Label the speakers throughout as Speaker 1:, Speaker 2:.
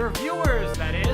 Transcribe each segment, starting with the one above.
Speaker 1: Your viewers, that is.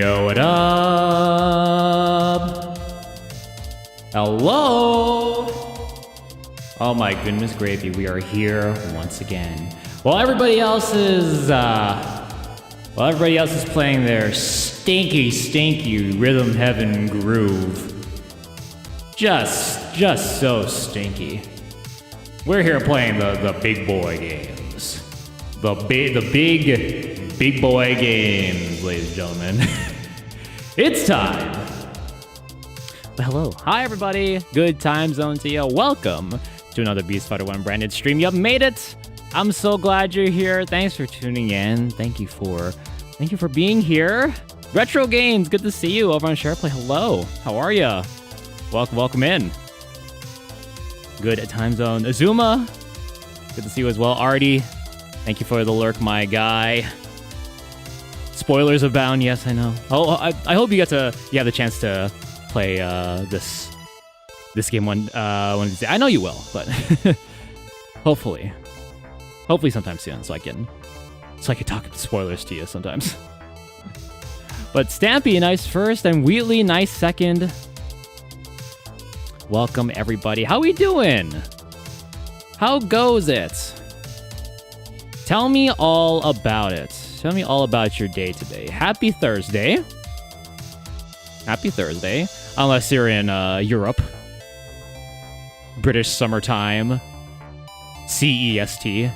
Speaker 2: Yo, what up? Hello? Oh my goodness gravy, we are here once again. While everybody else is playing their stinky rhythm heaven groove. Just so stinky. We're here playing the big boy games. The big boy games, ladies and gentlemen. It's time. Well, hello. Hi, everybody. Good time zone to you. Welcome to another Beast Fighter 1 branded stream. You made it. I'm so glad you're here. Thanks for tuning in. Thank you for being here. Retro Games, good to see you over on SharePlay. Hello. How are you? Welcome in. Good time zone. Azuma, good to see you as well. Artie, thank you for the lurk, my guy. Spoilers abound. Yes, I know. Oh, I hope you have the chance to play this game one day. I know you will, but hopefully sometime soon, so I can talk spoilers to you sometimes. But Stampy, nice first, and Wheatley, nice second. Welcome everybody. How we doing? How goes it? Tell me all about it. Tell me all about your day today. Happy Thursday. Happy Thursday. Unless you're in Europe. British summertime. CEST.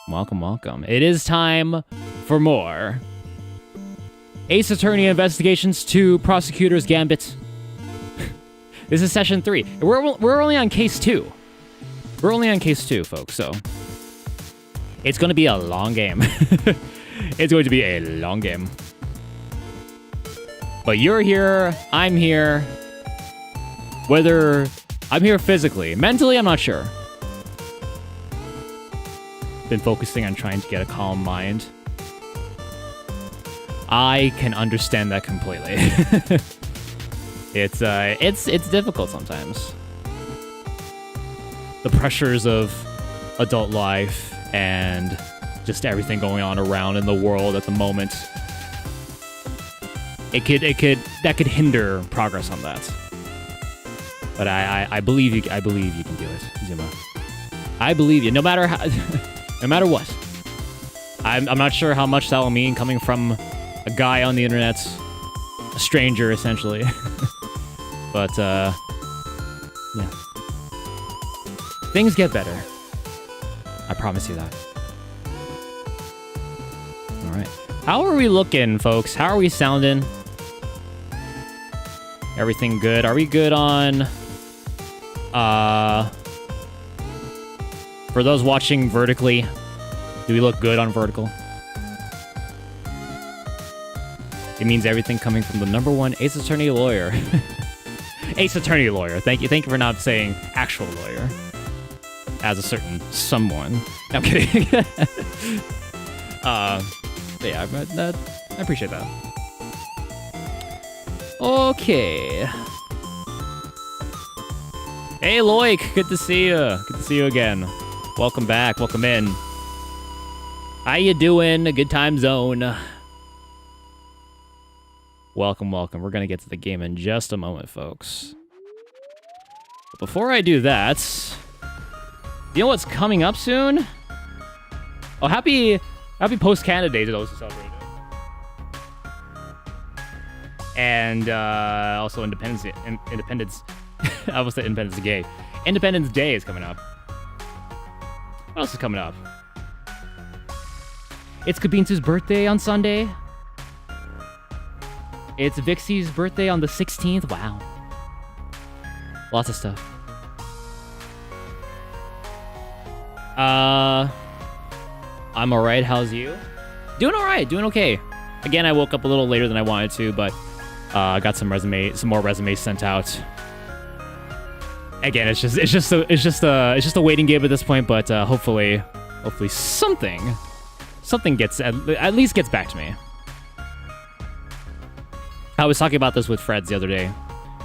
Speaker 2: Welcome. It is time for more Ace Attorney Investigations 2 Prosecutor's Gambit. This is session 3. We're only on case 2. We're only on case 2, folks, so it's going to be a long game. It's going to be a long game. But you're here, I'm here. Whether I'm here physically, mentally, I'm not sure. Been focusing on trying to get a calm mind. I can understand that completely. It's difficult sometimes. The pressures of adult life and just everything going on around in the world at the moment. That could hinder progress on that. But I believe you can do it, Zuma. I believe you, no matter how, no matter what. I'm not sure how much that will mean coming from a guy on the internet, a stranger essentially. But yeah, things get better. I promise you that. All right, how are we looking, folks? How are we sounding? Everything good? Are we good on? For those watching vertically, do we look good on vertical? It means everything coming from the #1 Ace Attorney lawyer. Ace Attorney lawyer. Thank you for not saying actual lawyer. As a certain someone. No, I'm kidding. Yeah, I appreciate that. Okay. Hey, Loic. Good to see you. Good to see you again. Welcome back. Welcome in. How you doing? A good time zone. Welcome. We're going to get to the game in just a moment, folks. But before I do that, you know what's coming up soon? Oh, happy post-Canada Day to those who celebrate it. And also Independence. I almost said Independence Day. Independence Day is coming up. What else is coming up? It's Kabinsu's birthday on Sunday. It's Vixie's birthday on the 16th. Wow. Lots of stuff. I'm alright. How's you? Doing alright. Doing okay. Again, I woke up a little later than I wanted to, but I got some more resumes sent out. Again, it's just a waiting game at this point, but hopefully something gets at least gets back to me. I was talking about this with Freds the other day,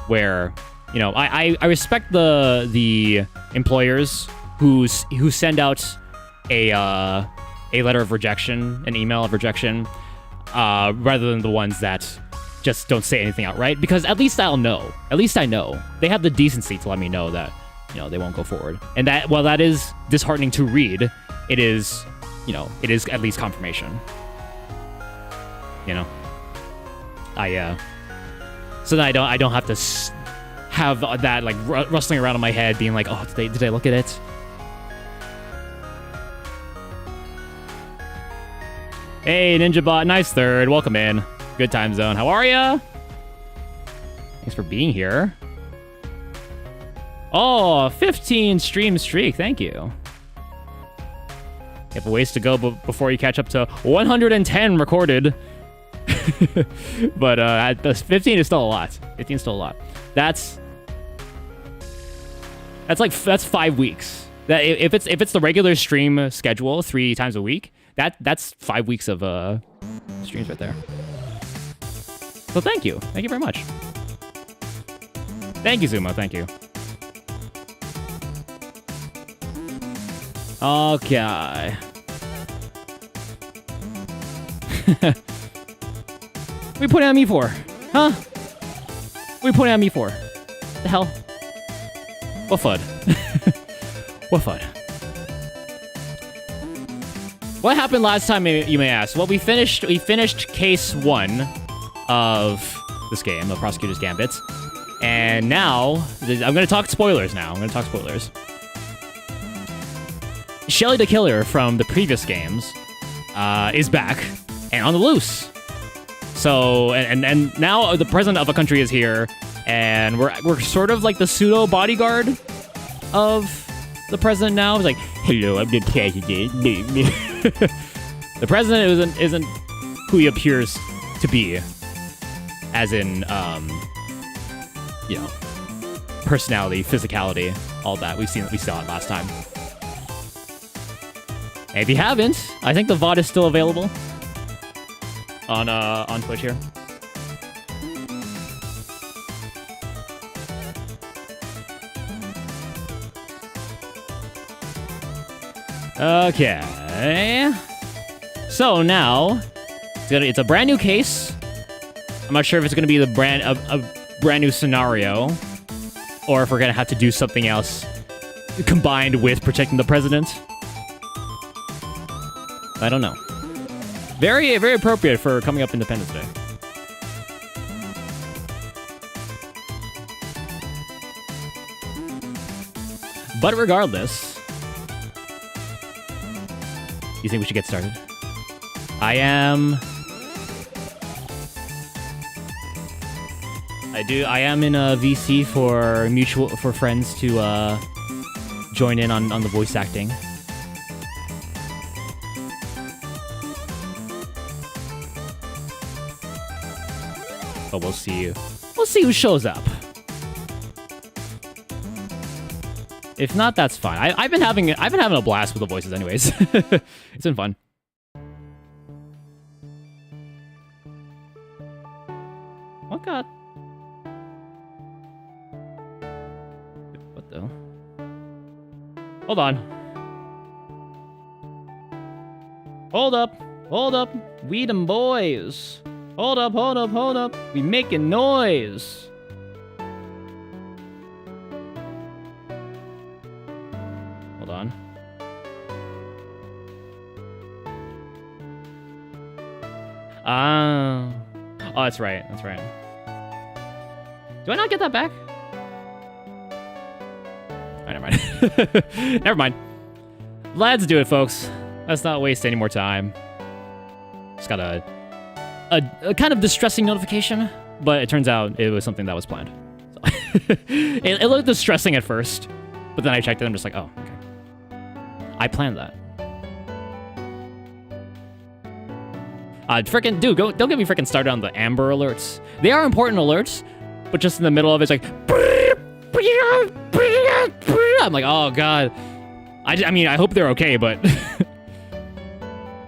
Speaker 2: where, you know, I respect the employers who send out a letter of rejection, an email of rejection, rather than the ones that just don't say anything outright, because at least I'll know. At least I know. They have the decency to let me know that, you know, they won't go forward. And that, while that is disheartening to read, it is, you know, it is at least confirmation. You know? So that I don't have to have that, like, rustling around in my head being like, oh, did I look at it? Hey, NinjaBot, nice third. Welcome in. Good time zone. How are ya? Thanks for being here. Oh, 15 stream streak. Thank you. You have a ways to go before you catch up to 110 recorded. But 15 is still a lot. 15 is still a lot. That's 5 weeks. That if it's the regular stream schedule 3 times a week, that's 5 weeks of streams right there. So thank you very much. Thank you, Zumo. Thank you. Okay. What are you pointing at me for? Huh? What are you pointing at me for? The hell? What FUD? What FUD? What happened last time, you may ask? Well, we finished case 1 of this game, the Prosecutor's Gambit. And now, I'm going to talk spoilers now. Shelly the Killer from the previous games is back and on the loose. So, and now the president of a country is here, and we're sort of like the pseudo bodyguard of the president now. It's like, hello, I'm the president. The president isn't who he appears to be, as in, personality, physicality, all that. We saw it last time. And if you haven't, I think the VOD is still available on Twitch here. Okay. So now it's a brand new case. I'm not sure if it's gonna be a brand new scenario, or if we're gonna have to do something else combined with protecting the president. I don't know. Very, very appropriate for coming up Independence Day. But regardless, you think we should get started? I am in a VC for friends to join in on the voice acting. But we'll see. We'll see who shows up. If not, that's fine. I've been having a blast with the voices, anyways. It's been fun. Oh God. What the? Hold on. Hold up. We them boys. Hold up. We making noise. Hold on. Oh, that's right. Do I not get that back? Oh, never mind. Never mind. Let's do it, folks. Let's not waste any more time. Just got a kind of distressing notification, but it turns out it was something that was planned. So it looked distressing at first, but then I checked it and I'm just like, oh, okay. I planned that. Frickin' dude, don't get me frickin' started on the Amber alerts. They are important alerts, but just in the middle of it's like, I'm like, oh God. I mean, I hope they're okay, but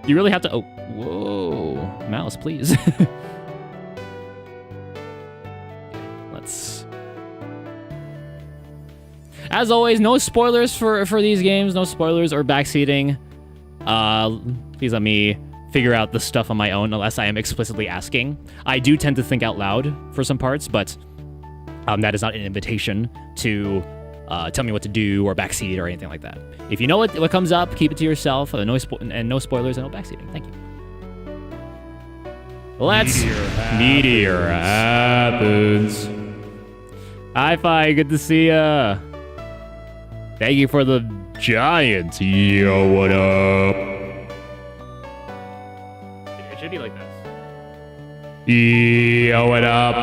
Speaker 2: you really have to. Oh, whoa, mouse, please. Let's. As always, no spoilers for these games. No spoilers or backseating. Please let me figure out the stuff on my own, unless I am explicitly asking. I do tend to think out loud for some parts, but that is not an invitation to tell me what to do or backseat or anything like that. If you know what comes up, keep it to yourself. No spoilers and no backseating. Thank you. Let's Meteor happens. Hi-Fi, good to see ya. Thank you for the giant. Yo, what up?
Speaker 1: maybe like this.
Speaker 2: Yo, what up?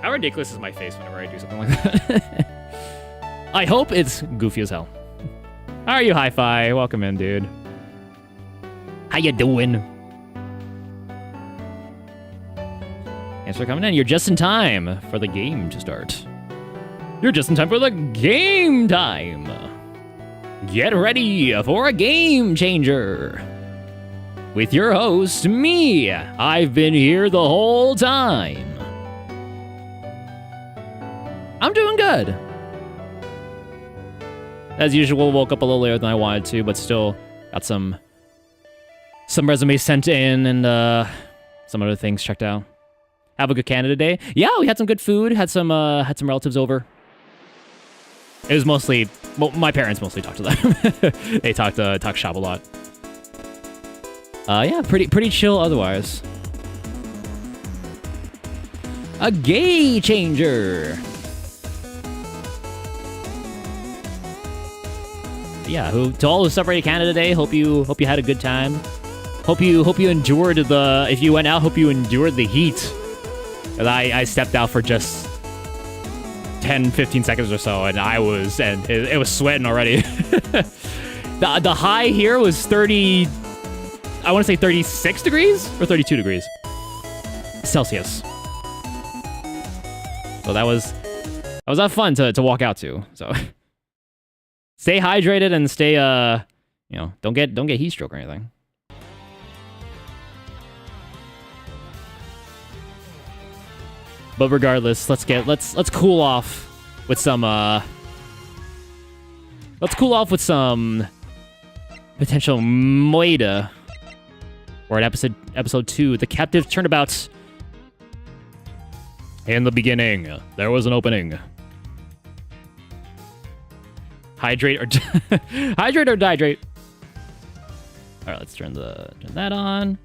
Speaker 2: How ridiculous is my face whenever I do something like that? I hope it's goofy as hell. How are you, Hi-Fi? Welcome in, dude. How you doing? Thanks for coming in. You're just in time for the game to start. You're just in time for the game time. Get ready for a game changer. With your host, me. I've been here the whole time. I'm doing good. As usual, woke up a little later than I wanted to, but still got some resumes sent in and some other things checked out. Have a good Canada Day. Yeah, we had some good food. Had some relatives over. It was mostly, well, my parents mostly talked to them. They talk shop a lot. Yeah, pretty chill otherwise. A gay changer. Yeah, to all who celebrated Canada Day, hope you had a good time. Hope you endured if you went out, hope you endured the heat. And I stepped out for just 10-15 seconds or so, and it was sweating already. the high here was 30, I want to say 36 degrees or 32 degrees Celsius. So that was not fun to walk out to. So stay hydrated and stay don't get heat stroke or anything. But regardless, let's cool off with some potential moida. Or at episode 2, the captive turnabout. In the beginning, there was an opening. Hydrate or hydrate or dihydrate. All right, let's turn that on.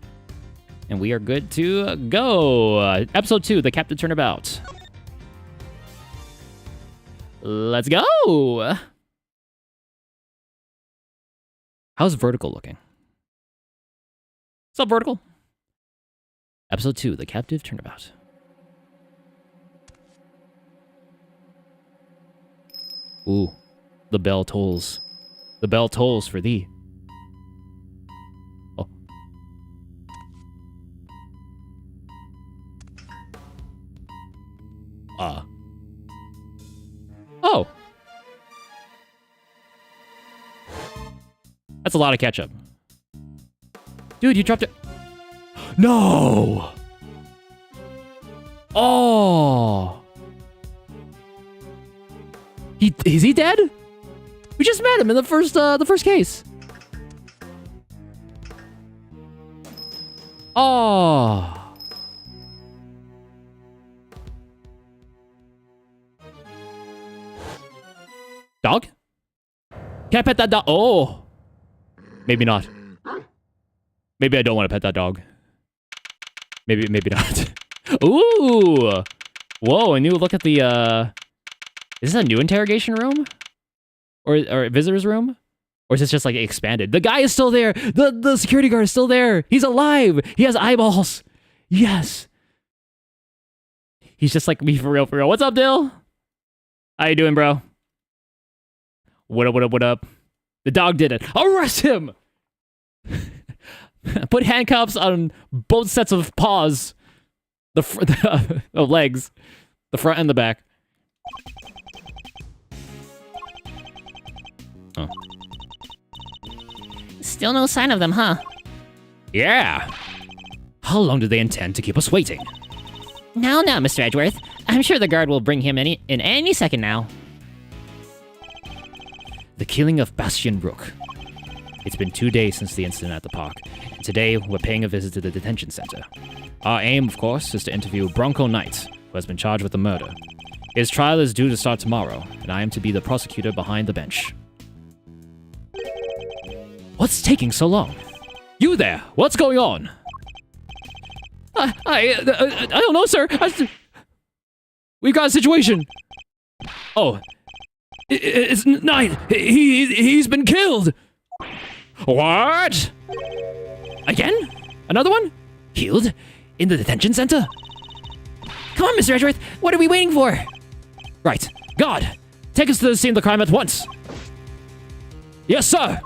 Speaker 2: And we are good to go. Episode 2, the captive turnabout. Let's go. How's Vertical looking? What's up, Vertical? Episode 2, the captive turnabout. Ooh, the bell tolls. The bell tolls for thee. Oh. Oh. That's a lot of ketchup. Dude, you dropped it. No. Oh. Is he dead? We just met him in the first case. Oh. Dog? Can I pet that dog? Oh. Maybe not. Maybe I don't want to pet that dog. Maybe not. Ooh. Whoa, a new look at the is this a new interrogation room? Or a visitor's room? Or is this just like expanded? The guy is still there. The security guard is still there. He's alive. He has eyeballs. Yes. He's just like me for real, for real. What's up, Dill? How you doing, bro? What up, what up, what up? The dog did it. Arrest him! Put handcuffs on both sets of paws. The legs. The front and the back. Oh.
Speaker 3: Still no sign of them, huh?
Speaker 2: Yeah. How long do they intend to keep us waiting?
Speaker 3: No, Mr. Edgeworth. I'm sure the guard will bring him in any second now.
Speaker 2: The killing of Bastian Rook. It's been 2 days since the incident at the park, and today we're paying a visit to the detention center. Our aim, of course, is to interview Bronco Knight, who has been charged with the murder. His trial is due to start tomorrow, and I am to be the prosecutor behind the bench. What's taking so long? You there! What's going on? I don't know, sir. We've got a situation. Oh, it's Knight. He's been killed. What? Again? Another one? Healed? In the detention center?
Speaker 3: Come on, Mr. Edgeworth. What are we waiting for?
Speaker 2: Right. God, take us to the scene of the crime at once. Yes, sir.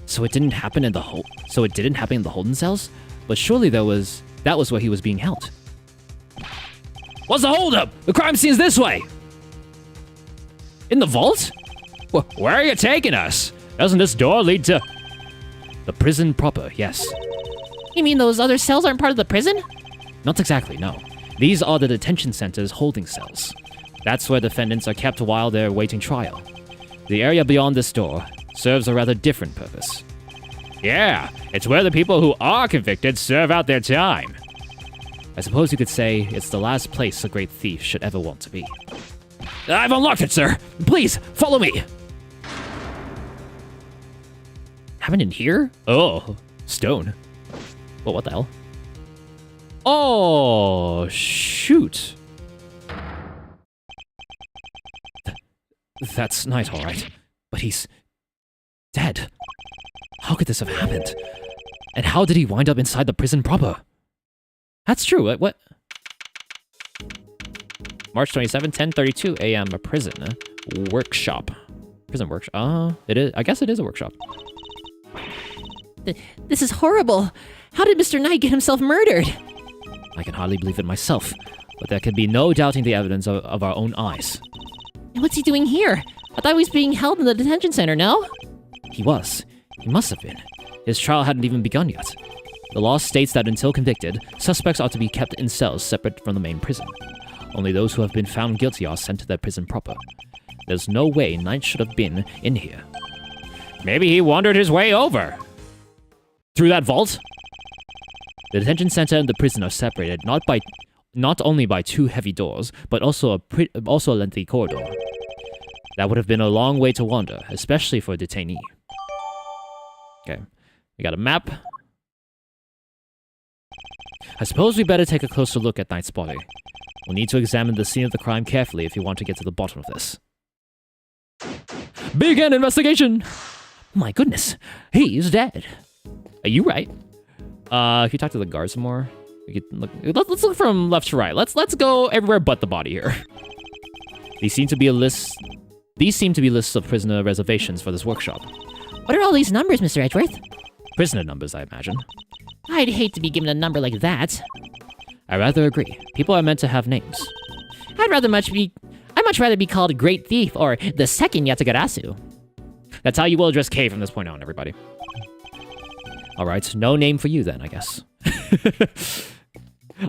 Speaker 2: So it didn't happen in the Holden cells? But surely that was where he was being held. What's the holdup? The crime scene's this way. In the vault? Where are you taking us? Doesn't this door lead to the prison proper? Yes.
Speaker 3: You mean those other cells aren't part of the prison?
Speaker 2: Not exactly, no. These are the detention center's holding cells. That's where defendants are kept while they're awaiting trial. The area beyond this door serves a rather different purpose. Yeah, it's where the people who are convicted serve out their time. I suppose you could say it's the last place a great thief should ever want to be. I've unlocked it, sir. Please, follow me. Happened in here? Oh, stone. Well, what the hell? Oh, shoot. That's Knight, all right. But he's dead. How could this have happened? And how did he wind up inside the prison proper? That's true. What? March 27, 10:32 a.m. A prison workshop. Prison workshop. It is. I guess it is a workshop.
Speaker 3: This is horrible. How did Mr. Knight get himself murdered?
Speaker 2: I can hardly believe it myself, but there can be no doubting the evidence of our own eyes.
Speaker 3: And what's he doing here? I thought he was being held in the detention center, no?
Speaker 2: He was. He must have been. His trial hadn't even begun yet. The law states that until convicted, suspects are to be kept in cells separate from the main prison. Only those who have been found guilty are sent to their prison proper. There's no way Knight should have been in here. Maybe he wandered his way over. Through that vault? The detention center and the prison are separated not only by two heavy doors, but also a lengthy corridor. That would have been a long way to wander, especially for a detainee. Okay, we got a map. I suppose we better take a closer look at Knight's body. We'll need to examine the scene of the crime carefully if you want to get to the bottom of this. Begin investigation!
Speaker 3: My goodness,
Speaker 2: he's dead. Are you right? If you talk to the guard some more, we could look. Let's look from left to right. Let's go everywhere but the body here. These seem to be lists of prisoner reservations for this workshop.
Speaker 3: What are all these numbers, Mr. Edgeworth?
Speaker 2: Prisoner numbers, I imagine.
Speaker 3: I'd hate to be given a number like that.
Speaker 2: I rather agree. People are meant to have names.
Speaker 3: I'd much rather be called Great Thief or the Second Yatagarasu.
Speaker 2: That's how you will address K from this point on, everybody. All right, no name for you then, I guess.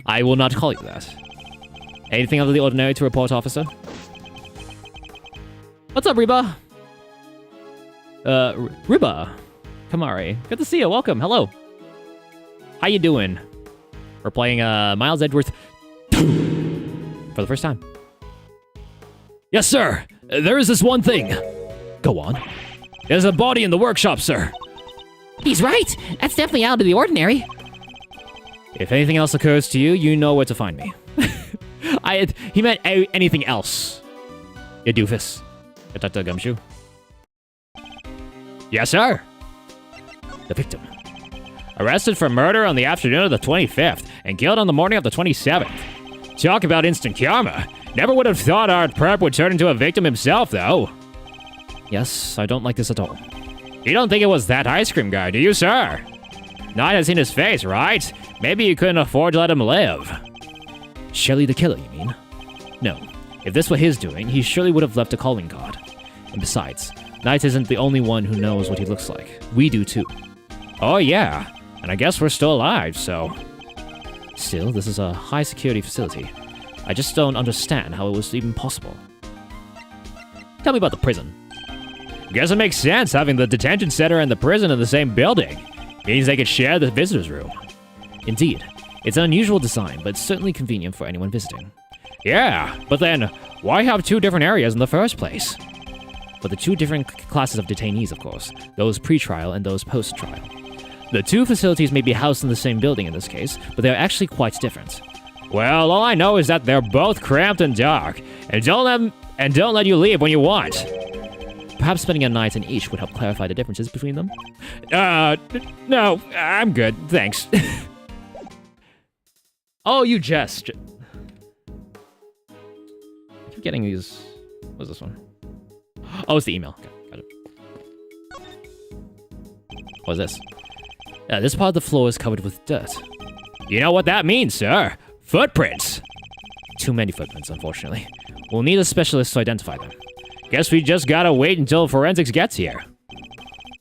Speaker 2: I will not call you that. Anything out of the ordinary to report, officer? What's up, Reba? Reba. Kamari. Good to see you. Welcome. Hello. How you doing? We're playing Miles Edgeworth for the first time. Yes, sir. There is this one thing. Go on. There's a body in the workshop, sir.
Speaker 3: He's right. That's definitely out of the ordinary.
Speaker 2: If anything else occurs to you, you know where to find me. He meant anything else. You doofus. Atata Gumshoe. Yes, sir. The victim. Arrested for murder on the afternoon of the 25th and killed on the morning of the 27th. Talk about instant karma. Never would have thought our prep would turn into a victim himself, though. Yes, I don't like this at all. You don't think it was that ice cream guy, do you, sir? Knight has seen his face, right? Maybe you couldn't afford to let him live. Shelley the killer, you mean? No. If this were his doing, he surely would have left a calling card. And besides, Knight isn't the only one who knows what he looks like. We do too. Oh yeah, and I guess we're still alive, so... Still, this is a high-security facility. I just don't understand how it was even possible. Tell me about the prison. Guess it makes sense having the detention center and the prison in the same building. Means they could share the visitor's room. Indeed. It's an unusual design, but certainly convenient for anyone visiting. Yeah, but then, why have two different areas in the first place? For the two different classes of detainees, of course. Those pre-trial and those post-trial. The two facilities may be housed in the same building in this case, but they're actually quite different. Well, all I know is that they're both cramped and dark, and don't let you leave when you want.
Speaker 3: Perhaps spending a night in each would help clarify the differences between them.
Speaker 2: No, I'm good, thanks. Oh, you jest. I keep getting these. What's this one? Oh, it's the email. Okay, got it. What's this? This part of the floor is covered with dirt. You know what that means, sir? Footprints. Too many footprints, unfortunately. We'll need a specialist to identify them. Guess we just gotta wait until forensics gets here.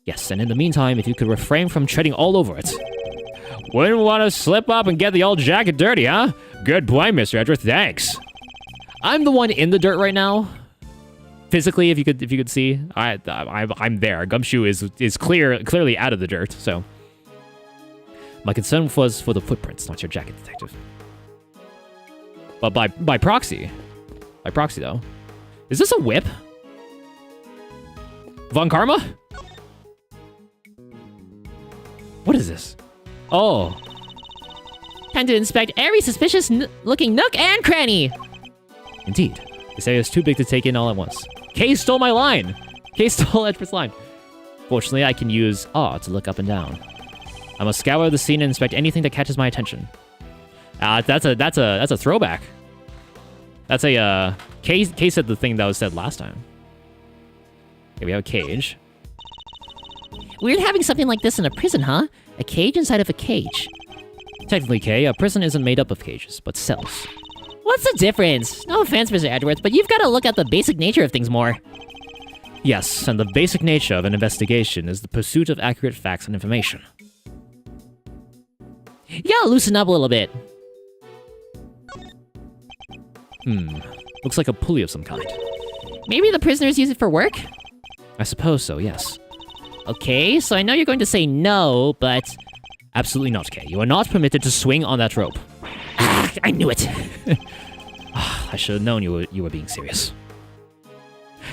Speaker 2: Yes, and in the meantime, if you could refrain from treading all over it. Wouldn't want to slip up and get the old jacket dirty, huh? Good point, Mr. Edgeworth, thanks. I'm the one in the dirt right now. Physically, if you could see, I'm there. Gumshoe is clearly out of the dirt, so. My concern was for the footprints, not your jacket, detective. But by proxy. By proxy, though. Is this a whip? Von Karma? What is this? Oh.
Speaker 3: Time to inspect every suspicious-looking nook and cranny.
Speaker 2: Indeed. This area is too big to take in all at once. Kay stole my line! Kay stole Edgeworth's line. Fortunately, I can use awe to look up and down. I must scour the scene and inspect anything that catches my attention. That's a throwback. That's a, Kay said the thing that was said last time. Okay, we have a cage.
Speaker 3: Weird having something like this in a prison, huh? A cage inside of a cage.
Speaker 2: Technically, Kay, a prison isn't made up of cages, but cells.
Speaker 3: What's the difference? No offense, Mr. Edgeworth, but you've got to look at the basic nature of things more.
Speaker 2: Yes, and the basic nature of an investigation is the pursuit of accurate facts and information.
Speaker 3: You gotta loosen up a little bit.
Speaker 2: Looks like a pulley of some kind.
Speaker 3: Maybe the prisoners use it for work?
Speaker 2: I suppose so, yes.
Speaker 3: Okay, so I know you're going to say no, but...
Speaker 2: Absolutely not, Kay. You are not permitted to swing on that rope.
Speaker 3: I knew it.
Speaker 2: I should have known you were being serious.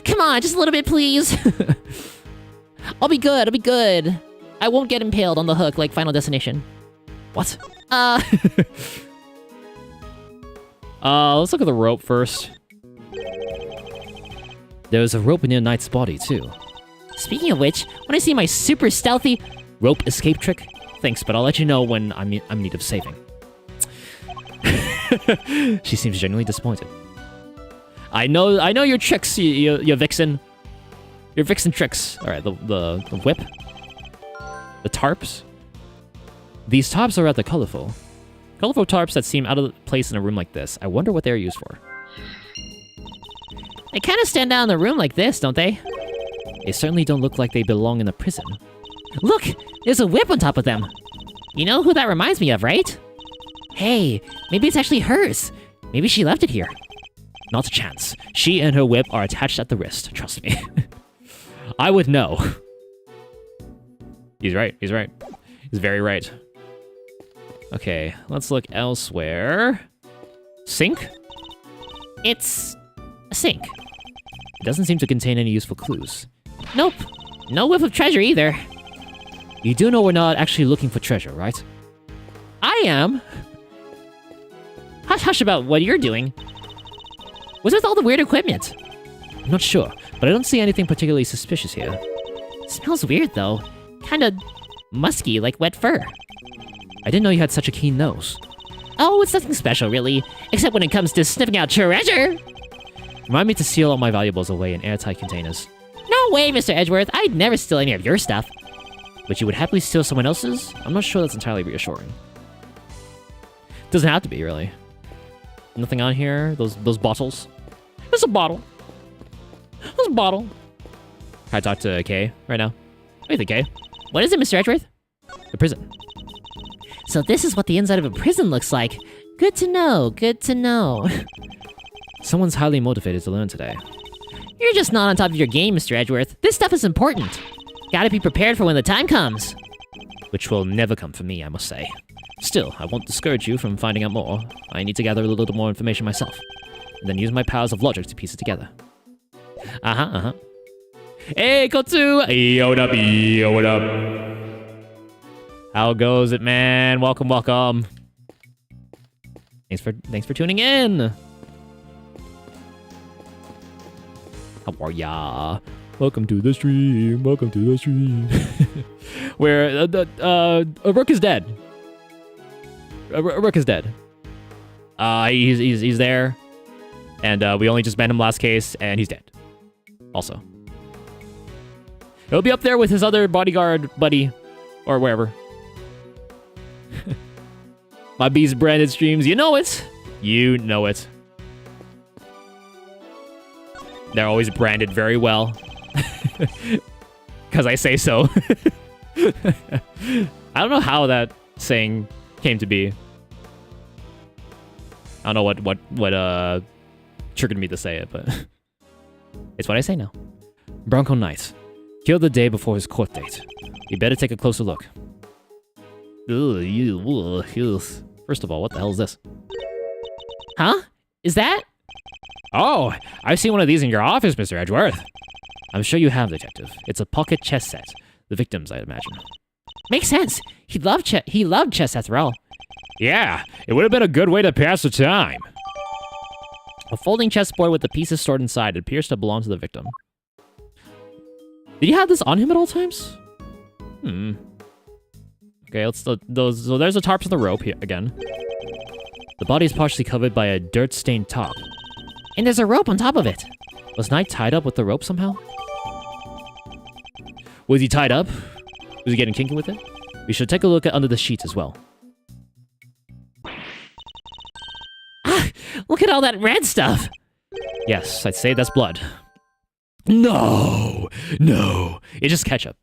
Speaker 3: Come on, just a little bit, please. I'll be good, I'll be good. I won't get impaled on the hook like Final Destination.
Speaker 2: What? Let's look at the rope first. There's a rope near Knight's body, too.
Speaker 3: Speaking of which, when I see my super stealthy
Speaker 2: rope escape trick, thanks, but I'll let you know when I'm in need of saving. She seems genuinely disappointed. I know your tricks, you vixen. Your vixen tricks. All right, the whip, the tarps. These tarps are rather colorful. Colorful tarps that seem out of place in a room like this. I wonder what they're used for.
Speaker 3: They kind of stand out in a room like this, don't they?
Speaker 2: They certainly don't look like they belong in a prison.
Speaker 3: Look, there's a whip on top of them. You know who that reminds me of, right? Hey, maybe it's actually hers. Maybe she left it here.
Speaker 2: Not a chance. She and her whip are attached at the wrist, trust me. I would know. He's right, he's right. He's very right. Okay, let's look elsewhere. Sink?
Speaker 3: It's a sink.
Speaker 2: It doesn't seem to contain any useful clues.
Speaker 3: Nope. No whiff of treasure either.
Speaker 2: You do know we're not actually looking for treasure, right?
Speaker 3: I am. Hush hush about what you're doing. What's with all the weird equipment?
Speaker 2: I'm not sure, but I don't see anything particularly suspicious here.
Speaker 3: Smells weird though. Kinda musky, like wet fur.
Speaker 2: I didn't know you had such a keen nose.
Speaker 3: Oh, it's nothing special really, except when it comes to sniffing out treasure.
Speaker 2: Remind me to seal all my valuables away in airtight containers.
Speaker 3: No way, Mr. Edgeworth. I'd never steal any of your stuff.
Speaker 2: But you would happily steal someone else's? I'm not sure that's entirely reassuring. Doesn't have to be, really. Nothing on here? Those bottles? There's a bottle. There's a bottle. Can I talk to Kay right now? What do you think, Kay?
Speaker 3: What is it, Mr. Edgeworth?
Speaker 2: The prison.
Speaker 3: So this is what the inside of a prison looks like. Good to know, good to know.
Speaker 2: Someone's highly motivated to learn today.
Speaker 3: You're just not on top of your game, Mr. Edgeworth. This stuff is important. Gotta be prepared for when the time comes.
Speaker 2: Which will never come for me, I must say. Still, I won't discourage you from finding out more. I need to gather a little more information myself, and then use my powers of logic to piece it together. Hey, Kotsu! Yo, what up? Yo, what up? How goes it, man? Welcome, welcome. Thanks for tuning in. How are ya? Welcome to the stream. Welcome to the stream. Where Rook is dead. Rook is dead. He's there, and we only just banned him last case, and he's dead. Also, he'll be up there with his other bodyguard buddy, or wherever. My Beast branded streams, you know it. You know it. They're always branded very well. Because I say so. I don't know how that saying came to be. I don't know what triggered me to say it, but it's what I say now. Bronco Knight. Killed the day before his court date. You better take a closer look. First of all, what the hell is this?
Speaker 3: Huh? Is that?
Speaker 2: Oh, I've seen one of these in your office, Mr. Edgeworth. I'm sure you have, Detective. It's a pocket chess set. The victims, I'd imagine.
Speaker 3: Makes sense. He loved chess after all.
Speaker 2: Yeah, it would have been a good way to pass the time.
Speaker 3: A folding chessboard with the pieces stored inside appears to belong to the victim.
Speaker 2: Did he have this on him at all times? Okay, so there's the tarps of the rope here again. The body is partially covered by a dirt-stained top.
Speaker 3: And there's a rope on top of it.
Speaker 2: Was Knight tied up with the rope somehow? Was he tied up? Was he getting kinky with it? We should take a look at under the sheets as well.
Speaker 3: Ah, look at all that red stuff.
Speaker 2: Yes, I'd say that's blood. No! It's just ketchup.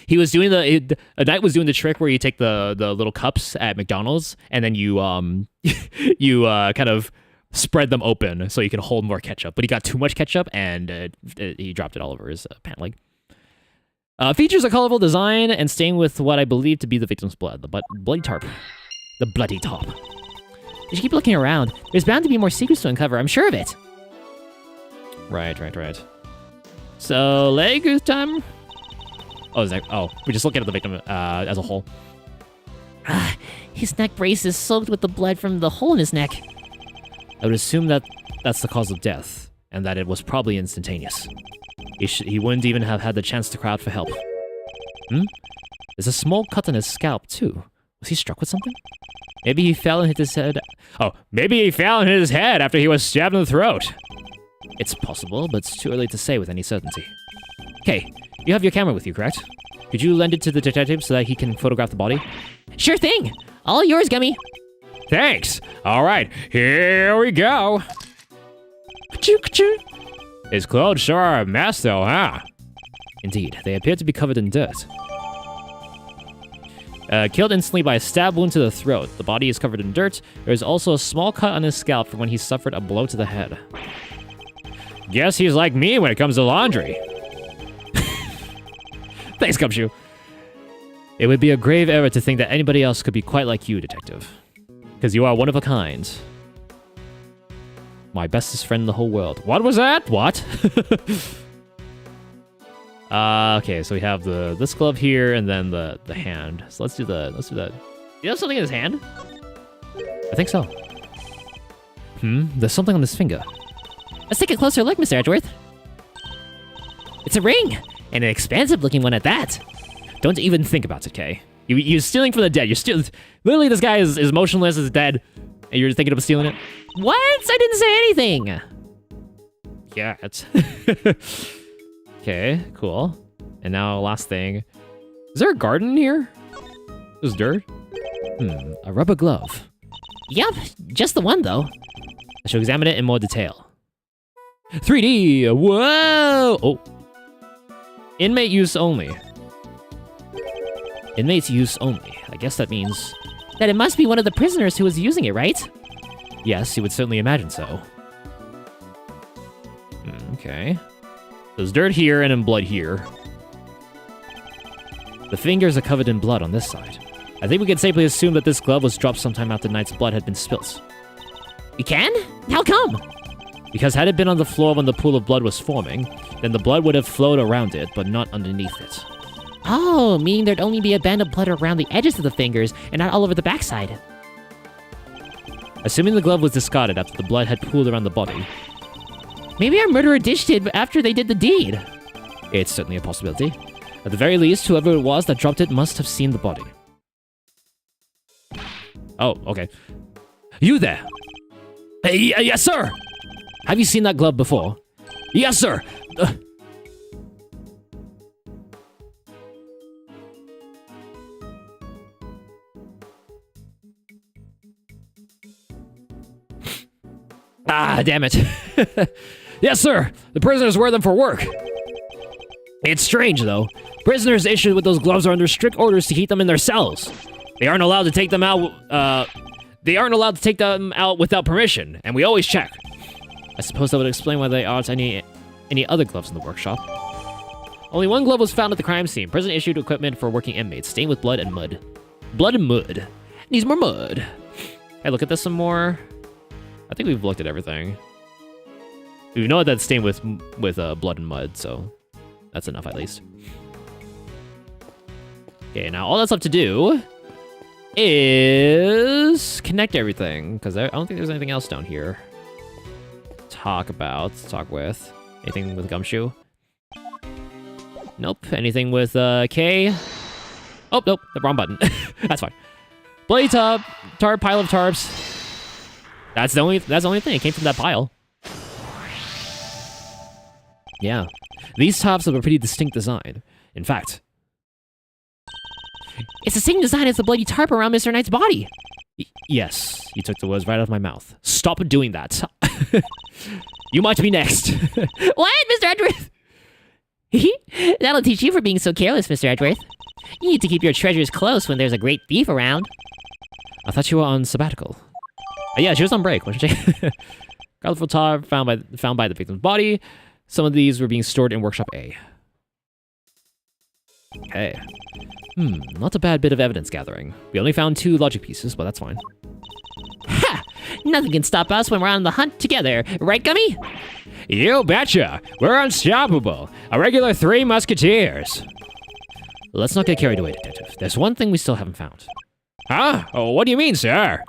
Speaker 2: He was doing Knight was doing the trick where you take the little cups at McDonald's and then you kind of spread them open so you can hold more ketchup. But he got too much ketchup and he dropped it all over his pant leg. Features a colorful design and stained with what I believe to be the victim's blood. The bloody tarp. The bloody top.
Speaker 3: You should keep looking around. There's bound to be more secrets to uncover. I'm sure of it.
Speaker 2: Right. So, leg time? Oh, we're just looking at the victim as a whole.
Speaker 3: His neck brace is soaked with the blood from the hole in his neck.
Speaker 2: I would assume that that's the cause of death, and that it was probably instantaneous. He wouldn't even have had the chance to cry out for help. There's a small cut on his scalp, too. Was he struck with something? Maybe he fell and hit his head. Oh, maybe he fell and hit his head after he was stabbed in the throat. It's possible, but it's too early to say with any certainty. Okay, you have your camera with you, correct? Could you lend it to the detective so that he can photograph the body?
Speaker 3: Sure thing. All yours, Gummy.
Speaker 2: Thanks. All right, here we go. His clothes sure are a mess, though, huh? Indeed, they appear to be covered in dirt. Killed instantly by a stab wound to the throat. The body is covered in dirt. There is also a small cut on his scalp from when he suffered a blow to the head. Guess he's like me when it comes to laundry. Thanks, Gumshoe. It would be a grave error to think that anybody else could be quite like you, Detective. Because you are one of a kind. My bestest friend in the whole world. What was that? What? Okay, so we have this glove here and then the hand. So let's do that. You have something in his hand? I think so. There's something on his finger.
Speaker 3: Let's take a closer look, Mr. Edgeworth. It's a ring, and an expansive-looking one at that.
Speaker 2: Don't even think about it, Kay. You're stealing from the dead. You're still literally this guy is motionless, is dead, and you're thinking of stealing it.
Speaker 3: What? I didn't say anything.
Speaker 2: Yeah, it's okay. Cool. And now last thing. Is there a garden here? There's dirt. A rubber glove.
Speaker 3: Yep, just the one though.
Speaker 2: I shall examine it in more detail. 3D! Whoa! Oh. Inmate use only. Inmates use only. I guess that means...
Speaker 3: that it must be one of the prisoners who was using it, right?
Speaker 2: Yes, you would certainly imagine so. Okay. There's dirt here and in blood here. The fingers are covered in blood on this side. I think we can safely assume that this glove was dropped sometime after Knight's blood had been spilt.
Speaker 3: You can? How come?
Speaker 2: Because had it been on the floor when the pool of blood was forming, then the blood would have flowed around it, but not underneath it.
Speaker 3: Oh, meaning there'd only be a band of blood around the edges of the fingers and not all over the backside.
Speaker 2: Assuming the glove was discarded after the blood had pooled around the body.
Speaker 3: Maybe our murderer ditched it after they did the deed.
Speaker 2: It's certainly a possibility. At the very least, whoever it was that dropped it must have seen the body. Oh, okay. You there? Hey, yes, sir! Have you seen that glove before? Yes, sir! Ah, damn it. Yes, sir! The prisoners wear them for work. It's strange, though. Prisoners issued with those gloves are under strict orders to keep them in their cells. They aren't allowed to take them out, without permission, and we always check. I suppose that would explain why there aren't any other gloves in the workshop. Only one glove was found at the crime scene. Prison issued equipment for working inmates, stained with blood and mud. Blood and mud. Needs more mud. Hey, look at this some more. I think we've looked at everything. We know that it's stained with blood and mud, so that's enough at least. Okay, now all that's left to do is connect everything, because I don't think there's anything else down here. Talk with. Anything with Gumshoe? Nope. Anything with K? Oh, nope, the wrong button. That's fine. Bloody tarp, pile of tarps. That's the only thing. It came from that pile. Yeah. These tops have a pretty distinct design. In fact,
Speaker 3: It's the same design as the bloody tarp around Mr. Knight's body.
Speaker 2: Yes, you took the words right out of my mouth. Stop doing that. You might be next.
Speaker 3: What, Mr. Edgeworth? That'll teach you for being so careless, Mr. Edgeworth. You need to keep your treasures close when there's a great thief around.
Speaker 2: I thought you were on sabbatical. Yeah, she was on break, wasn't she? Colorful tar found by the victim's body. Some of these were being stored in Workshop A. Okay. Not a bad bit of evidence gathering. We only found 2 logic pieces, but that's fine.
Speaker 3: Ha! Nothing can stop us when we're on the hunt together, right, Gummy?
Speaker 2: You betcha! We're unstoppable! A regular 3 musketeers! Let's not get carried away, Detective. There's one thing we still haven't found. Huh? Oh, what do you mean, sir?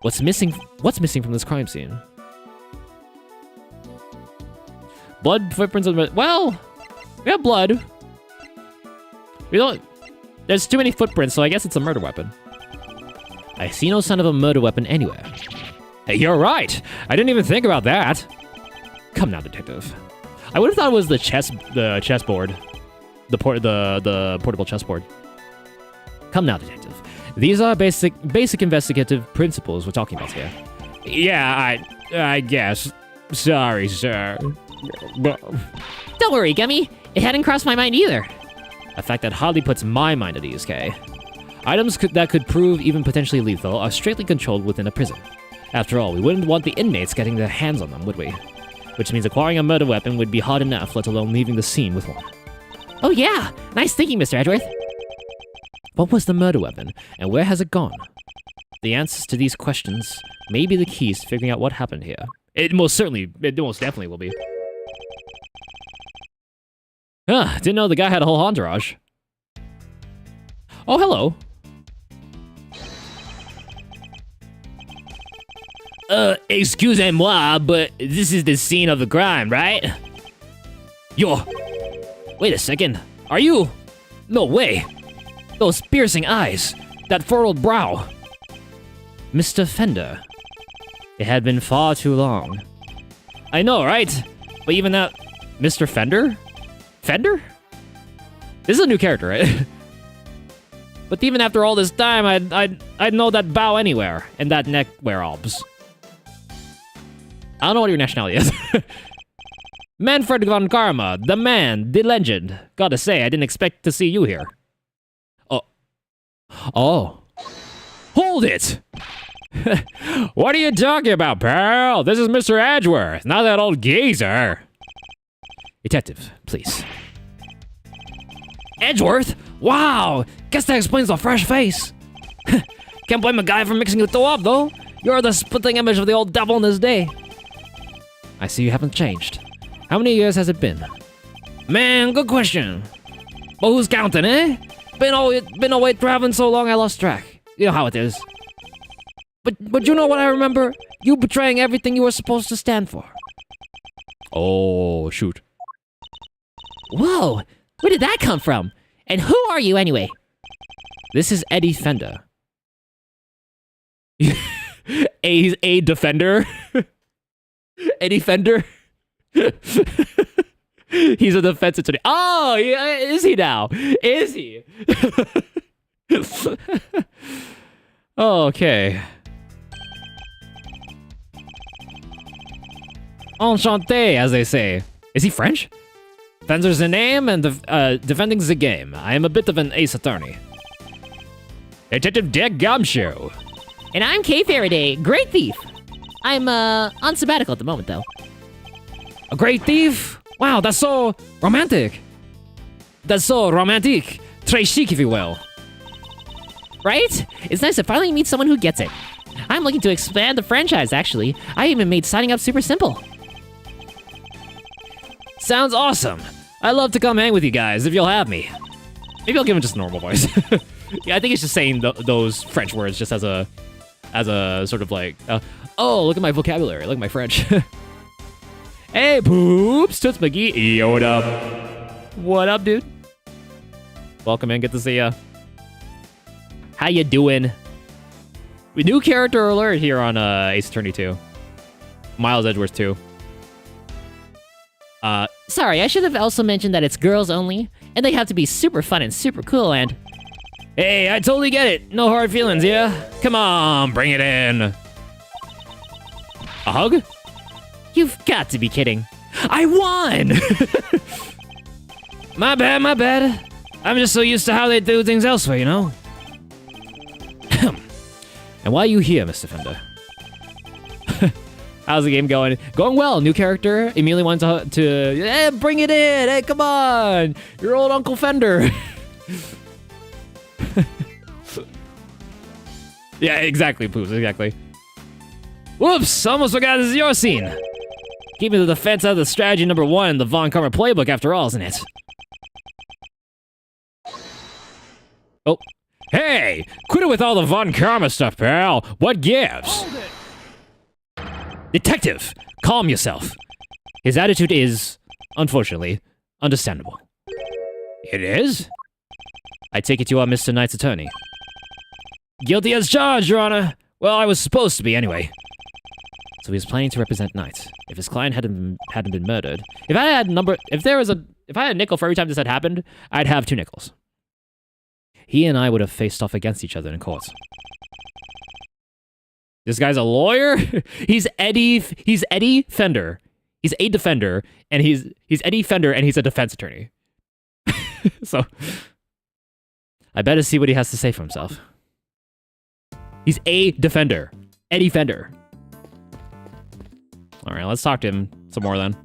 Speaker 2: What's missing from this crime scene? Blood footprints on the... Well, we have blood. We don't... There's too many footprints, so I guess it's a murder weapon. I see no sign of a murder weapon anywhere. Hey, you're right! I didn't even think about that! Come now, Detective. I would have thought it was the chessboard. The portable chessboard. Come now, Detective. These are basic investigative principles we're talking about here. Yeah, I guess. Sorry, sir.
Speaker 3: Don't worry, Gummy. It hadn't crossed my mind either.
Speaker 2: A fact that hardly puts my mind at ease, Kay. Items that could prove even potentially lethal are strictly controlled within a prison. After all, we wouldn't want the inmates getting their hands on them, would we? Which means acquiring a murder weapon would be hard enough, let alone leaving the scene with one.
Speaker 3: Oh yeah! Nice thinking, Mr. Edgeworth.
Speaker 2: What was the murder weapon, and where has it gone? The answers to these questions may be the keys to figuring out what happened here. It most definitely will be. Didn't know the guy had a whole entourage. Oh, hello.
Speaker 3: Excusez-moi, but this is the scene of the crime, right?
Speaker 2: Yo! Wait a second. Are you? No way. Those piercing eyes. That furrowed brow. Mr. Fender. It had been far too long. I know, right? But even that... Mr. Fender? Fender? This is a new character, right? But even after all this time, I'd know that bow anywhere. And that neck wear-obs. I don't know what your nationality is. Manfred von Karma, the man, the legend. Gotta say, I didn't expect to see you here. Oh. Hold it! What are you talking about, pal? This is Mr. Edgeworth, not that old geezer. Detective, please. Edgeworth? Wow! Guess that explains the fresh face. Can't blame a guy for mixing the two up, though. You're the splitting image of the old devil in his day. I see you haven't changed. How many years has it been? Man, good question. But who's counting, eh? Been away traveling so long I lost track. You know how it is. But you know what I remember? You betraying everything you were supposed to stand for. Oh, shoot.
Speaker 3: Whoa, where did that come from? And who are you anyway?
Speaker 2: This is Eddie Fender. He's a defender. Eddie Fender. He's a defense attorney. Oh, yeah, is he now? Is he? Oh, okay. Enchanté, as they say. Is he French? Fencer's the name, and defending's the game. I am a bit of an ace attorney. Detective Dick Gumshoe.
Speaker 3: And I'm Kay Faraday, great thief. I'm on sabbatical at the moment, though.
Speaker 2: A great thief? Wow, that's so romantic. That's so romantic. Très chic, if you will.
Speaker 3: Right? It's nice to finally meet someone who gets it. I'm looking to expand the franchise, actually. I even made signing up super simple.
Speaker 2: Sounds awesome. I'd love to come hang with you guys if you'll have me. Maybe I'll give him just a normal voice. Yeah, I think it's just saying those French words just as a sort of like, oh, look at my vocabulary, look at my French. Hey, poops, Toots McGee, yo, what up? What up, dude? Welcome in, good to see ya. How you doing? New character alert here on Ace Attorney 2. Miles Edgeworth 2.
Speaker 3: Sorry, I should have also mentioned that it's girls only, and they have to be super fun and super cool, and...
Speaker 2: Hey, I totally get it. No hard feelings, yeah? Come on, bring it in. A hug?
Speaker 3: You've got to be kidding.
Speaker 2: I won! My bad, my bad. I'm just so used to how they do things elsewhere, you know? And why are you here, Mr. Fender? How's the game going? Going well. New character. Immediately wants to bring it in. Hey, come on. Your old Uncle Fender. Yeah, exactly, Poops. Exactly. Whoops. Almost forgot this is your scene. Keeping the defense out of the strategy number 1 in the Von Karma playbook after all, isn't it? Oh. Hey! Quit it with all the Von Karma stuff, pal. What gives? Detective, calm yourself. His attitude is, unfortunately, understandable. It is? I take it you are Mr. Knight's attorney. Guilty as charged, Your Honor. Well, I was supposed to be anyway. So he was planning to represent Knight. If his client hadn't been murdered, if I had a nickel for every time this had happened, I'd have 2 nickels. He and I would have faced off against each other in court. This guy's a lawyer? He's Eddie Fender. He's a defender, and he's Eddie Fender, and he's a defense attorney. So, I better see what he has to say for himself. He's a defender. Eddie Fender. Alright, let's talk to him some more then.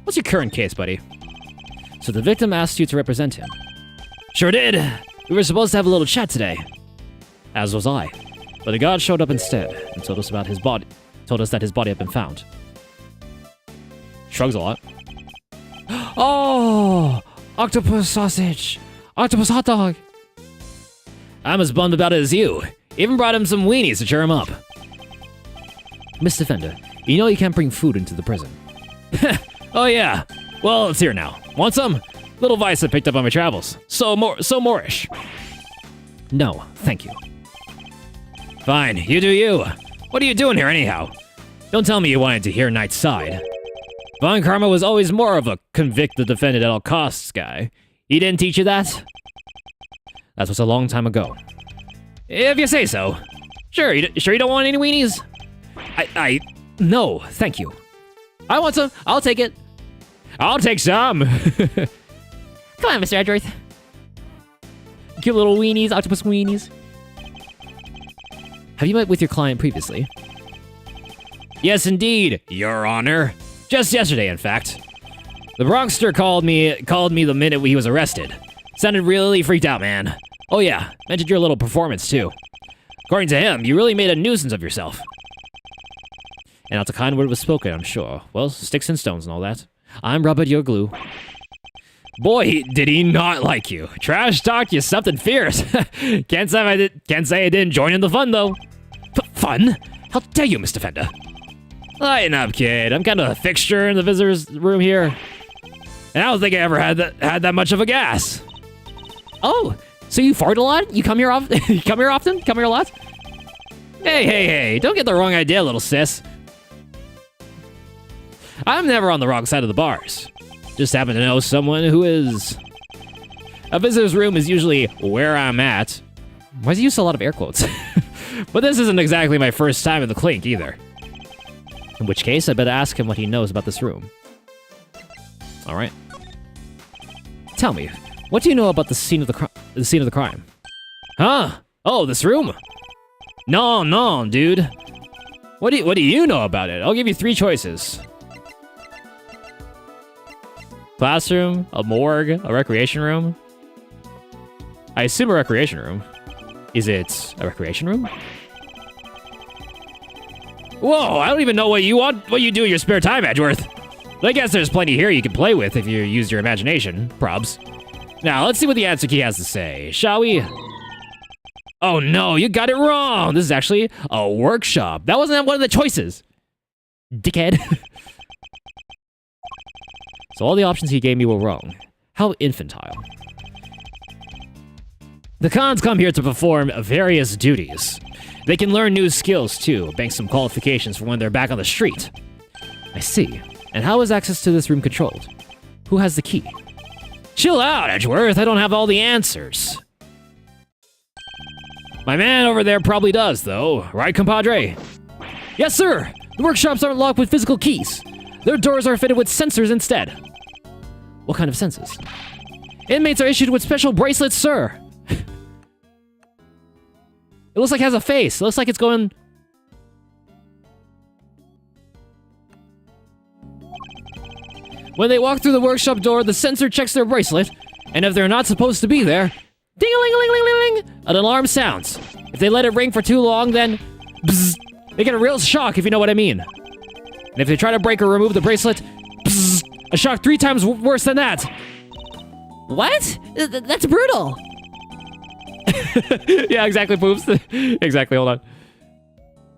Speaker 2: What's your current case, buddy? So the victim asked you to represent him. Sure did. We were supposed to have a little chat today. As was I. But a guard showed up instead and told us about his body. Told us that his body had been found. Shrugs a lot. Oh! Octopus sausage! Octopus hot dog! I'm as bummed about it as you. Even brought him some weenies to cheer him up. Mr. Fender, you know you can't bring food into the prison. Oh yeah. Well, it's here now. Want some? Little vice I picked up on my travels. So Moorish. No, thank you. Fine, you do you. What are you doing here anyhow? Don't tell me you wanted to hear Knight's side. Von Karma was always more of a convict the defendant at all costs guy. He didn't teach you that? That was a long time ago. If you say so. Sure you don't want any weenies? No, thank you. I want some. I'll take it. I'll take some.
Speaker 3: Come on, Mr. Edgeworth.
Speaker 2: Cute little weenies, octopus weenies. Have you met with your client previously? Yes, indeed, Your Honor. Just yesterday, in fact. The Bronxster called me the minute he was arrested. Sounded really freaked out, man. Oh yeah, mentioned your little performance, too. According to him, you really made a nuisance of yourself. And not a kind word was spoken, I'm sure. Well, sticks and stones and all that. I'm rubber, you're glue. Boy, did he not like you. Trash talked you something fierce. Can't say I didn't join in the fun, though. Fun? How dare you, Mr. Fender? Lighten up, kid. I'm kind of a fixture in the visitors' room here. And I don't think I ever had that much of a gas.
Speaker 3: Oh, so you fart a lot? You come here often? You come here often? Come here a lot?
Speaker 2: Hey, don't get the wrong idea, little sis. I'm never on the wrong side of the bars. Just happen to know someone who is. A visitor's room is usually where I'm at.
Speaker 3: Why does he use a lot of air quotes?
Speaker 2: But this isn't exactly my first time in the clink either.
Speaker 3: In which case, I better ask him what he knows about this room.
Speaker 2: All right.
Speaker 3: Tell me, what do you know about the scene of the crime?
Speaker 2: Huh? Oh, this room? No, dude. What do you know about it? I'll give you 3 choices. Classroom, a morgue, a recreation room. I assume a recreation room. Is it a recreation room? Whoa, I don't even know what you do in your spare time, Edgeworth. But I guess there's plenty here you can play with if you use your imagination. Probs. Now, let's see what the answer key has to say, shall we? Oh no, you got it wrong! This is actually a workshop. That wasn't one of the choices.
Speaker 3: Dickhead.
Speaker 2: So all the options he gave me were wrong. How infantile. The cons come here to perform various duties. They can learn new skills too, bank some qualifications for when they're back on the street.
Speaker 3: I see. And how is access to this room controlled? Who has the key?
Speaker 2: Chill out, Edgeworth. I don't have all the answers. My man over there probably does, though. Right, compadre?
Speaker 3: Yes, sir! The workshops aren't locked with physical keys. Their doors are fitted with sensors instead. What kind of sensors? Inmates are issued with special bracelets, sir. It looks like it has a face. It looks like it's going... When they walk through the workshop door, the sensor checks their bracelet, and if they're not supposed to be there, ding-a-ling-a-ling-a-ling-a-ling, an alarm sounds. If they let it ring for too long, then bzzz, they get a real shock, if you know what I mean. And if they try to break or remove the bracelet, bzzz, a shock 3 times worse than that. What? That's brutal.
Speaker 2: Yeah, exactly, Poops. Exactly, hold on.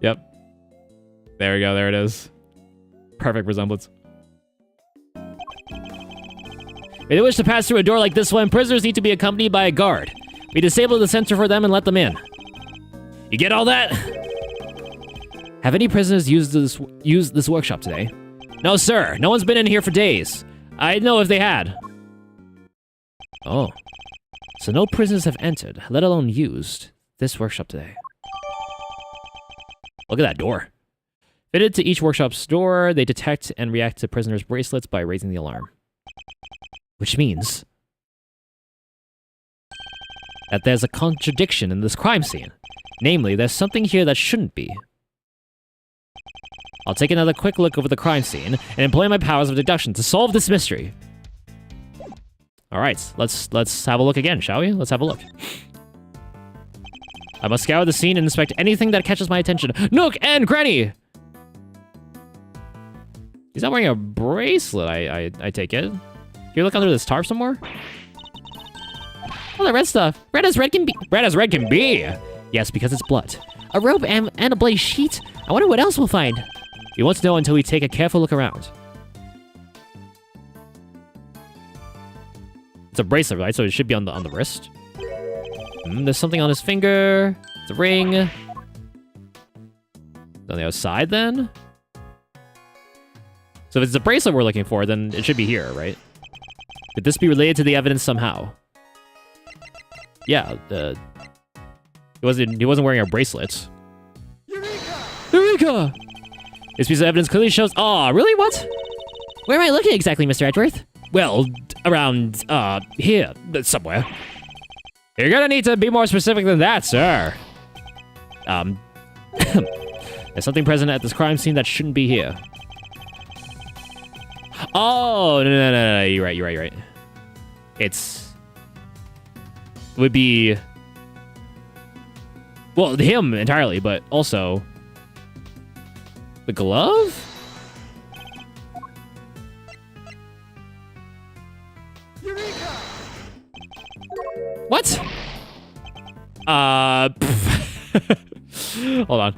Speaker 2: Yep. There we go, there it is. Perfect resemblance. If they wish to pass through a door like this one, prisoners need to be accompanied by a guard. We disable the sensor for them and let them in. You get all that?
Speaker 3: Have any prisoners used this workshop today?
Speaker 2: No, sir. No one's been in here for days. I'd know if they had.
Speaker 3: Oh. So no prisoners have entered, let alone used, this workshop today.
Speaker 2: Look at that door.
Speaker 3: Fitted to each workshop's door, they detect and react to prisoners' bracelets by raising the alarm. Which means that there's a contradiction in this crime scene. Namely, there's something here that shouldn't be. I'll take another quick look over the crime scene and employ my powers of deduction to solve this mystery. All right, let's have a look again, shall we? Let's have a look. I must scour the scene and inspect anything that catches my attention. Nook and Granny! He's not wearing a bracelet, I take it. Can you look under this tarp some more? Oh, the red stuff. Red as red can be.
Speaker 2: Red as red can be!
Speaker 3: Yes, because it's blood. A rope and a bloody sheet. I wonder what else we'll find.
Speaker 2: You won't know until we take a careful look around. It's a bracelet, right? So it should be on the wrist. There's something on his finger. It's a ring. On the other side, then? So if it's a bracelet we're looking for, then it should be here, right? Could this be related to the evidence somehow? Yeah, he wasn't wearing a bracelet.
Speaker 3: Eureka!
Speaker 2: This piece of evidence clearly shows... Aw, really? What?
Speaker 3: Where am I looking exactly, Mr. Edgeworth?
Speaker 2: Well, around, here, somewhere. You're gonna need to be more specific than that, sir. There's something present at this crime scene that shouldn't be here. Oh, no, you're right. It would be... Well, him entirely, but also... The glove?
Speaker 1: Eureka!
Speaker 2: What? Hold on.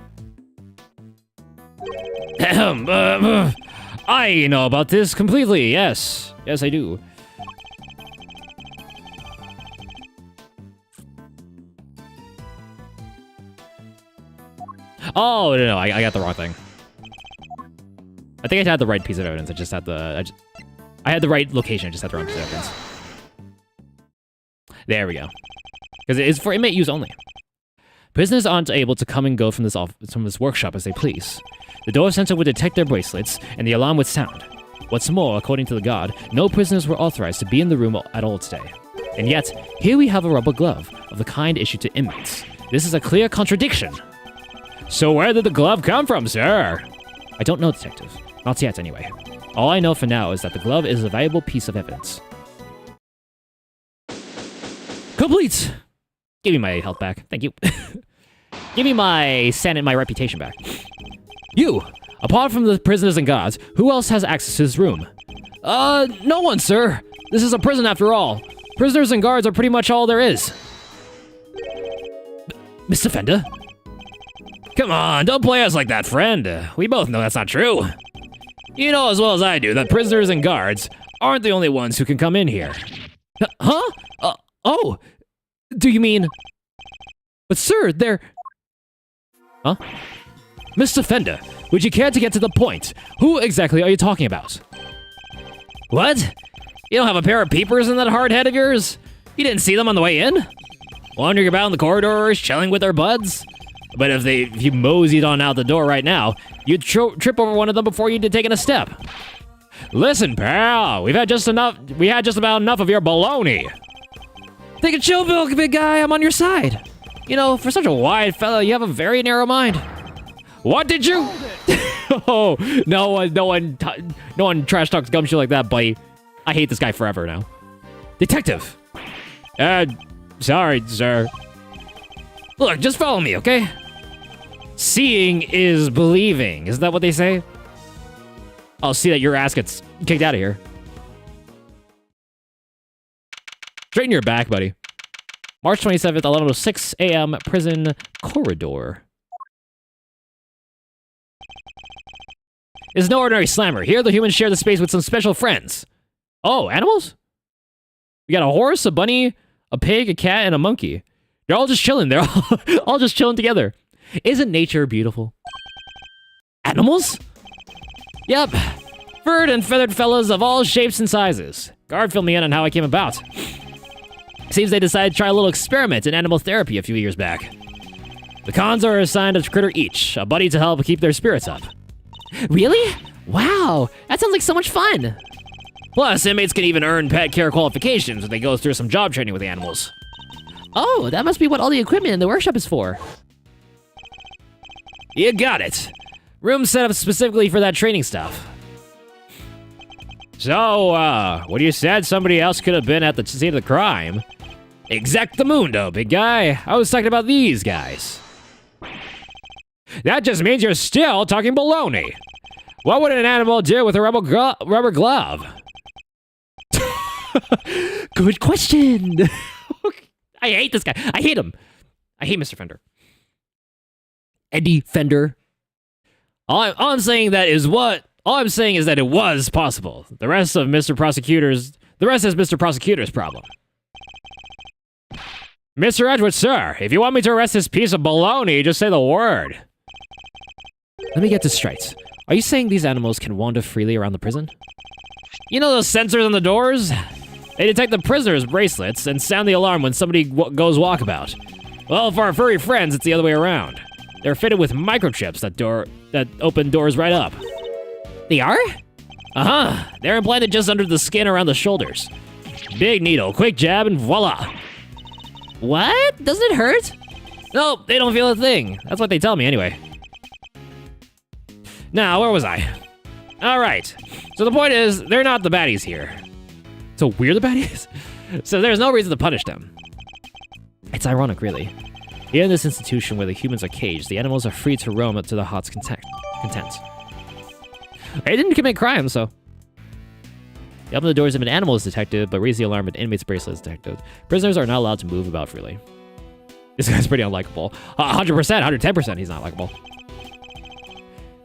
Speaker 3: I know about this completely, yes. Yes, I do. Oh, no, I got the wrong thing. I think I had the right piece of evidence. I just had I had the right location. I just had the wrong piece of evidence. There we go. Because it is for inmate use only. Prisoners aren't able to come and go from this workshop as they please. The door sensor would detect their bracelets, and the alarm would sound. What's more, according to the guard, no prisoners were authorized to be in the room at all today. And yet, here we have a rubber glove, of the kind issued to inmates. This is a clear contradiction. So where did the glove come from, sir? I don't know, detective. Not yet, anyway. All I know for now is that the glove is a valuable piece of evidence. Complete! Give me my health back. Thank you. Give me my sanity, my reputation back. You! Apart from the prisoners and guards, who else has access to this room? No one, sir. This is a prison after all. Prisoners and guards are pretty much all there is. Mr. Fender? Come on, don't play us like that, friend. We both know that's not true. You know as well as I do that prisoners and guards aren't the only ones who can come in here. Huh? Oh! Do you mean... But sir, they're... Huh? Mr. Fender, would you care to get to the point? Who exactly are you talking about? What? You don't have a pair of peepers in that hard head of yours? You didn't see them on the way in? Wandering about in the corridors, chilling with their buds? But if you moseyed on out the door right now, you'd trip over one of them before you'd taken a step. Listen, pal, we had just about enough of your baloney. Take a chill, big guy, I'm on your side. You know, for such a wide fella, you have a very narrow mind. What did you? Oh, no one trash talks Gumshoe like that, buddy. I hate this guy forever now. Detective. Sorry, sir. Look, just follow me, okay? Seeing is believing. Isn't that what they say? I'll see that your ass gets kicked out of here. Straighten your back, buddy. March 27th, 11:06 a.m. Prison corridor. It's no ordinary slammer. Here, the humans share the space with some special friends. Oh, animals? We got a horse, a bunny, a pig, a cat, and a monkey. They're all just chilling. They're all just chilling together. Isn't nature beautiful? Animals? Yep. Furred and feathered fellas of all shapes and sizes. Guard filled me in on how I came about. Seems they decided to try a little experiment in animal therapy a few years back. The cons are assigned a critter each, a buddy to help keep their spirits up. Really? Wow, that sounds like so much fun. Plus, inmates can even earn pet care qualifications when they go through some job training with the animals. Oh, that must be what all the equipment in the workshop is for. You got it. Room set up specifically for that training stuff. So, what you said somebody else could have been at the scene of the crime. Exactamundo, big guy. I was talking about these guys. That just means you're still talking baloney. What would an animal do with a rubber glove? Good question. I hate this guy. I hate him. I hate Mr. Fender. Eddie Fender. All I'm saying that is that it was possible. The rest is Mr. Prosecutor's problem. Mr. Edgeworth, sir, if you want me to arrest this piece of baloney, just say the word. Let me get this straight. Are you saying these animals can wander freely around the prison? You know those sensors on the doors? They detect the prisoner's bracelets and sound the alarm when somebody goes walkabout. Well, for our furry friends, it's the other way around. They're fitted with microchips that open doors right up. They are? Uh-huh. They're implanted just under the skin around the shoulders. Big needle, quick jab, and voila. What? Doesn't it hurt? Nope, they don't feel a thing. That's what they tell me anyway. Now, where was I? Alright. So the point is, they're not the baddies here. So we're the baddies? So there's no reason to punish them. It's ironic, really. Here in this institution where the humans are caged, the animals are free to roam up to the heart's content. They didn't commit crime, so... You open the doors if an animal is detected, but raise the alarm if an inmate's bracelet is detected. Prisoners are not allowed to move about freely. This guy's pretty unlikable. 100%, 110% he's not likable.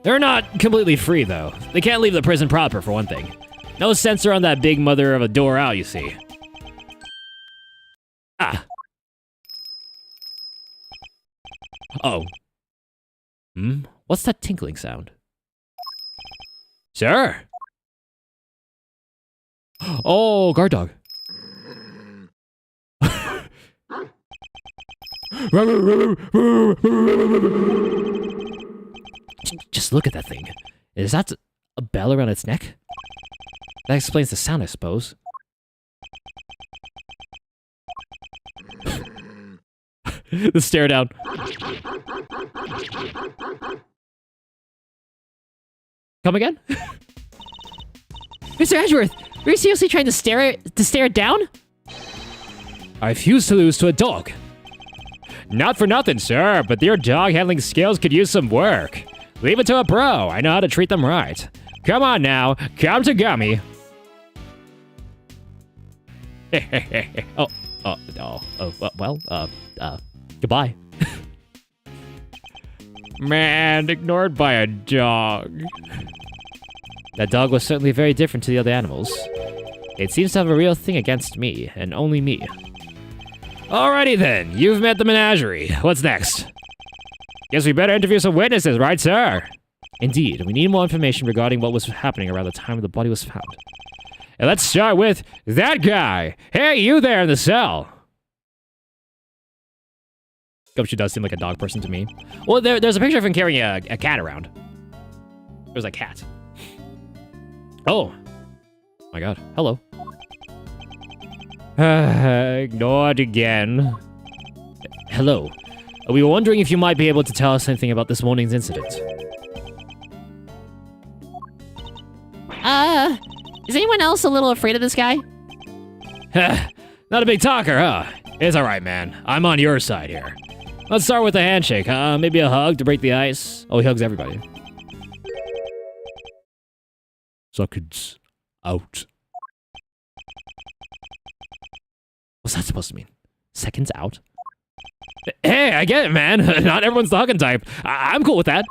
Speaker 3: They're not completely free, though. They can't leave the prison proper, for one thing. No sensor on that big mother of a door out, you see. Ah. Oh. What's that tinkling sound? Sir? Oh, guard dog. Just look at that thing. Is that a bell around its neck? That explains the sound, I suppose. The stare down. Come again? Mr. Edgeworth, are you seriously trying to stare it down? I refuse to lose to a dog. Not for nothing, sir, but your dog handling skills could use some work. Leave it to a pro. I know how to treat them right. Come on now, come to Gummy. Goodbye. Man, ignored by a dog. That dog was certainly very different to the other animals. It seems to have a real thing against me, and only me. Alrighty then, you've met the menagerie. What's next? Guess we better interview some witnesses, right, sir? Indeed, we need more information regarding what was happening around the time the body was found. And let's start with that guy. Hey, you there in the cell. Gumshoe does seem like a dog person to me. Well, there's a picture of him carrying a cat around. There's a cat. Oh. My god. Hello. Ignored again. Hello. We were wondering if you might be able to tell us anything about this morning's incident.
Speaker 4: Is anyone else a little afraid of this guy?
Speaker 3: Not a big talker, huh? It's alright, man. I'm on your side here. Let's start with a handshake, huh? Maybe a hug to break the ice. Oh, he hugs everybody. Seconds out. What's that supposed to mean? Seconds out? Hey, I get it, man. Not everyone's the hugging type. I'm cool with that.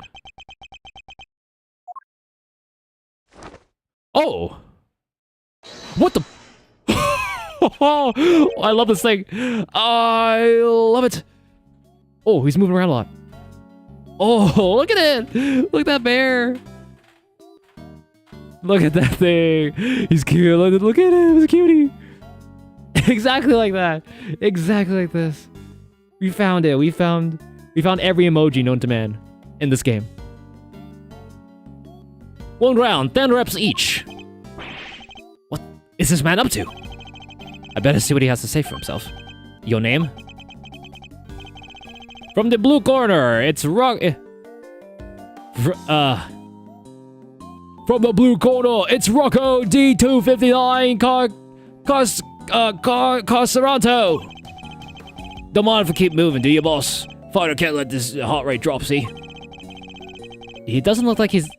Speaker 3: Oh. What the? Oh, I love this thing. I love it. Oh, he's moving around a lot. Oh, look at it. Look at that bear. Look at that thing. He's cute. Look at him. He's a cutie. Exactly like that. Exactly like this. We found it. We found every emoji known to man in this game. 1 round, 10 reps each. What is this man up to? I better see what he has to say for himself. Your name? From the blue corner, it's Rock. From the blue corner, it's Rocco D259 Carceranto. Don't mind if I keep moving, do you, boss? Fighter can't let this heart rate drop, see? He doesn't look like he's...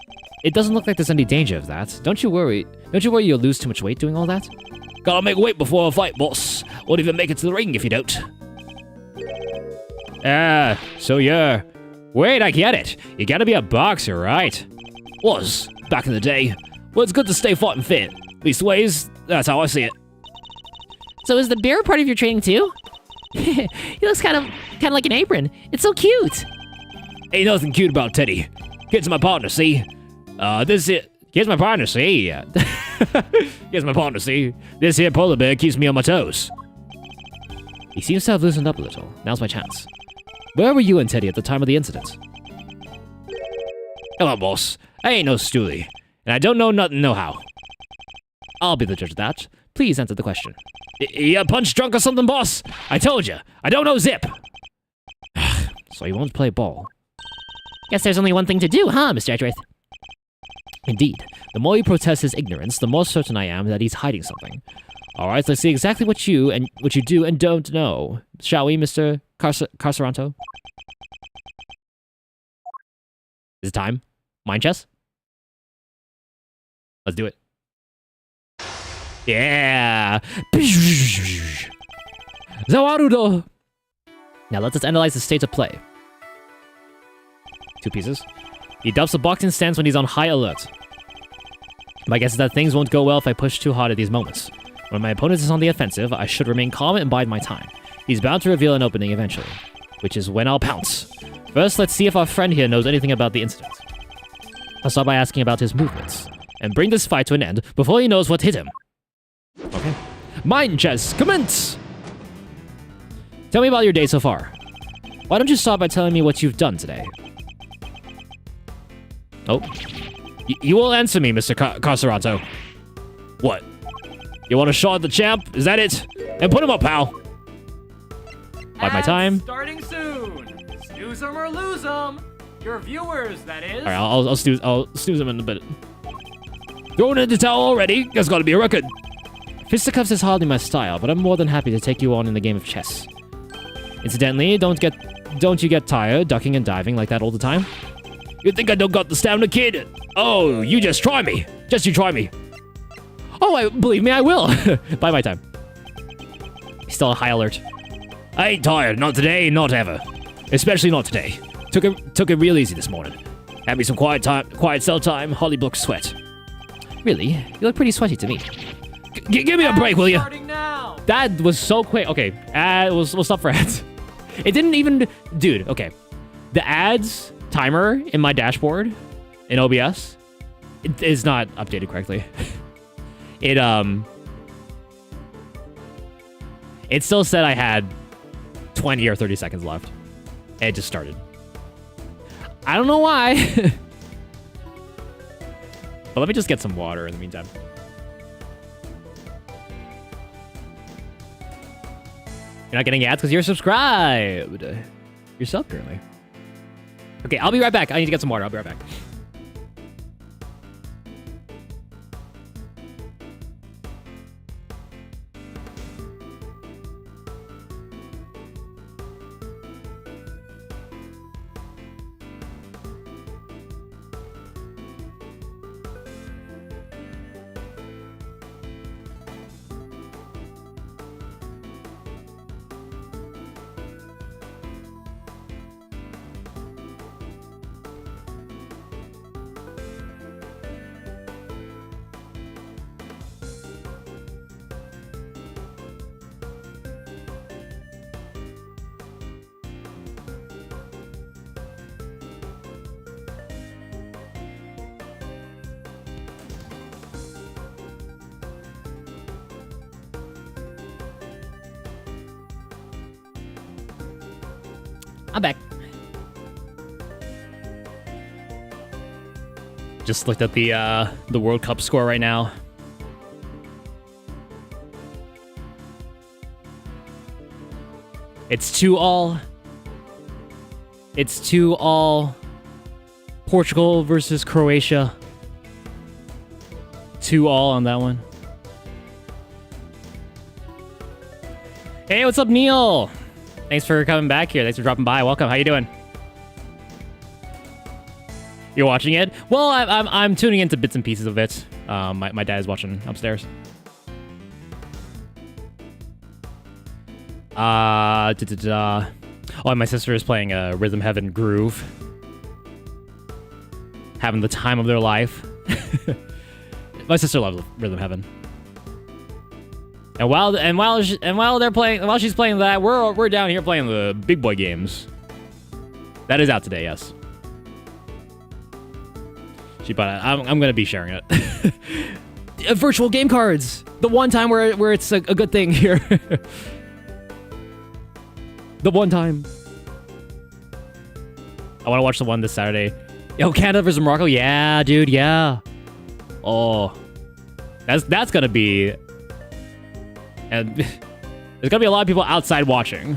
Speaker 3: It doesn't look like there's any danger of that. Don't you worry. Don't you worry you'll lose too much weight doing all that? Gotta make weight before a fight, boss. Won't even make it to the ring if you don't. So you're... Wait, I get it. You gotta be a boxer, right? Was, back in the day. Well, it's good to stay fit and fit. Leastways, that's how I see it.
Speaker 4: So is the bear part of your training too? He looks kind of like an apron. It's so cute.
Speaker 3: Ain't nothing cute about Teddy. Here's my partner, see? Here's my partner, see? Here's my partner, see? This here polar bear keeps me on my toes. He seems to have loosened up a little. Now's my chance. Where were you and Teddy at the time of the incident? Come on, boss. I ain't no stoolie. And I don't know nothing no-how. I'll be the judge of that. Please answer the question. You punch drunk or something, boss? I told you. I don't know zip. So you won't play ball.
Speaker 4: Guess there's only one thing to do, huh, Mr. Edgeworth?
Speaker 3: Indeed. The more you protest his ignorance, the more certain I am that he's hiding something. Alright, let's see exactly what you do and don't know. Shall we, Mr. Carceranto? Is it time? Mind chess? Let's do it. Yeah! Zawarudo! Now let us analyze the state of play. 2 pieces. He dumps the boxing stance when he's on high alert. My guess is that things won't go well if I push too hard at these moments. When my opponent is on the offensive, I should remain calm and bide my time. He's bound to reveal an opening eventually, which is when I'll pounce. First, let's see if our friend here knows anything about the incident. I'll start by asking about his movements, and bring this fight to an end before he knows what hit him. Okay. Mind chess, commence! Tell me about your day so far. Why don't you start by telling me what you've done today? Oh. You will answer me, Mr. Carcerato. What? You want a shot at the champ? Is that it? And put him up, pal. Bide my time.
Speaker 2: Starting soon. Snooze 'em or lose 'em. Your viewers, that is.
Speaker 3: All right, I'll snooze him in a bit. Thrown into towel already? That's gotta be a record. Fisticuffs is hardly my style, but I'm more than happy to take you on in the game of chess. Incidentally, don't you get tired ducking and diving like that all the time? You think I don't got the stamina, kid? Oh, you just try me. Just you try me. Oh, believe me, I will. Bye my time. He's still on high alert. I ain't tired. Not today, not ever. Especially not today. Took it real easy this morning. Had me some quiet cell time. Hardly broke sweat. Really? You look pretty sweaty to me. Give me a break, will you?
Speaker 2: Now.
Speaker 3: That was so quick. Okay, we'll stop for ads. It didn't even... Dude, okay. The ads timer in my dashboard in OBS it is not updated correctly. It still said I had 20 or 30 seconds left. It just started. I don't know why. But let me just get some water in the meantime. You're not getting ads because you're subscribed. Yourself currently. Okay, I'll be right back. I need to get some water. I'll be right back. I'm back. Just looked at the World Cup score right now. It's 2-all. It's 2-all. Portugal versus Croatia. 2-all on that one. Hey, what's up, Neil? Thanks for coming back here. Thanks for dropping by. Welcome. How you doing? You're watching it? Well, I'm tuning into bits and pieces of it. My dad is watching upstairs. Oh, and my sister is playing Rhythm Heaven Groove. Having the time of their life. My sister loves Rhythm Heaven. And while she's playing that, we're down here playing the big boy games. That is out today, yes. She bought it. I'm gonna be sharing it. Virtual game cards. The one time where it's a good thing here. The one time. I want to watch the one this Saturday. Yo, Canada versus Morocco. Yeah, dude. Yeah. Oh, that's gonna be. And there's gonna be a lot of people outside watching.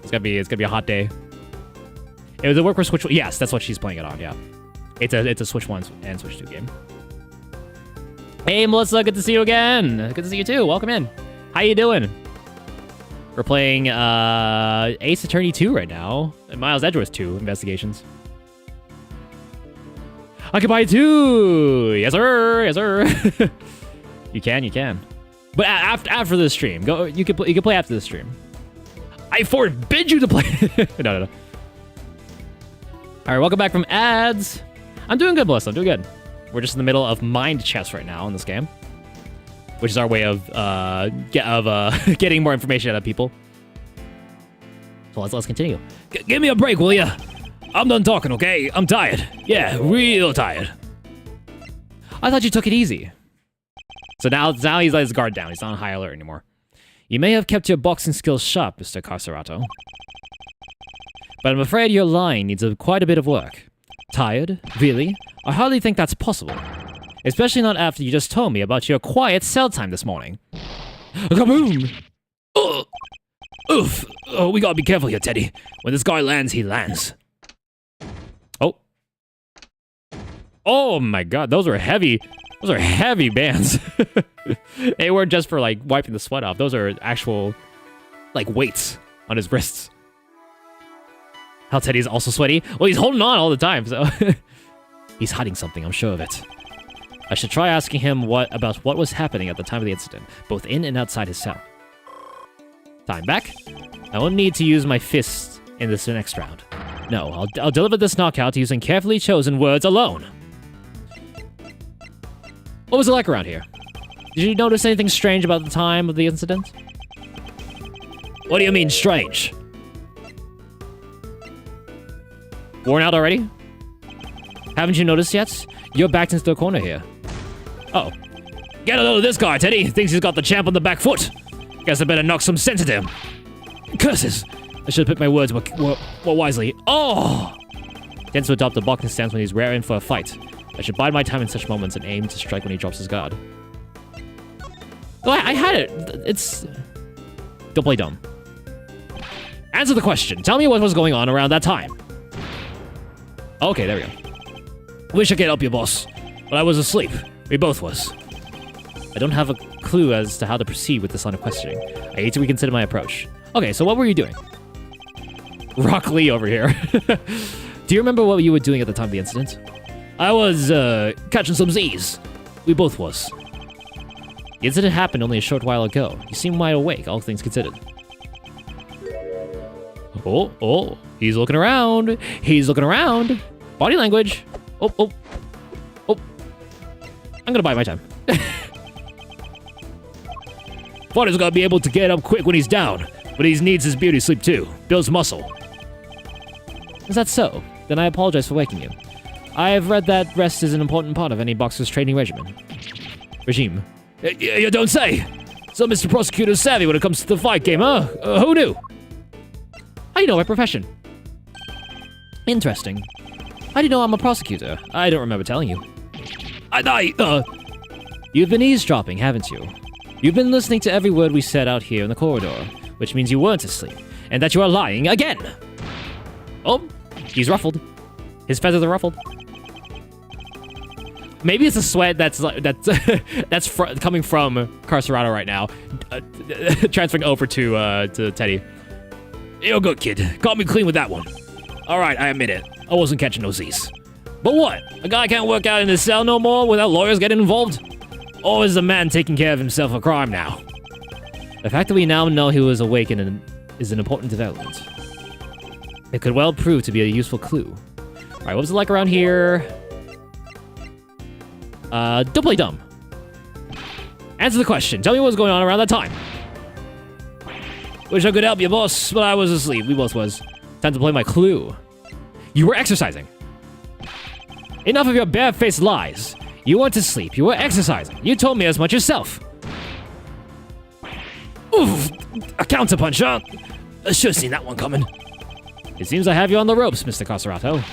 Speaker 3: It's gonna be a hot day. It was a work for Switch. Yes, that's what she's playing it on. Yeah, it's a Switch 1 and Switch 2 game. Hey, Melissa, good to see you again. Good to see you too. Welcome in. How you doing? We're playing Ace Attorney 2 right now. And Miles Edgeworth 2 Investigations. I can buy it too. Yes, sir. Yes, sir. You can. But after the stream, go. You can play after the stream. I forbid you to play. No. All right, welcome back from ads.
Speaker 2: I'm doing good, Melissa. I'm doing good. We're just in the middle of mind chess right now in this game, which is our way of getting more information out of people. So let's continue. Give me a break, will ya? I'm done talking, okay? I'm tired. Yeah, real tired. I thought you took it easy. So now he's let his guard down. He's not on high alert anymore. You may have kept your boxing skills sharp, Mr. Carcerato. But I'm afraid your line needs quite a bit of work. Tired? Really? I hardly think that's possible. Especially not after you just told me about your quiet cell time this morning. Kaboom! Ugh. Oof! Oh, we gotta be careful here, Teddy. When this guy lands, he lands. Oh. Oh my god, those are heavy. Those are heavy bands. They weren't just for, like, wiping the sweat off. Those are actual, like, weights on his wrists. How Teddy's also sweaty? Well, he's holding on all the time, so... He's hiding something, I'm sure of it. I should try asking him about what was happening at the time of the incident, both in and outside his cell. Time back. I won't need to use my fists in this next round. No, I'll deliver this knockout using carefully chosen words alone. What was it like around here? Did you notice anything strange about the time of the incident? What do you mean, strange? Worn out already? Haven't you noticed yet? You're backed into the corner here. Oh. Get a load of this guy, Teddy. Thinks he's got the champ on the back foot. Guess I better knock some sense into him. Curses. I should have picked my words more wisely. Oh! Tends to adopt a boxing stance when he's raring for a fight. I should bide my time in such moments and aim to strike when he drops his guard. Oh, I had it. It's... Don't play dumb. Answer the question. Tell me what was going on around that time. Okay, there we go. Wish I could help you, boss. But I was asleep. We both was. I don't have a clue as to how to proceed with this line of questioning. I need to reconsider my approach. Okay, so what were you doing? Rock Lee over here. Do you remember what you were doing at the time of the incident? I was, catching some Z's. We both was. The incident happened only a short while ago. You seem wide awake, all things considered. Oh, he's looking around. He's looking around. Body language. Oh. I'm gonna bide my time. Fighter's gotta be able to get up quick when he's down, but he needs his beauty sleep too. Builds muscle. Is that so? Then I apologize for waking you. I have read that rest is an important part of any boxer's training regime. You don't say! So Mr. Prosecutor's savvy when it comes to the fight game, huh? Who knew? How do you know my profession? Interesting. How do you know I'm a prosecutor? I don't remember telling you. You've been eavesdropping, haven't you? You've been listening to every word we said out here in the corridor, which means you weren't asleep, and that you are lying again! Oh, he's ruffled. His feathers are ruffled. Maybe it's a sweat that's coming from Carcerato right now, transferring over to Teddy. You're good, kid. Caught me clean with that one. All right, I admit it. I wasn't catching no Z's. But what? A guy can't work out in his cell no more without lawyers getting involved? Or is the man taking care of himself a crime now? The fact that we now know he was awake is an important development. It could well prove to be a useful clue. All right, what was it like around here? Don't play dumb. Answer the question. Tell me what was going on around that time. Wish I could help you, boss, but I was asleep. We both was. Time to play my clue. You were exercising. Enough of your bare-faced lies. You weren't asleep. You were exercising. You told me as much yourself. Oof! A counterpunch, huh? I should have seen that one coming. It seems I have you on the ropes, Mr. Carcerato.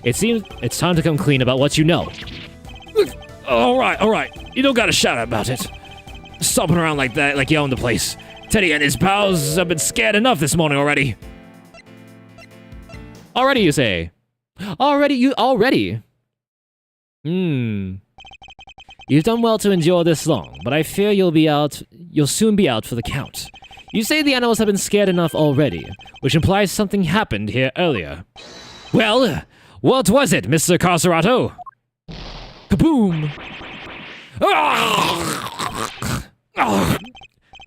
Speaker 2: It seems it's time to come clean about what you know. All right. You don't gotta shout about it. Stomping around like that, like you own the place. Teddy and his pals have been scared enough this morning already. Already, you say? Already? You've done well to endure this long, but I fear you'll soon be out for the count. You say the animals have been scared enough already, which implies something happened here earlier. Well, what was it, Mr. Carcerato? Kaboom!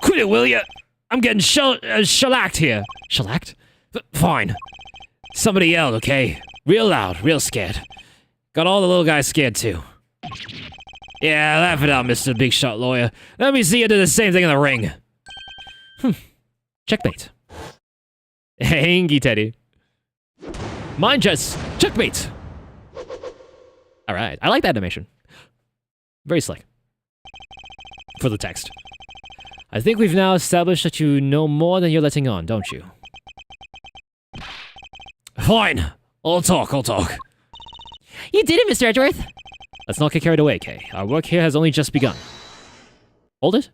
Speaker 2: Quit it, will ya? I'm getting shellacked here. Shellacked? Fine. Somebody yelled, okay? Real loud, real scared.
Speaker 3: Got all the little guys scared too. Yeah, laugh it out, Mr. Big Shot Lawyer. Let me see you do the same thing in the ring. Checkmate. Hangy Teddy. Mind chess. Checkmate. All right, I like that animation. Very slick. For the text. I think we've now established that you know more than you're letting on, don't you? Fine. I'll talk.
Speaker 4: You did it, Mr. Edgeworth.
Speaker 3: Let's not get carried away, Kay. Our work here has only just begun. Hold it.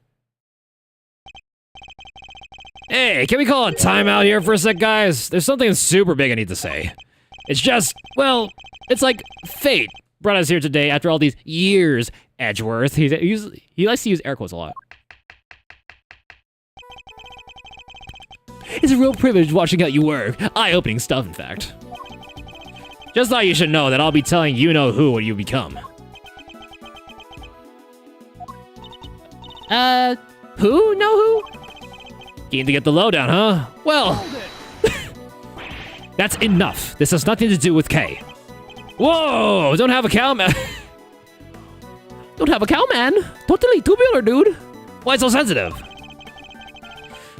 Speaker 3: Hey, can we call a timeout here for a sec, guys? There's something super big I need to say. It's just, well, it's like fate brought us here today after all these years, Edgeworth. He likes to use air quotes a lot. It's a real privilege watching how you work. Eye-opening stuff, in fact. Just thought you should know that I'll be telling you-know-who what you become.
Speaker 4: Who? No who?
Speaker 3: Keen to get the lowdown, huh? Well, that's enough. This has nothing to do with Kay. Whoa! Don't have a cow, man.
Speaker 4: Don't have a cow, man. Totally tubular, dude.
Speaker 3: Why so sensitive?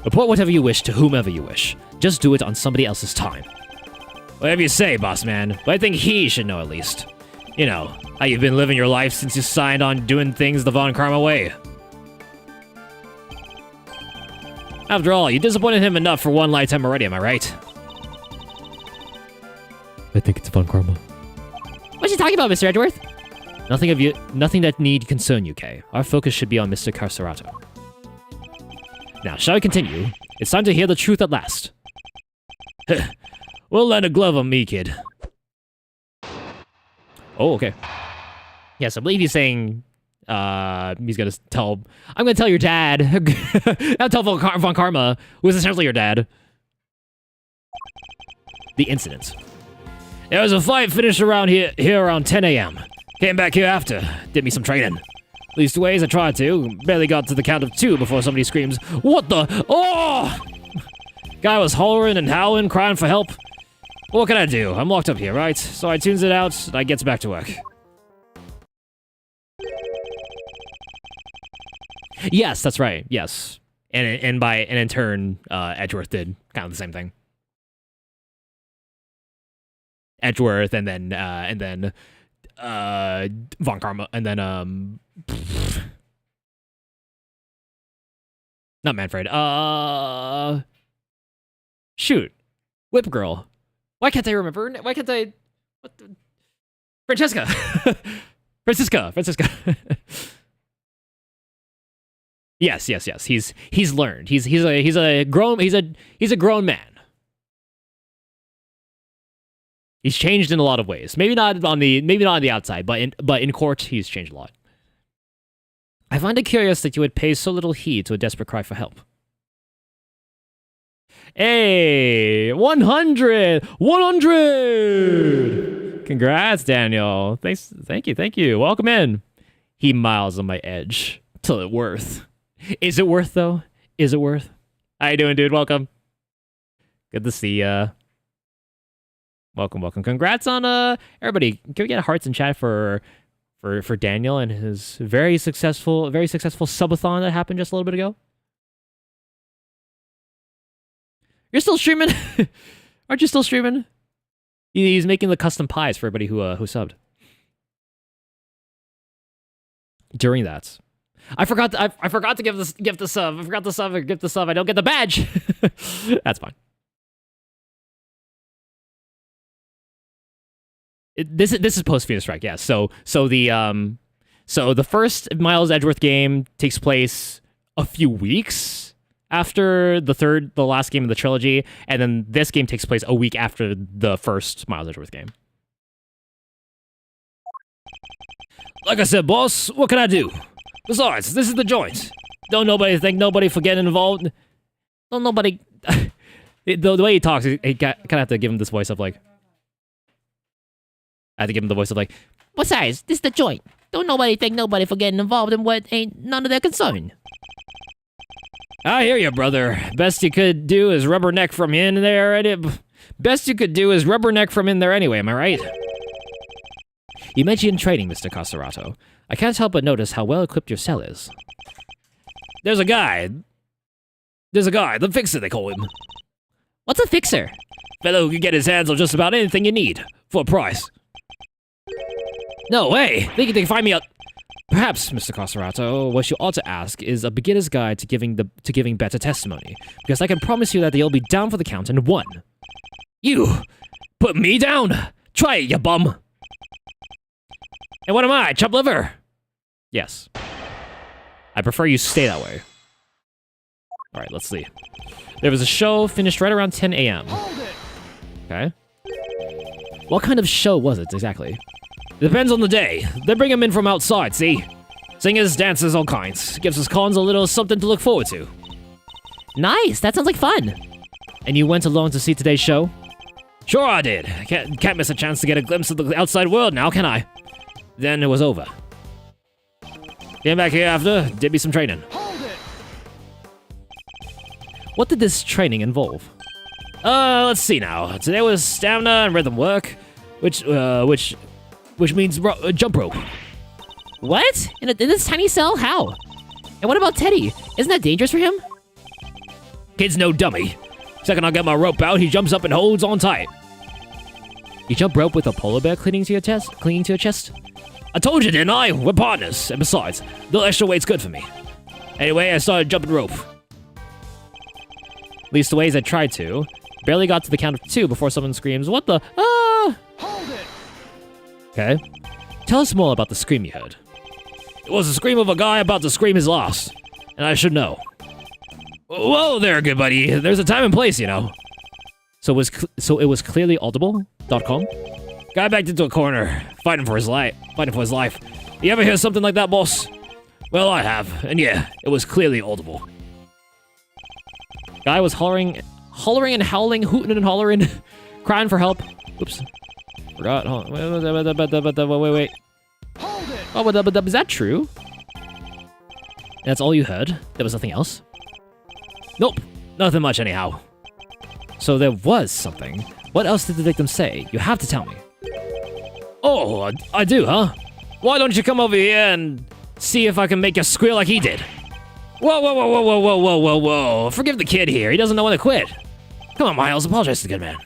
Speaker 3: Report whatever you wish to whomever you wish. Just do it on somebody else's time. Whatever you say, boss man. But I think he should know at least. You know, how you've been living your life since you signed on doing things the Von Karma way. After all, you disappointed him enough for one lifetime already, am I right? I think it's Von Karma.
Speaker 4: What's he talking about, Mr. Edgeworth?
Speaker 3: Nothing that need concern you, Kay. Our focus should be on Mr. Carcerato. Now, shall we continue? It's time to hear the truth at last. We'll land a glove on me, kid. Oh, okay. Yes, I believe he's saying, he's gonna tell, I'm gonna tell your dad. I'll tell Von Karma, who is essentially your dad. The incident. There was a fight finished around here around 10 a.m. Came back here after, did me some training. Leastways, I tried to. Barely got to the count of 2 before somebody screams, "What the? Oh!" Guy was hollering and howling, crying for help. What can I do? I'm locked up here, right? So I tunes it out, and I gets back to work. Yes, that's right. Yes, and in turn, Edgeworth did kind of the same thing. Edgeworth, and then Von Karma, and then not Manfred. Shoot, Whip Girl. Why can't I remember? Why can't I? What the? Francesca. Francisca. Yes. He's learned. He's a grown man. He's changed in a lot of ways. Maybe not on the outside, but in court he's changed a lot. I find it curious that you would pay so little heed to a desperate cry for help. Hey, 100! 100! Congrats, Daniel. Thank you. Welcome in. He miles on my edge. Till it worth. Is it worth, though? Is it worth? How you doing, dude? Welcome. Good to see ya. Welcome. Congrats on everybody. Can we get hearts in chat for Daniel and his very successful subathon that happened just a little bit ago? You're still streaming? Aren't you still streaming? He's making the custom pies for everybody who subbed. During that, I forgot to give the sub. I forgot the sub. I give the sub. I don't get the badge. That's fine. This is post Phoenix Strike, yeah. So the first Miles Edgeworth game takes place a few weeks after the last game of the trilogy, and then this game takes place a week after the first Miles Edgeworth game. Like I said, boss, what can I do? Besides, this is the joint. Don't nobody thank nobody for getting involved. Don't nobody. the way he talks, I kind of have to give him this voice of like. I had to give him the voice of like,
Speaker 4: Besides, this is the joint. Don't nobody thank nobody for getting involved in what ain't none of their concern.
Speaker 3: I hear you, brother. Best you could do is rubberneck from in there. Best you could do is rubberneck from in there anyway, am I right? You mentioned training, Mr. Caserato. I can't help but notice how well equipped your cell is. There's a guy, the fixer they call him.
Speaker 4: What's a fixer?
Speaker 3: Fellow who can get his hands on just about anything you need, for a price. No way! They can find me out. Perhaps, Mr. Caserato, what you ought to ask is a beginner's guide to giving better testimony, because I can promise you that you'll be down for the count in 1. You! Put me down! Try it, you bum! And what am I, chop liver? Yes. I prefer you stay that way. Alright, let's see. There was a show finished right around 10 a.m. Okay. What kind of show was it, exactly? Depends on the day. They bring him in from outside, see? Singers, dancers, all kinds. Gives us cons a little something to look forward to.
Speaker 4: Nice, that sounds like fun.
Speaker 3: And you went along to see today's show? Sure I did. Can't miss a chance to get a glimpse of the outside world now, can I? Then it was over. Came back here after, did me some training. What did this training involve? Let's see now. Today was stamina and rhythm work, which means jump rope.
Speaker 4: What? In this tiny cell? How? And what about Teddy? Isn't that dangerous for him?
Speaker 3: Kid's no dummy. Second I get my rope out, he jumps up and holds on tight. You jump rope with a polar bear clinging to your chest? I told you, didn't I? We're partners. And besides, the extra weight's good for me. Anyway, I started jumping rope. At least the ways I tried to. Barely got to the count of 2 before someone screams, "What the? Ah!"
Speaker 1: Hold it!
Speaker 3: Okay. Tell us more about the scream you heard. It was the scream of a guy about to scream his last. And I should know. Whoa there, good buddy. There's a time and place, you know. So it was clearly audible.com? Guy backed into a corner, fighting for his life. You ever hear something like that, boss? Well, I have, and yeah, it was clearly audible. Guy was hollering and howling, hooting and hollering, crying for help. Oops. Forgot. Hold on. Wait.
Speaker 1: Hold it!
Speaker 3: Oh, but is that true? That's all you heard? There was nothing else? Nope. Nothing much anyhow. So there was something. What else did the victim say? You have to tell me. Oh, I do, huh? Why don't you come over here and see if I can make you squeal like he did? Whoa. Forgive the kid here. He doesn't know when to quit. Come on, Miles. Apologize to the good man.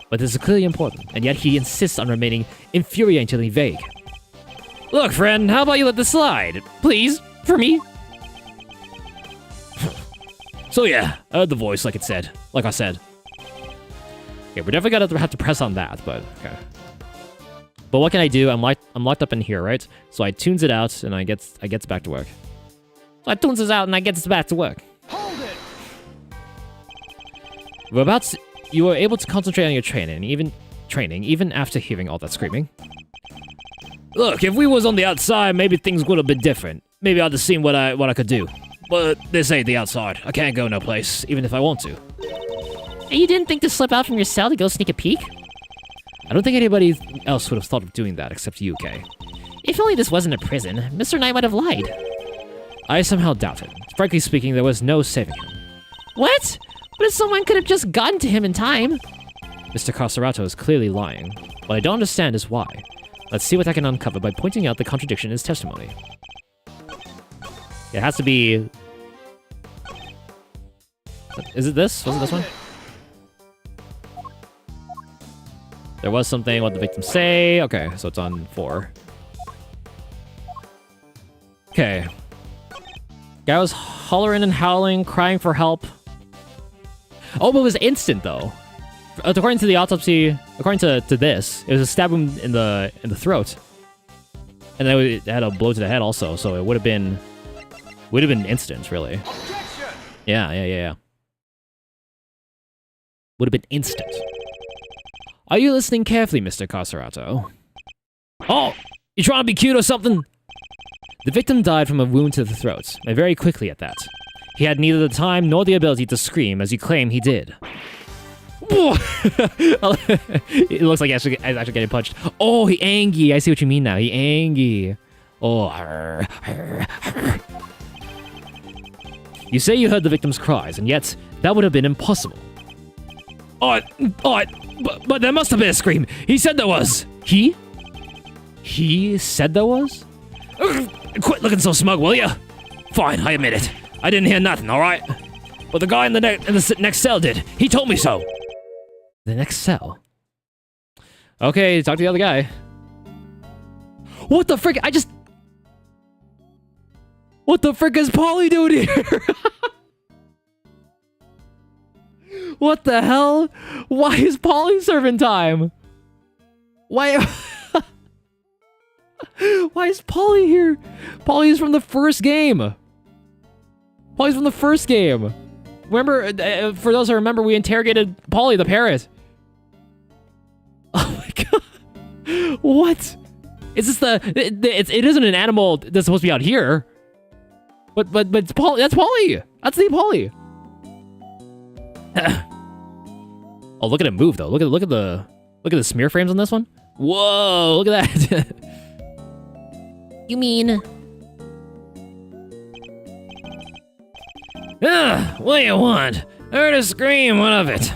Speaker 3: But this is clearly important, and yet he insists on remaining infuriatingly vague. Look, friend, how about you let this slide? Please, for me? So yeah, I heard the voice like I said. Okay, we're definitely gonna have to press on that, but okay. But what can I do? I'm locked up in here, right? So I tunes it out and I gets back to work.
Speaker 4: Hold it!
Speaker 3: You were able to concentrate on your training even after hearing all that screaming. Look, if we was on the outside, maybe things would have been different. Maybe I'd have seen what I could do. But this ain't the outside. I can't go no place, even if I want to.
Speaker 4: And you didn't think to slip out from your cell to go sneak a peek?
Speaker 3: I don't think anybody else would have thought of doing that except you, Kay.
Speaker 4: If only this wasn't a prison, Mr. Knight might have lied.
Speaker 3: I somehow doubt it. Frankly speaking, there was no saving him.
Speaker 4: What? But if someone could have just gotten to him in time.
Speaker 3: Mr. Caserato is clearly lying. What I don't understand is why. Let's see what I can uncover by pointing out the contradiction in his testimony. It has to be... Is it this? Was it this one? There was something, what the victim say. Okay, so it's on 4. Okay. Guy was hollering and howling, crying for help. Oh, but it was instant, though. According to the autopsy, according to this, it was a stab wound in the throat. And then it had a blow to the head also, so it would have been instant, really.
Speaker 1: Objection!
Speaker 3: Yeah. Would have been instant. Are you listening carefully, Mr. Caserato? Oh, you trying to be cute or something? The victim died from a wound to the throat, and very quickly at that. He had neither the time nor the ability to scream as you claim he did. It looks like he's actually getting punched. Oh, he angry. I see what you mean now. He angry. Oh, You say you heard the victim's cries, and yet that would have been impossible. But there must have been a scream. He said there was. He? He said there was?
Speaker 2: Quit looking so smug, will ya? Fine, I admit it. I didn't hear nothing, alright? But the guy in the next cell did. He told me so.
Speaker 3: The next cell. Okay, talk to the other guy. What the frick? What the frick is Polly doing here? What the hell? Why is Polly serving time? Why? Why is Polly here? Polly's from the first game. Polly's from the first game. Remember, for those who remember, we interrogated Polly the parrot. Oh my god. What? Is this it isn't an animal that's supposed to be out here. But it's Polly. That's Polly. That's the Polly. Oh, look at it move though. Look at the smear frames on this one. Whoa, look at that.
Speaker 4: You mean...
Speaker 2: What do you want? I heard a scream, what of it?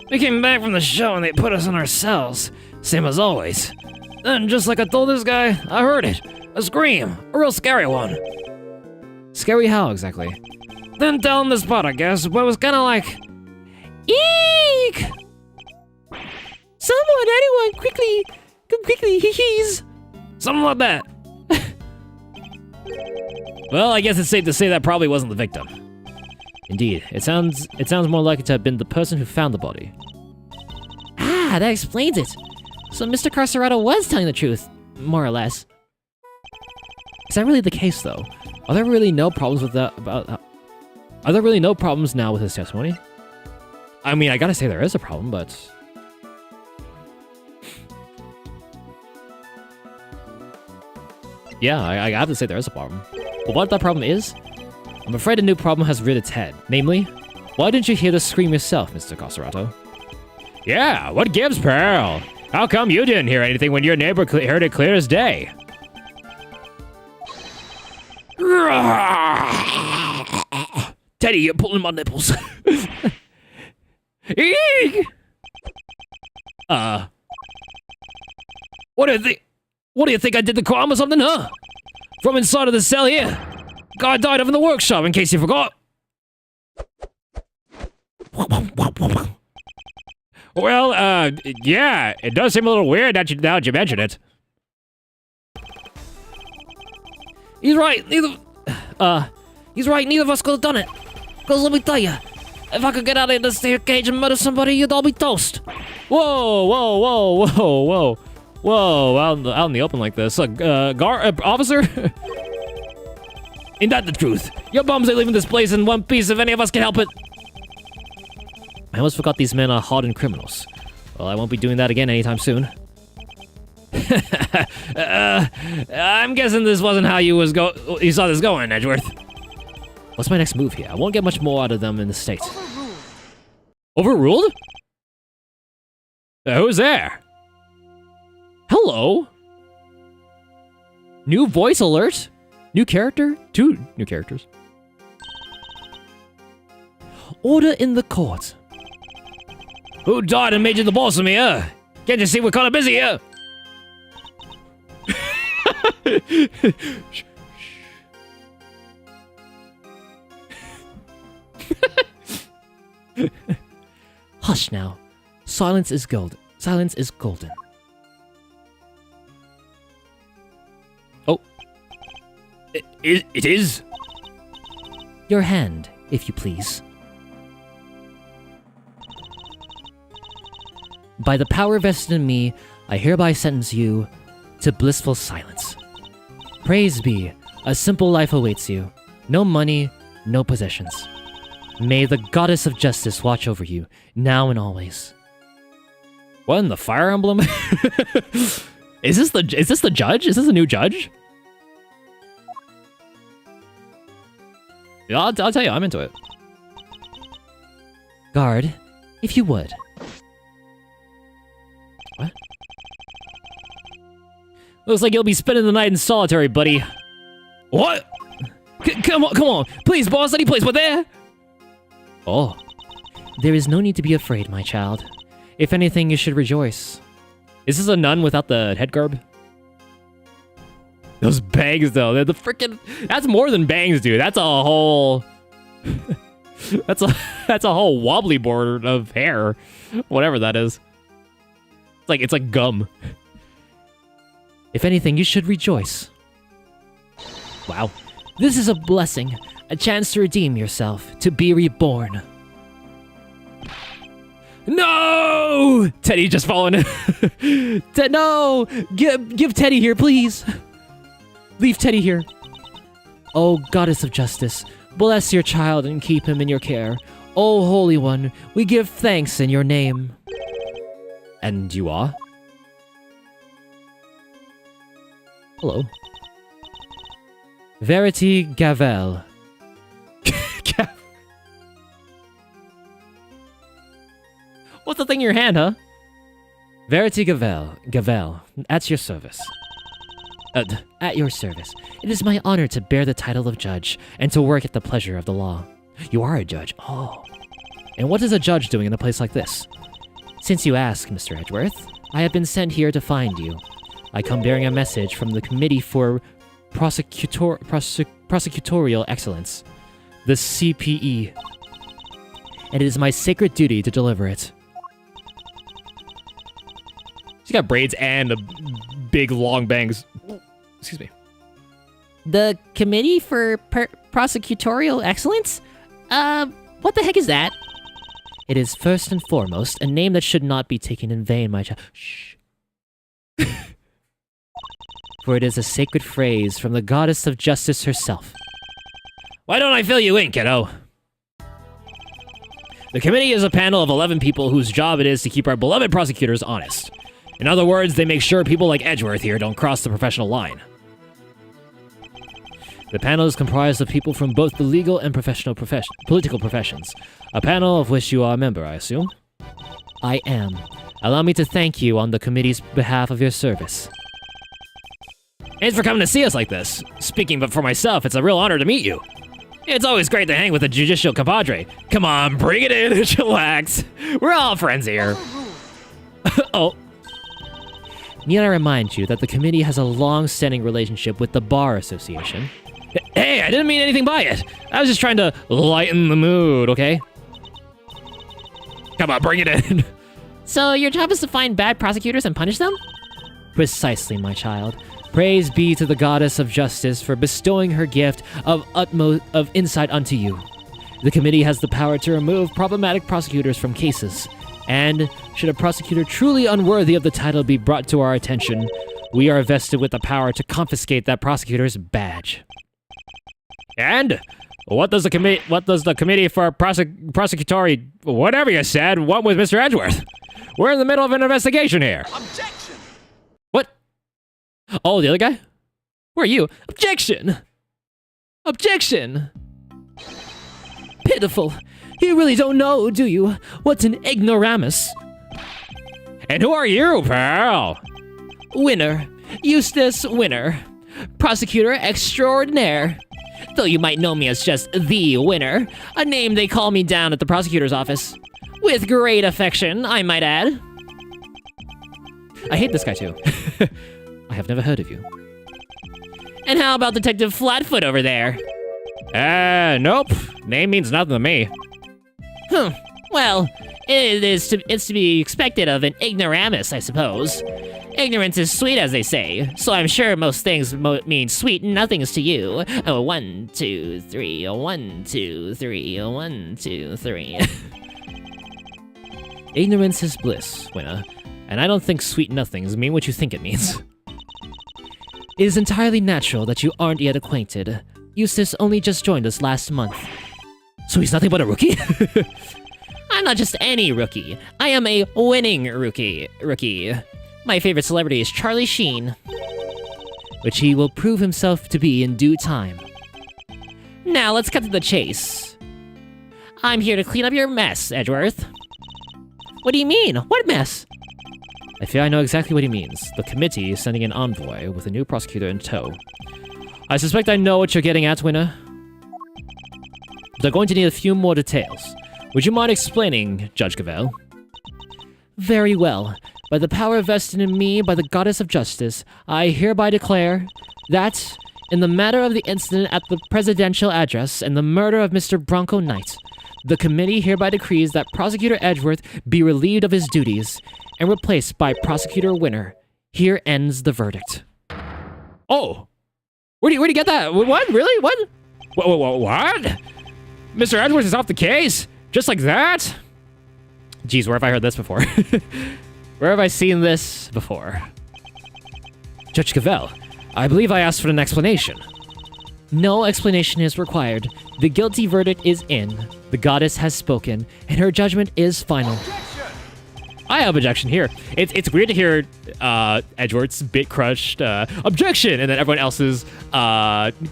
Speaker 2: We came back from the show and they put us in our cells. Same as always. Then, just like I told this guy, I heard it. A scream. A real scary one.
Speaker 3: Scary how exactly?
Speaker 2: Didn't tell him the spot, I guess, but it was kinda like...
Speaker 4: Eek! Someone, anyone, quickly! Come quickly, hee-hees!
Speaker 2: Something like that. Well, I guess it's safe to say that probably wasn't the victim.
Speaker 3: Indeed, it sounds more likely to have been the person who found the body.
Speaker 4: Ah, that explains it. So Mr. Carcerado was telling the truth, more or less.
Speaker 3: Is that really the case, though? Are there really no problems with that? Are there really no problems now with his testimony? I mean, I gotta say there is a problem, but yeah, I have to say there is a problem. But what that problem is, I'm afraid a new problem has reared its head. Namely, why didn't you hear the scream yourself, Mr. Carcerado?
Speaker 2: Yeah, what gives, pal? How come you didn't hear anything when your neighbor heard it clear as day?
Speaker 3: Teddy, you're pulling my nipples.
Speaker 2: Eek! What do you think I did the crime or something, huh? From inside of the cell here. Guy died over in the workshop, in case you forgot. Well, yeah, it does seem a little weird now that you mention it.
Speaker 4: He's right, neither of us could have done it. Cause let me tell you, if I could get out of this here cage and murder somebody, you'd all be toast.
Speaker 3: Whoa, whoa, whoa, whoa, whoa. Whoa, out in the open like this. Officer?
Speaker 2: Ain't that the truth? Your bums ain't leaving this place in one piece if any of us can help it.
Speaker 3: I almost forgot these men are hardened criminals. Well, I won't be doing that again anytime soon.
Speaker 2: I'm guessing this wasn't how you saw this going, Edgeworth.
Speaker 3: What's my next move here? I won't get much more out of them in the States. Overruled?
Speaker 2: Who's there?
Speaker 3: Hello? New voice alert? New character? 2 new characters. Order in the court.
Speaker 2: Who died and made you the boss of me, huh? Can't you see we're kind of busy here?
Speaker 3: Hush now. Silence is golden. Silence is golden.
Speaker 2: Oh. It is?
Speaker 3: Your hand, if you please. By the power vested in me, I hereby sentence you to blissful silence. Praise be, a simple life awaits you. No money, no possessions. May the goddess of justice watch over you, now and always.
Speaker 2: What in the Fire Emblem?
Speaker 3: Is this the judge? Is this a new judge? Yeah, I'll tell you, I'm into it. Guard, if you would. What?
Speaker 2: Looks like you'll be spending the night in solitary, buddy. What? Come on. Please, boss, any place but there.
Speaker 3: Oh. There is no need to be afraid, my child. If anything, you should rejoice. Is this a nun without the head garb?
Speaker 2: Those bangs, though. They're the freaking... That's more than bangs, dude. That's a whole... that's a whole wobbly board of hair. Whatever that is. It's like gum.
Speaker 3: If anything, you should rejoice. Wow. This is a blessing. A chance to redeem yourself. To be reborn.
Speaker 2: No! Teddy just fallen in.
Speaker 3: No! Give Teddy here, please. Leave Teddy here. Oh, Goddess of Justice, bless your child and keep him in your care. Oh, Holy One, we give thanks in your name.
Speaker 2: And you are?
Speaker 3: Hello. Verity Gavel.
Speaker 2: What's the thing in your hand, huh?
Speaker 3: Verity Gavel, at your service. At your service. It is my honor to bear the title of judge and to work at the pleasure of the law. You are a judge. Oh. And what is a judge doing in a place like this? Since you ask, Mr. Edgeworth, I have been sent here to find you. I come bearing a message from the Committee for Prosecutorial Excellence, the CPE. And it is my sacred duty to deliver it.
Speaker 2: She's got braids and big long bangs. Excuse me.
Speaker 4: The Committee for Prosecutorial Excellence? What the heck is that?
Speaker 3: It is first and foremost a name that should not be taken in vain, my child. Shh. For it is a sacred phrase from the Goddess of Justice herself.
Speaker 2: Why don't I fill you in, kiddo? The committee is a panel of 11 people whose job it is to keep our beloved prosecutors honest. In other words, they make sure people like Edgeworth here don't cross the professional line.
Speaker 3: The panel is comprised of people from both the legal and political professions. A panel of which you are a member, I assume? I am. Allow me to thank you on the committee's behalf of your service.
Speaker 2: Thanks for coming to see us like this. Speaking but for myself, it's a real honor to meet you. It's always great to hang with a judicial compadre. Come on, bring it in and chillax. We're all friends here. Oh.
Speaker 3: Need I remind you that the committee has a long-standing relationship with the Bar Association?
Speaker 2: Hey, I didn't mean anything by it. I was just trying to lighten the mood, okay? Come on, bring it in.
Speaker 4: So your job is to find bad prosecutors and punish them?
Speaker 3: Precisely, my child. Praise be to the Goddess of Justice for bestowing her gift of insight unto you. The committee has the power to remove problematic prosecutors from cases. And should a prosecutor truly unworthy of the title be brought to our attention, we are vested with the power to confiscate that prosecutor's badge.
Speaker 2: And what does the committee for prosecutory whatever you said want with Mr. Edgeworth? We're in the middle of an investigation here.
Speaker 1: Objection!
Speaker 2: What? Oh, the other guy? Where are you? Objection! Objection!
Speaker 3: Pitiful. You really don't know, do you? What's an ignoramus?
Speaker 2: And who are you, pal?
Speaker 3: Winner. Eustace Winner. Prosecutor extraordinaire. Though you might know me as just the Winner, a name they call me down at the prosecutor's office. With great affection, I might add.
Speaker 2: I hate this guy too.
Speaker 3: I have never heard of you.
Speaker 4: And how about Detective Flatfoot over there?
Speaker 2: Nope. Name means nothing to me.
Speaker 4: Well, it's to be expected of an ignoramus, I suppose. Ignorance is sweet, as they say, so I'm sure most things mean sweet nothings to you. Oh, 1, 2, 3, 1, 2, 3, 1, 2, 3.
Speaker 3: Ignorance is bliss, Winner, and I don't think sweet nothings mean what you think it means. It is entirely natural that you aren't yet acquainted. Eustace only just joined us last month.
Speaker 2: So he's nothing but a rookie?
Speaker 4: I'm not just any rookie. I am a winning rookie. My favorite celebrity is Charlie Sheen.
Speaker 3: Which he will prove himself to be in due time.
Speaker 4: Now let's cut to the chase. I'm here to clean up your mess, Edgeworth. What do you mean? What mess?
Speaker 3: I fear I know exactly what he means. The committee is sending an envoy with a new prosecutor in tow. I suspect I know what you're getting at, Winner. But they're going to need a few more details. Would you mind explaining, Judge Gavel? Very well. By the power vested in me by the goddess of justice, I hereby declare that, in the matter of the incident at the presidential address and the murder of Mr. Bronco Knight, the committee hereby decrees that Prosecutor Edgeworth be relieved of his duties and replaced by Prosecutor Winner. Here ends the verdict.
Speaker 2: Oh! Where'd you get that? What? Really? What? What? Mr. Edgeworth is off the case? Just like that? Jeez, where have I heard this before? Where have I seen this before?
Speaker 3: Judge Cavell, I believe I asked for an explanation. No explanation is required. The guilty verdict is in. The goddess has spoken, and her judgment is final.
Speaker 2: I have objection here. It's weird to hear Edgeworth's bit crushed objection, and then everyone else's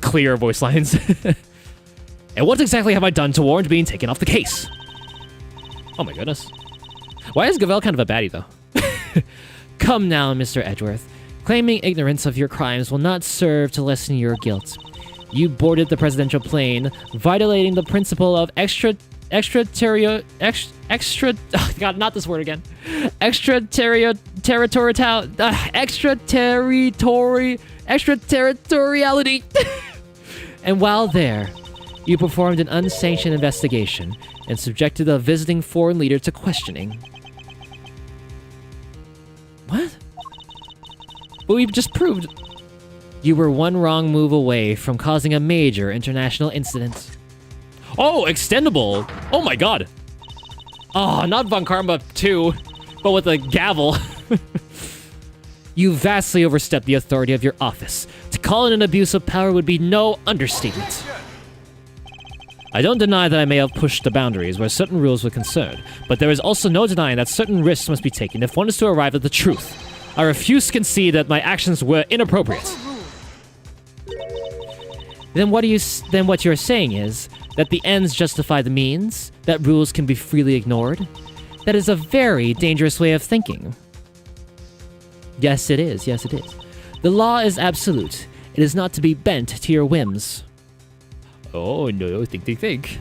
Speaker 2: clear voice lines. And what exactly have I done to warrant being taken off the case? Oh my goodness. Why is Gavel kind of a baddie, though?
Speaker 3: Come now, Mr. Edgeworth. Claiming ignorance of your crimes will not serve to lessen your guilt. You boarded the presidential plane, violating the principle of extraterritoriality. And while there, you performed an unsanctioned investigation and subjected a visiting foreign leader to questioning. What? But we've just proved you were one wrong move away from causing a major international incident.
Speaker 2: Oh, extendable. Oh my god. Oh, not Von Karma 2, but with a gavel.
Speaker 3: You vastly overstepped the authority of your office. To call it an abuse of power would be no understatement. I don't deny that I may have pushed the boundaries where certain rules were concerned, but there is also no denying that certain risks must be taken if one is to arrive at the truth. I refuse to concede that my actions were inappropriate. Then what you're saying is that the ends justify the means, that rules can be freely ignored? That is a very dangerous way of thinking. Yes, it is. Yes, it is. The law is absolute. It is not to be bent to your whims.
Speaker 2: Oh, no, think.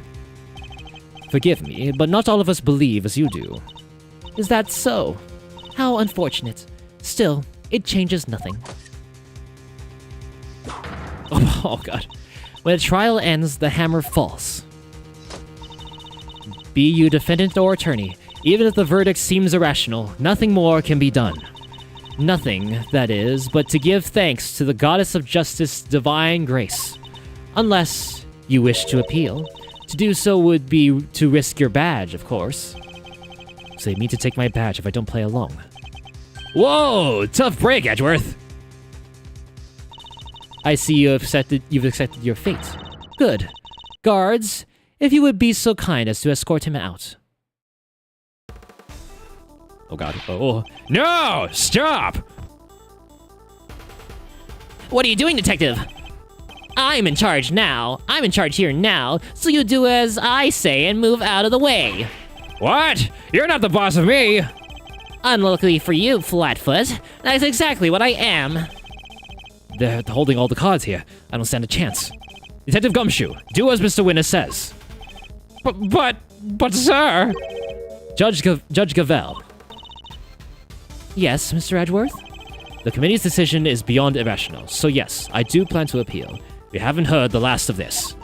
Speaker 3: Forgive me, but not all of us believe as you do. Is that so? How unfortunate. Still, it changes nothing.
Speaker 2: Oh god.
Speaker 3: When a trial ends, the hammer falls. Be you defendant or attorney, even if the verdict seems irrational, nothing more can be done. Nothing, that is, but to give thanks to the goddess of justice, divine grace. Unless you wish to appeal. To do so would be to risk your badge, of course. So you mean to take my badge if I don't play along?
Speaker 2: Whoa, tough break, Edgeworth.
Speaker 3: I see you've accepted your fate. Good. Guards, if you would be so kind as to escort him out.
Speaker 2: Oh god. Oh. No! Stop!
Speaker 4: What are you doing, detective? I'm in charge now. I'm in charge here now, so you do as I say and move out of the way.
Speaker 2: What? You're not the boss of me!
Speaker 4: Unluckily for you, Flatfoot, that's exactly what I am.
Speaker 3: They're holding all the cards here. I don't stand a chance.
Speaker 2: Detective Gumshoe, do as Mr. Winner says. But, sir...
Speaker 3: Judge Gavel. Yes, Mr. Edgeworth? The committee's decision is beyond irrational, so yes, I do plan to appeal. We haven't heard the last of this.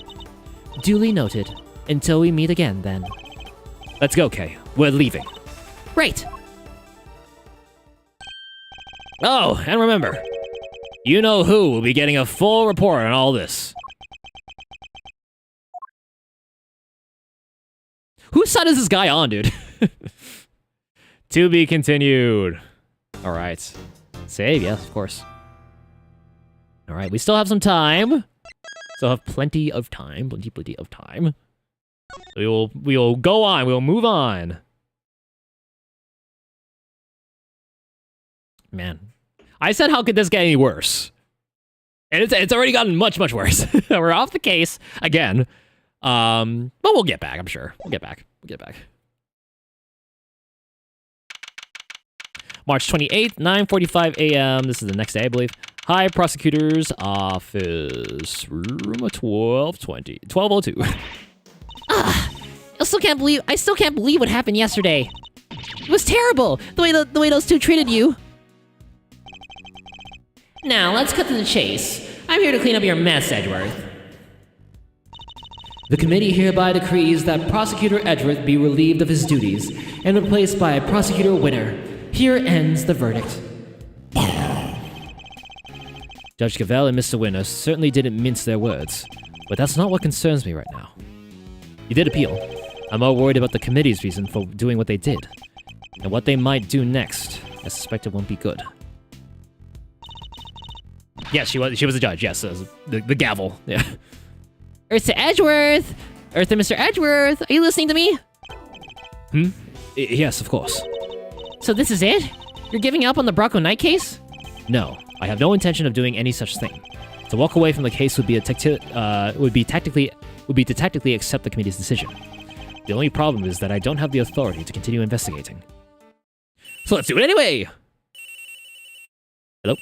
Speaker 3: Duly noted. Until we meet again, then.
Speaker 2: Let's go, Kay. We're leaving.
Speaker 4: Right.
Speaker 2: Oh, and remember, you know who will be getting a full report on all this.
Speaker 3: Whose side is this guy on, dude?
Speaker 2: To be continued.
Speaker 3: All right. Save, yes, of course. All right, we still have some time. Still have plenty of time. Plenty of time.
Speaker 2: We will go on. We'll move on.
Speaker 3: Man.
Speaker 2: I said, how could this get any worse? And it's already gotten much, much worse. We're off the case again. But we'll get back, I'm sure. We'll get back. March 28th, 9:45 a.m. This is the next day, I believe. Hi, Prosecutor's office. Room 1202.
Speaker 4: I still can't believe what happened yesterday. It was terrible, the way those two treated you. Now, let's cut to the chase. I'm here to clean up your mess, Edgeworth.
Speaker 3: The committee hereby decrees that Prosecutor Edgeworth be relieved of his duties and replaced by Prosecutor Winter. Here ends the verdict. Judge Cavell and Mr. Winter certainly didn't mince their words, but that's not what concerns me right now. You did appeal. I'm more worried about the committee's reason for doing what they did, and what they might do next. I suspect it won't be good. Yes, she was a judge, yes, the gavel, yeah.
Speaker 4: Earth to Edgeworth! Earth to Mr. Edgeworth! Are you listening to me?
Speaker 3: Yes, of course.
Speaker 4: So this is it? You're giving up on the Bronco Knight case?
Speaker 3: No, I have no intention of doing any such thing. To walk away from the case would be to tactically accept the committee's decision. The only problem is that I don't have the authority to continue investigating. So let's do it anyway! Hello?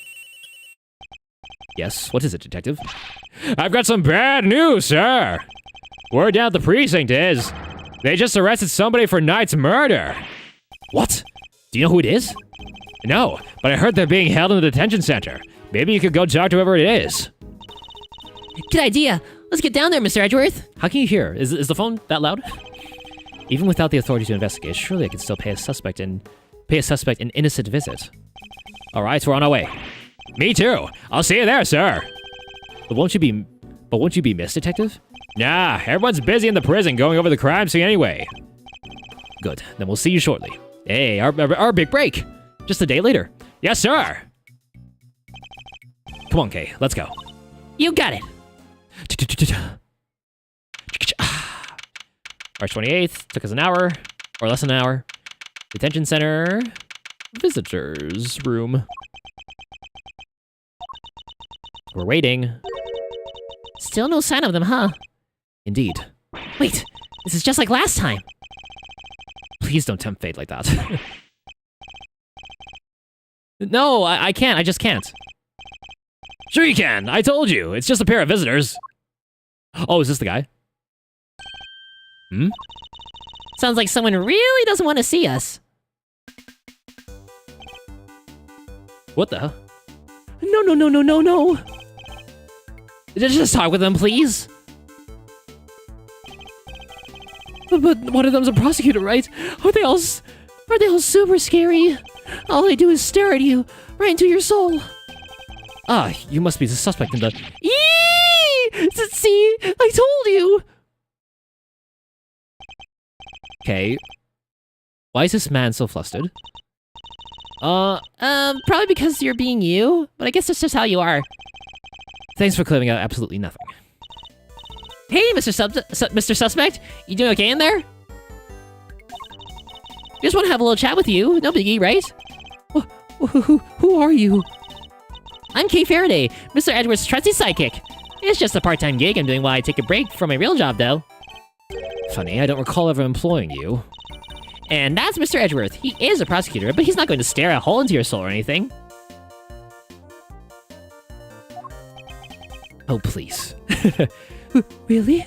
Speaker 3: Yes, what is it, Detective? I've got some bad news, sir! Word down at the precinct is, they just arrested somebody for Knight's murder! What? Do you know who it is? No, but I heard they're being held in the detention center. Maybe you could go talk to whoever it is.
Speaker 4: Good idea. Let's get down there, Mr. Edgeworth.
Speaker 3: How can you hear? Is the phone that loud? Even without the authority to investigate, surely I could still pay a suspect an innocent visit. All right, we're on our way. Me too. I'll see you there, sir. But won't you be missed, Detective? Nah, everyone's busy in the prison going over the crime scene anyway. Good. Then we'll see you shortly. Hey, our big break. Just a day later. Yes, sir. Come on, Kay. Let's go.
Speaker 4: You got it.
Speaker 3: March 28th. Took us an hour. Or less than an hour. Detention center. Visitors room. We're waiting.
Speaker 4: Still no sign of them, huh?
Speaker 3: Indeed.
Speaker 4: Wait, this is just like last time.
Speaker 3: Please don't tempt fate like that. No, I can't. I just can't. Sure you can. I told you. It's just a pair of visitors. Oh, is this the guy?
Speaker 4: Sounds like someone really doesn't want to see us.
Speaker 3: What the?
Speaker 4: No. Just talk with them, please.
Speaker 3: But one of them's a prosecutor, right?
Speaker 4: Are they all super scary? All they do is stare at you, right into your soul.
Speaker 3: Ah, you must be the suspect in the...
Speaker 4: Eee! See, I told you.
Speaker 3: Okay. Why is this man so flustered?
Speaker 4: Probably because you're being you, but I guess that's just how you are.
Speaker 3: Thanks for clearing out absolutely nothing.
Speaker 4: Hey, Mr. Suspect, you doing okay in there? Just want to have a little chat with you. No biggie, right?
Speaker 3: Who are you?
Speaker 4: I'm Kay Faraday, Mr. Edgeworth's trusty sidekick. It's just a part-time gig I'm doing while I take a break from my real job, though.
Speaker 3: Funny, I don't recall ever employing you.
Speaker 4: And that's Mr. Edgeworth. He is a prosecutor, but he's not going to stare a hole into your soul or anything.
Speaker 3: Oh, please.
Speaker 4: Really?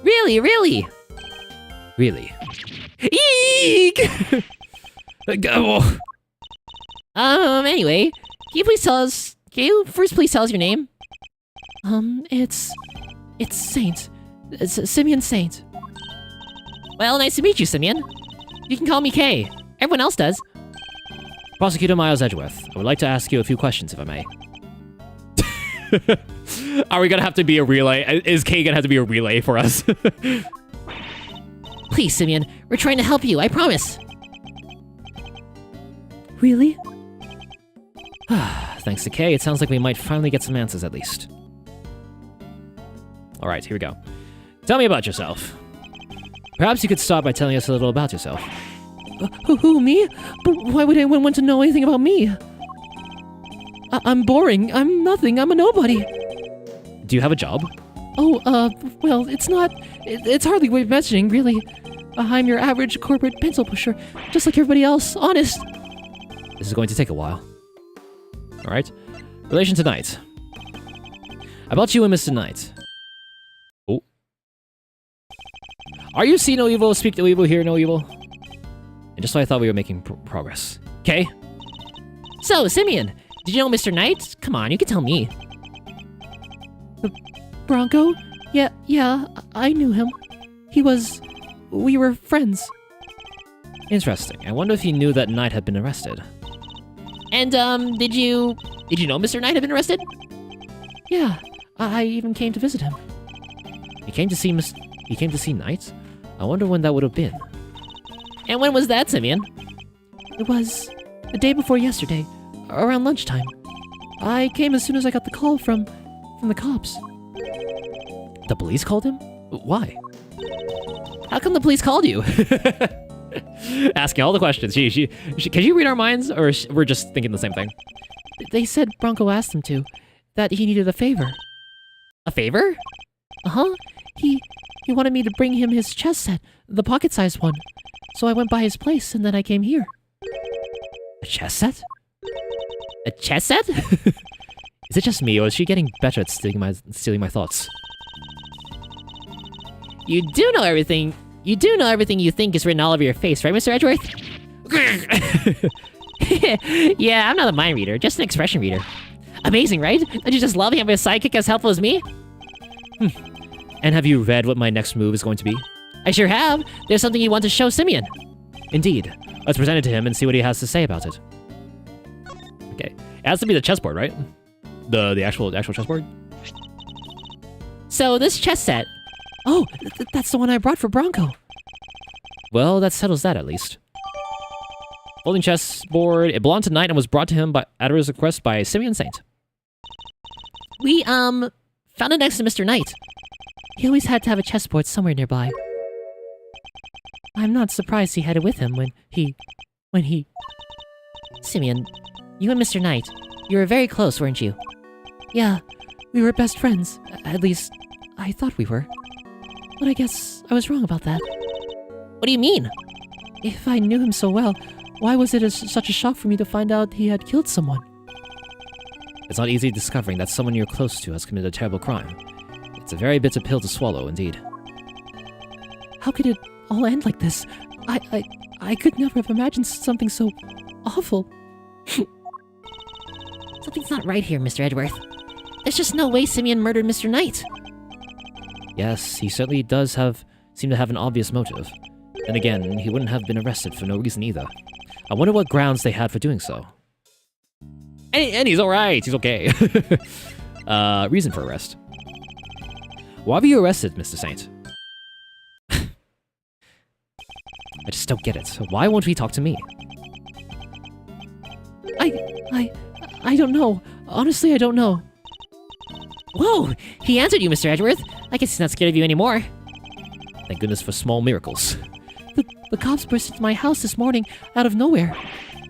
Speaker 4: Really?
Speaker 3: Really?
Speaker 4: Eek!
Speaker 3: Go!
Speaker 4: Anyway, can you first please tell us your name? It's Saint. It's Simeon Saint. Well, nice to meet you, Simeon. You can call me Kay. Everyone else does.
Speaker 3: Prosecutor Miles Edgeworth, I would like to ask you a few questions, if I may. Are we gonna have to be a relay? Is Kay gonna have to be a relay for us?
Speaker 4: Please, Simeon, we're trying to help you, I promise. Really?
Speaker 3: Thanks to Kay, it sounds like we might finally get some answers at least. Alright, here we go. Tell me about yourself. Perhaps you could start by telling us a little about yourself.
Speaker 4: Who, me? But why would anyone want to know anything about me? I'm boring. I'm nothing. I'm a nobody.
Speaker 3: Do you have a job?
Speaker 4: Oh, well, it's not... It's hardly worth mentioning, really. I'm your average corporate pencil pusher, just like everybody else, honest.
Speaker 3: This is going to take a while. Alright. Relation to Knight. About you and Mr. Knight. Oh. Are you see no evil, speak no evil, hear no evil? And just when I thought we were making progress. Okay?
Speaker 4: So, Simeon, did you know Mr. Knight? Come on, you can tell me.
Speaker 3: Bronco? Yeah, I knew him. We were friends. Interesting. I wonder if he knew that Knight had been arrested.
Speaker 4: And, did you know Mr. Knight had been arrested?
Speaker 3: Yeah, I even came to visit him. He came to see Knight? I wonder when that would have been.
Speaker 4: And when was that, Simeon?
Speaker 3: It was the day before yesterday, around lunchtime. I came as soon as I got the call from the cops. The police called him? Why?
Speaker 4: How come the police called you?
Speaker 3: Asking all the questions. Can you read our minds, or we're just thinking the same thing? They said Bronco asked him to, that he needed a favor.
Speaker 4: A favor?
Speaker 3: Uh-huh. He wanted me to bring him his chess set, the pocket-sized one. So I went by his place, and then I came here. A chess set?
Speaker 4: A chess set?
Speaker 3: Is it just me, or is she getting better at stealing my thoughts?
Speaker 4: You do know everything you think is written all over your face, right, Mr. Edgeworth? Yeah, I'm not a mind reader, just an expression reader. Amazing, right? Don't you just love having a sidekick as helpful as me?
Speaker 3: And have you read what my next move is going to be?
Speaker 4: I sure have. There's something you want to show Simeon.
Speaker 3: Indeed. Let's present it to him and see what he has to say about it. Okay. It has to be the chessboard, right? The actual chessboard?
Speaker 4: So, this chess set...
Speaker 3: Oh, that's the one I brought for Bronco. Well, that settles that at least. Folding chessboard. It belonged to Knight and was brought to him at his request by Simeon Saint.
Speaker 4: We, found it next to Mr. Knight.
Speaker 3: He always had to have a chessboard somewhere nearby. I'm not surprised he had it with him when he...
Speaker 4: Simeon, you and Mr. Knight, you were very close, weren't you?
Speaker 3: Yeah, we were best friends. At least, I thought we were. But I guess I was wrong about that.
Speaker 4: What do you mean?
Speaker 3: If I knew him so well, why was it such a shock for me to find out he had killed someone? It's not easy discovering that someone you're close to has committed a terrible crime. It's a very bitter pill to swallow, indeed. How could it all end like this? I could never have imagined something so awful.
Speaker 4: Something's not right here, Mr. Edgeworth. There's just no way Simeon murdered Mr. Knight.
Speaker 3: Yes, he certainly does seem to have an obvious motive. Then again, he wouldn't have been arrested for no reason either. I wonder what grounds they had for doing so. And he's alright, he's okay. Reason for arrest. Why were you arrested, Mr. Saint? I just don't get it. Why won't he talk to me? I don't know. Honestly, I don't know.
Speaker 4: Whoa! He answered you, Mr. Edgeworth. I guess he's not scared of you anymore.
Speaker 3: Thank goodness for small miracles. The cops burst into my house this morning out of nowhere.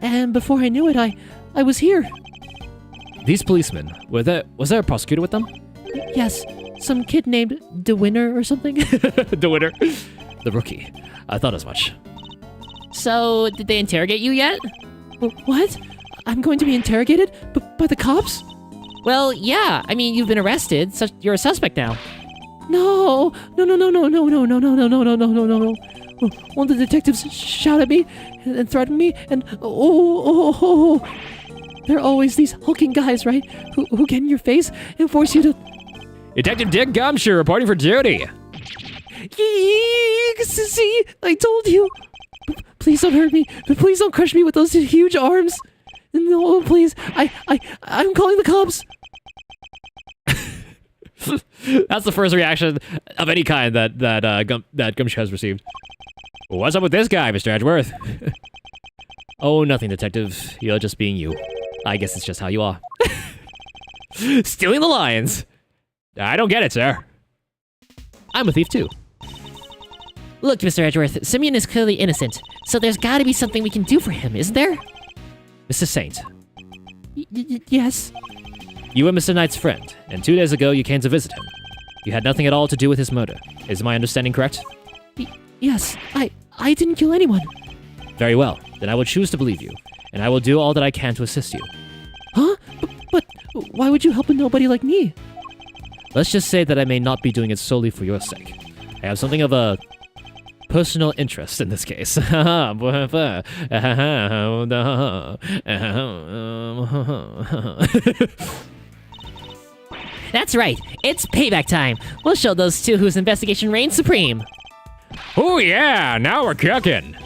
Speaker 3: And before I knew it, I was here. These policemen, was there a prosecutor with them? Yes, some kid named DeWinner or something. DeWinner. The rookie. I thought as much.
Speaker 4: So, did they interrogate you yet?
Speaker 3: What? I'm going to be interrogated? By the cops?
Speaker 4: Well, yeah. I mean, you've been arrested, so you're a suspect now.
Speaker 3: No. One of the detectives shouted at me and threatened me, and there are always these hulking guys, right? Who get in your face and force you to... Detective Dick Gumshoe reporting for duty. See, I told you. Please don't hurt me. Please don't crush me with those huge arms. No, please. I'm calling the cops. That's the first reaction of any kind that Gumshoe has received. What's up with this guy, Mr. Edgeworth? Oh, nothing, detective. You're just being you. I guess it's just how you are. Stealing the lions. I don't get it, sir. I'm a thief, too.
Speaker 4: Look, Mr. Edgeworth, Simeon is clearly innocent, so there's gotta be something we can do for him, isn't there?
Speaker 3: Mr. Saint.
Speaker 4: Yes?
Speaker 3: You were Mr. Knight's friend, and 2 days ago you came to visit him. You had nothing at all to do with his murder. Is my understanding correct? Yes, I didn't kill anyone. Very well, then I will choose to believe you, and I will do all that I can to assist you. Huh? But why would you help a nobody like me? Let's just say that I may not be doing it solely for your sake. I have something of a personal interest in this case.
Speaker 4: That's right. It's payback time. We'll show those two whose investigation reigns supreme.
Speaker 3: Oh yeah, now we're cooking.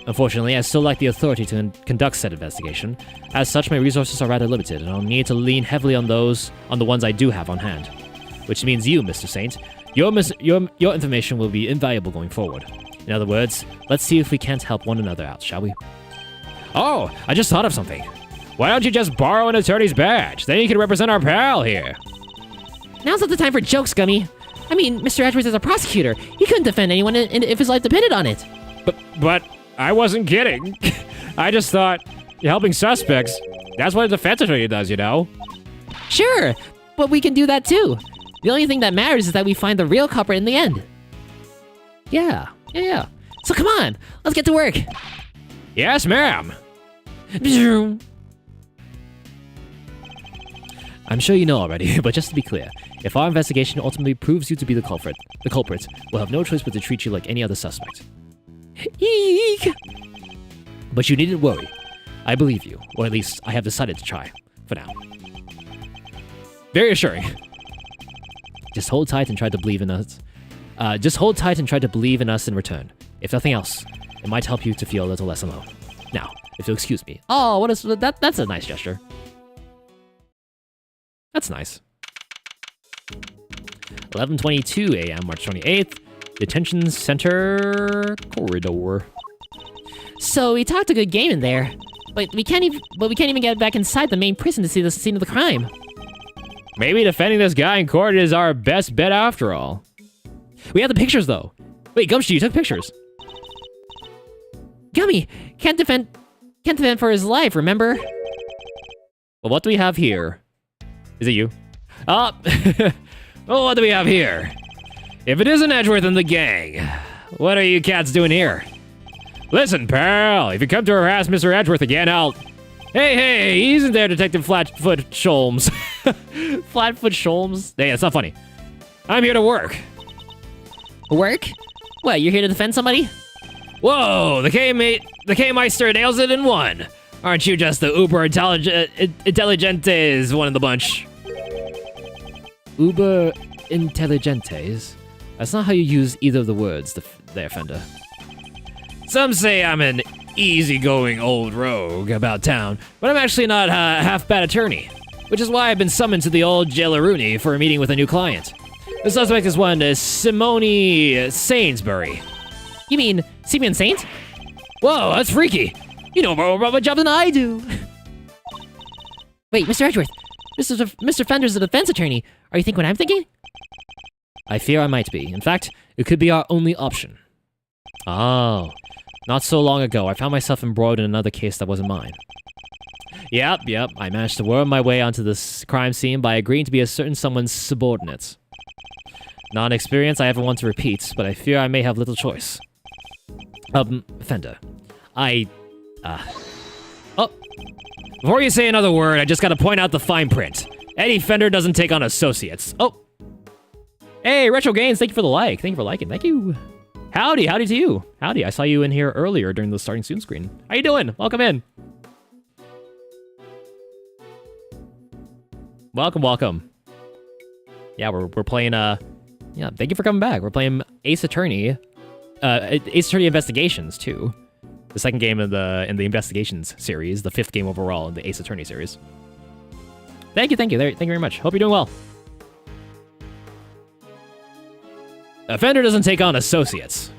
Speaker 3: Unfortunately, I still lack the authority to conduct said investigation. As such, my resources are rather limited, and I'll need to lean heavily on the ones I do have on hand. Which means you, Mr. Saint, your information will be invaluable going forward. In other words, let's see if we can't help one another out, shall we? Oh, I just thought of something. Why don't you just borrow an attorney's badge? Then you can represent our pal here.
Speaker 4: Now's not the time for jokes, Gummy. I mean, Mr. Edgeworth is a prosecutor. He couldn't defend anyone if his life depended on it.
Speaker 3: But I wasn't kidding. I just thought, helping suspects, that's what a defense attorney does, you know?
Speaker 4: Sure, but we can do that too. The only thing that matters is that we find the real culprit in the end.
Speaker 3: Yeah.
Speaker 4: So come on, let's get to work.
Speaker 3: Yes, ma'am. I'm sure you know already, but just to be clear, if our investigation ultimately proves you to be the culprit, we'll have no choice but to treat you like any other suspect.
Speaker 4: Eek!
Speaker 3: But you needn't worry. I believe you, or at least I have decided to try, for now. Very assuring. Just hold tight and try to believe in us. In return. If nothing else, it might help you to feel a little less alone. Now, if you'll excuse me.
Speaker 4: Oh, what is that? That's a nice gesture.
Speaker 3: That's nice. 11:22 a.m., March 28th. Detention Center corridor.
Speaker 4: So we talked a good game in there, but we can't even get back inside the main prison to see the scene of the crime.
Speaker 3: Maybe defending this guy in court is our best bet after all. We have the pictures though. Wait, Gumshoe, you took pictures.
Speaker 4: Gummy can't defend for his life, remember?
Speaker 3: Well, what do we have here? Is it you? Oh, well, what do we have here? If it isn't Edgeworth and the gang, what are you cats doing here? Listen, pal, if you come to harass Mr. Edgeworth again, I'll... Hey, isn't there Detective Flatfoot Sholmes?
Speaker 4: Flatfoot Sholmes?
Speaker 3: Hey, it's not funny. I'm here to work.
Speaker 4: Work? What, you're here to defend somebody?
Speaker 3: Whoa, the K-Meister nails it in one. Aren't you just the uber intelligentes one of the bunch? Uber intelligentes? That's not how you use either of the words, there, Fender. Some say I'm an easygoing old rogue about town, but I'm actually not a half-bad attorney, which is why I've been summoned to the old Jaileroonie for a meeting with a new client. The suspect is one Simone Sainsbury.
Speaker 4: You mean Simeon Saint?
Speaker 3: Whoa, that's freaky. You know more about my job than I do.
Speaker 4: Wait, Mr. Edgeworth, Mr. Fender's a defense attorney. Are you thinking what I'm thinking?
Speaker 3: I fear I might be. In fact, it could be our only option. Oh, not so long ago, I found myself embroiled in another case that wasn't mine. Yep, I managed to worm my way onto this crime scene by agreeing to be a certain someone's subordinate. Not an experience I ever want to repeat, but I fear I may have little choice. Fender, Oh, before you say another word, I just gotta point out the fine print. Eddie Fender doesn't take on associates. Oh. Hey, Retro Gains, thank you for the like. Thank you for liking. Thank you. Howdy to you. Howdy, I saw you in here earlier during the starting soon screen. How you doing? Welcome in. Welcome. Yeah, we're playing, yeah, thank you for coming back. We're playing Ace Attorney Investigations, too. The second game in the Investigations series, the 5th game overall in the Ace Attorney series. Thank you very much. Hope you're doing well. Offender doesn't take on associates.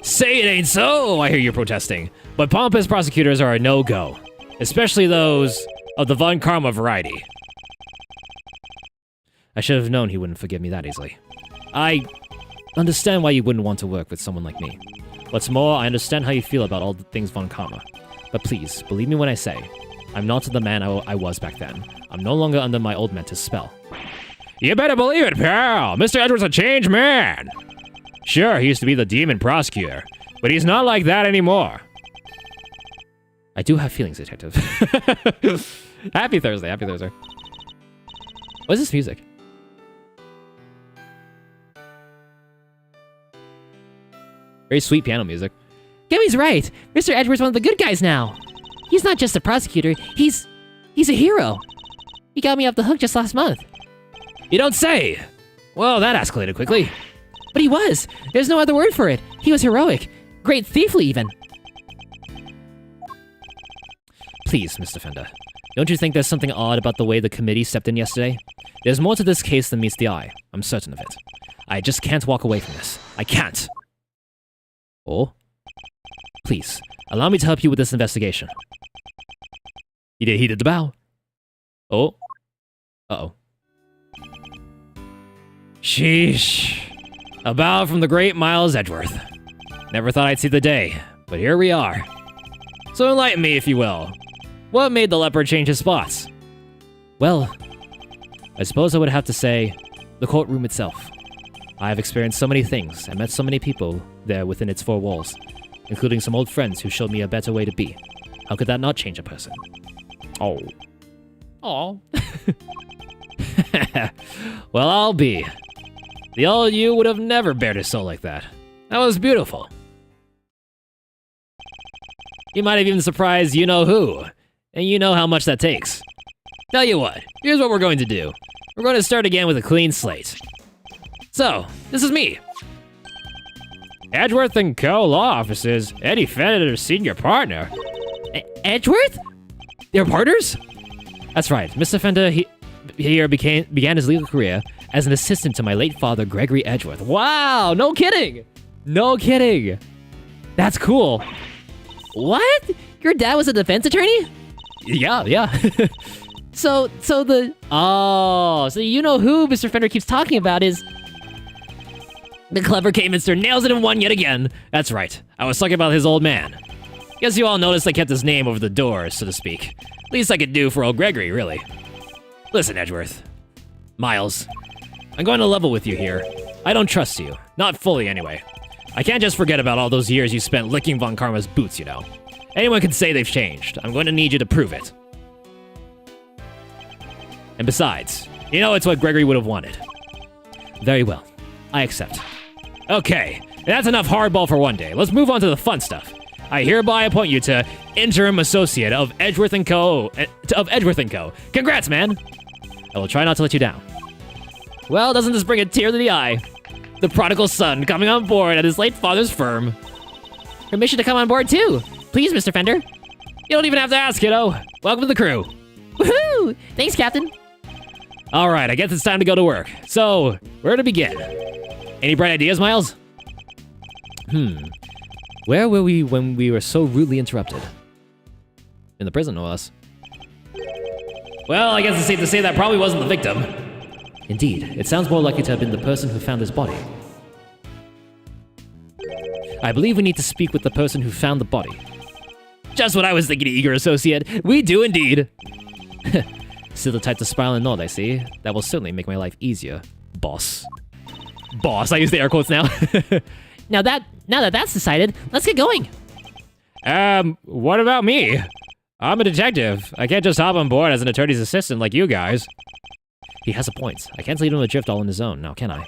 Speaker 3: Say it ain't so, I hear you protesting. But pompous prosecutors are a no-go. Especially those of the Von Karma variety. I should have known he wouldn't forgive me that easily. I understand why you wouldn't want to work with someone like me. What's more, I understand how you feel about all the things Von Karma. But please, believe me when I say, I'm not the man I was back then. I'm no longer under my old mentor's spell. You better believe it, pal! Mr. Edgeworth's a changed man! Sure, he used to be the demon prosecutor, but he's not like that anymore. I do have feelings, detective. Happy Thursday. What is this music?
Speaker 2: Very sweet piano music.
Speaker 4: Gabby's right. Mr. Edgeworth's one of the good guys now. He's not just a prosecutor. He's a hero. He got me off the hook just last month.
Speaker 2: You don't say! Well, that escalated quickly.
Speaker 4: But he was. There's no other word for it. He was heroic. Great thiefly, even.
Speaker 2: Please, Mr. Fender. Don't you think there's something odd about the way the committee stepped in yesterday? There's more to this case than meets the eye. I'm certain of it. I just can't walk away from this. I can't. Oh? Please, allow me to help you with this investigation. He did the bow. Oh. Uh-oh. Sheesh. A bow from the great Miles Edgeworth. Never thought I'd see the day, but here we are. So enlighten me, if you will. What made the leopard change his spots? Well, I suppose I would have to say the courtroom itself. I have experienced so many things and met so many people there within its four walls, including some old friends who showed me a better way to be. How could that not change a person? Oh. Oh. Well, I'll be. The all you would have never bared a soul like that. That was beautiful. You might have even surprised you-know-who, and you know how much that takes. Tell you what, here's what we're going to do. We're going to start again with a clean slate. So, this is me. Edgeworth & Co. Law Offices, Eddie Fender's senior partner.
Speaker 4: Edgeworth?
Speaker 2: They're partners? That's right. Mr. Fender here began his legal career as an assistant to my late father, Gregory Edgeworth. Wow, no kidding. No kidding. That's cool.
Speaker 4: What? Your dad was a defense attorney?
Speaker 2: Yeah.
Speaker 4: So you know who Mr. Fender keeps talking about is...
Speaker 2: The clever K-Minster nails it in one yet again. That's right. I was talking about his old man. Guess you all noticed I kept his name over the door, so to speak. Least I could do for old Gregory, really. Listen, Edgeworth. Miles. I'm going to level with you here. I don't trust you. Not fully, anyway. I can't just forget about all those years you spent licking Von Karma's boots, you know. Anyone can say they've changed. I'm going to need you to prove it. And besides, you know it's what Gregory would have wanted. Very well. I accept. Okay, that's enough hardball for one day. Let's move on to the fun stuff. I hereby appoint you to interim associate of Edgeworth & Co. Congrats, man! I will try not to let you down. Well, doesn't this bring a tear to the eye? The prodigal son coming on board at his late father's firm.
Speaker 4: Permission to come on board too. Please, Mr. Fender.
Speaker 2: You don't even have to ask, kiddo. Welcome to the crew.
Speaker 4: Woohoo! Thanks, Captain.
Speaker 2: All right, I guess it's time to go to work. So, where to begin? Any bright ideas, Miles? Where were we when we were so rudely interrupted? In the prison, no less. Well, I guess it's safe to say that probably wasn't the victim. Indeed, it sounds more likely to have been the person who found his body. I believe we need to speak with the person who found the body. Just what I was thinking, eager associate. We do indeed. Still the type to smile and nod, I see. That will certainly make my life easier, boss. Boss, I use the air quotes now.
Speaker 4: Now that that's decided, let's get going.
Speaker 2: What about me? I'm a detective. I can't just hop on board as an attorney's assistant like you guys. He has a point. I can't leave him adrift all on his own, now can I?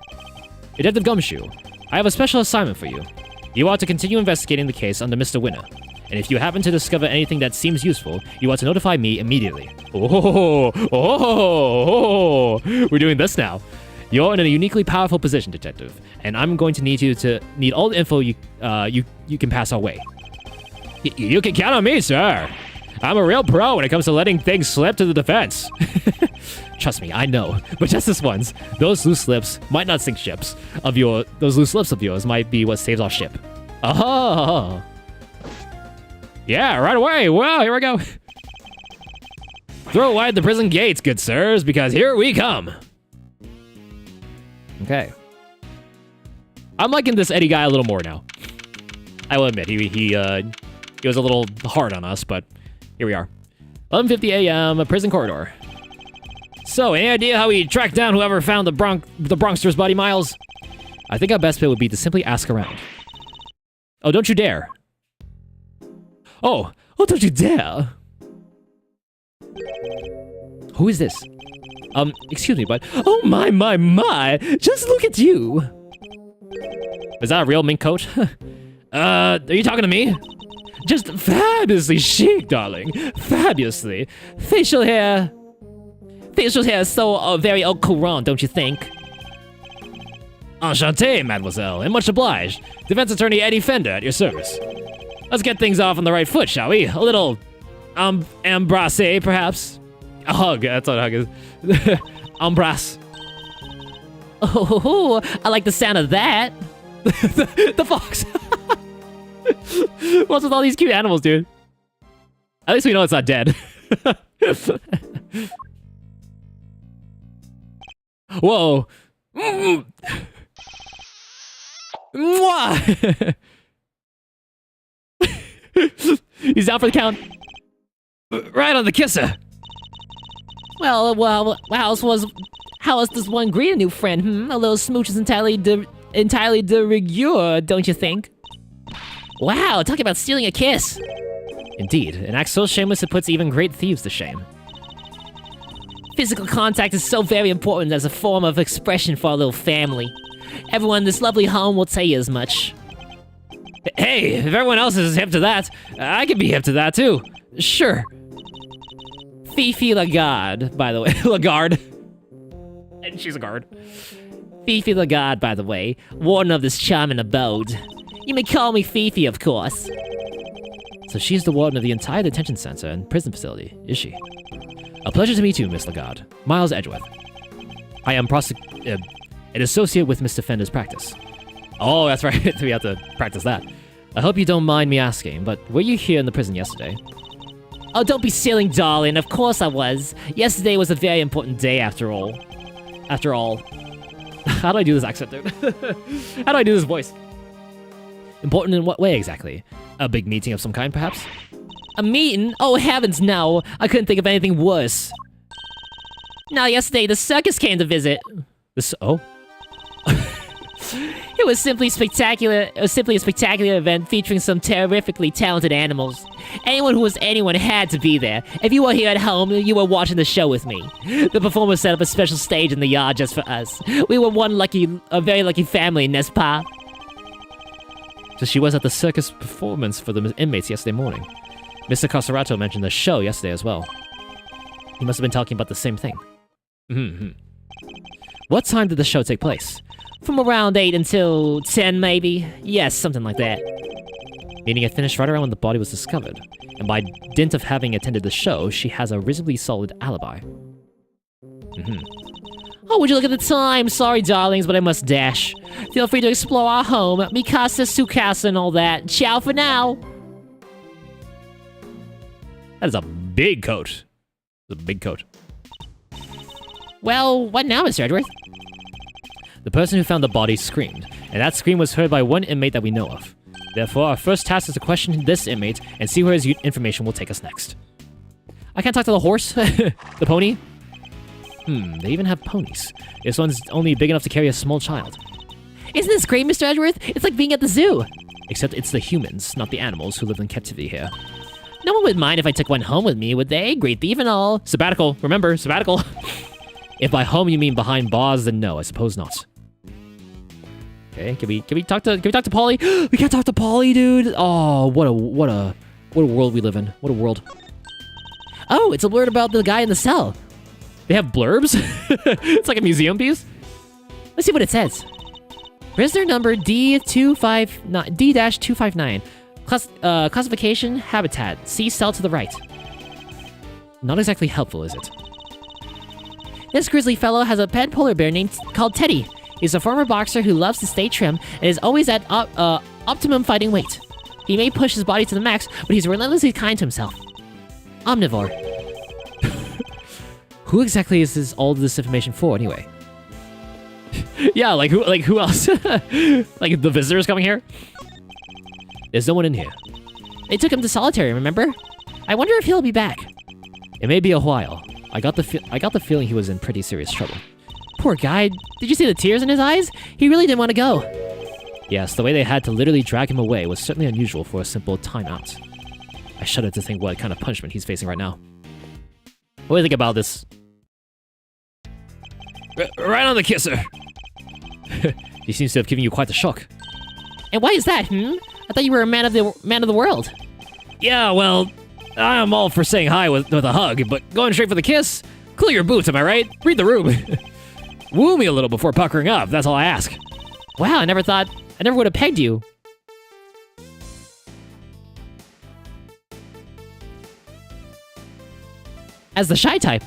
Speaker 2: Detective Gumshoe, I have a special assignment for you. You are to continue investigating the case under Mr. Winner. And if you happen to discover anything that seems useful, you are to notify me immediately. Oh, we're doing this now. You're in a uniquely powerful position, Detective, and I'm going to need you to need all the info you can pass our way. You can count on me, sir. I'm a real pro when it comes to letting things slip to the defense. Trust me, I know. But just this once, those loose lips might not sink ships. Those loose lips of yours might be what saves our ship. Oh. Yeah, right away. Well, here we go. Throw wide the prison gates, good sirs, because here we come. Okay. I'm liking this Eddie guy a little more now. I will admit, he was a little hard on us, but here we are. 11:50 a.m., a prison corridor. So, any idea how we tracked down whoever found the Bronxter's body, Miles? I think our best bet would be to simply ask around. Oh, don't you dare. Oh, don't you dare. Who is this? Excuse me, but... Oh, my. Just look at you. Is that a real mink coat?
Speaker 3: Are you talking to me? Just fabulously chic, darling. Fabulously. Facial hair is so very au courant, don't you think? Enchanté, mademoiselle, and much obliged. Defense attorney Eddie Fender at your service. Let's get things off on the right foot, shall we? A little, embrasse, perhaps? A hug, that's what a hug is. Embrace.
Speaker 4: Oh, I like the sound of that.
Speaker 3: The fox. What's with all these cute animals, dude? At least we know it's not dead. Whoa. Mwah! He's down for the count. Right on the kisser.
Speaker 4: Well, how else does one greet a new friend? A little smooch is entirely de rigueur, don't you think? Wow, talk about stealing a kiss.
Speaker 3: Indeed, an act so shameless it puts even great thieves to shame.
Speaker 4: Physical contact is so very important as a form of expression for our little family. Everyone in this lovely home will tell you as much.
Speaker 3: Hey, if everyone else is hip to that, I can be hip to that too. Sure.
Speaker 4: Fifi Lagarde, by the way.
Speaker 3: Lagarde. And she's a guard.
Speaker 4: Fifi Lagarde, by the way, warden of this charming abode. You may call me Fifi, of course.
Speaker 3: So she's the warden of the entire detention center and prison facility, is she? A pleasure to meet you, Miss Lagarde. Miles Edgeworth. I am an associate with Mr. Fender's practice. Oh, that's right. We have to practice that. I hope you don't mind me asking, but were you here in the prison yesterday?
Speaker 4: Oh, don't be silly, darling. Of course I was. Yesterday was a very important day, after all.
Speaker 3: After all. How do I do this accent, dude? How do I do this voice? Important in what way, exactly? A big meeting of some kind, perhaps?
Speaker 4: A meeting? Oh, heavens, no. I couldn't think of anything worse. Now, yesterday, the circus came to visit.
Speaker 3: Oh?
Speaker 4: It was simply spectacular. It was simply a spectacular event featuring some terrifically talented animals. Anyone who was anyone had to be there. If you were here at home, you were watching the show with me. The performers set up a special stage in the yard just for us. We were a very lucky family, n'est-ce pas?
Speaker 3: So she was at the circus performance for the inmates yesterday morning. Mr. Coserato mentioned the show yesterday as well. He must have been talking about the same thing. What time did the show take place?
Speaker 4: From around 8 until 10, maybe? Yes, something like that.
Speaker 3: Meaning it finished right around when the body was discovered. And by dint of having attended the show, she has a reasonably solid alibi.
Speaker 4: Oh, would you look at the time? Sorry, darlings, but I must dash. Feel free to explore our home, mi casa, su casa, and all that. Ciao for now.
Speaker 3: That is a big coat. It's a big coat.
Speaker 4: Well, what now, Mr. Edgeworth?
Speaker 3: The person who found the body screamed, and that scream was heard by one inmate that we know of. Therefore, our first task is to question this inmate and see where his information will take us next. I can't talk to the horse? The pony? They even have ponies. This one's only big enough to carry a small child.
Speaker 4: Isn't this great, Mr. Edgeworth? It's like being at the zoo.
Speaker 3: Except it's the humans, not the animals, who live in captivity here.
Speaker 4: No one would mind if I took one home with me, would they? Great thief and all.
Speaker 3: Sabbatical. Remember, sabbatical. If by home you mean behind bars, then no, I suppose not. Okay, can we talk to Polly? We can't talk to Polly, dude. Oh, what a world we live in. What a world.
Speaker 4: Oh, it's a blurb about the guy in the cell.
Speaker 3: They have blurbs? It's like a museum piece?
Speaker 4: Let's see what it says. Prisoner number D-259. Classification, habitat. See cell to the right.
Speaker 3: Not exactly helpful, is it?
Speaker 4: This grizzly fellow has a pet polar bear called Teddy. He's a former boxer who loves to stay trim and is always at optimum fighting weight. He may push his body to the max, but he's relentlessly kind to himself. Omnivore.
Speaker 3: Who exactly is all this information for, anyway? Yeah, like who else? Like the visitors coming here? There's no one in here.
Speaker 4: They took him to solitary, remember? I wonder if he'll be back.
Speaker 3: It may be a while. I got the feeling he was in pretty serious trouble.
Speaker 4: Poor guy. Did you see the tears in his eyes? He really didn't want to go.
Speaker 3: Yes, the way they had to literally drag him away was certainly unusual for a simple timeout. I shudder to think what kind of punishment he's facing right now. What do you think about this? Right on the kisser! He seems to have given you quite the shock.
Speaker 4: And why is that, I thought you were a man of the world.
Speaker 3: Yeah, well, I'm all for saying hi with a hug, but going straight for the kiss? Cool your boots, am I right? Read the room. Woo me a little before puckering up, that's all I ask.
Speaker 4: Wow, I never would have pegged you. As the shy type.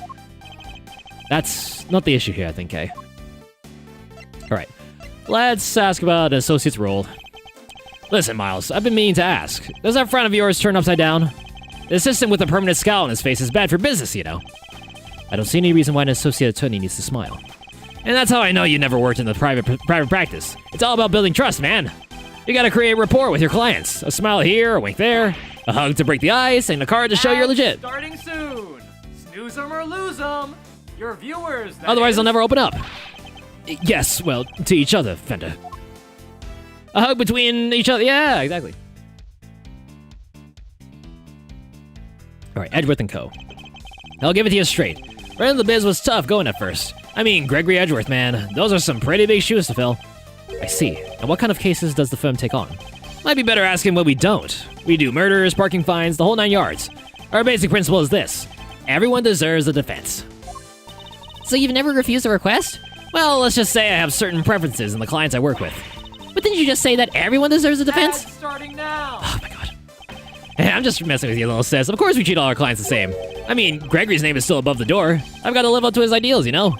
Speaker 3: That's not the issue here, I think, Kay. Alright, let's ask about an associate's role. Listen, Miles, I've been meaning to ask. Does that frown of yours turn upside down? The assistant with a permanent scowl on his face is bad for business, you know. I don't see any reason why an associate attorney needs to smile. And that's how I know you never worked in the private practice. It's all about building trust, man. You gotta create rapport with your clients. A smile here, a wink there, a hug to break the ice, and a card to show you're legit.
Speaker 1: Starting soon. Snooze 'em or lose 'em. Your viewers.
Speaker 3: Otherwise, they'll never open up. Yes, well, to each other, Fender. A hug between each other. Yeah, exactly. All right, Edgeworth and Co. I'll give it to you straight. Running the biz was tough going at first. I mean, Gregory Edgeworth, man. Those are some pretty big shoes to fill. I see. And what kind of cases does the firm take on? Might be better asking what we don't. We do murders, parking fines, the whole 9 yards. Our basic principle is this. Everyone deserves a defense.
Speaker 4: So you've never refused a request?
Speaker 3: Well, let's just say I have certain preferences in the clients I work with.
Speaker 4: But didn't you just say that everyone deserves a defense?
Speaker 1: Ads starting now.
Speaker 3: Oh my god. Hey, I'm just messing with you, little sis. Of course we treat all our clients the same. I mean, Gregory's name is still above the door. I've got to live up to his ideals, you know?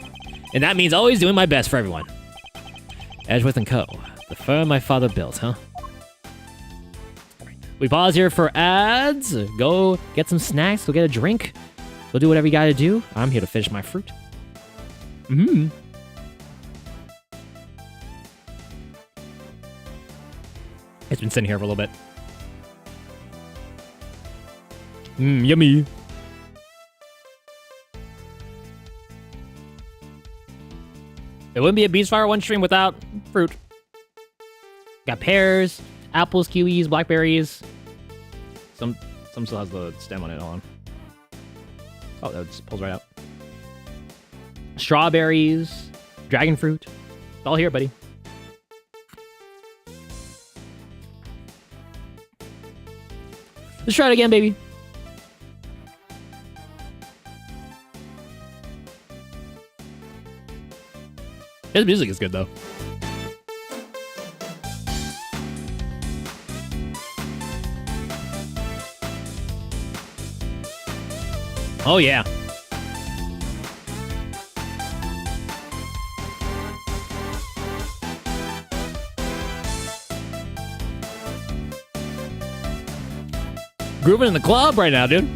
Speaker 3: And that means always doing my best for everyone. Edgeworth and Co. The firm my father built, huh? We pause here for ads. Go get some snacks. Go get a drink. Go do whatever you gotta do. I'm here to finish my fruit. It's been sitting here for a little bit. Yummy. It wouldn't be a Beastfire one stream without fruit. Got pears, apples, kiwis, blackberries. Some still has the stem on it. Hold on. Oh, that just pulls right out. Strawberries, dragon fruit. It's all here, buddy. Let's try it again, baby. His music is good, though. Oh, yeah. Grooving in the club right now, dude.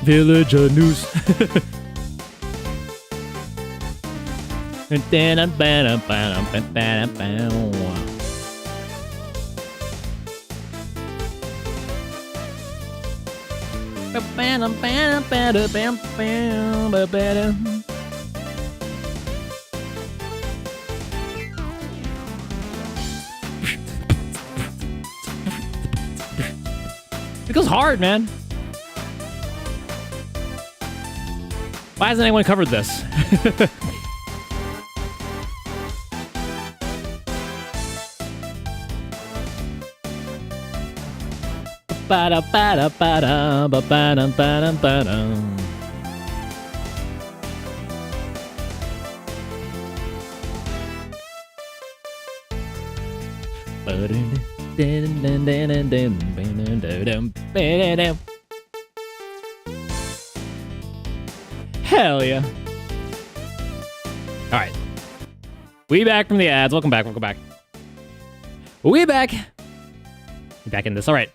Speaker 3: Villager news. It goes hard, man. Why hasn't anyone covered this? Hell yeah. All right. We back from the ads. Welcome back. We back. We back in this. All right.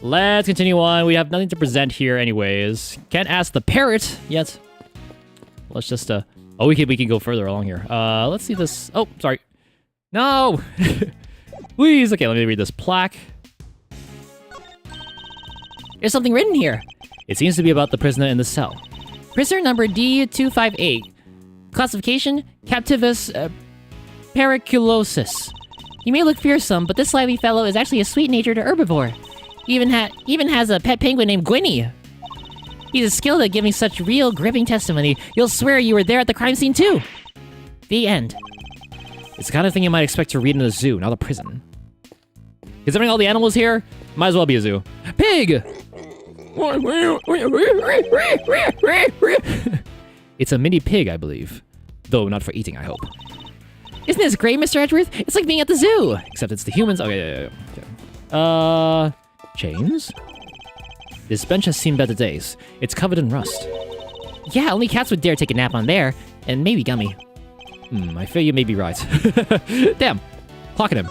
Speaker 3: Let's continue on. We have nothing to present here anyways. Can't ask the parrot yet. Let's just, oh, we can go further along here. Let's see this. Oh, sorry. No. Please. Okay, let me read this plaque.
Speaker 4: There's something written here.
Speaker 3: It seems to be about the prisoner in the cell.
Speaker 4: Prisoner number D258. Classification, Captivus periculosus. He may look fearsome, but this lively fellow is actually a sweet-natured herbivore. He even has a pet penguin named Gwynny. He's skilled at giving such real, gripping testimony, you'll swear you were there at the crime scene too. The end.
Speaker 3: It's the kind of thing you might expect to read in a zoo, not a prison. Considering all the animals here, might as well be a zoo. Pig! It's a mini pig, I believe. Though not for eating, I hope.
Speaker 4: Isn't this great, Mr. Edgeworth? It's like being at the zoo.
Speaker 3: Except it's the humans. Okay, yeah. Chains? This bench has seen better days. It's covered in rust.
Speaker 4: Yeah, only cats would dare take a nap on there, and maybe Gummy.
Speaker 3: I fear you may be right. Damn, clocking him.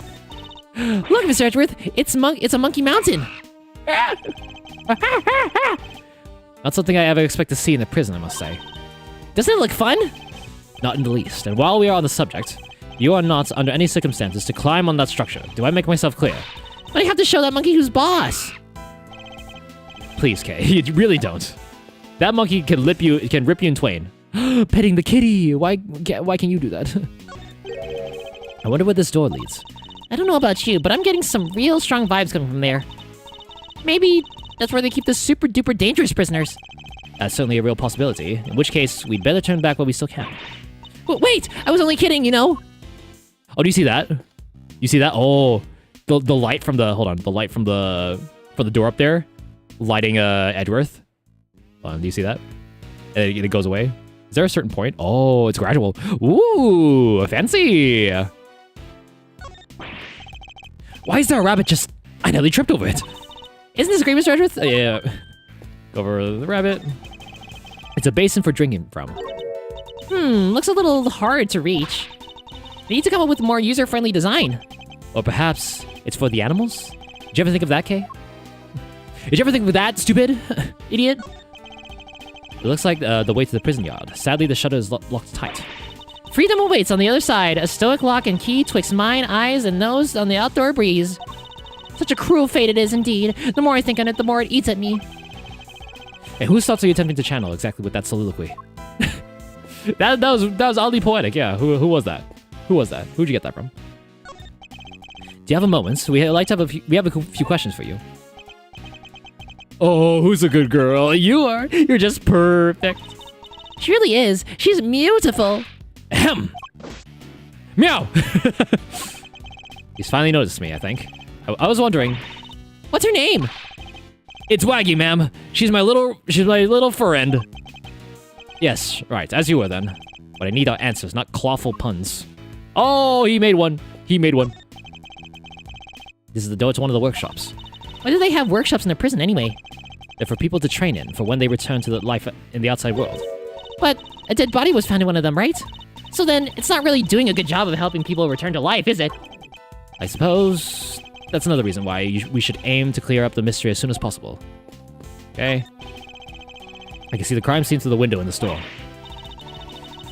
Speaker 4: Look, Mr. Edgeworth, it's a monkey mountain.
Speaker 3: Not something I ever expect to see in a prison, I must say.
Speaker 4: Doesn't it look fun?
Speaker 3: Not in the least. And while we are on the subject, you are not, under any circumstances, to climb on that structure. Do I make myself clear?
Speaker 4: But I have to show that monkey who's boss.
Speaker 3: Please, Kay, you really don't. That monkey can rip you in twain. Petting the kitty. Why can you do that? I wonder where this door leads.
Speaker 4: I don't know about you, but I'm getting some real strong vibes coming from there. Maybe that's where they keep the super duper dangerous prisoners.
Speaker 3: That's certainly a real possibility, in which case we'd better turn back while we still can.
Speaker 4: Wait, I was only kidding, you know.
Speaker 3: Oh, do you see that? You see that? Oh, the light from the the light from the door up there, lighting Edgeworth. Do you see that? And it goes away. Is there a certain point? Oh, it's gradual. Ooh, fancy. Why is there a rabbit just... I nearly tripped over it.
Speaker 4: Isn't this great, Mr. Edgeworth?
Speaker 3: Yeah. Go over the rabbit. It's a basin for drinking from.
Speaker 4: Looks a little hard to reach. We need to come up with a more user-friendly design.
Speaker 3: Or perhaps it's for the animals? Did you ever think of that, Kay? Did you ever think of that, stupid? Idiot? It looks like the way to the prison yard. Sadly, the shutter is locked tight.
Speaker 4: Freedom awaits on the other side. A stoic lock and key twixt mine, eyes, and nose on the outdoor breeze. Such a cruel fate it is indeed. The more I think on it, the more it eats at me.
Speaker 3: And whose thoughts are you attempting to channel exactly with that soliloquy? that was oddly poetic, yeah. Who was that? Who was that? Who'd you get that from? Do you have a moment? We have a few questions for you. Oh, who's a good girl? You are. You're just perfect.
Speaker 4: She really is. She's beautiful.
Speaker 3: Ahem. Meow. He's finally noticed me, I think. I was wondering.
Speaker 4: What's her name?
Speaker 3: It's Waggy, ma'am. She's my little friend. Yes, right, as you were then. But I need our answers, not clawful puns. Oh, he made one. He made one. This is the door to one of the workshops.
Speaker 4: Why do they have workshops in a prison anyway?
Speaker 3: They're for people to train in, for when they return to the life in the outside world.
Speaker 4: But a dead body was found in one of them, right? So then, it's not really doing a good job of helping people return to life, is it?
Speaker 3: I suppose that's another reason why we should aim to clear up the mystery as soon as possible. Okay? I can see the crime scene through the window in the store.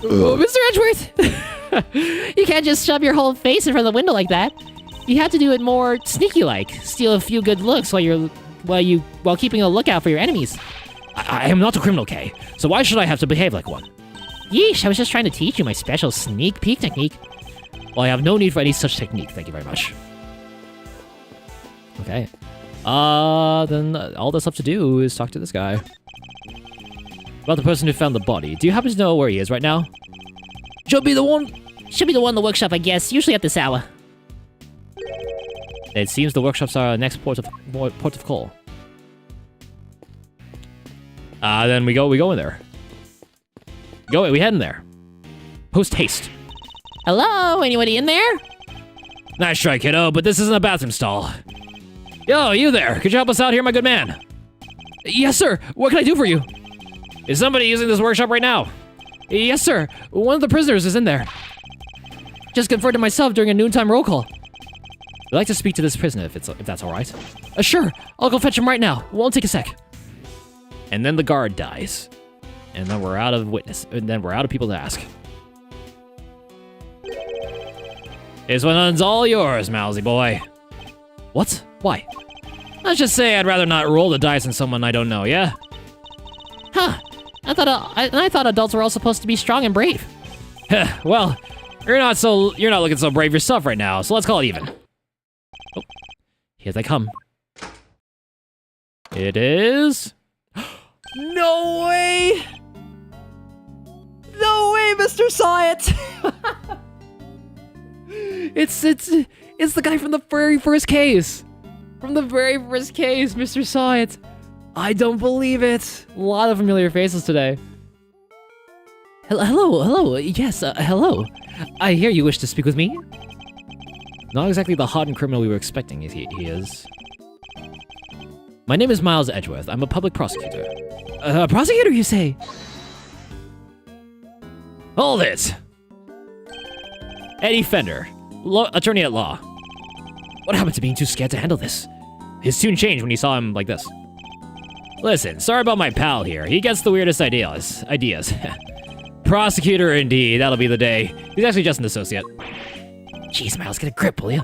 Speaker 4: Oh, Mr. Edgeworth! You can't just shove your whole face in front of the window like that. You have to do it more sneaky-like. Steal a few good looks while keeping a lookout for your enemies.
Speaker 3: I am not a criminal, Kay, so why should I have to behave like one?
Speaker 4: Yeesh, I was just trying to teach you my special sneak peek technique.
Speaker 3: Well, I have no need for any such technique, thank you very much. Okay. Then all that's left to do is talk to this guy. About the person who found the body. Do you happen to know where he is right now?
Speaker 4: Should be the one in the workshop, I guess. Usually at this hour.
Speaker 3: It seems the workshops are our next port of call. Then we go in there. We head in there. Post haste.
Speaker 4: Hello, anybody in there?
Speaker 3: Nice try, kiddo, but this isn't a bathroom stall. Yo, you there? Could you help us out here, my good man?
Speaker 4: Yes, sir. What can I do for you?
Speaker 3: Is somebody using this workshop right now?
Speaker 4: Yes, sir. One of the prisoners is in there. Just conferred to myself during a noontime roll call.
Speaker 3: We'd like to speak to this prisoner, if that's all right.
Speaker 4: Sure. I'll go fetch him right now. Won't take a sec.
Speaker 3: And then the guard dies. And then we're out of people to ask. This one's all yours, Mousy boy. What? Why? Let's just say I'd rather not roll the dice on someone I don't know, yeah?
Speaker 4: Huh. I thought adults were all supposed to be strong and brave.
Speaker 3: Well, you're not looking so brave yourself right now, so let's call it even. Oh, here they come. It is... No way! No way, Mr. Science! It's the guy from the very first case. From the very first case, Mr. Science. I don't believe it. A lot of familiar faces today. Hello, yes, hello. I hear you wish to speak with me? Not exactly the hardened criminal we were expecting, he is. My name is Miles Edgeworth. I'm a public prosecutor. A prosecutor, you say? Hold it! Eddie Fender, attorney at law. What happened to being too scared to handle this? His tune changed when he saw him like this. Listen, sorry about my pal here. He gets the weirdest ideas. Prosecutor indeed, that'll be the day. He's actually just an associate. Jeez, Miles, get a grip, will you?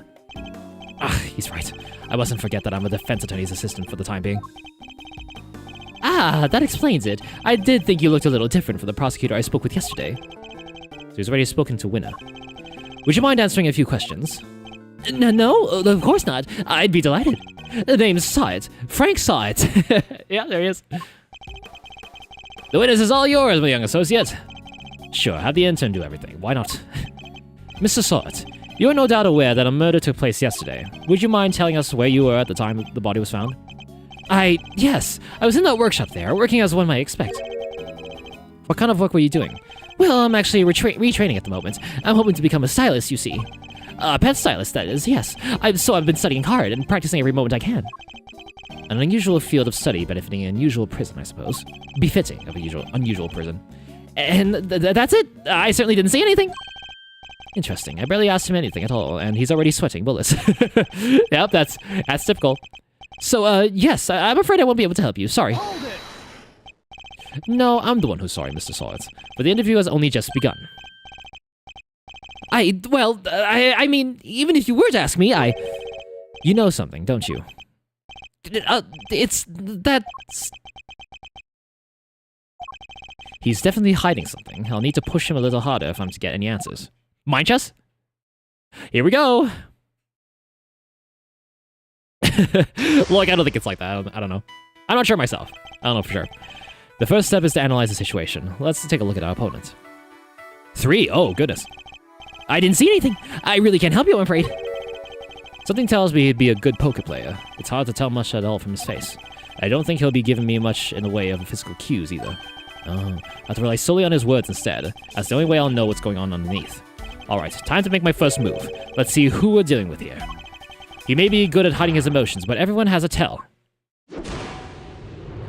Speaker 3: Ah, he's right. I mustn't forget that I'm a defense attorney's assistant for the time being. Ah, that explains it. I did think you looked a little different from the prosecutor I spoke with yesterday. So he's already spoken to Winner. Would you mind answering a few questions? No, of course not. I'd be delighted. The name's Syatt. Frank Syatt. Yeah, there he is. The witness is all yours, my young associate. Sure, have the intern do everything. Why not? Mr. Syatt, you are no doubt aware that a murder took place yesterday. Would you mind telling us where you were at the time the body was found? Yes, I was in that workshop there, working as one might expect. What kind of work were you doing? Well, I'm actually retraining at the moment. I'm hoping to become a stylist, you see. A pet stylist, that is, yes. So I've been studying hard and practicing every moment I can. An unusual field of study benefiting an unusual prison, I suppose. Befitting of a unusual prison. And that's it. I certainly didn't say anything. Interesting. I barely asked him anything at all, and he's already sweating bullets. Yep, that's typical. So, yes, I'm afraid I won't be able to help you. Sorry.
Speaker 1: Hold it!
Speaker 3: No, I'm the one who's sorry, Mr. Syatt. But the interview has only just begun. I mean, even if you were to ask me, You know something, don't you? He's definitely hiding something. I'll need to push him a little harder if I'm to get any answers. Mind chess? Here we go! Look, I don't think it's like that. I don't know. I'm not sure myself. I don't know for sure. The first step is to analyze the situation. Let's take a look at our opponent. 3? Oh, goodness. I didn't see anything. I really can't help you, I'm afraid. Something tells me he'd be a good poker player. It's hard to tell much at all from his face. I don't think he'll be giving me much in the way of physical cues either. Oh, I have to rely solely on his words instead. That's the only way I'll know what's going on underneath. Alright, time to make my first move. Let's see who we're dealing with here. He may be good at hiding his emotions, but everyone has a tell.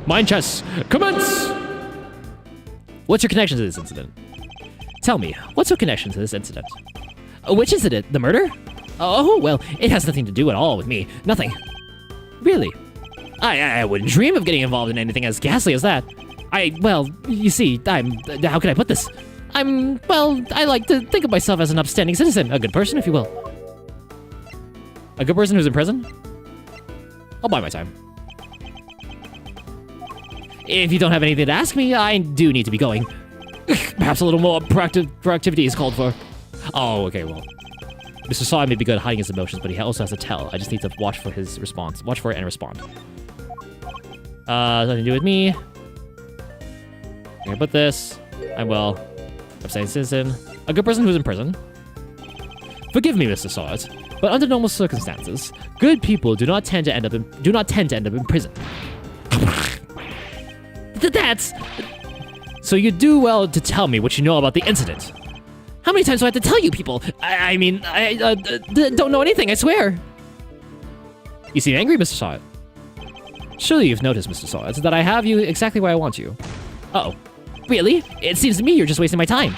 Speaker 3: Mind chess, commence! What's your connection to this incident? Tell me, what's your connection to this incident? Which incident? The murder? Oh, well, it has nothing to do at all with me. Nothing. Really? I wouldn't dream of getting involved in anything as ghastly as that. Well, you see, how can I put this? I like to think of myself as an upstanding citizen, a good person, if you will. A good person who's in prison? I'll buy my time. If you don't have anything to ask me, I do need to be going. Perhaps a little more proactivity is called for. Oh, okay, well. Mr. Syatt may be good at hiding his emotions, but he also has a tell. I just need to watch for his response. Watch for it and respond. Nothing to do with me. I'm gonna put this. I'm upstanding citizen. A good person who's in prison. Forgive me, Mr. Syatt, but under normal circumstances, good people do not tend to end up in prison. That's... So you do well to tell me what you know about the incident. How many times do I have to tell you people? I don't know anything, I swear. You seem angry, Mr. Syatt. Surely you've noticed, Mr. Syatt, that I have you exactly where I want you. Uh-oh. Really? It seems to me you're just wasting my time.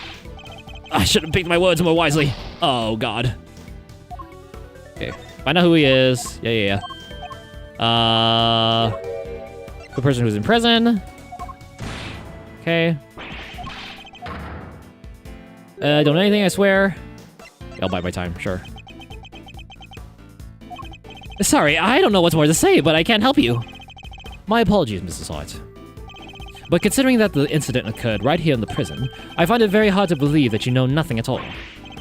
Speaker 3: I should have picked my words more wisely. Oh, God. Okay. Find out who he is. Yeah. The person who's in prison. Okay. Don't know anything, I swear. I'll buy my time, sure. Sorry, I don't know what more to say, but I can't help you. My apologies, Mrs. Syatt. But considering that the incident occurred right here in the prison, I find it very hard to believe that you know nothing at all.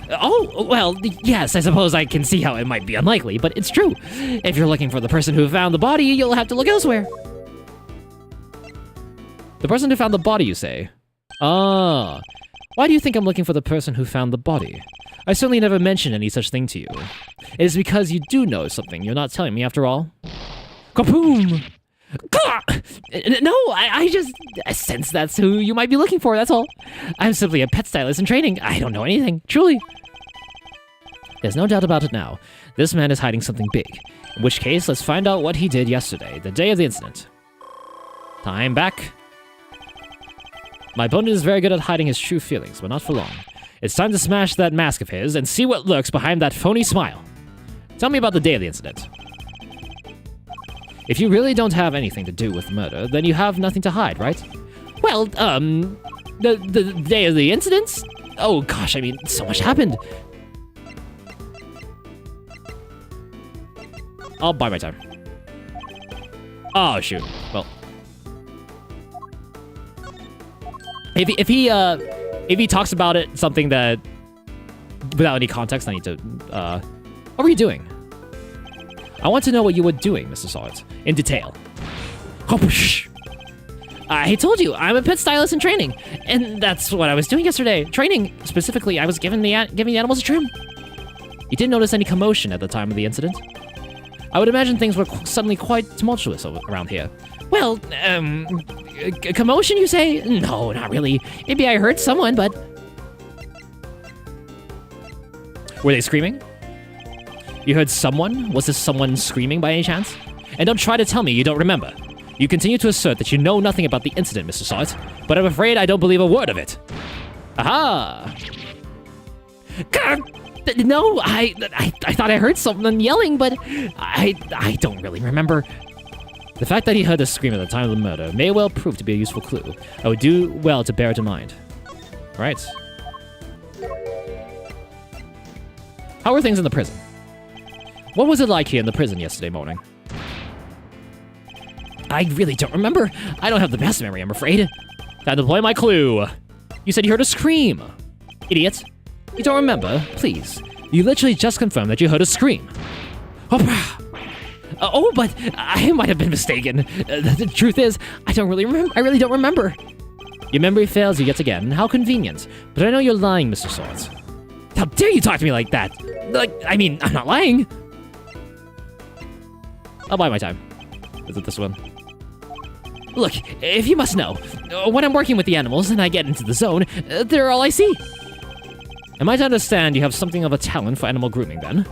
Speaker 3: Oh, well, yes, I suppose I can see how it might be unlikely, but it's true. If you're looking for the person who found the body, you'll have to look elsewhere. The person who found the body, you say? Ah. Why do you think I'm looking for the person who found the body? I certainly never mentioned any such thing to you. It is because you do know something you're not telling me after all. Kaboom! No, I sense that's who you might be looking for, that's all. I'm simply a pet stylist in training. I don't know anything, truly. There's no doubt about it now. This man is hiding something big. In which case, let's find out what he did yesterday, the day of the incident. Time back. My opponent is very good at hiding his true feelings, but not for long. It's time to smash that mask of his and see what lurks behind that phony smile. Tell me about the day of the incident. If you really don't have anything to do with the murder, then you have nothing to hide, right? Well, the day of the incident? Oh gosh, I mean, so much happened. I'll buy my time. Oh, shoot. Well. If he talks about it, something that, without any context, I need to, what were you doing? I want to know what you were doing, Mr. Salt, in detail. I told you, I'm a pet stylist in training, and that's what I was doing yesterday. Training, specifically, I was giving the animals a trim. You didn't notice any commotion at the time of the incident? I would imagine things were suddenly quite tumultuous around here. Well, commotion, you say? No, not really. Maybe I heard someone, but... Were they screaming? You heard someone? Was this someone screaming by any chance? And don't try to tell me you don't remember. You continue to assert that you know nothing about the incident, Mr. Salt, but I'm afraid I don't believe a word of it. Aha! No, I thought I heard someone yelling, but I don't really remember. The fact that he heard a scream at the time of the murder may well prove to be a useful clue. I would do well to bear it in mind. All right. How are things in the prison? What was it like here in the prison yesterday morning? I really don't remember. I don't have the best memory, I'm afraid. Time to play my clue. You said you heard a scream. Idiot. You don't remember? Please. You literally just confirmed that you heard a scream. Oh, but I might have been mistaken. The truth is, I really don't remember. Your memory fails you yet again. How convenient. But I know you're lying, Mr. Swords. How dare you talk to me like that? I mean, I'm not lying. I'll buy my time. Is it this one? Look, if you must know, when I'm working with the animals and I get into the zone, they're all I see. Am I to understand you have something of a talent for animal grooming, then?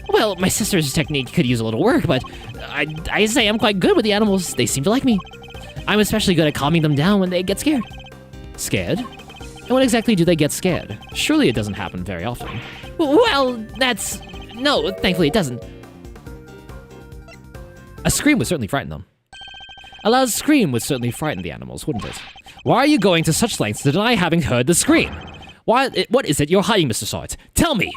Speaker 3: Well, my sister's technique could use a little work, but I say I'm quite good with the animals. They seem to like me. I'm especially good at calming them down when they get scared. Scared? And when exactly do they get scared? Surely it doesn't happen very often. Well, no, thankfully it doesn't. A scream would certainly frighten them. A loud scream would certainly frighten the animals, wouldn't it? Why are you going to such lengths to deny having heard the scream? What is it you're hiding, Mr. Salt? Tell me!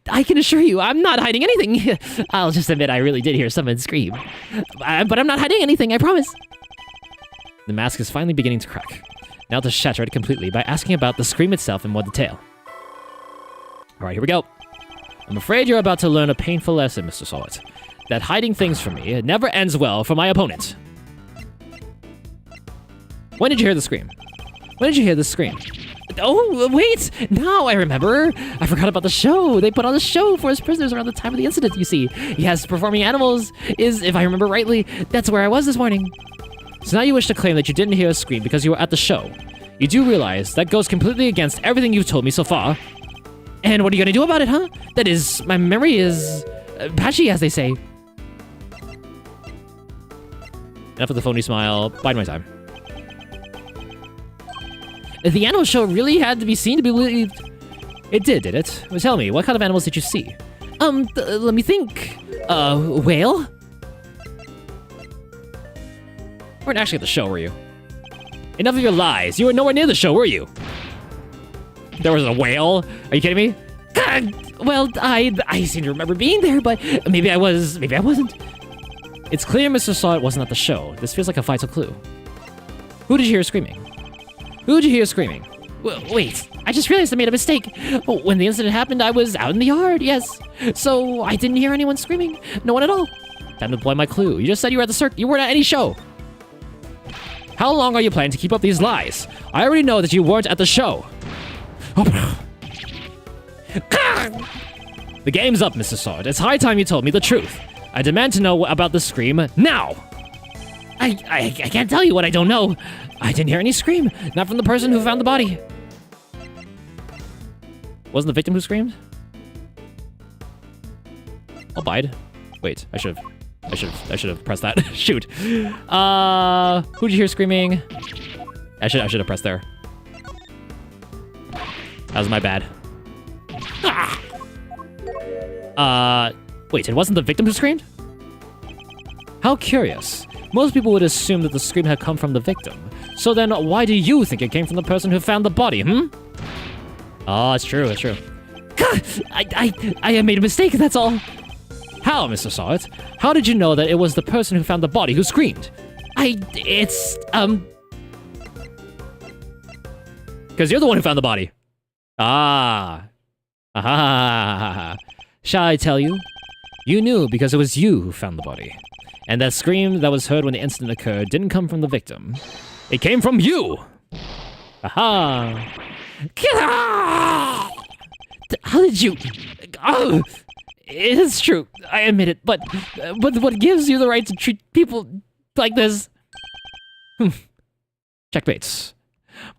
Speaker 3: I can assure you, I'm not hiding anything. I'll just admit I really did hear someone scream. But I'm not hiding anything, I promise. The mask is finally beginning to crack. Now to shatter it completely by asking about the scream itself in more detail. Alright, here we go. I'm afraid you're about to learn a painful lesson, Mr. Salt. That hiding things from me never ends well for my opponent. When did you hear the scream? When did you hear the scream? Oh, wait! Now I remember! I forgot about the show! They put on a show for his prisoners around the time of the incident, you see. Yes, performing animals is, if I remember rightly, that's where I was this morning. So now you wish to claim that you didn't hear a scream because you were at the show. You do realize that goes completely against everything you've told me so far. And what are you gonna do about it, huh? That is, my memory is patchy, as they say. Enough of the phony smile. Bide my time. The animal show really had to be seen to be believed. It did it? Well, tell me, what kind of animals did you see? Let me think. Whale? You weren't actually at the show, were you? Enough of your lies. You were nowhere near the show, were you? There was a whale? Are you kidding me? God, well, I seem to remember being there, but maybe I was, maybe I wasn't. It's clear Mr. Salt wasn't at the show. This feels like a vital clue. Who did you hear screaming? Who did you hear screaming?
Speaker 4: Wait, I just realized I made a mistake. When the incident happened, I was out in the yard, yes. So I didn't hear anyone screaming. No one at all.
Speaker 3: Time to deploy my clue. You just said you were at the circus. You weren't at any show. How long are you planning to keep up these lies? I already know that you weren't at the show. The game's up, Mr. Salt. It's high time you told me the truth. I demand to know about the scream now.
Speaker 4: I can't tell you what I don't know.
Speaker 3: I didn't hear any scream. Not from the person who found the body. Wasn't the victim who screamed? I'll bide. Wait, I should have pressed that. Shoot. Who'd you hear screaming? I should have pressed there. That was my bad. Wait, it wasn't the victim who screamed? How curious. Most people would assume that the scream had come from the victim. So then why do you think it came from the person who found the body, Oh, it's true, it's true.
Speaker 4: I made a mistake, that's all.
Speaker 3: How, Mr. Salt? How did you know that it was the person who found the body who screamed?
Speaker 4: Because
Speaker 3: you're the one who found the body. Ah. Aha. Shall I tell you? You knew because it was you who found the body. And that scream that was heard when the incident occurred didn't come from the victim. It came from you! Aha!
Speaker 4: How did you... Oh, it is true. I admit it. But what gives you the right to treat people like this?
Speaker 3: Checkmates.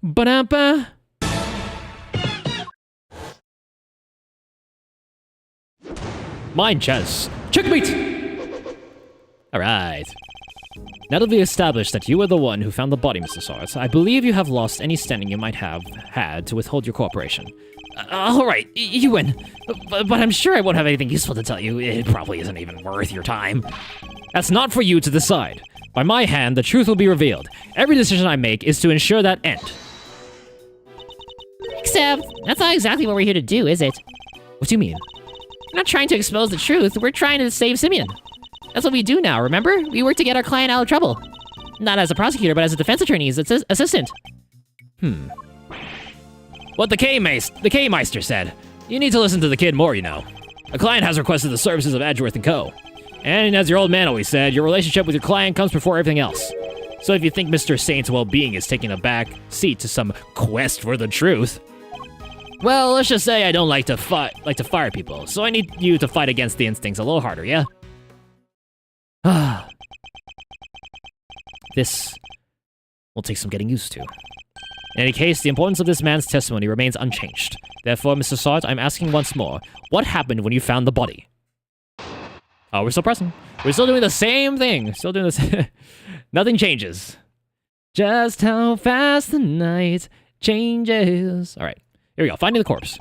Speaker 3: Ba-da-ba. Mind chess. Checkmate! Alright. Now that we established that you were the one who found the body, Mr. Salt, I believe you have lost any standing you might have had to withhold your cooperation.
Speaker 4: Alright, you win. But I'm sure I won't have anything useful to tell you. It probably isn't even worth your time.
Speaker 3: That's not for you to decide. By my hand, the truth will be revealed. Every decision I make is to ensure that end.
Speaker 4: Except, that's not exactly what we're here to do, is it?
Speaker 3: What do you mean?
Speaker 4: We're not trying to expose the truth, we're trying to save Simeon. That's what we do now, remember? We work to get our client out of trouble. Not as a prosecutor, but as a defense attorney's assistant.
Speaker 3: What the K-Meister said. You need to listen to the kid more, you know. A client has requested the services of Edgeworth & Co. And as your old man always said, your relationship with your client comes before everything else. So if you think Mr. Saint's well-being is taking a back seat to some quest for the truth, well, let's just say I don't like to fire people, so I need you to fight against the instincts a little harder, yeah? This will take some getting used to. In any case, the importance of this man's testimony remains unchanged. Therefore, Mr. Salt, I'm asking once more, what happened when you found the body? Oh, we're still pressing. We're still doing the same thing. Still doing this. Nothing changes. Just how fast the night changes. All right, here we go. Finding the corpse.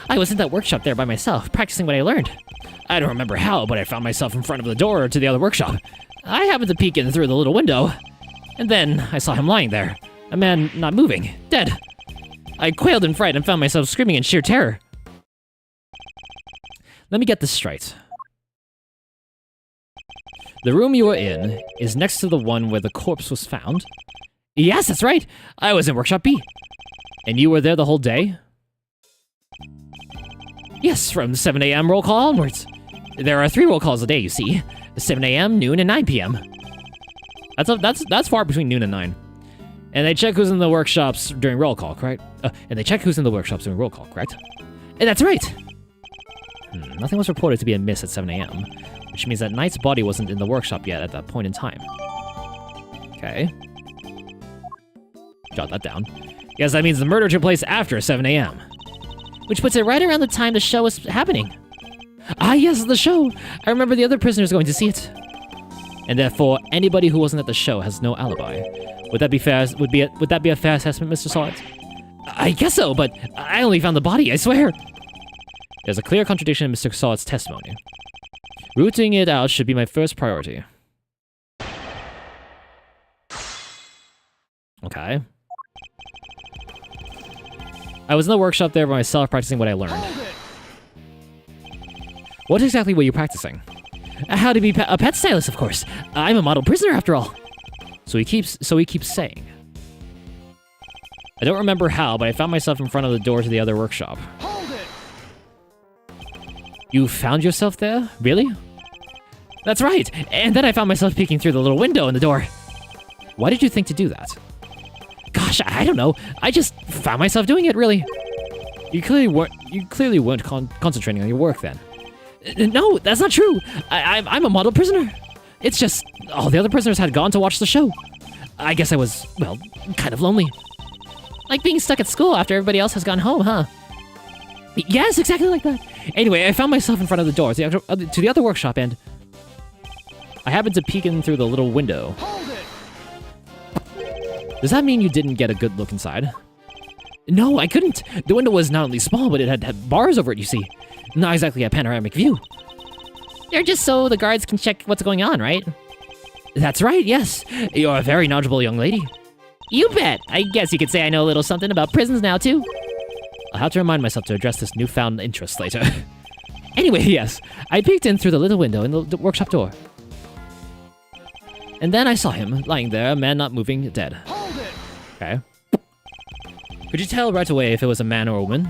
Speaker 4: I was in that workshop there by myself, practicing what I learned.
Speaker 3: I don't remember how, but I found myself in front of the door to the other workshop. I happened to peek in through the little window, and then I saw him lying there. A man not moving, dead. I quailed in fright and found myself screaming in sheer terror. Let me get this straight. The room you were in is next to the one where the corpse was found?
Speaker 4: Yes, that's right.
Speaker 3: I was in Workshop B. And you were there the whole day?
Speaker 4: Yes, from 7 a.m. roll call onwards. There are 3 roll calls a day, you see. 7 a.m., noon, and 9 p.m.
Speaker 3: That's far between noon and 9. And they check who's in the workshops during roll call, correct? And
Speaker 4: That's right.
Speaker 3: Nothing was reported to be amiss at 7 a.m., which means that Knight's body wasn't in the workshop yet at that point in time. Okay. Jot that down. Yes, that means the murder took place after 7 a.m.
Speaker 4: Which puts it right around the time the show was happening.
Speaker 3: Ah, yes, the show! I remember the other prisoners going to see it. And therefore, anybody who wasn't at the show has no alibi. Would that be fair? Would that be a fair assessment, Mr. Salt?
Speaker 4: I guess so, but I only found the body, I swear.
Speaker 3: There's a clear contradiction in Mr. Salt's testimony. Rooting it out should be my first priority. Okay. I was in the workshop there by myself practicing what I learned. What exactly were you practicing? How to be a pet stylist, of course. I'm a model prisoner after all. So he keeps saying. I don't remember how, but I found myself in front of the door to the other workshop.
Speaker 1: Hold it!
Speaker 3: You found yourself there? Really? That's right. And then I found myself peeking through the little window in the door. Why did you think to do that? Gosh, I don't know. I just found myself doing it, really. You clearly weren't concentrating on your work then. No, that's not true. I'm a model prisoner. It's just all the other prisoners had gone to watch the show. I guess I was, well, kind of lonely.
Speaker 4: Like being stuck at school after everybody else has gone home, huh?
Speaker 3: Yes, exactly like that. Anyway, I found myself in front of the door to the other workshop, and I happened to peek in through the little window.
Speaker 1: Hold it!
Speaker 3: Does that mean you didn't get a good look inside? No, I couldn't. The window was not only small, but it had bars over it, you see. Not exactly a panoramic view.
Speaker 4: They're just so the guards can check what's going on, right?
Speaker 3: That's right, yes. You're a very knowledgeable young lady.
Speaker 4: You bet. I guess you could say I know a little something about prisons now, too.
Speaker 3: I'll have to remind myself to address this newfound interest later. Anyway, yes. I peeked in through the little window in the workshop door. And then I saw him, lying there, a man not moving, dead.
Speaker 1: Hold it!
Speaker 3: Okay. Could you tell right away if it was a man or a woman?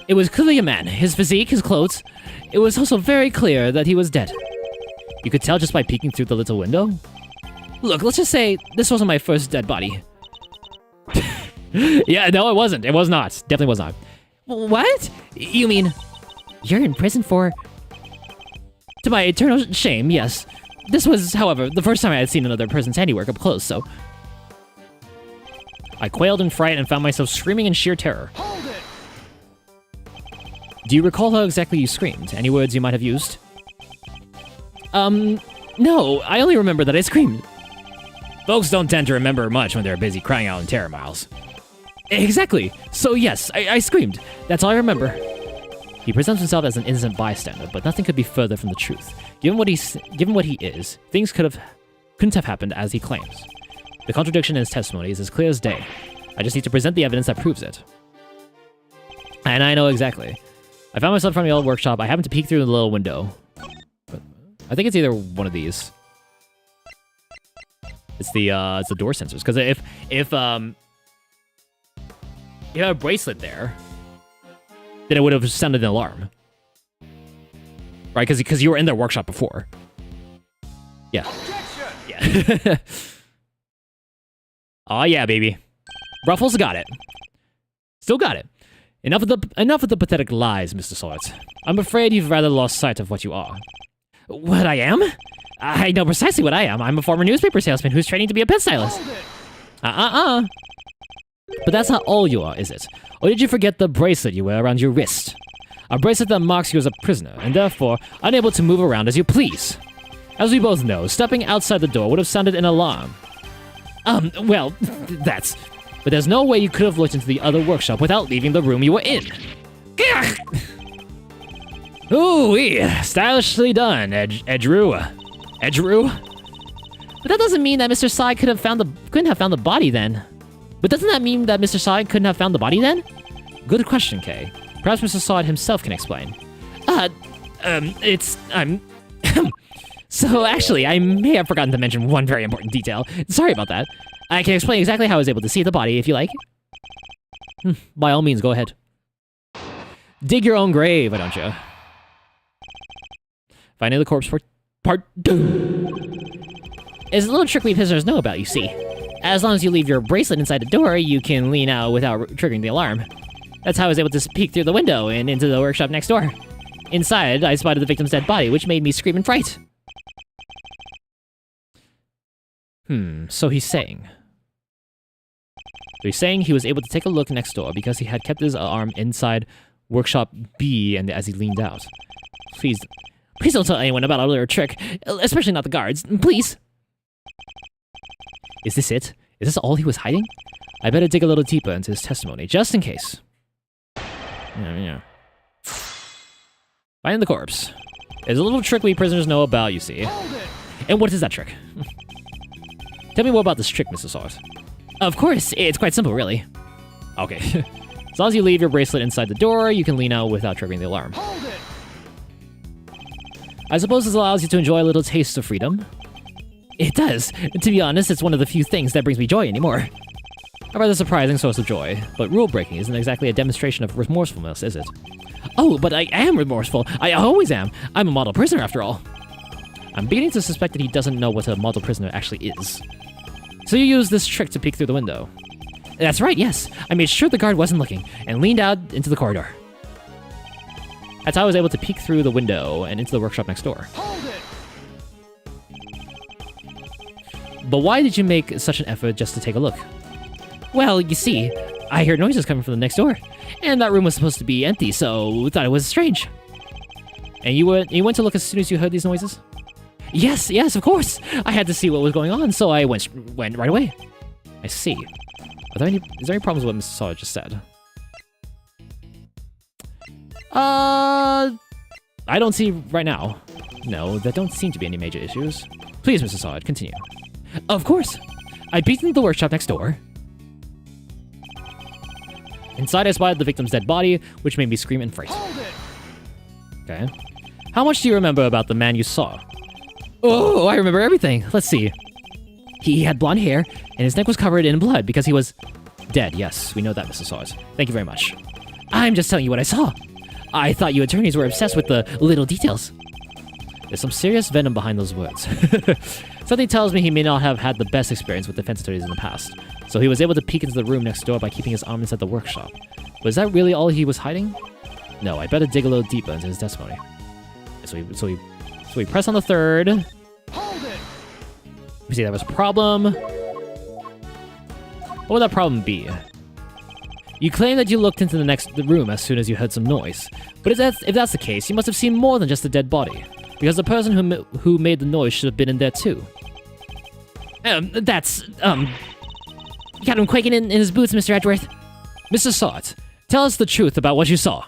Speaker 3: It was clearly a man. His physique, his clothes. It was also very clear that he was dead. You could tell just by peeking through the little window? Look, let's just say this wasn't my first dead body. Yeah, no, it wasn't. It was not. Definitely was not.
Speaker 4: What?
Speaker 3: You mean...
Speaker 4: You're in prison for...
Speaker 3: To my eternal shame, yes. This was, however, the first time I had seen another person's handiwork up close, so... I quailed in fright and found myself screaming in sheer terror.
Speaker 1: Hold it!
Speaker 3: Do you recall how exactly you screamed? Any words you might have used? No, I only remember that I screamed. Folks don't tend to remember much when they're busy crying out in terror, Miles. Exactly. So yes, I screamed. That's all I remember. He presents himself as an innocent bystander, but nothing could be further from the truth. Given what he is, things couldn't have happened as he claims. The contradiction in his testimony is as clear as day. I just need to present the evidence that proves it. And I know exactly. I found myself in front of the old workshop. I happened to peek through the little window. But I think it's either one of these. It's the door sensors. Because if you have a bracelet there, then it would have sounded an alarm. Right? Because you were in their workshop before. Yeah.
Speaker 1: Objection!
Speaker 3: Yeah. Oh yeah, baby. Ruffles got it. Still got it. Enough of the pathetic lies, Mr. Sawyer. I'm afraid you've rather lost sight of what you are. What I am? I know precisely what I am. I'm a former newspaper salesman who's training to be a pet stylist.
Speaker 1: Hold it!
Speaker 3: But that's not all you are, is it? Or did you forget the bracelet you wear around your wrist? A bracelet that marks you as a prisoner, and therefore unable to move around as you please. As we both know, stepping outside the door would have sounded an alarm. Well, but there's no way you could have looked into the other workshop without leaving the room you were in. Ooh-wee, stylishly done, Edgeworth.
Speaker 4: But that doesn't mean that Mr. Sai couldn't have found the body then.
Speaker 3: But doesn't that mean that Mr. Sawyer couldn't have found the body then? Good question, Kay. Perhaps Mr. Sawyer himself can explain. So actually, I may have forgotten to mention one very important detail. Sorry about that. I can explain exactly how I was able to see the body if you like. By all means, go ahead. Dig your own grave, why don't you? Finding the corpse for part 2.
Speaker 4: It's a little trick we prisoners know about, you see. As long as you leave your bracelet inside the door, you can lean out without triggering the alarm. That's how I was able to peek through the window and into the workshop next door. Inside, I spotted the victim's dead body, which made me scream in fright.
Speaker 3: So he's saying he was able to take a look next door because he had kept his arm inside workshop B and as he leaned out. Please don't tell anyone about our little trick, especially not the guards, please. Is this it? Is this all he was hiding? I better dig a little deeper into his testimony, just in case. Yeah. Finding the corpse. There's a little trick we prisoners know about, you see. And what is that trick? Tell me more about this trick, Mrs. Sawyer.
Speaker 4: Of course, it's quite simple, really.
Speaker 3: Okay. As long as you leave your bracelet inside the door, you can lean out without triggering the alarm. I suppose this allows you to enjoy a little taste of freedom. It does. To be honest, it's one of the few things that brings me joy anymore. A rather surprising source of joy, but rule-breaking isn't exactly a demonstration of remorsefulness, is it? Oh, but I am remorseful. I always am. I'm a model prisoner, after all. I'm beginning to suspect that he doesn't know what a model prisoner actually is. So you used this trick to peek through the window. That's right, yes. I made sure the guard wasn't looking, and leaned out into the corridor. That's how I was able to peek through the window and into the workshop next door.
Speaker 1: Hold it!
Speaker 3: But why did you make such an effort just to take a look? Well, you see, I heard noises coming from the next door, and that room was supposed to be empty, so thought it was strange. And you went to look as soon as you heard these noises? Yes, of course. I had to see what was going on, so I went right away. I see. Is there any problems with what Mr. Sawyer just said? I don't see right now. No, there don't seem to be any major issues. Please, Mr. Sawyer, continue. Of course. I peeked into the workshop next door. Inside, I spotted the victim's dead body, which made me scream in fright.
Speaker 1: Hold it!
Speaker 3: Okay. How much do you remember about the man you saw? Oh, I remember everything. Let's see. He had blonde hair, and his neck was covered in blood because he was dead. Yes, we know that, Mr. Sawyer. Thank you very much. I'm just telling you what I saw. I thought you attorneys were obsessed with the little details. There's some serious venom behind those words. Something tells me he may not have had the best experience with defense attorneys in the past, so he was able to peek into the room next door by keeping his arm inside the workshop. Was that really all he was hiding? No, I better dig a little deeper into his testimony. So we press on the third.
Speaker 1: Hold it!
Speaker 3: We see there was a problem. What would that problem be? You claim that you looked into the room as soon as you heard some noise, but if that's the case, you must have seen more than just a dead body, because the person who made the noise should have been in there too. You got him quaking in his boots, Mr. Edgeworth. Mr. Sawt, tell us the truth about what you saw.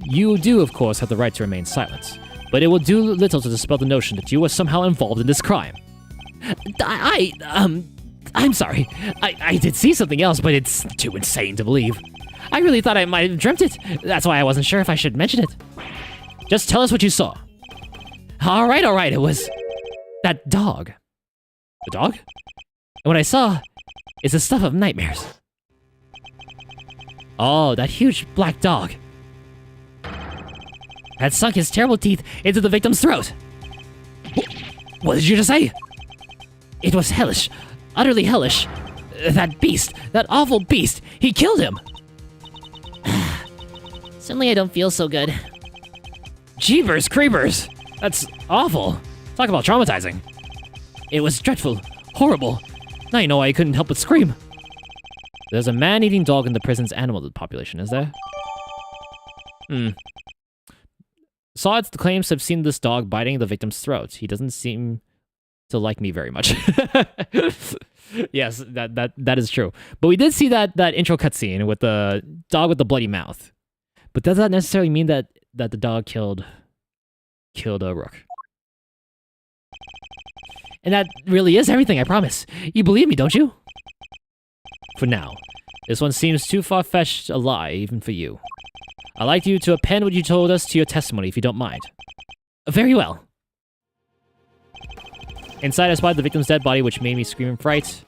Speaker 3: You do, of course, have the right to remain silent, but it will do little to dispel the notion that you were somehow involved in this crime. I'm sorry. I did see something else, but it's too insane to believe. I really thought I might have dreamt it. That's why I wasn't sure if I should mention it. Just tell us what you saw. All right. It was that dog. The dog? And what I saw is the stuff of nightmares. Oh, that huge black dog had sunk his terrible teeth into the victim's throat. What did you just say? It was hellish. Utterly hellish. That beast. That awful beast. He killed him.
Speaker 4: Suddenly I don't feel so good.
Speaker 3: Jeepers creepers. That's awful. Talk about traumatizing. It was dreadful. Horrible. Now you know why I couldn't help but scream. There's a man-eating dog in the prison's animal population, is there? Sawt claims to have seen this dog biting the victim's throat. He doesn't seem to like me very much. Yes, that is true. But we did see that intro cutscene with the dog with the bloody mouth. But does that necessarily mean that the dog killed a Rook? And that really is everything, I promise. You believe me, don't you? For now. This one seems too far-fetched a lie, even for you. I'd like you to append what you told us to your testimony, if you don't mind. Very well. Inside, I spotted the victim's dead body, which made me scream in fright.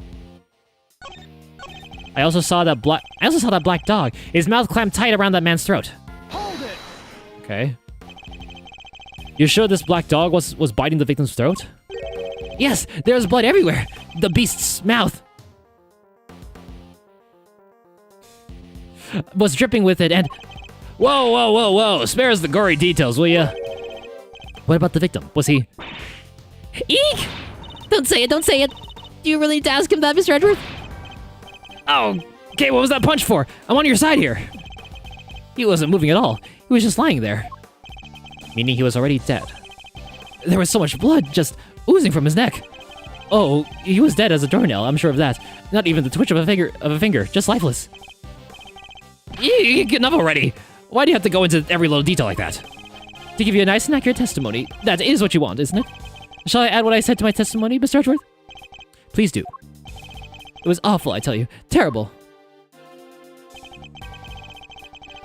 Speaker 3: I also saw that black dog. His mouth clamped tight around that man's throat.
Speaker 1: Hold it!
Speaker 3: Okay. You're sure this black dog was biting the victim's throat? Yes, there's blood everywhere. The beast's mouth was dripping with it, and... Whoa. Spare us the gory details, will ya? What about the victim? Was he...
Speaker 4: Eek! Don't say it. Do you really need to ask him that, Mr. Edgeworth?
Speaker 3: Oh, okay, what was that punch for? I'm on your side here. He wasn't moving at all. He was just lying there. Meaning he was already dead. There was so much blood just oozing from his neck. Oh, he was dead as a doornail, I'm sure of that. Not even the twitch of a finger, just lifeless. Enough already. Why do you have to go into every little detail like that? To give you a nice and accurate testimony. That is what you want, isn't it? Shall I add what I said to my testimony, Mr. Edgeworth? Please do. It was awful, I tell you. Terrible.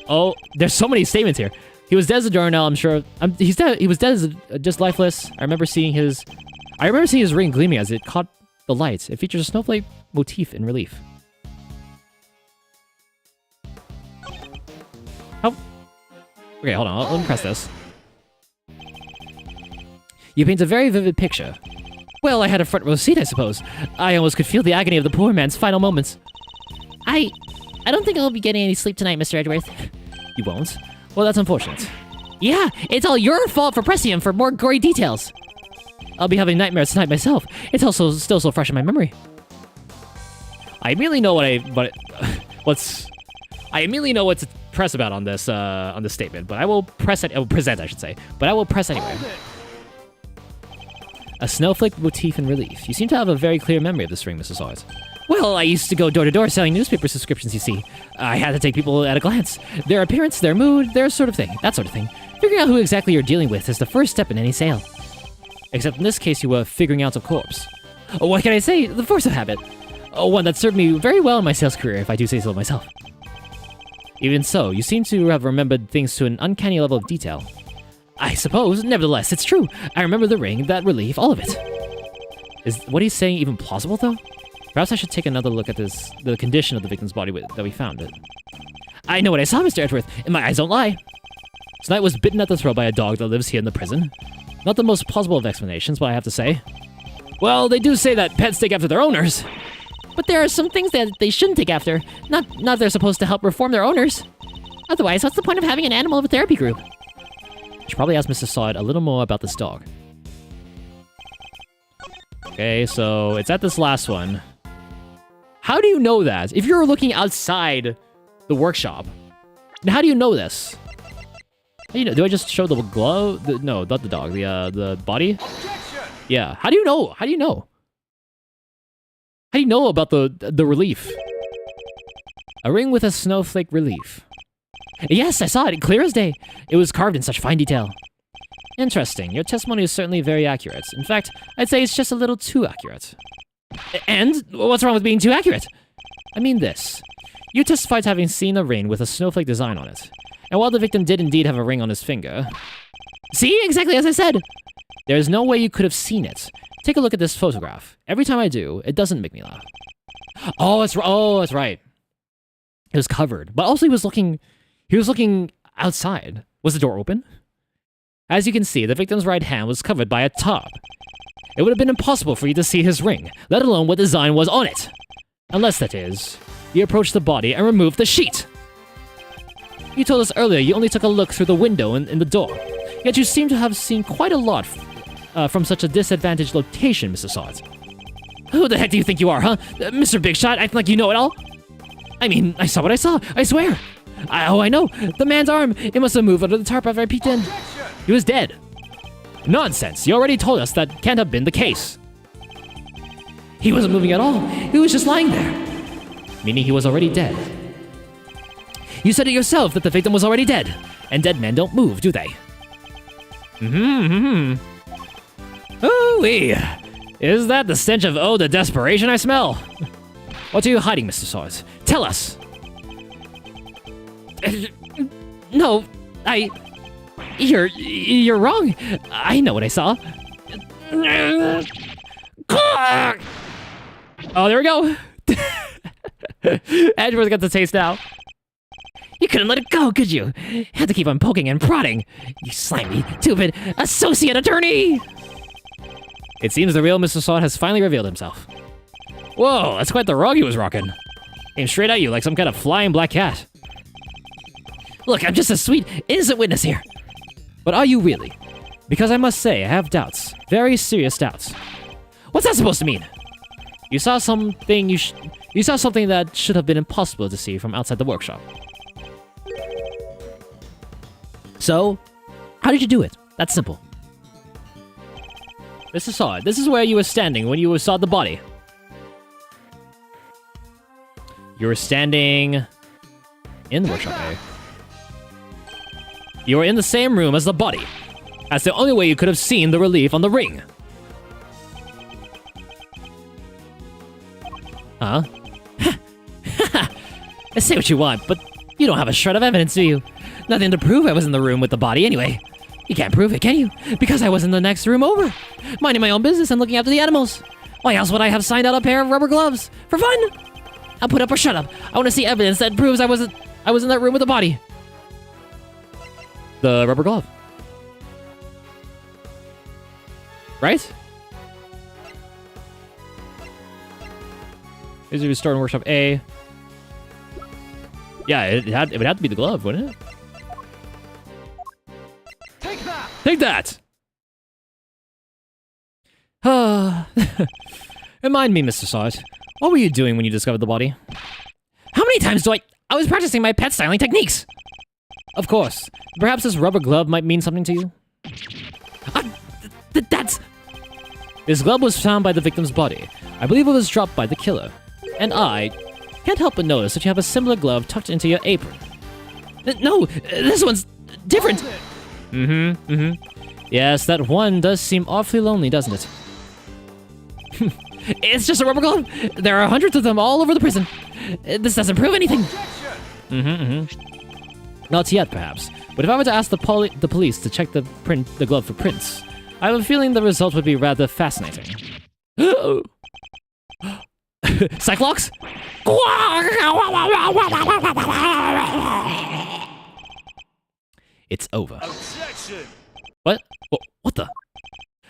Speaker 3: Oh, there's so many statements here. He was dead as a doornail, I'm sure. He's dead. He was dead as just lifeless. I remember seeing his ring gleaming as it caught the light. It features a snowflake motif in relief. How? Okay, hold on. Let me press this. You paint a very vivid picture. Well, I had a front row seat, I suppose. I almost could feel the agony of the poor man's final moments.
Speaker 4: I don't think I'll be getting any sleep tonight, Mr. Edgeworth.
Speaker 3: You won't? Well, that's unfortunate.
Speaker 4: Yeah, it's all your fault for pressing him for more gory details.
Speaker 3: I'll be having nightmares tonight myself. It's also still so fresh in my memory. I immediately know what I immediately know what to press about on this statement, but I will press it. I will present, I should say, but I will press anyway. A snowflake motif in relief. You seem to have a very clear memory of this ring, Mrs. Hart.
Speaker 4: Well, I used to go door to door selling newspaper subscriptions, you see. I had to take people at a glance. Their appearance, their mood, that sort of thing. Figuring out who exactly you're dealing with is the first step in any sale.
Speaker 3: Except in this case, you were figuring out a corpse.
Speaker 4: Oh, what can I say? The force of habit.
Speaker 3: Oh, one that served me very well in my sales career, if I do say so myself. Even so, you seem to have remembered things to an uncanny level of detail.
Speaker 4: I suppose, nevertheless, it's true. I remember the ring, that relief, all of it.
Speaker 3: Is what he's saying even plausible, though? Perhaps I should take another look at the condition of the victim's body that we found it.
Speaker 4: I know what I saw, Mr. Edgeworth, and my eyes don't lie.
Speaker 3: Tonight was bitten at the throat by a dog that lives here in the prison. Not the most plausible of explanations, but I have to say.
Speaker 4: Well, they do say that pets take after their owners. But there are some things that they shouldn't take after. Not if they're supposed to help reform their owners. Otherwise, what's the point of having an animal of a therapy group?
Speaker 3: I should probably ask Mr. Sod a little more about this dog. Okay, so it's at this last one. How do you know that? If you're looking outside the workshop, how do you know this? How do you know? Do I just show the glove? No, not the dog. The body? Yeah. How do you know? How do you know? How do you know about the relief? A ring with a snowflake relief.
Speaker 4: Yes, I saw it, clear as day. It was carved in such fine detail.
Speaker 3: Interesting. Your testimony is certainly very accurate. In fact, I'd say it's just a little too accurate.
Speaker 4: And? What's wrong with being too accurate?
Speaker 3: I mean this. You testified to having seen a ring with a snowflake design on it. And while the victim did indeed have a ring on his finger...
Speaker 4: See? Exactly as I said.
Speaker 3: There is no way you could have seen it. Take a look at this photograph. Every time I do, it doesn't make me laugh.
Speaker 4: Oh, that's right.
Speaker 3: It was covered. But also he was looking outside. Was the door open? As you can see, the victim's right hand was covered by a top. It would have been impossible for you to see his ring, let alone what design was on it. Unless, that is, you approached the body and removed the sheet. You told us earlier you only took a look through the window in the door, yet you seem to have seen quite a lot from such a disadvantaged location, Mr. Sod.
Speaker 4: Who the heck do you think you are, huh? Mr. Big Shot, acting like you know it all? I mean, I saw what I saw, I swear. I know. The man's arm, it must have moved under the tarp after I peeked in.
Speaker 3: He was dead. Nonsense. You already told us that can't have been the case.
Speaker 4: He wasn't moving at all. He was just lying there.
Speaker 3: Meaning he was already dead.
Speaker 4: You said it yourself that the victim was already dead. And dead men don't move, do they?
Speaker 3: Ooh-wee. Is that the stench of the desperation I smell? What are you hiding, Mr. Swords? Tell us.
Speaker 4: No, You're wrong. I know what I saw.
Speaker 3: Oh, there we go. Edgeworth got the taste now.
Speaker 4: You couldn't let it go, could you? Had to keep on poking and prodding. You slimy, stupid associate attorney!
Speaker 3: It seems the real Mr. Sod has finally revealed himself. Whoa, that's quite the rug he was rocking. Came straight at you like some kind of flying black cat.
Speaker 4: Look, I'm just a sweet, innocent witness here.
Speaker 3: But are you really? Because I must say, I have doubts. Very serious doubts.
Speaker 4: What's that supposed to mean?
Speaker 3: You saw something that should have been impossible to see from outside the workshop.
Speaker 4: So, how did you do it? That's simple.
Speaker 3: Mr. Sod, this is where you were standing when you saw the body. You were standing in the workshop area. You were in the same room as the body. That's the only way you could have seen the relief on the ring.
Speaker 4: Huh? Say what you want, but
Speaker 3: You don't have a shred of evidence, do you? Nothing to prove I was in the room with the body anyway. You can't prove it, can you? Because I was in the next room over, minding my own business and looking after the animals. Why else would I have signed out a pair of rubber gloves? For fun? I'll put up or shut up. I want to see evidence that proves I was in that room with the body. The rubber glove. Right? Is it store in workshop A? Yeah, it would have to be the glove, wouldn't it?
Speaker 1: Take that!
Speaker 3: Take that! Remind me, Mr. Sarge. What were you doing when you discovered the body? How many times do I was practicing my pet styling techniques! Of course. Perhaps this rubber glove might mean something to you? That's... This glove was found by the victim's body. I believe it was dropped by the killer. And I can't help but notice that you have a similar glove tucked into your apron. No, this one's different! Yes, that one does seem awfully lonely, doesn't it? It's just a rubber glove! There are hundreds of them all over the prison. This doesn't prove anything. Not yet, perhaps. But if I were to ask the police to check the glove for prints, I have a feeling the result would be rather fascinating. Cyclops? It's over.
Speaker 1: Objection!
Speaker 3: What? What the?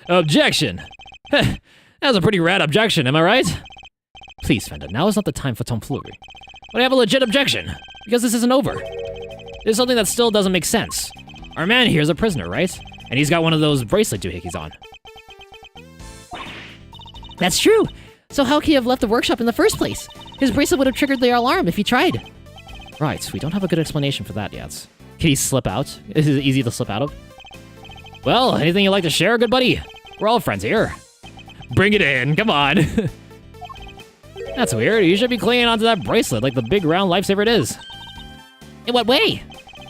Speaker 3: Objection! That was a pretty rad objection, am I right? Please, Fender, now is not the time for tomfoolery. But I have a legit objection, because this isn't over. There's something that still doesn't make sense. Our man here is a prisoner, right? And he's got one of those bracelet doohickeys on.
Speaker 4: That's true. So how could he have left the workshop in the first place? His bracelet would have triggered the alarm if he tried.
Speaker 3: Right, we don't have a good explanation for that yet. Can he slip out? Is it easy to slip out of? Well, anything you'd like to share, good buddy? We're all friends here. Bring it in, come on. That's weird, you should be clinging onto that bracelet like the big round lifesaver it is.
Speaker 4: In what way?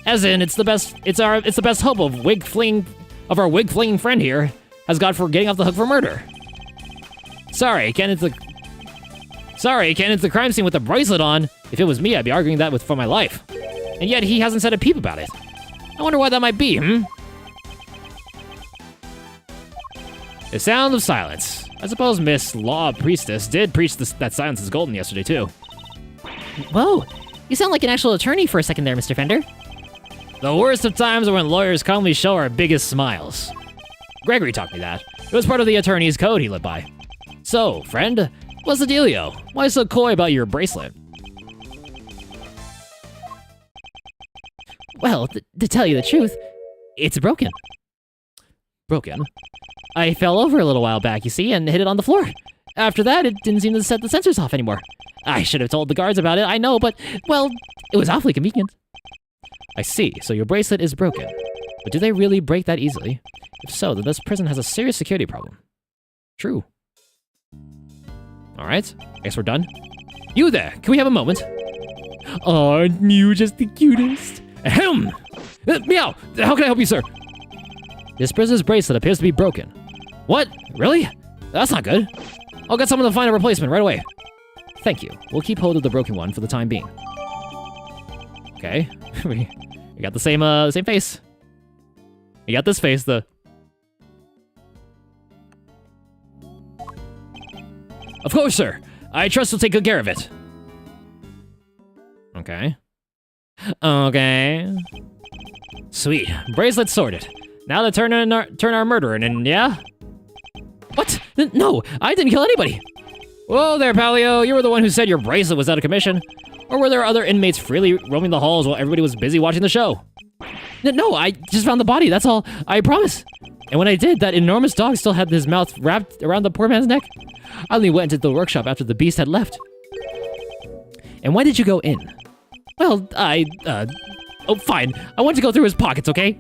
Speaker 3: As in, it's the best hope of our wig flinging friend here has got for getting off the hook for murder. Sorry, can't enter the crime scene with the bracelet on. If it was me, I'd be arguing that for my life. And yet he hasn't said a peep about it. I wonder why that might be, The sound of silence. I suppose Miss Law Priestess did preach that silence is golden yesterday, too.
Speaker 4: Whoa, you sound like an actual attorney for a second there, Mr. Fender.
Speaker 3: The worst of times are when lawyers calmly show our biggest smiles. Gregory taught me that. It was part of the attorney's code he lived by. So, friend, what's the dealio? Why so coy about your bracelet?
Speaker 4: Well, to tell you the truth, it's broken.
Speaker 3: Broken?
Speaker 4: I fell over a little while back, you see, and hit it on the floor. After that, it didn't seem to set the sensors off anymore. I should have told the guards about it, I know, but, well, it was awfully convenient.
Speaker 3: I see, so your bracelet is broken. But do they really break that easily? If so, then this prison has a serious security problem. True. Alright, guess we're done. You there, can we have a moment? Aren't you just the cutest? Ahem! Meow! How can I help you, sir? This prisoner's bracelet appears to be broken. What? Really? That's not good. I'll get someone to find a replacement right away. Thank you. We'll keep hold of the broken one for the time being. Okay. we got the same face. We got this face, Of course, sir. I trust you'll take good care of it. Okay. Okay. Sweet. Bracelet sorted. Now to turn our murderer in, yeah? What? No, I didn't kill anybody. Whoa there, Palio. You were the one who said your bracelet was out of commission. Or were there other inmates freely roaming the halls while everybody was busy watching the show? No, I just found the body, that's all. I promise. And when I did, that enormous dog still had his mouth wrapped around the poor man's neck. I only went into the workshop after the beast had left. And why did you go in? Well, oh, fine. I want to go through his pockets, okay?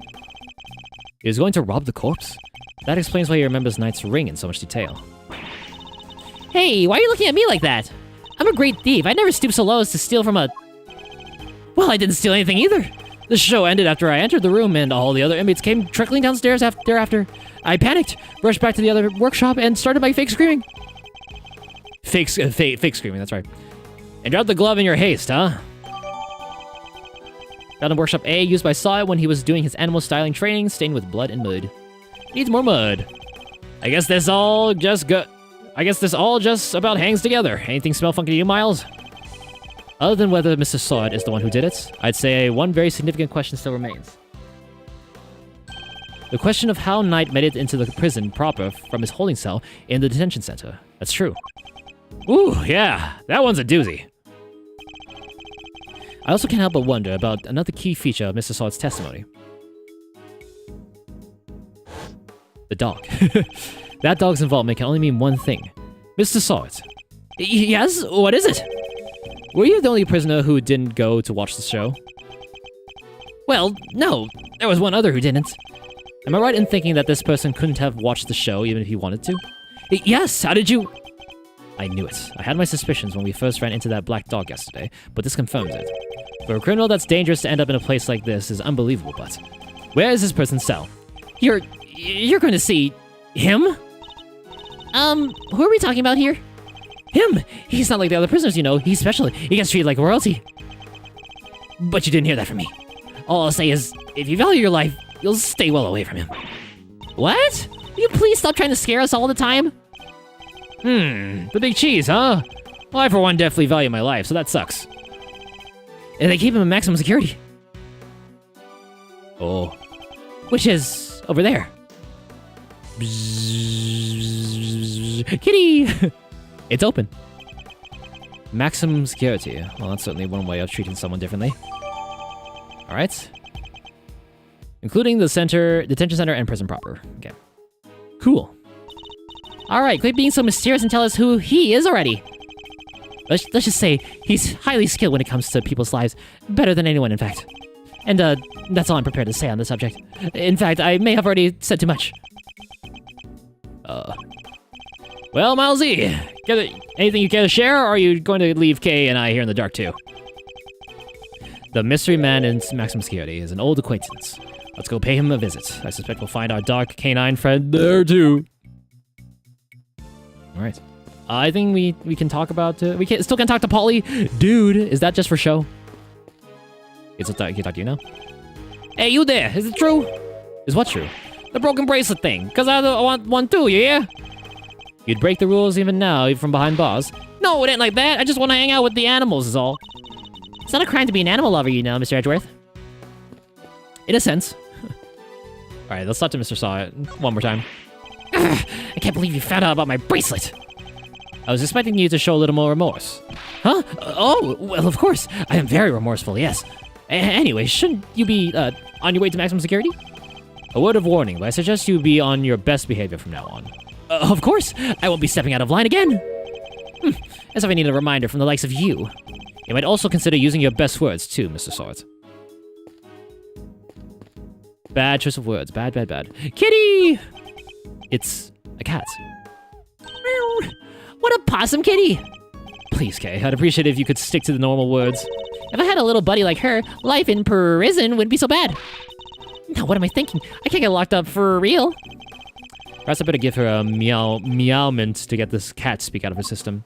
Speaker 3: He was going to rob the corpse? That explains why he remembers Knight's ring in so much detail.
Speaker 4: Hey, why are you looking at me like that? I'm a great thief. I never stoop so low as to steal from a... Well, I didn't steal anything either. The show ended after I entered the room and all the other inmates came trickling downstairs thereafter. I panicked, rushed back to the other workshop, and started my fake screaming. Fake screaming, that's right. And dropped the glove in your haste, huh?
Speaker 3: Found in workshop A, used by Saw when he was doing his animal styling training, stained with blood and mud. Needs more mud. I guess this all just about hangs together. Anything smell funky to you, Miles? Other than whether Mr. Sawed is the one who did it, I'd say one very significant question still remains. The question of how Knight made it into the prison proper from his holding cell in the detention center. That's true. Ooh, yeah, that one's a doozy. I also can't help but wonder about another key feature of Mr. Sawed's testimony. The dog. That dog's involvement can only mean one thing. Mr. Sawed. Yes? What is it? Were you the only prisoner who didn't go to watch the show? Well, no. There was one other who didn't. Am I right in thinking that this person couldn't have watched the show even if he wanted to? Yes, how did you... I knew it. I had my suspicions when we first ran into that black dog yesterday, but this confirms it. For a criminal that's dangerous to end up in a place like this is unbelievable, but... Where is this person's cell? You're going to see... him?
Speaker 4: Who are we talking about here?
Speaker 3: Him! He's not like the other prisoners, you know. He's special. He gets treated like royalty. But you didn't hear that from me.
Speaker 4: All I'll say is, if you value your life, you'll stay well away from him. What? Will you please stop trying to scare us all the time?
Speaker 3: The big cheese, huh? Well, I for one definitely value my life, so that sucks. And they keep him in maximum security. Oh. Which is over there. Kitty! It's open. Maximum security. Well, that's certainly one way of treating someone differently. Alright. Including the detention center and prison proper. Okay. Cool.
Speaker 4: Alright, quit being so mysterious and tell us who he is already.
Speaker 3: Let's just say he's highly skilled when it comes to people's lives. Better than anyone, in fact. And, that's all I'm prepared to say on the subject. In fact, I may have already said too much. Well, Milesy, anything you care to share, or are you going to leave Kay and I here in the dark, too? The mystery man in maximum security is an old acquaintance. Let's go pay him a visit. I suspect we'll find our dark canine friend there, too. Alright. I think we can talk about... still can talk to Polly? Dude, is that just for show? Can talk to you now? Hey, you there! Is it true? Is what true?
Speaker 4: The broken bracelet thing, because I want one too, you hear?
Speaker 3: You'd break the rules even now, even from behind bars.
Speaker 4: No, it ain't like that. I just want to hang out with the animals is all. It's not a crime to be an animal lover, you know, Mr. Edgeworth.
Speaker 3: In a sense. Alright, let's talk to Mr. Saw one more time.
Speaker 4: I can't believe you found out about my bracelet.
Speaker 3: I was expecting you to show a little more remorse.
Speaker 4: Huh? Oh, well, of course. I am very remorseful, yes. Anyway, shouldn't you be, on your way to maximum security?
Speaker 3: A word of warning, but I suggest you be on your best behavior from now on.
Speaker 4: Of course. I won't be stepping out of line again.
Speaker 3: As if I need a reminder from the likes of you. You might also consider using your best words, too, Mr. Sword. Bad choice of words. Bad. Kitty! It's a cat.
Speaker 4: Meow. What a possum kitty!
Speaker 3: Please, Kay, I'd appreciate it if you could stick to the normal words.
Speaker 4: If I had a little buddy like her, life in prison wouldn't be so bad. Now, what am I thinking? I can't get locked up for real.
Speaker 3: Perhaps I better give her a meowment to get this cat to speak out of her system.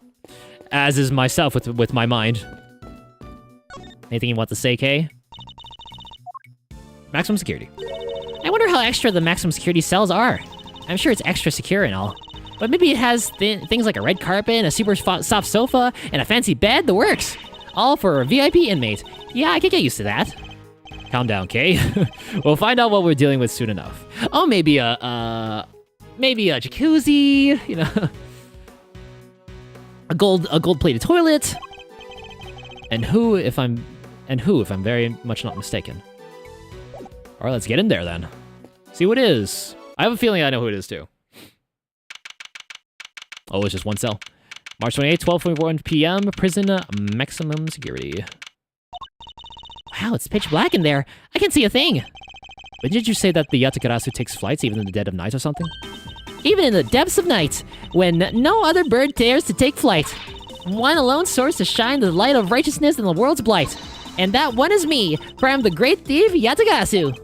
Speaker 3: As is myself with my mind. Anything you want to say, Kay? Maximum security.
Speaker 4: I wonder how extra the maximum security cells are. I'm sure it's extra secure and all. But maybe it has things like a red carpet, and a super soft sofa, and a fancy bed, the works. All for a VIP inmate. Yeah, I could get used to that.
Speaker 3: Calm down, Kay. We'll find out what we're dealing with soon enough.
Speaker 4: Oh, maybe a jacuzzi, you know. a gold-plated toilet.
Speaker 3: And who, if I'm very much not mistaken. Alright, let's get in there then. See what it is. I have a feeling I know who it is too. Oh, it's just one cell. March 28th, 12:41 p.m. Prison maximum security.
Speaker 4: Wow, it's pitch black in there. I can't see a thing.
Speaker 3: But did you say that the Yatakarasu takes flights even in the dead of night or something?
Speaker 4: Even in the depths of night, when no other bird dares to take flight. One alone soars to shine the light of righteousness in the world's blight. And that one is me, for I am the great thief Yatagasu.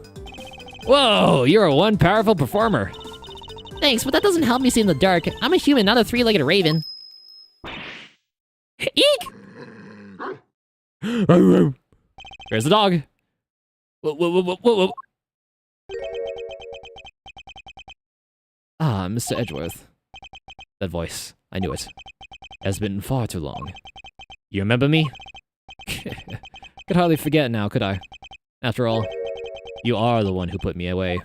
Speaker 3: Whoa, you're a one powerful performer.
Speaker 4: Thanks, but that doesn't help me see in the dark. I'm a human, not a three-legged raven. Eek!
Speaker 3: There's the dog. Whoa. Ah, Mr. Edgeworth. That voice. I knew it. It has been far too long. You remember me? Could hardly forget now, could I? After all, you are the one who put me away.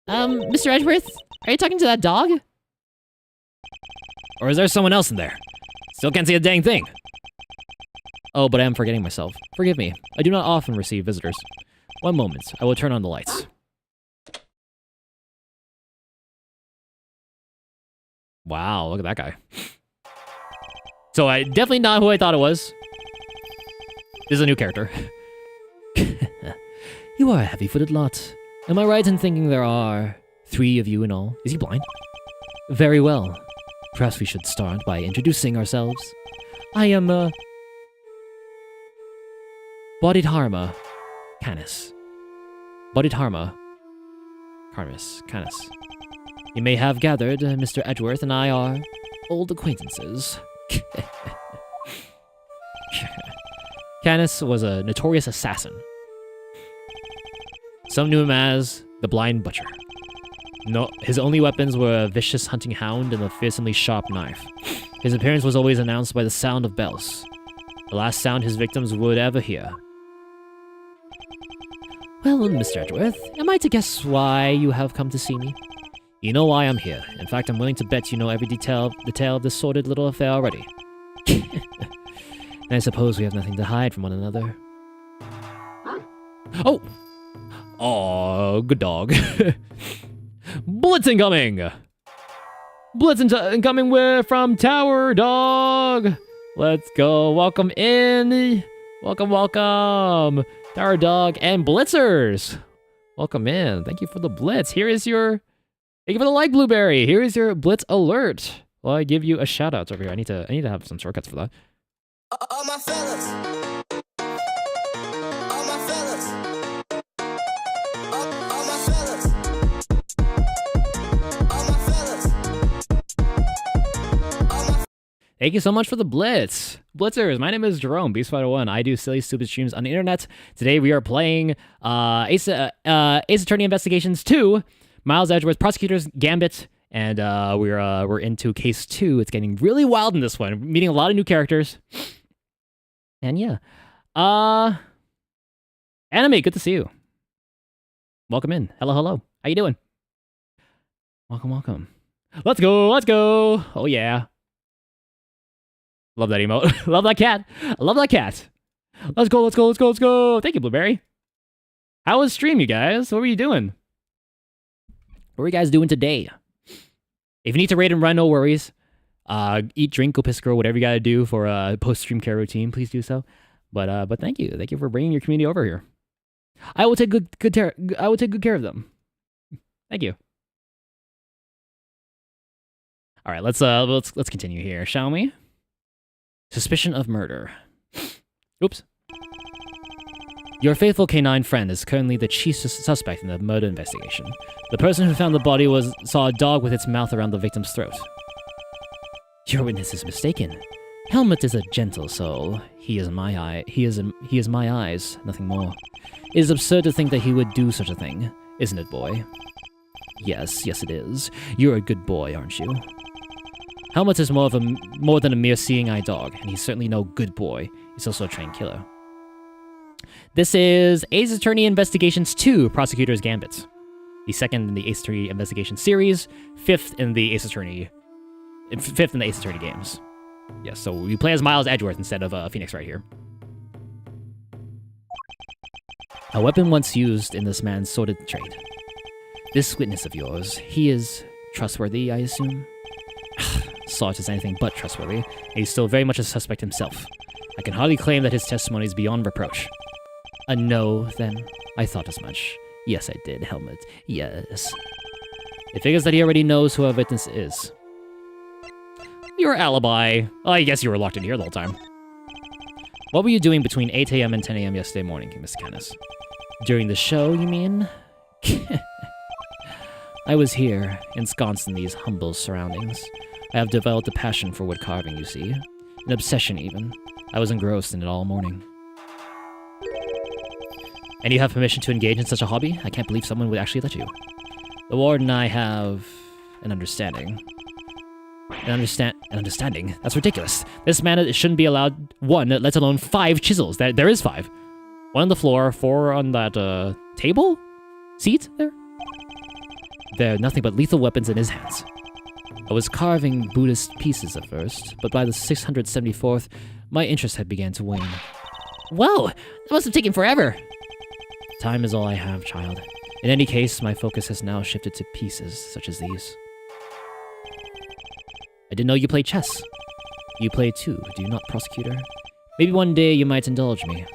Speaker 4: Mr. Edgeworth? Are you talking to that dog?
Speaker 3: Or is there someone else in there? Still can't see a dang thing. Oh, but I am forgetting myself. Forgive me. I do not often receive visitors. One moment. I will turn on the lights. Wow, look at that guy. So I definitely not who I thought it was. This is a new character. You are a heavy-footed lot. Am I right in thinking there are 3 of you in all? Is he blind? Very well. Perhaps we should start by introducing ourselves. I am, Bodhidharma Canis. Bodhidharma Canis. You may have gathered Mr. Edgeworth and I are old acquaintances. Canis was a notorious assassin. Some knew him as the Blind Butcher. No, his only weapons were a vicious hunting hound and a fearsomely sharp knife. His appearance was always announced by the sound of bells, the last sound his victims would ever hear. Well, Mr. Edgeworth, am I to guess why you have come to see me? You know why I'm here. In fact, I'm willing to bet you know every detail of this sordid little affair already. And I suppose we have nothing to hide from one another. Oh! Oh, good dog. Blitz incoming! Blitz incoming from Tower Dog! Let's go. Welcome in. Welcome. Tower Dog and Blitzers. Welcome in. Thank you for the Blitz. Thank you for the like, Blueberry. Here is your Blitz alert. Well, I give you a shout out over here. I need to have some shortcuts for that.
Speaker 5: All my fellas. All my fellas. All my fellas. All my fellas.
Speaker 2: Thank you so much for the Blitz. Blitzers, my name is Jerome, Beastfighter1. I do silly, stupid streams on the internet. Today we are playing Ace Attorney Investigations 2, Miles Edgeworth, Prosecutors, Gambit, and we're into Case 2. It's getting really wild in this one. We're meeting a lot of new characters. And yeah. Anime, good to see you. Welcome in. Hello. How you doing? Welcome. Let's go. Oh yeah. Love that emote. Love that cat. Let's go. Thank you, Blueberry. How was stream, you guys? What were you doing? What were you guys doing today? If you need to raid and run, no worries. Eat, drink, go piss, girl, whatever you gotta do for a post-stream care routine, please do so. But thank you. Thank you for bringing your community over here. I will take good care of them. Thank you. All right, let's continue here, shall we? Suspicion of murder. Oops. Your faithful canine friend is currently the chief suspect in the murder investigation. The person who found the body saw a dog with its mouth around the victim's throat. Your witness is mistaken. Helmut is a gentle soul. He is my eyes, nothing more. It is absurd to think that he would do such a thing, isn't it, boy? Yes, it is. You're a good boy, aren't you? Helmut is more than a mere seeing-eye dog, and he's certainly no good boy. He's also a trained killer. This is Ace Attorney Investigations 2, Prosecutor's Gambit. The second in the Ace Attorney Investigation series, fifth in the Ace Attorney games. Yes, so we play as Miles Edgeworth instead of Phoenix right here. A weapon once used in this man's sordid trade. This witness of yours, he is trustworthy, I assume? Sarge is anything but trustworthy, and he's still very much a suspect himself. I can hardly claim that his testimony is beyond reproach. A no, then? I thought as much. Yes, I did, Helmut. Yes. It figures that he already knows who our witness is. Your alibi. Oh, I guess you were locked in here the whole time. What were you doing between 8 a.m. and 10 a.m. yesterday morning, Mr. Canis? During the show, you mean? I was here, ensconced in these humble surroundings. I have developed a passion for wood carving, you see. An obsession, even. I was engrossed in it all morning.
Speaker 3: And you have permission to engage in such a hobby? I can't believe someone would actually let you. The warden and I have an understanding. An understanding? That's ridiculous. This man shouldn't be allowed 1, let alone 5 chisels. There is 5. 1 on the floor, 4 on that, table? Seat there? There are nothing but lethal weapons in his hands. I was carving Buddhist pieces at first, but by the 674th, my interest had begun to wane.
Speaker 4: Whoa, that must have taken forever.
Speaker 3: Time is all I have, child. In any case, my focus has now shifted to pieces such as these. I didn't know you played chess. You play too, do you not, Prosecutor? Maybe one day you might indulge me.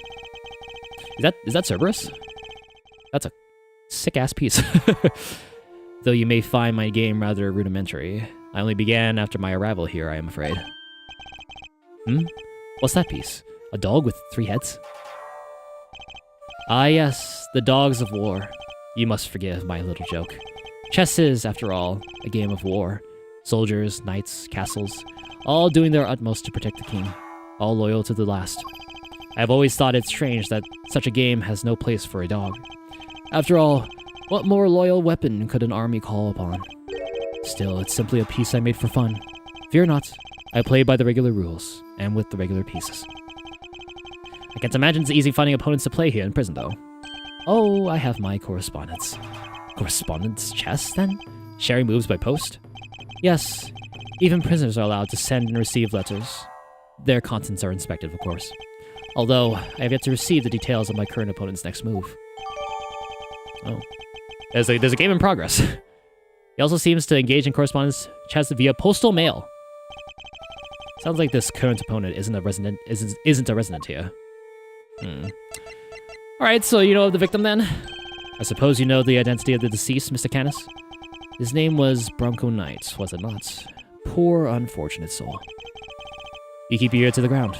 Speaker 3: Is that Cerberus? That's a sick-ass piece. Though you may find my game rather rudimentary. I only began after my arrival here, I am afraid. What's that piece? A dog with 3 heads? Ah yes, the dogs of war. You must forgive my little joke. Chess is, after all, a game of war. Soldiers, knights, castles, all doing their utmost to protect the king. All loyal to the last. I've always thought it strange that such a game has no place for a dog. After all, what more loyal weapon could an army call upon? Still, it's simply a piece I made for fun. Fear not, I play by the regular rules, and with the regular pieces. I can't imagine it's easy finding opponents to play here in prison, though. Oh, I have my correspondence. Correspondence chess, then? Sharing moves by post? Yes, even prisoners are allowed to send and receive letters. Their contents are inspected, of course. Although, I have yet to receive the details of my current opponent's next move. Oh. There's a game in progress. He also seems to engage in correspondence chess via postal mail. Sounds like this current opponent isn't a resident here. Alright, so you know the victim then? I suppose you know the identity of the deceased, Mr. Canis? His name was Bronco Knight, was it not? Poor, unfortunate soul. You keep your ear to the ground.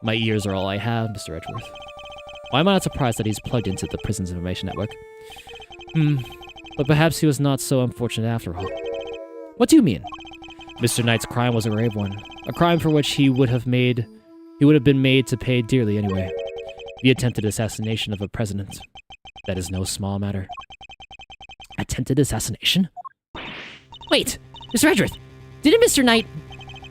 Speaker 3: My ears are all I have, Mr. Edgeworth. Why am I not surprised that he's plugged into the prison's information network? But perhaps he was not so unfortunate after all. What do you mean? Mr. Knight's crime was a grave one. A crime for which he would have been made to pay dearly anyway. The attempted assassination of a president. That is no small matter. Attempted assassination?
Speaker 4: Wait, Mr. Edgeworth, didn't Mr. Knight...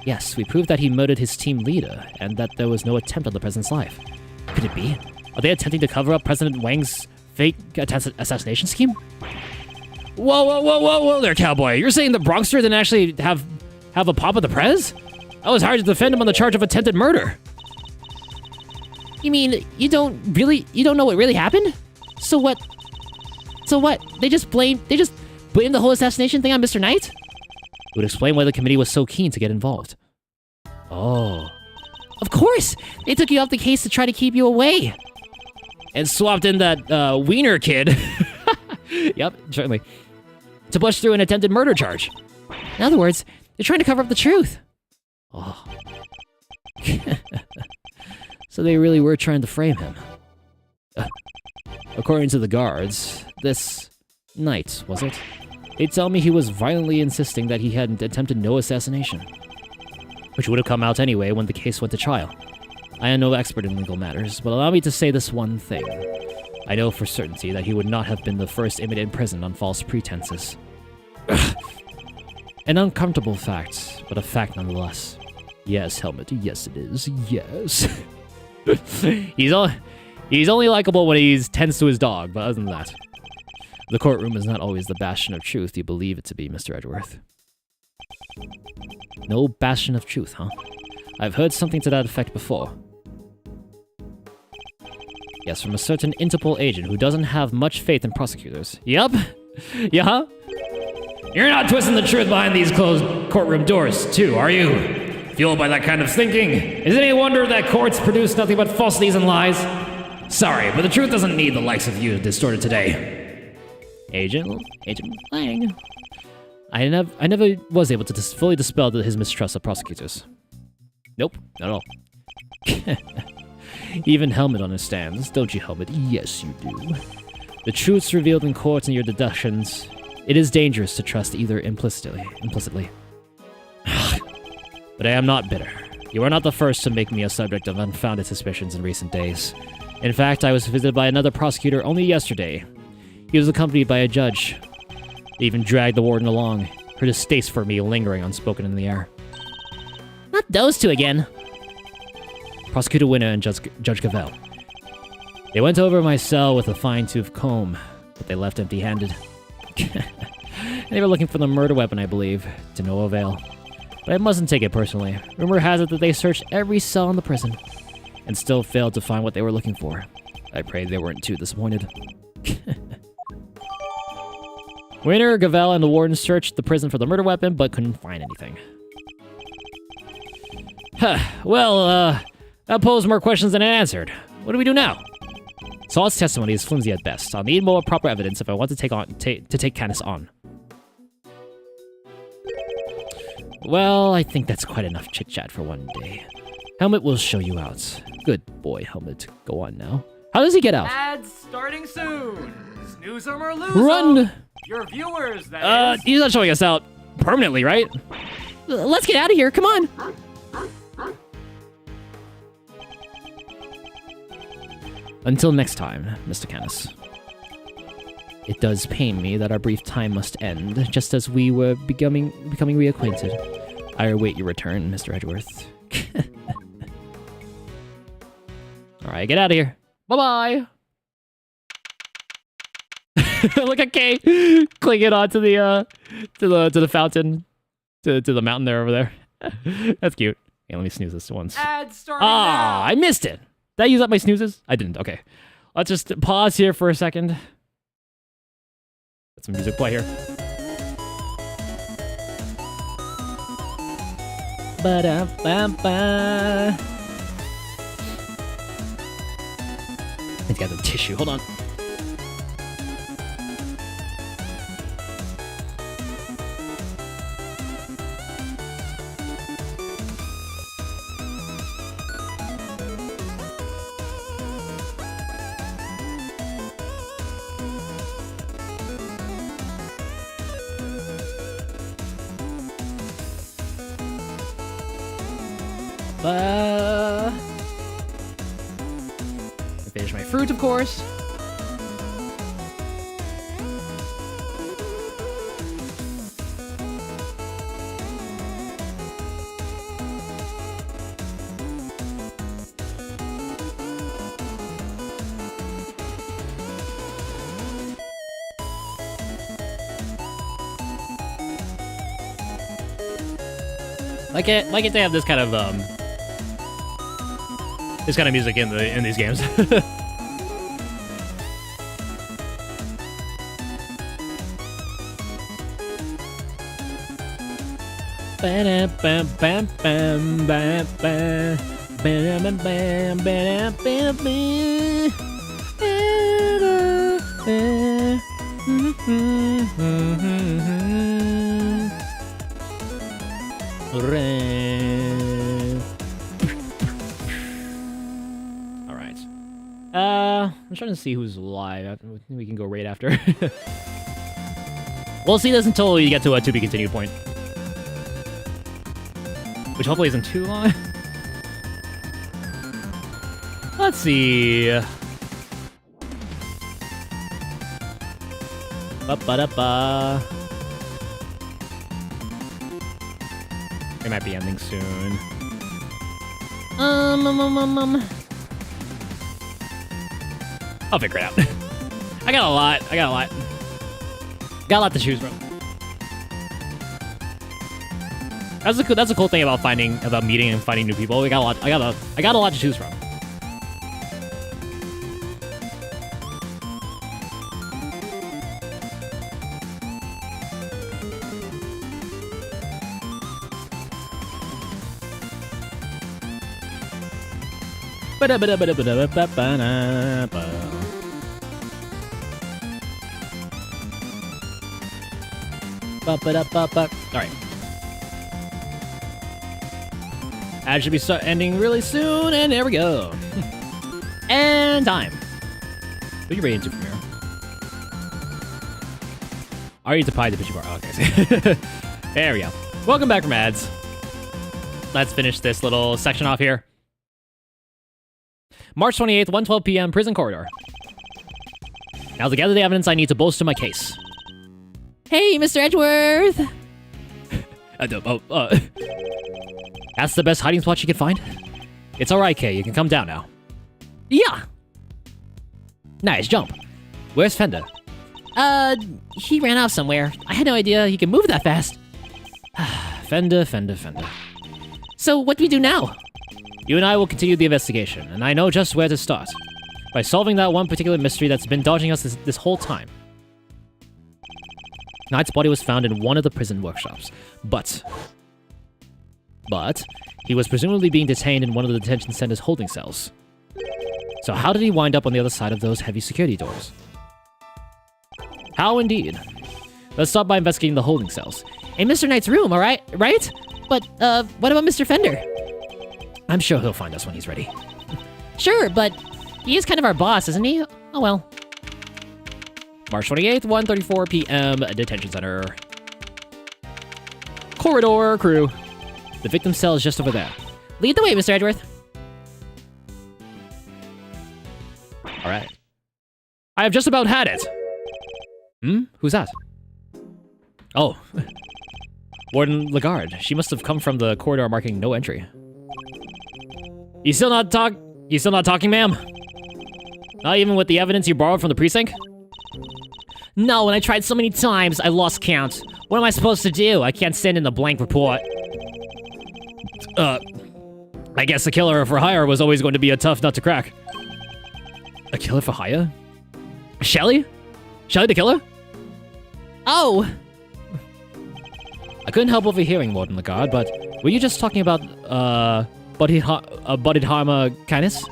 Speaker 3: Yes, we proved that he murdered his team leader, and that there was no attempt on the president's life. Could it be? Are they attempting to cover up President Wang's fake assassination scheme? Whoa there, cowboy. You're saying the Bronxster didn't actually have a pop at the Prez? I was hired to defend him on the charge of attempted murder.
Speaker 4: You mean, you don't know what really happened? So what? They just blamed the whole assassination thing on Mr. Knight?
Speaker 3: It would explain why the committee was so keen to get involved. Oh.
Speaker 4: Of course! They took you off the case to try to keep you away.
Speaker 3: And swapped in that, wiener kid. Yep, certainly. To push through an attempted murder charge.
Speaker 4: In other words, they're trying to cover up the truth.
Speaker 3: Oh. So they really were trying to frame him. According to the guards, this night, was it? They tell me he was violently insisting that he had attempted no assassination. Which would have come out anyway when the case went to trial. I am no expert in legal matters, but allow me to say this one thing. I know for certainty that he would not have been the first inmate imprisoned on false pretenses. An uncomfortable fact, but a fact nonetheless. Yes, Helmet, yes it is, yes. He's only likable when he tends to his dog, but other than that. The courtroom is not always the bastion of truth you believe it to be, Mr. Edgeworth. No bastion of truth, huh? I've heard something to that effect before. Yes, from a certain Interpol agent who doesn't have much faith in prosecutors. Yup. Yeah? You're not twisting the truth behind these closed courtroom doors, too, are you? Fueled by that kind of thinking? Is it any wonder that courts produce nothing but falsities and lies? Sorry, but the truth doesn't need the likes of you to distort it today. Agent Lang. I never was able to fully dispel his mistrust of prosecutors. Nope, not at all. Even Helmet understands, don't you, Helmet? Yes, you do. The truths revealed in court and your deductions, it is dangerous to trust either implicitly. But I am not bitter. You are not the first to make me a subject of unfounded suspicions in recent days. In fact, I was visited by another prosecutor only yesterday. He was accompanied by a judge. They even dragged the warden along, her distaste for me lingering unspoken in the air.
Speaker 4: Not those two again.
Speaker 3: Prosecutor Winner and Judge Cavell. They went over my cell with a fine-tooth comb, but they left empty-handed. They were looking for the murder weapon, I believe, to no avail. But I mustn't take it personally. Rumor has it that they searched every cell in the prison, and still failed to find what they were looking for. I pray they weren't too disappointed. Winter, Cavell, and the warden searched the prison for the murder weapon, but couldn't find anything. Well, that posed more questions than it answered. What do we do now? Saul's testimony is flimsy at best. I'll need more proper evidence if I want to take Candace on. Well, I think that's quite enough chit-chat for one day. Helmet will show you out. Good boy, Helmet. Go on now. How does he get out?
Speaker 1: Ads starting soon. Snooze 'em or lose 'em.
Speaker 3: Run!
Speaker 1: Your viewers, that is.
Speaker 3: He's not showing us out permanently, right?
Speaker 4: Let's get out of here. Come on.
Speaker 3: Until next time, Mr. Canis. It does pain me that our brief time must end, just as we were becoming reacquainted. I await your return, Mr. Edgeworth. Alright, get out of here. Bye-bye! Look at Kay clinging on to the fountain, to the mountain there over there. That's cute. Okay, let me snooze this once.
Speaker 1: Ads starting
Speaker 3: Ah,
Speaker 1: now.
Speaker 3: I missed it. Did I use up my snoozes? I didn't. Okay. Let's just pause here for a second. Let some music play here. Ba-da-ba-ba. Let's get the tissue. Hold on. Finish my fruit, of course. Like it to have this kind of music in these games. Alright. I'm trying to see who's live. We can go right after. We'll see this until we get to a to be continued point. Which hopefully isn't too long. Let's see. Ba-ba-da-ba. It might be ending soon. I'll figure it out. I got a lot. Got a lot to choose from. That's a cool thing about meeting and finding new people. I got a lot to choose from. Alright. Ad should be ending really soon, and there we go. And time. Who are you rating to from here? Are you to pie the pitchy bar? Oh, okay. There we go. Welcome back from ads. Let's finish this little section off here. March 28th, 1:12 p.m., prison corridor. Now to gather the evidence I need to bolster my case.
Speaker 4: Hey, Mr. Edgeworth!
Speaker 3: That's the best hiding spot you can find? It's alright, Kay. You can come down now.
Speaker 4: Yeah.
Speaker 3: Nice jump. Where's Fender?
Speaker 4: He ran off somewhere. I had no idea he could move that fast.
Speaker 3: Fender.
Speaker 4: So what do we do now?
Speaker 3: You and I will continue the investigation, and I know just where to start. By solving that one particular mystery that's been dodging us this whole time. Knight's body was found in one of the prison workshops, but he was presumably being detained in one of the detention center's holding cells. So how did he wind up on the other side of those heavy security doors? How indeed. Let's start by investigating the holding cells.
Speaker 4: In Mr. Knight's room, alright? Right? But, what about Mr. Fender?
Speaker 3: I'm sure he'll find us when he's ready.
Speaker 4: Sure, but he is kind of our boss, isn't he? Oh well.
Speaker 3: March 28th, 1:34 p.m., detention center. Corridor crew. The victim cell is just over there.
Speaker 4: Lead the way, Mr. Edgeworth.
Speaker 3: Alright. I have just about had it. Who's that? Oh. Warden Lagarde. She must have come from the corridor marking no entry. You still not talking, ma'am? Not even with the evidence you borrowed from the precinct?
Speaker 4: No, and I tried so many times, I lost count. What am I supposed to do? I can't send in the blank report.
Speaker 3: I guess a killer for hire was always going to be a tough nut to crack. A killer for hire? Shelly? Shelly the killer?
Speaker 4: Oh!
Speaker 3: I couldn't help overhearing, Warden Lagarde, but were you just talking about, Bodhidharma kindness?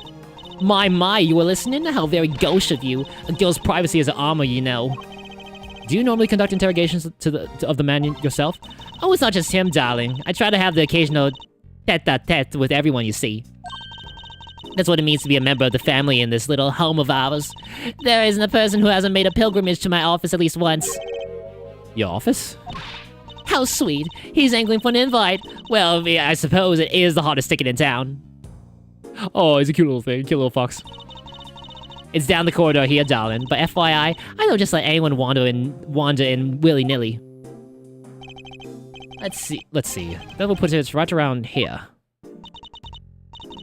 Speaker 4: My, you were listening? How very gauche of you. A girl's privacy is an armor, you know.
Speaker 3: Do you normally conduct interrogations of the man yourself?
Speaker 4: Oh, it's not just him, darling. I try to have the occasional tete-a-tete with everyone you see. That's what it means to be a member of the family in this little home of ours. There isn't a person who hasn't made a pilgrimage to my office at least once.
Speaker 3: Your office?
Speaker 4: How sweet. He's angling for an invite. Well, I suppose it is the hottest ticket in town.
Speaker 3: Oh, he's a cute little thing, cute little fox.
Speaker 4: It's down the corridor here, darling. But FYI, I don't just let anyone wander in willy-nilly.
Speaker 3: Let's see. That will put it right around here.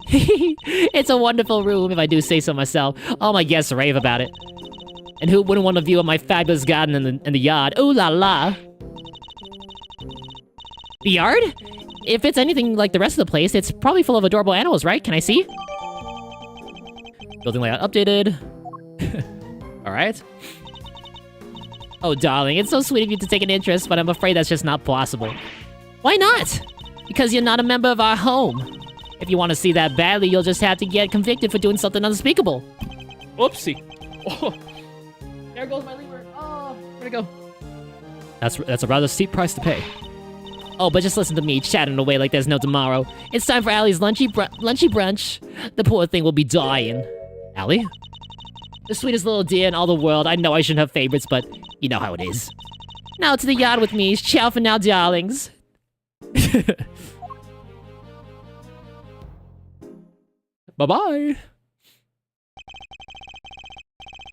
Speaker 4: It's a wonderful room, if I do say so myself. All my guests rave about it. And who wouldn't want a view of my fabulous garden in the yard? Ooh la la! The yard? If it's anything like the rest of the place, it's probably full of adorable animals, right? Can I see?
Speaker 3: Building layout updated. Alright.
Speaker 4: Oh, darling, it's so sweet of you to take an interest, but I'm afraid that's just not possible. Why not? Because you're not a member of our home. If you want to see that badly, you'll just have to get convicted for doing something unspeakable.
Speaker 3: Whoopsie. Oh. There goes my lever. Oh, where'd it go? That's a rather steep price to pay.
Speaker 4: Oh, but just listen to me chatting away like there's no tomorrow. It's time for Allie's lunchy brunch. The poor thing will be dying.
Speaker 3: Allie?
Speaker 4: The sweetest little deer in all the world. I know I shouldn't have favorites, but you know how it is. Now to the yard with me. Ciao for now, darlings.
Speaker 3: Bye-bye.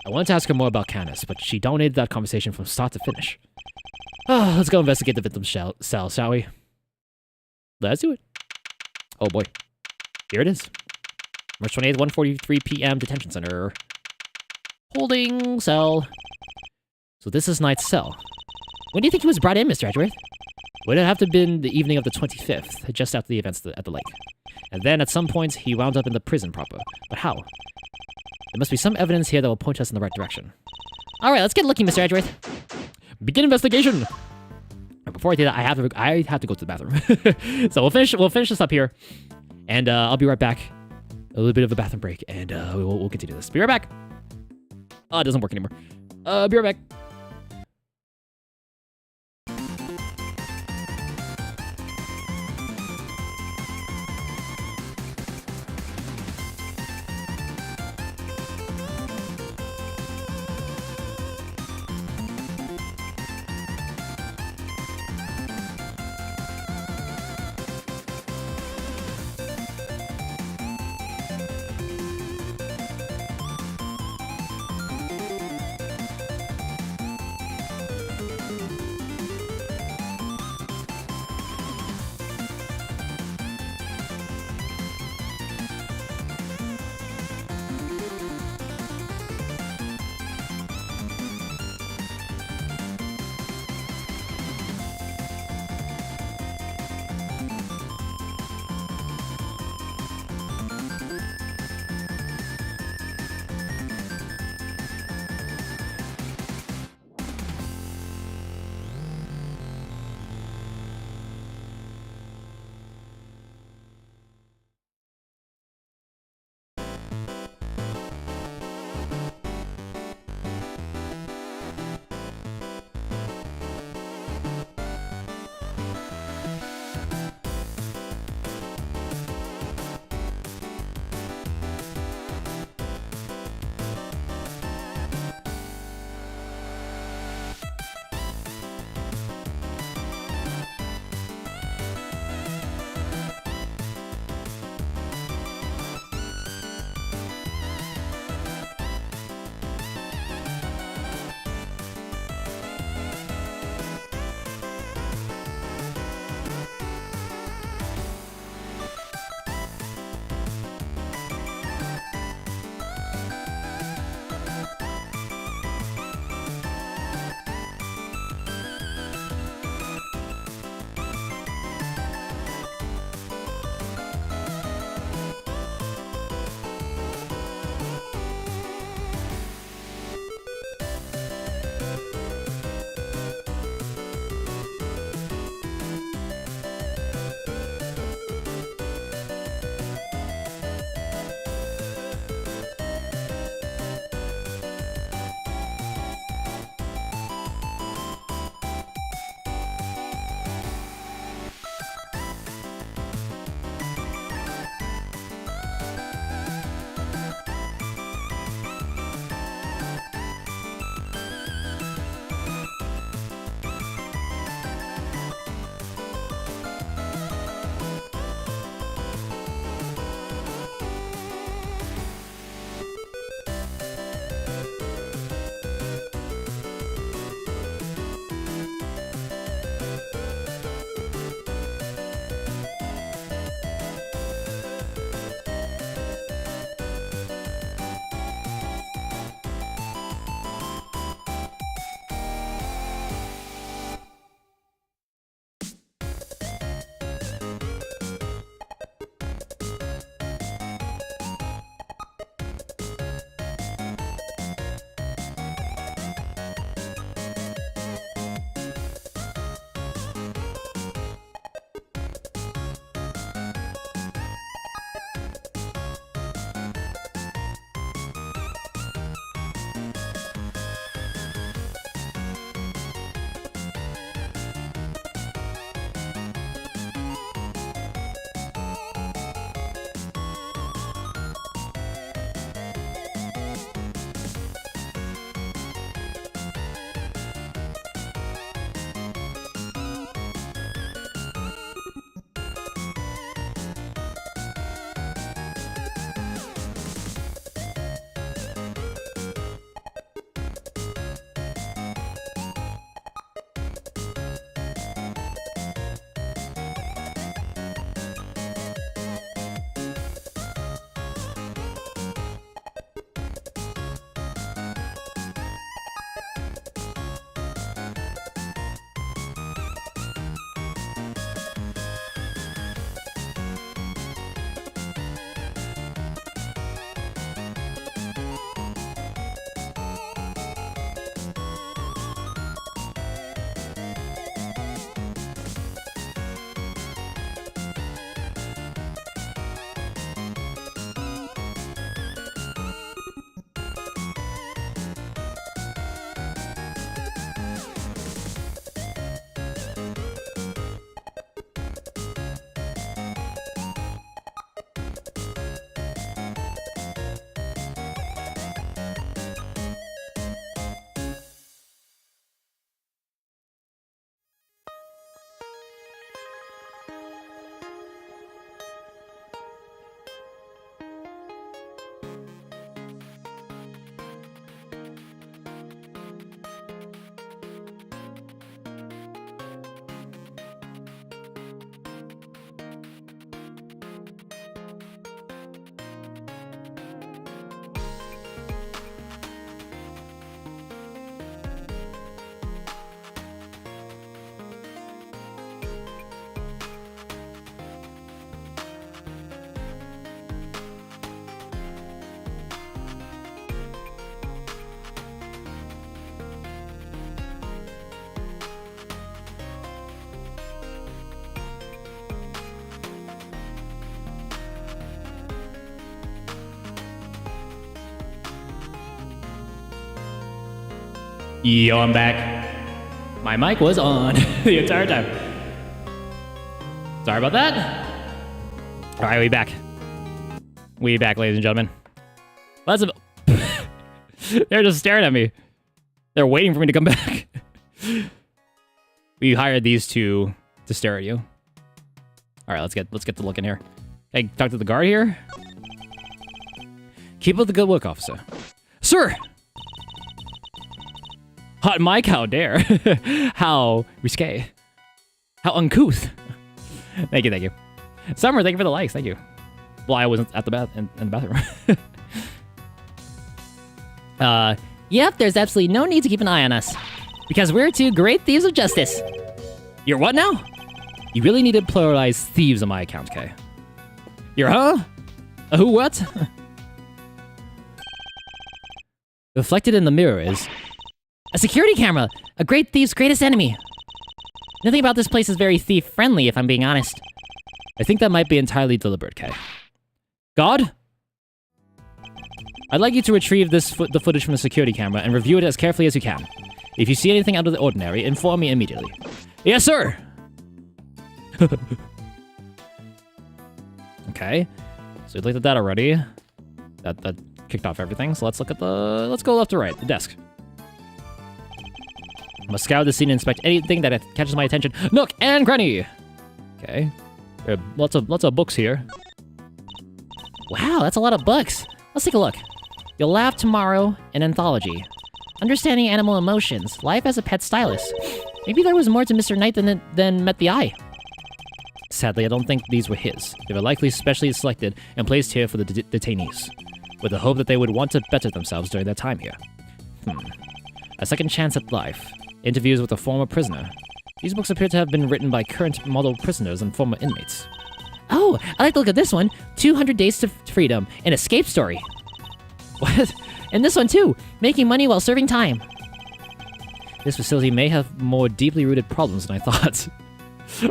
Speaker 3: I wanted to ask her more about Candace, but she dominated that conversation from start to finish. Let's go investigate the victim's cell, shall we? Let's do it. Oh boy. Here it is. March 28th, 1:43 p.m. Detention Center. Holding cell. So this is Knight's cell.
Speaker 4: When do you think he was brought in, Mr. Edgeworth?
Speaker 3: Would it have to have been the evening of the 25th, just after the events at the lake? And then at some point, he wound up in the prison proper. But how? There must be some evidence here that will point us in the right direction.
Speaker 4: Alright, let's get looking, Mr. Edgeworth.
Speaker 3: Begin investigation! Before I do that, I have to go to the bathroom. So we'll finish this up here. And I'll be right back. A little bit of a bathroom break, and we'll continue this. Be right back! Oh, it doesn't work anymore. Be right back.
Speaker 2: Yo, I'm back. My mic was on the entire time. Sorry about that. All right, we back. We back, ladies and gentlemen. They're just staring at me. They're waiting for me to come back. We hired these two to stare at you. All right, let's get to look in here. Hey, talk to the guard here. Keep up the good work, officer. Sir! Hot mic, how dare. How risque. How uncouth. Thank you. Summer, thank you for the likes, thank you. Well, I wasn't at the in the bathroom.
Speaker 4: Yep, there's absolutely no need to keep an eye on us. Because we're two great thieves of justice.
Speaker 2: You're what now? You really need to pluralize thieves on my account, Kay. You're huh? A who what? Reflected in the mirror is...
Speaker 4: A security camera! A great thief's greatest enemy! Nothing about this place is very thief-friendly, if I'm being honest.
Speaker 2: I think that might be entirely deliberate, Kay. God? I'd like you to retrieve the footage from the security camera and review it as carefully as you can. If you see anything out of the ordinary, inform me immediately. Yes, sir! Okay. So we looked at that already. That kicked off everything, so let's look at let's go left to right, the desk. I must scour the scene and inspect anything that catches my attention. Nook and cranny! Okay. There are lots of books here.
Speaker 4: Wow, that's a lot of books. Let's take a look. You'll Laugh Tomorrow, an anthology. Understanding Animal Emotions, Life as a Pet Stylist. Maybe there was more to Mr. Knight than met the eye.
Speaker 2: Sadly, I don't think these were his. They were likely specially selected and placed here for the detainees, with the hope that they would want to better themselves during their time here. A second chance at life. Interviews with a former prisoner. These books appear to have been written by current model prisoners and former inmates.
Speaker 4: Oh, I like to look at this one. 200 Days to Freedom, an escape story.
Speaker 2: What?
Speaker 4: And this one too, making money while serving time.
Speaker 2: This facility may have more deeply rooted problems than I thought.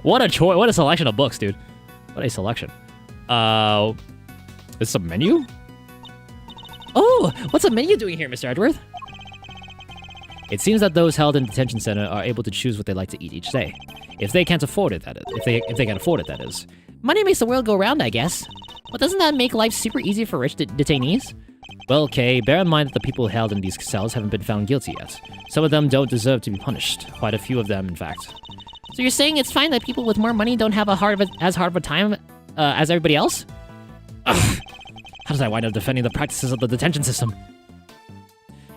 Speaker 2: What a choice! What a selection of books, dude. What a selection. Is this a menu?
Speaker 4: Oh, what's a menu doing here, Mr. Edgeworth?
Speaker 2: It seems that those held in detention center are able to choose what they like to eat each day. If they can't afford it, that is. If they can afford it, that is.
Speaker 4: Money makes the world go round, I guess. But doesn't that make life super easy for rich detainees?
Speaker 2: Well, Kay, bear in mind that the people held in these cells haven't been found guilty yet. Some of them don't deserve to be punished. Quite a few of them, in fact.
Speaker 4: So you're saying it's fine that people with more money don't have as hard of a time as everybody else?
Speaker 2: Ugh. How does I wind up defending the practices of the detention system?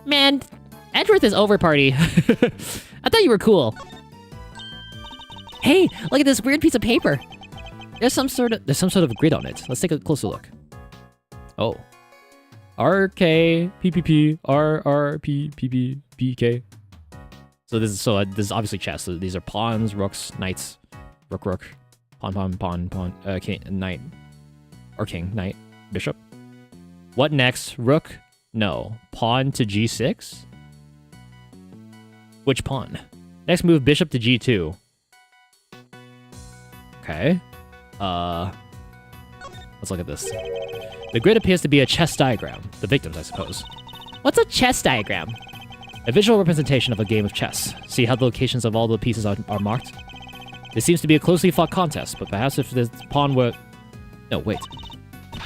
Speaker 4: Man, Edgeworth is over party. I thought you were cool. Hey, look at this weird piece of paper.
Speaker 2: There's some sort of grid on it. Let's take a closer look. Oh. RK PPP RRP PPPK. So this is obviously chess. So these are pawns, rooks, knights, rook, pawn, king, knight, or king, knight, bishop. What next? Rook? No. Pawn to g6? Which pawn? Next move, bishop to g2. Okay. Let's look at this. The grid appears to be a chess diagram. The victims, I suppose.
Speaker 4: What's a chess diagram?
Speaker 2: A visual representation of a game of chess. See how the locations of all the pieces are marked? This seems to be a closely fought contest, but perhaps if this pawn were... No, wait.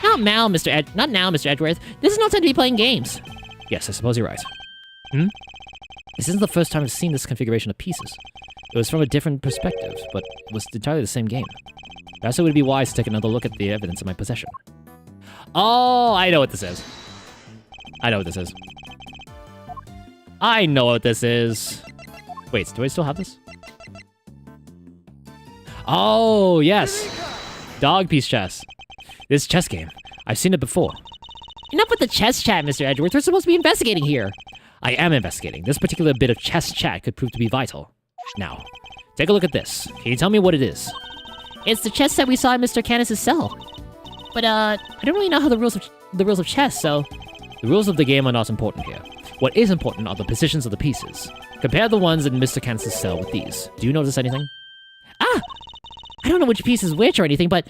Speaker 4: Not now, Mr. Edgeworth. This is no time to be playing games.
Speaker 2: Yes, I suppose you're right. This isn't the first time I've seen this configuration of pieces. It was from a different perspective, but it was entirely the same game. Perhaps it would be wise to take another look at the evidence in my possession. Oh, I know what this is. I know what this is. I know what this is. Wait, do I still have this? Oh, yes. Dog piece chess. This chess game. I've seen it before.
Speaker 4: Enough with the chess chat, Mr. Edgeworth. We're supposed to be investigating here.
Speaker 2: I am investigating. This particular bit of chess chat could prove to be vital. Now, take a look at this. Can you tell me what it is?
Speaker 4: It's the chess set we saw in Mr. Canis' cell. But, I don't really know how the rules of chess, so...
Speaker 2: The rules of the game are not important here. What is important are the positions of the pieces. Compare the ones in Mr. Canis' cell with these. Do you notice anything?
Speaker 4: Ah! I don't know which piece is which or anything, but...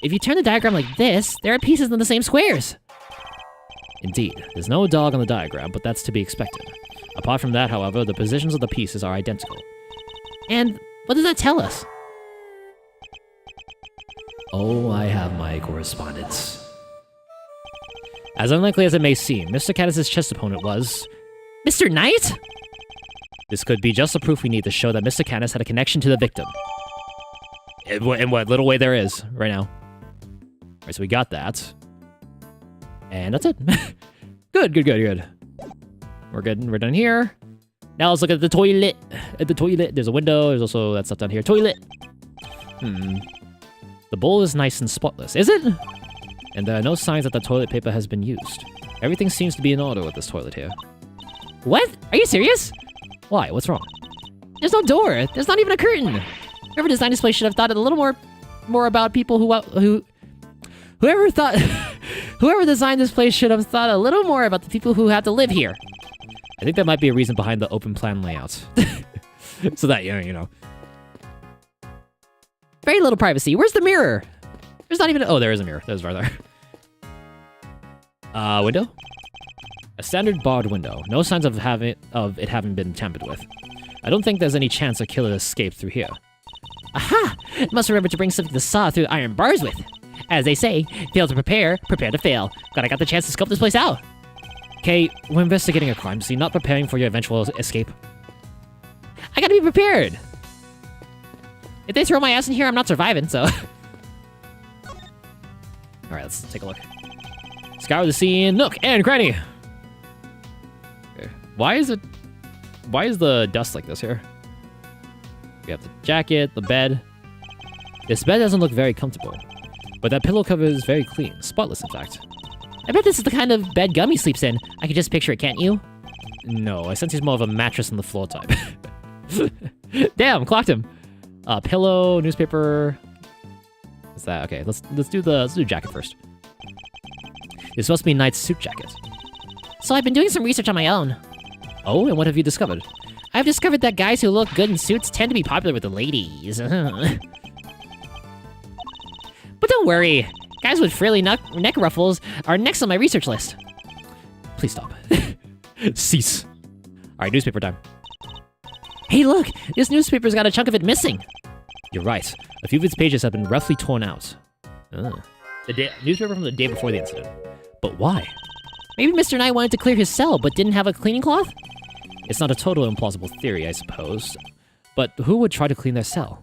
Speaker 4: If you turn the diagram like this, there are pieces in the same squares.
Speaker 3: Indeed, there's no dog on the diagram, but that's to be expected. Apart from that, however, the positions of the pieces are identical.
Speaker 4: And what does that tell us?
Speaker 3: Oh, I have my correspondence. As unlikely as it may seem, Mr. Caddis's chess opponent was...
Speaker 4: Mr. Knight?
Speaker 3: This could be just the proof we need to show that Mr. Caddis had a connection to the victim. In what little way there is, right now. Alright, so we got that. And that's it. Good. We're good. We're done here. Now let's look at the toilet. At the toilet, there's a window. There's also that stuff down here. Toilet. The bowl is nice and spotless. Is it? And there are no signs that the toilet paper has been used. Everything seems to be in order with this toilet here.
Speaker 4: What? Are you serious?
Speaker 3: Why? What's wrong?
Speaker 4: There's no door. There's not even a curtain. Whoever designed this place should have thought a little more about people whoever designed this place should have thought a little more about the people who have to live here.
Speaker 3: I think that might be a reason behind the open plan layout. So that, you know.
Speaker 4: Very little privacy. Where's the mirror?
Speaker 3: There's not even... Oh, there is a mirror. There's right there. Window? A standard barred window. No signs of it having been tampered with. I don't think there's any chance a killer escaped through here.
Speaker 4: Aha! Must remember to bring something to saw through iron bars with. As they say, fail to prepare, prepare to fail. Glad I got the chance to scope this place out.
Speaker 3: Okay, we're investigating a crime scene, not preparing for your eventual escape.
Speaker 4: I gotta be prepared. If they throw my ass in here, I'm not surviving, so...
Speaker 3: Alright, let's take a look. Scour the scene, nook and cranny! Okay. Why is the dust like this here? We have the jacket, the bed. This bed doesn't look very comfortable, but that pillow cover is very clean, spotless in fact.
Speaker 4: I bet this is the kind of bed Gummy sleeps in. I can just picture it, can't you?
Speaker 3: No, I sense he's more of a mattress on the floor type. Damn, clocked him. Pillow, newspaper. What's that? Okay, let's do jacket first. This must be Knight's suit jacket.
Speaker 4: So I've been doing some research on my own.
Speaker 3: Oh, and what have you discovered?
Speaker 4: I've discovered that guys who look good in suits tend to be popular with the ladies. But don't worry. Guys with frilly neck ruffles are next on my research list.
Speaker 3: Please stop. Cease. Alright, newspaper time.
Speaker 4: Hey look, this newspaper's got a chunk of it missing.
Speaker 3: You're right. A few of its pages have been roughly torn out. The newspaper from the day before the incident. But why?
Speaker 4: Maybe Mr. Knight wanted to clear his cell, but didn't have a cleaning cloth?
Speaker 3: It's not a total implausible theory, I suppose. But who would try to clean their cell?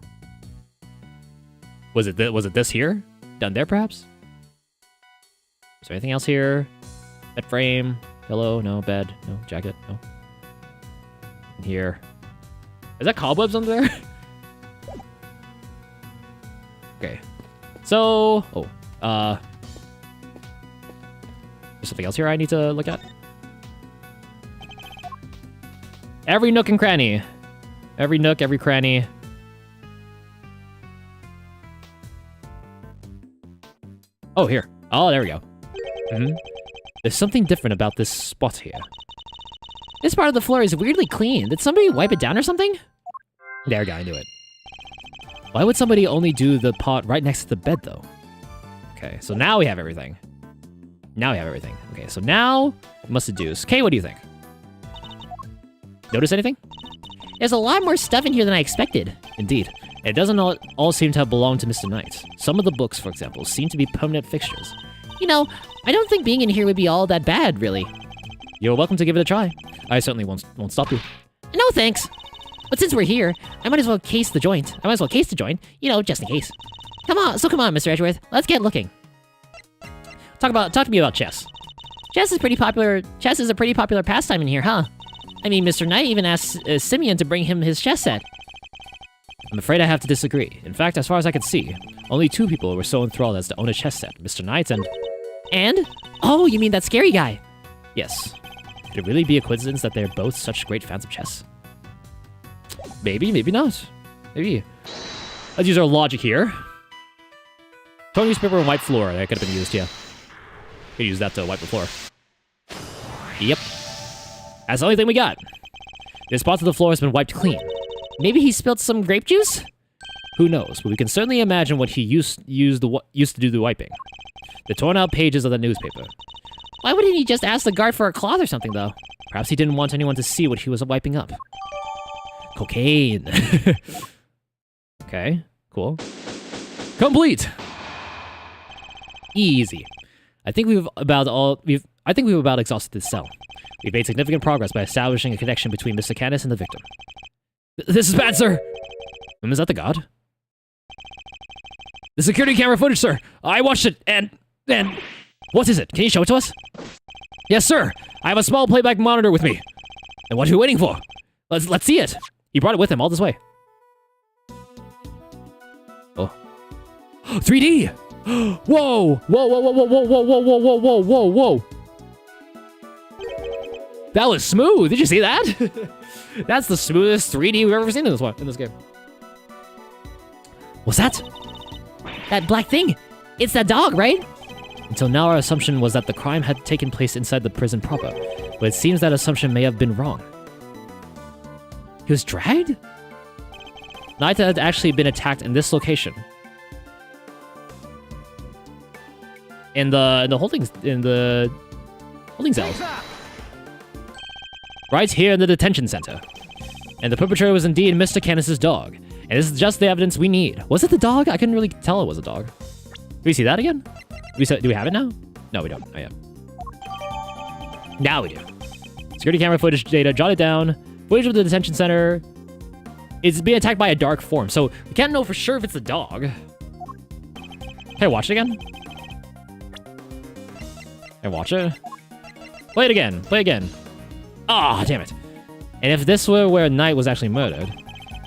Speaker 3: Was it this here? Down there, perhaps? Is there anything else here? Bed frame, pillow, no. Bed, no. Jacket, no. In here. Is that cobwebs under there? Okay. So, there's something else here I need to look at? Every nook and cranny. Every nook, every cranny. Oh, here. Oh, there we go. There's something different about this spot here.
Speaker 4: This part of the floor is weirdly clean. Did somebody wipe it down or something?
Speaker 3: There we go, I knew it. Why would somebody only do the part right next to the bed, though? Okay, so now we have everything. Okay, so now we must deduce. Kay, what do you think? Notice anything?
Speaker 4: There's a lot more stuff in here than I expected.
Speaker 3: Indeed. And it doesn't all seem to have belonged to Mr. Knight. Some of the books, for example, seem to be permanent fixtures.
Speaker 4: You know, I don't think being in here would be all that bad, really.
Speaker 3: You're welcome to give it a try. I certainly won't stop you.
Speaker 4: No, thanks. But since we're here, I might as well case the joint. You know, just in case. Come on, Mr. Edgeworth. Let's get looking.
Speaker 3: Talk to me about chess.
Speaker 4: Chess is pretty popular. Chess is a pretty popular pastime in here, huh? I mean, Mr. Knight even asked Simeon to bring him his chess set.
Speaker 3: I'm afraid I have to disagree. In fact, as far as I could see, only two people were so enthralled as to own a chess set, Mr. Knight and...
Speaker 4: And? Oh, you mean that scary guy?
Speaker 3: Yes. Could it really be a coincidence that they're both such great fans of chess? Maybe, maybe not. Maybe. Let's use our logic here. Torn newspaper and white floor. That could have been used, yeah. Could use that to wipe the floor. Yep. That's the only thing we got. This spot of the floor has been wiped clean.
Speaker 4: Maybe he spilled some grape juice?
Speaker 3: Who knows, but we can certainly imagine what he used to do the wiping. The torn out pages of the newspaper. Why wouldn't he just ask the guard for a cloth or something, though? Perhaps he didn't want anyone to see what he was wiping up. Cocaine. Okay, cool. Complete. Easy. I think we've about exhausted this cell. We've made significant progress by establishing a connection between Mr. Canis and the victim. This is bad, sir. Is that the god? The security camera footage, sir. I watched it, and what is it? Can you show it to us? Yes, sir. I have a small playback monitor with me. And what are we waiting for? Let's see it. He brought it with him all this way. Oh. 3D! Whoa! Whoa, whoa, whoa, whoa, whoa, whoa, whoa, whoa, whoa, whoa, whoa, whoa. That was smooth. Did you see that? That's the smoothest 3D we've ever seen in this game. What's that?
Speaker 4: That black thing. It's that dog, right?
Speaker 3: Until now, our assumption was that the crime had taken place inside the prison proper, but it seems that assumption may have been wrong. He was dragged? Knight had actually been attacked in this location. In the holding cells. Right here in the detention center. And the perpetrator was indeed Mr. Canis' dog. And this is just the evidence we need. Was it the dog? I couldn't really tell it was a dog. Do we see that again? Do we have it now? No, we don't. Oh, yeah. Now we do. Security camera footage data jotted down. Footage of the detention center. It's being attacked by a dark form, so we can't know for sure if it's the dog. Can I watch it again? Can I watch it? Play it again. Play again. Ah, damn it. And if this were where Knight was actually murdered,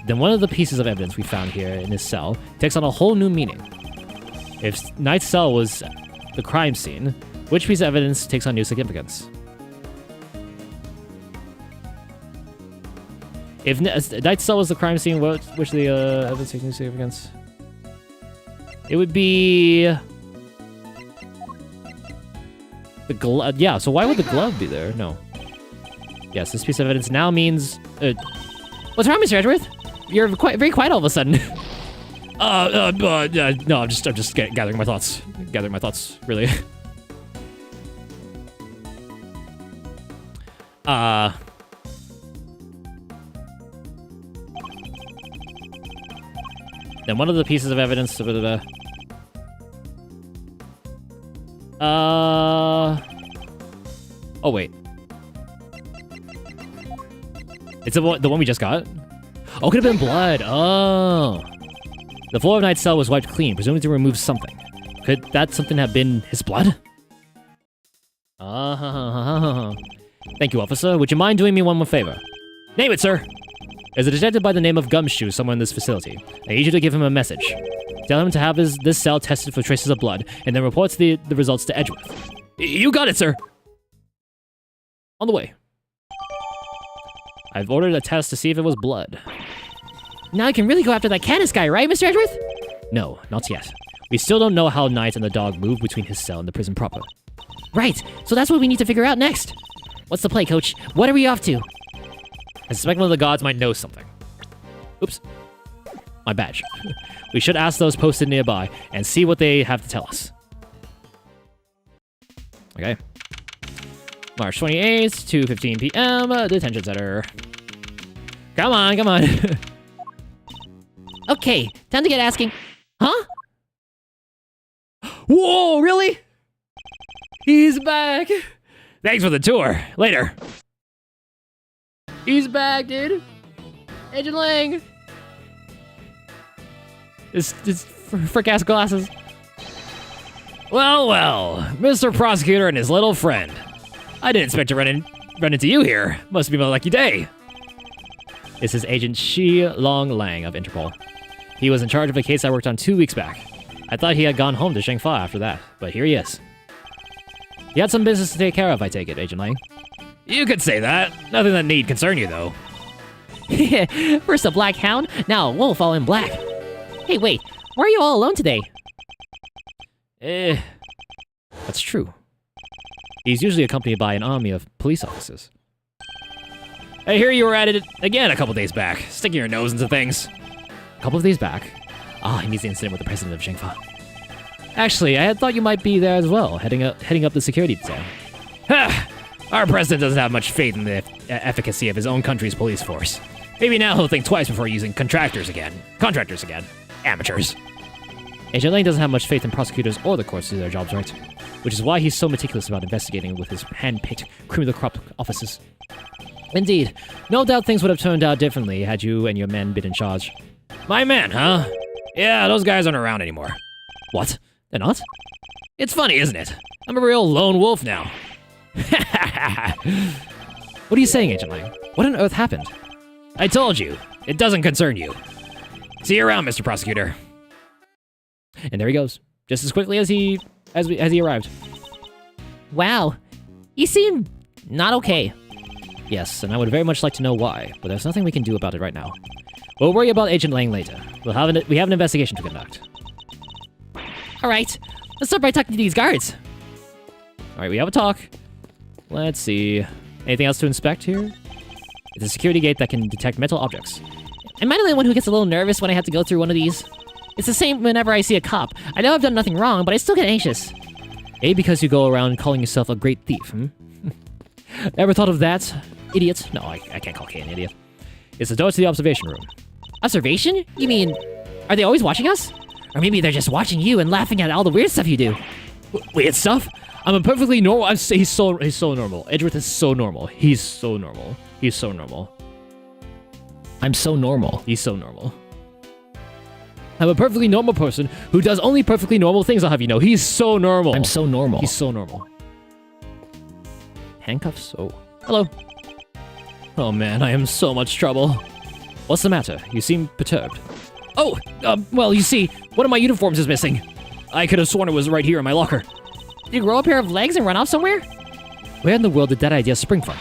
Speaker 3: then one of the pieces of evidence we found here in his cell takes on a whole new meaning. If Knight's cell was the crime scene, which piece of evidence takes on new significance? If Knight's cell was the crime scene, which the evidence takes new significance? It would be the glove. Yeah, so why would the glove be there? No. Yes, this piece of evidence now means. What's wrong, Mr. Edgeworth? You're very quiet all of a sudden. No, I'm just gathering my thoughts. Gathering my thoughts, really. Then one of the pieces of evidence. Oh wait. It's the one we just got? Oh, could have been blood. Oh. The floor of Knight's cell was wiped clean, presumably to remove something. Could that something have been his blood? Thank you, officer. Would you mind doing me one more favor? Name it, sir. There's a detective by the name of Gumshoe somewhere in this facility. I need you to give him a message. Tell him to have this cell tested for traces of blood, and then reports the results to Edgeworth. You got it, sir. On the way. I've ordered a test to see if it was blood.
Speaker 4: Now I can really go after that Canis guy, right, Mr. Edgeworth?
Speaker 3: No, not yet. We still don't know how Knight and the dog moved between his cell and the prison proper.
Speaker 4: Right, so that's what we need to figure out next. What's the play, Coach? What are we off to?
Speaker 3: I suspect one of the gods might know something. Oops. My badge. We should ask those posted nearby and see what they have to tell us. Okay. March 28th, 2:15 p.m., detention center. Come on, come on.
Speaker 4: Okay, time to get asking. Huh?
Speaker 3: Whoa, really? He's back. Thanks for the tour. Later. He's back, dude. Agent Lang. This frick-ass glasses. Well, Mr. Prosecutor and his little friend. I didn't expect to run into you here. Must be my lucky day. This is Agent Shi Long Lang of Interpol. He was in charge of a case I worked on 2 weeks back. I thought he had gone home to Shangfa after that, but here he is. You had some business to take care of, I take it, Agent Lang. You could say that. Nothing that need concern you, though.
Speaker 4: First a black hound, now a wolf all in black. Hey, wait, why are you all alone today?
Speaker 3: That's true. He's usually accompanied by an army of police officers. I hear you were at it again a couple days back, sticking your nose into things. A couple of days back? Ah, he means the incident with the president of Shangfa. Actually, I had thought you might be there as well, heading up the security detail. Our president doesn't have much faith in the efficacy of his own country's police force. Maybe now he'll think twice before using contractors again. Amateurs. Agent Lang doesn't have much faith in prosecutors or the courts to do their jobs right, which is why he's so meticulous about investigating with his hand-picked criminal crop officers. Indeed, no doubt things would have turned out differently had you and your men been in charge. My men, huh? Yeah, those guys aren't around anymore. What? They're not? It's funny, isn't it? I'm a real lone wolf now. What are you saying, Agent Lang? What on earth happened? I told you. It doesn't concern you. See you around, Mr. Prosecutor. And there he goes, just as quickly as he arrived.
Speaker 4: Wow. You seem not okay.
Speaker 3: Yes, and I would very much like to know why, but there's nothing we can do about it right now. We'll worry about Agent Lang later. We have an investigation to conduct.
Speaker 4: All right. Let's start by talking to these guards.
Speaker 3: All right, we have a talk. Let's see. Anything else to inspect here? It's a security gate that can detect metal objects.
Speaker 4: Am I the only one who gets a little nervous when I have to go through one of these? It's the same whenever I see a cop. I know I've done nothing wrong, but I still get anxious.
Speaker 3: Because you go around calling yourself a great thief, hmm? Ever thought of that, idiot? No, I can't call Kay an idiot. It's the door to the observation room.
Speaker 4: Observation? You mean, are they always watching us? Or maybe they're just watching you and laughing at all the weird stuff you do.
Speaker 3: Weird stuff? I'm a perfectly normal. He's so normal. Edgeworth is so normal. He's so normal. He's so normal. I'm so normal. He's so normal. I'm a perfectly normal person who does only perfectly normal things, I'll have you know. He's so normal. I'm so normal. He's so normal. Handcuffs? Oh. Hello. Oh man, I am in so much trouble. What's the matter? You seem perturbed. Oh, well, you see, one of my uniforms is missing. I could have sworn it was right here in my locker.
Speaker 4: Did you grow a pair of legs and run off somewhere?
Speaker 3: Where in the world did that idea spring from?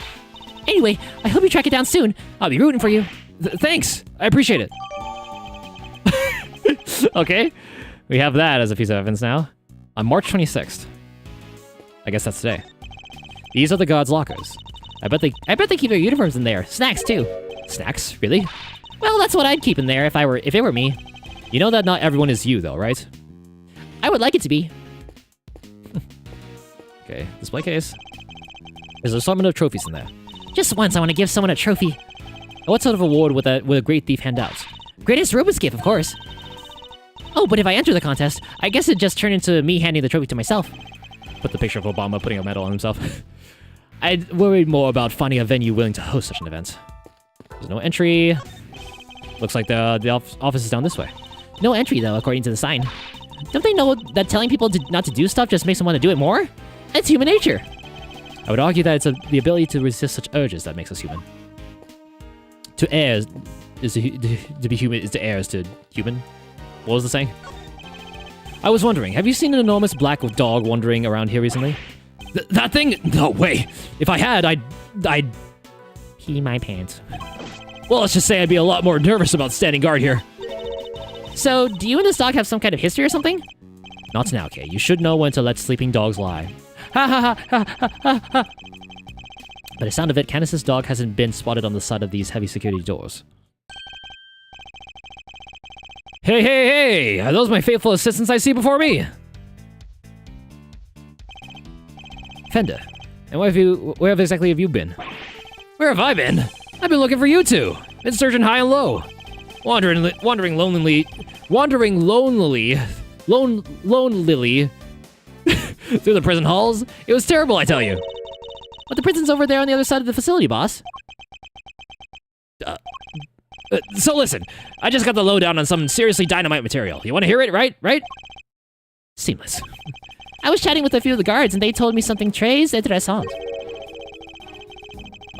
Speaker 4: Anyway, I hope you track it down soon. I'll be rooting for you.
Speaker 3: Thanks. I appreciate it. Okay. We have that as a piece of evidence now. On March 26th. I guess that's today. These are the guards' lockers.
Speaker 4: I bet they keep their uniforms in there. Snacks too.
Speaker 3: Snacks? Really?
Speaker 4: Well, that's what I'd keep in there if it were me.
Speaker 3: You know that not everyone is you though, right?
Speaker 4: I would like it to be.
Speaker 3: Okay, display case. There's an assortment of trophies in there.
Speaker 4: Just once I want to give someone a trophy.
Speaker 3: What sort of award would a great thief hand out?
Speaker 4: Greatest Rubik's gift, of course. Oh, but if I enter the contest, I guess it'd just turn into me handing the trophy to myself.
Speaker 3: Put the picture of Obama putting a medal on himself. I'd worry more about finding a venue willing to host such an event. There's no entry. Looks like the office is down this way.
Speaker 4: No entry, though, according to the sign. Don't they know that telling people not to do stuff just makes them want to do it more? It's human nature.
Speaker 3: I would argue that it's the ability to resist such urges that makes us human. To err is to be human is to err is to human. What was the saying? I was wondering, have you seen an enormous black dog wandering around here recently? That thing? No way. If I had, I'd
Speaker 4: pee my pants.
Speaker 3: Well, let's just say I'd be a lot more nervous about standing guard here.
Speaker 4: So, do you and this dog have some kind of history or something?
Speaker 3: Not now, Kay. You should know when to let sleeping dogs lie. Ha ha ha ha ha ha. By the sound of it, Candace's dog hasn't been spotted on the side of these heavy security doors. Hey, hey, hey! Are those my faithful assistants I see before me? Fender, and where exactly have you been? Where have I been? I've been looking for you two. Been searching high and low. Wandering lonely through the prison halls. It was terrible, I tell you.
Speaker 4: But the prison's over there on the other side of the facility, boss.
Speaker 3: So listen, I just got the lowdown on some seriously dynamite material. You want to hear it, right? Seamless.
Speaker 4: I was chatting with a few of the guards, and they told me something très intéressant.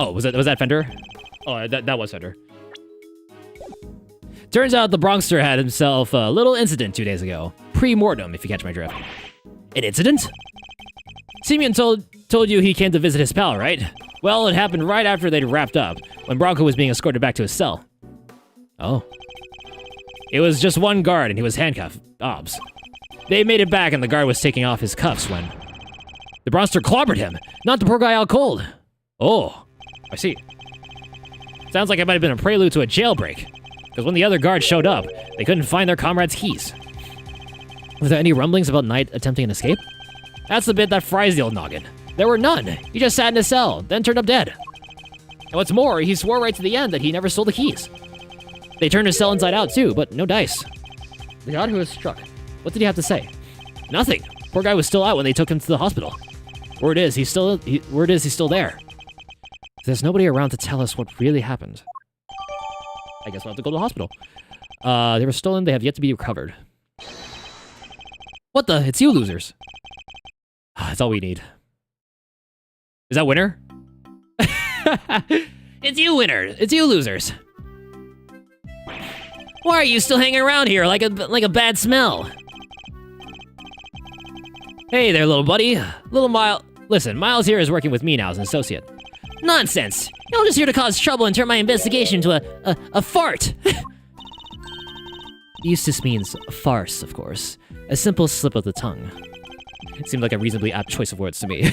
Speaker 3: Oh, was that Fender? Oh, that was Fender. Turns out the Bronxter had himself a little incident 2 days ago. Pre-mortem, if you catch my drift. An incident? Simeon told you he came to visit his pal, right? Well, it happened right after they'd wrapped up, when Bronco was being escorted back to his cell. Oh. It was just one guard, and he was handcuffed. Obs. They made it back, and the guard was taking off his cuffs when the Bronxter clobbered him. Not the poor guy out cold. Oh, I see. Sounds like it might have been a prelude to a jailbreak. Because when the other guards showed up, they couldn't find their comrade's keys. Were there any rumblings about Knight attempting an escape? That's the bit that fries the old noggin. There were none. He just sat in his cell, then turned up dead. And what's more, he swore right to the end that he never stole the keys. They turned his cell inside out too, but no dice. The god who was struck. What did he have to say? Nothing. Poor guy was still out when they took him to the hospital. Word is he's still there. There's nobody around to tell us what really happened. I guess we'll have to go to the hospital. They were stolen. They have yet to be recovered. What the? It's you losers. That's all we need. Is that winner? It's you winner. It's you losers. Why are you still hanging around here like a bad smell? Hey there, little buddy. Listen, Miles here is working with me now as an associate. Nonsense! You're just here to cause trouble and turn my investigation into a fart! Eustace means farce, of course. A simple slip of the tongue. It seemed like a reasonably apt choice of words to me.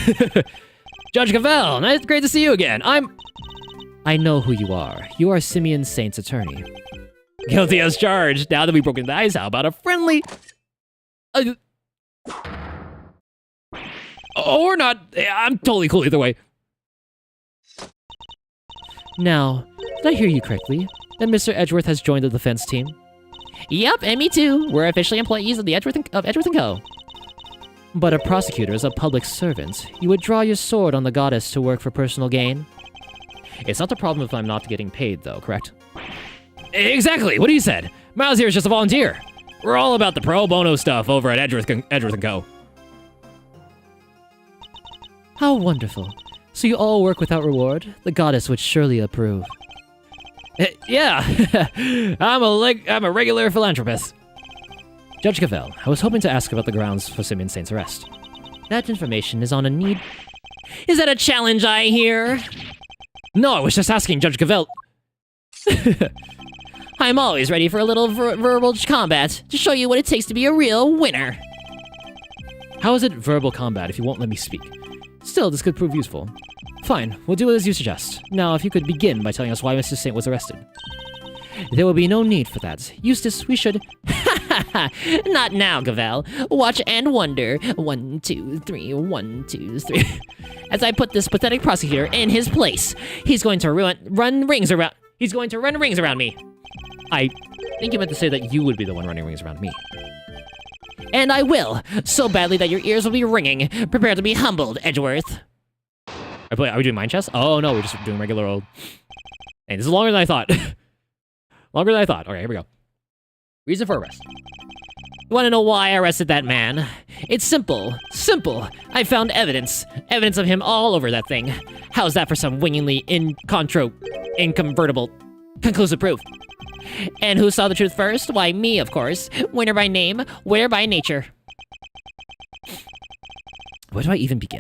Speaker 3: Judge Cavell, nice, great to see you again. I know who you are. You are Simeon Saint's attorney. Guilty as charged. Now that we've broken the ice, how about a friendly... Or not. I'm totally cool either way. Now, did I hear you correctly? That Mr. Edgeworth has joined the defense team?
Speaker 4: Yep, and me too. We're officially employees of the Edgeworth & Co.
Speaker 3: But a prosecutor is a public servant. You would draw your sword on the goddess to work for personal gain? It's not the problem if I'm not getting paid, though, correct? Exactly! What he said! Miles here is just a volunteer! We're all about the pro bono stuff over at Edgeworth & Co. How wonderful. So you all work without reward? The goddess would surely approve. Yeah! I'm a regular philanthropist. Judge Cavell, I was hoping to ask about the grounds for Simeon Saint's arrest. That information is on a need...
Speaker 4: Is that a challenge I hear?
Speaker 3: No, I was just asking Judge Cavell...
Speaker 4: I'm always ready for a little verbal combat to show you what it takes to be a real winner.
Speaker 3: How is it verbal combat if you won't let me speak? Still, this could prove useful. Fine, we'll do it as you suggest. Now, if you could begin by telling us why Mr. Saint was arrested. There will be no need for that. Eustace, we should...
Speaker 4: Not now, Cavell. Watch and wonder. 1, 2, 3, 1, 2, 3. As I put this pathetic prosecutor in his place, he's going to run rings around me.
Speaker 3: I think you meant to say that you would be the one running rings around me.
Speaker 4: And I will, so badly that your ears will be ringing. Prepare to be humbled, Edgeworth.
Speaker 3: Are we doing mind chess? Oh no, we're just doing regular old... Hey, this is longer than I thought. Longer than I thought. Okay, here we go. Reason for arrest.
Speaker 4: You want to know why I arrested that man? It's simple. Simple. I found evidence. Evidence of him all over that thing. How's that for some wingingly incontrovertible, conclusive proof? And who saw the truth first? Why, me, of course. Winner by name, winner by nature.
Speaker 3: Where do I even begin?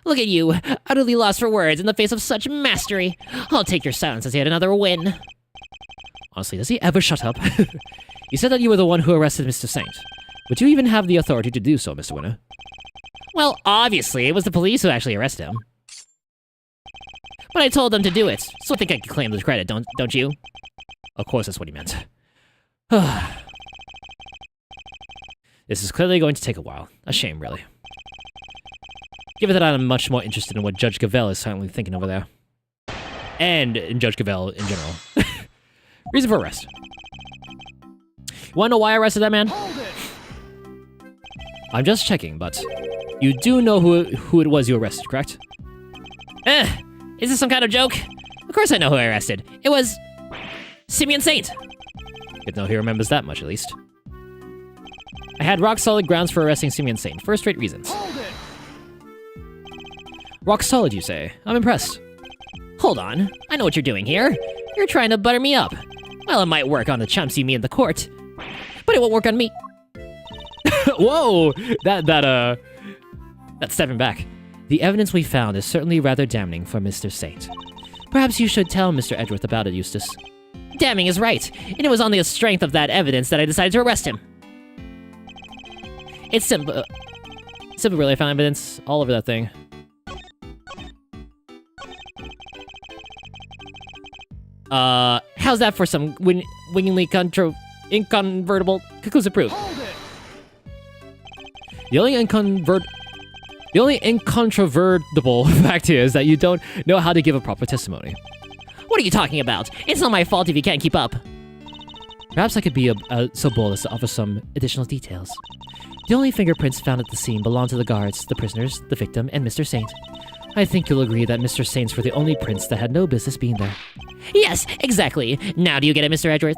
Speaker 4: Look at you, utterly lost for words in the face of such mastery. I'll take your silence as yet another win.
Speaker 3: Honestly, does he ever shut up? You said that you were the one who arrested Mr. Saint. Would you even have the authority to do so, Mr. Winner?
Speaker 4: Well, obviously, it was the police who actually arrested him. But I told them to do it, so I think I can claim the credit, don't you?
Speaker 3: Of course that's what he meant. This is clearly going to take a while. A shame, really. Given that I'm much more interested in what Judge Cavell is silently thinking over there. And in Judge Cavell in general. Reason for arrest. You wanna know why I arrested that man? I'm just checking, but you do know who it was you arrested, correct?
Speaker 4: Is this some kind of joke? Of course I know who I arrested. It was... Simeon Saint.
Speaker 3: Good to know he remembers that much, at least. I had rock-solid grounds for arresting Simeon Saint. First-rate reasons. Rock-solid, you say? I'm impressed.
Speaker 4: Hold on. I know what you're doing here. You're trying to butter me up. Well, it might work on the chumps you meet in the court. But it won't work on me.
Speaker 3: Whoa! That's stepping back. The evidence we found is certainly rather damning for Mr. Saint. Perhaps you should tell Mr. Edgeworth about it, Eustace.
Speaker 4: Damning is right, and it was on the strength of that evidence that I decided to arrest him. It's simple.
Speaker 3: Simple, really. I found evidence all over that thing.
Speaker 4: How's that for some wingingly inconvertible conclusive proof?
Speaker 3: The only The only incontrovertible fact is that you don't know how to give a proper testimony.
Speaker 4: What are you talking about? It's not my fault if you can't keep up.
Speaker 3: Perhaps I could be so bold as to offer some additional details. The only fingerprints found at the scene belong to the guards, the prisoners, the victim, and Mr. Saint. I think you'll agree that Mr. Saints were the only prints that had no business being there.
Speaker 4: Yes, exactly. Now do you get it, Mr. Edgeworth?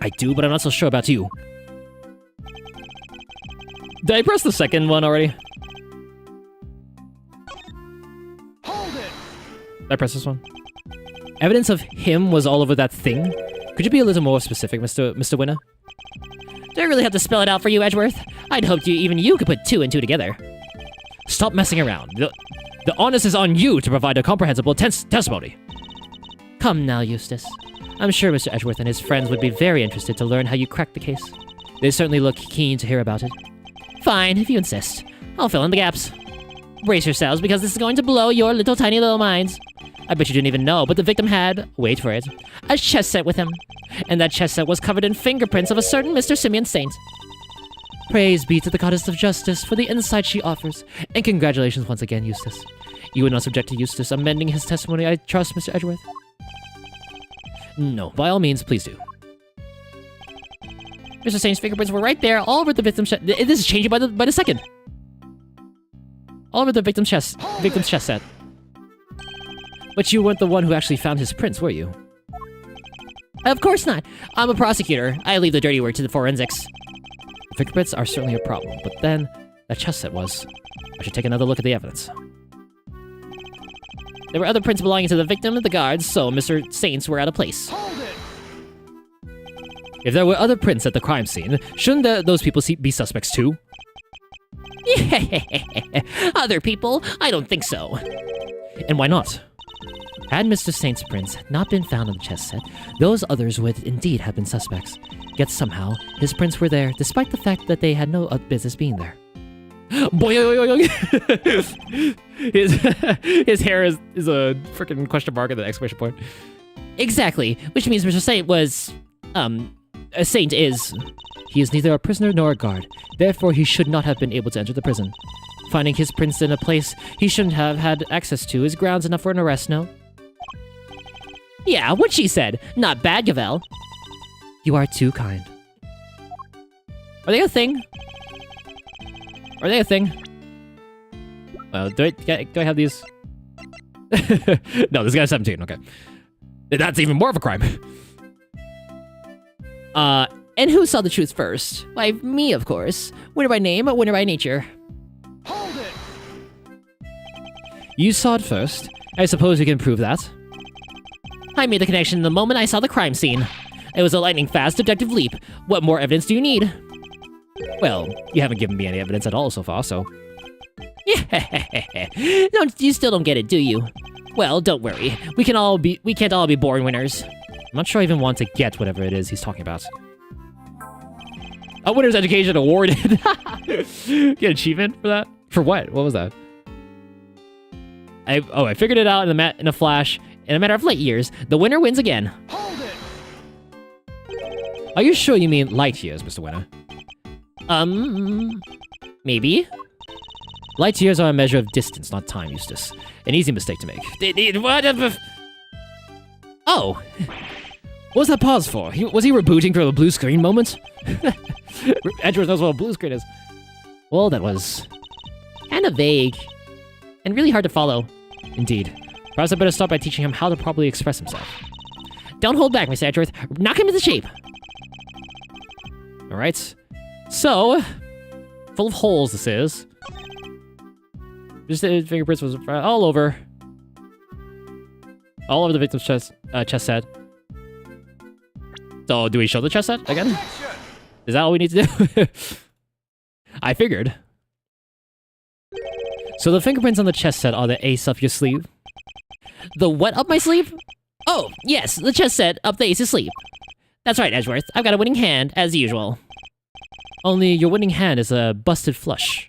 Speaker 3: I do, but I'm not so sure about you. Did I press the second one already?
Speaker 1: Hold it!
Speaker 3: Did I press this one? Evidence of him was all over that thing? Could you be a little more specific, Mr. Winner?
Speaker 4: Do I really have to spell it out for you, Edgeworth? I'd hoped even you could put 2 and 2 together.
Speaker 3: Stop messing around. The onus is on you to provide a comprehensible testimony.
Speaker 4: Come now, Eustace.
Speaker 3: I'm sure Mr. Edgeworth and his friends would be very interested to learn how you cracked the case. They certainly look keen to hear about it.
Speaker 4: Fine, if you insist. I'll fill in the gaps. Brace yourselves, because this is going to blow your tiny little minds. I bet you didn't even know, but the victim had, wait for it, a chess set with him. And that chess set was covered in fingerprints of a certain Mr. Simeon Saint.
Speaker 3: Praise be to the goddess of justice for the insight she offers, and congratulations once again, Eustace. You would not subject to Eustace amending his testimony, I trust, Mr. Edgeworth? No, by all means, please do.
Speaker 4: Mr. Saint's fingerprints were right there, all over the victim's chest. This is changing by the second.
Speaker 3: All over the victim's chest set. But you weren't the one who actually found his prints, were you?
Speaker 4: Of course not. I'm a prosecutor. I leave the dirty work to the forensics.
Speaker 3: Fingerprints are certainly a problem, but then that chess set was. I should take another look at the evidence.
Speaker 4: There were other prints belonging to the victim and the guards, so Mr. Saints were out of place.
Speaker 1: Hold it!
Speaker 3: If there were other prints at the crime scene, shouldn't those people be suspects too?
Speaker 4: Other people? I don't think so.
Speaker 3: And why not? Had Mr. Saint's prints not been found on the chess set, those others would indeed have been suspects. Yet somehow, his prints were there, despite the fact that they had no business being there. Boy, his hair is a freaking question mark at the exclamation point.
Speaker 4: Exactly, which means Mr. Saint was, a saint is...
Speaker 3: He is neither a prisoner nor a guard, therefore he should not have been able to enter the prison. Finding his prints in a place he shouldn't have had access to is grounds enough for an arrest, no?
Speaker 4: Yeah, what she said. Not bad, Gavel.
Speaker 3: You are too kind.
Speaker 4: Are they a thing?
Speaker 3: Are they a thing? Well, do I have these? No, this guy's 17, okay. That's even more of a crime.
Speaker 4: And who saw the truth first? Why, me, of course. Winner by name, winner by nature.
Speaker 1: Hold it!
Speaker 3: You saw it first. I suppose you can prove that.
Speaker 4: I made the connection the moment I saw the crime scene. It was a lightning-fast detective leap. What more evidence do you need?
Speaker 3: Well, you haven't given me any evidence at all so far, so...
Speaker 4: You still don't get it, do you? Well, don't worry. We can't all be born winners.
Speaker 3: I'm not sure I even want to get whatever it is he's talking about. A winner's education awarded. Get achievement for that? For what? What was that? I figured it out in a flash. In a matter of late years, the winner wins again.
Speaker 1: Hold it!
Speaker 3: Are you sure you mean light years, Mr. Winner?
Speaker 4: Maybe?
Speaker 3: Light years are a measure of distance, not time, Eustace. An easy mistake to make.
Speaker 4: Oh!
Speaker 3: What was that pause for? Was he rebooting from a blue screen moment? Edgeworth knows what a blue screen is. Well, that was...
Speaker 4: kind of vague. And really hard to follow.
Speaker 3: Indeed. Perhaps I better start by teaching him how to properly express himself.
Speaker 4: Don't hold back, Miss Edgeworth. Knock him into shape.
Speaker 3: Alright. So, full of holes this is. Just the fingerprints was all over. All over the victim's chest set. So, do we show the chest set again? Is that all we need to do? I figured. So the fingerprints on the chest set are the ace up your sleeve?
Speaker 4: The what up my sleeve? Oh, yes, the chess set up the ace's sleeve. That's right, Edgeworth. I've got a winning hand, as usual.
Speaker 3: Only your winning hand is a busted flush.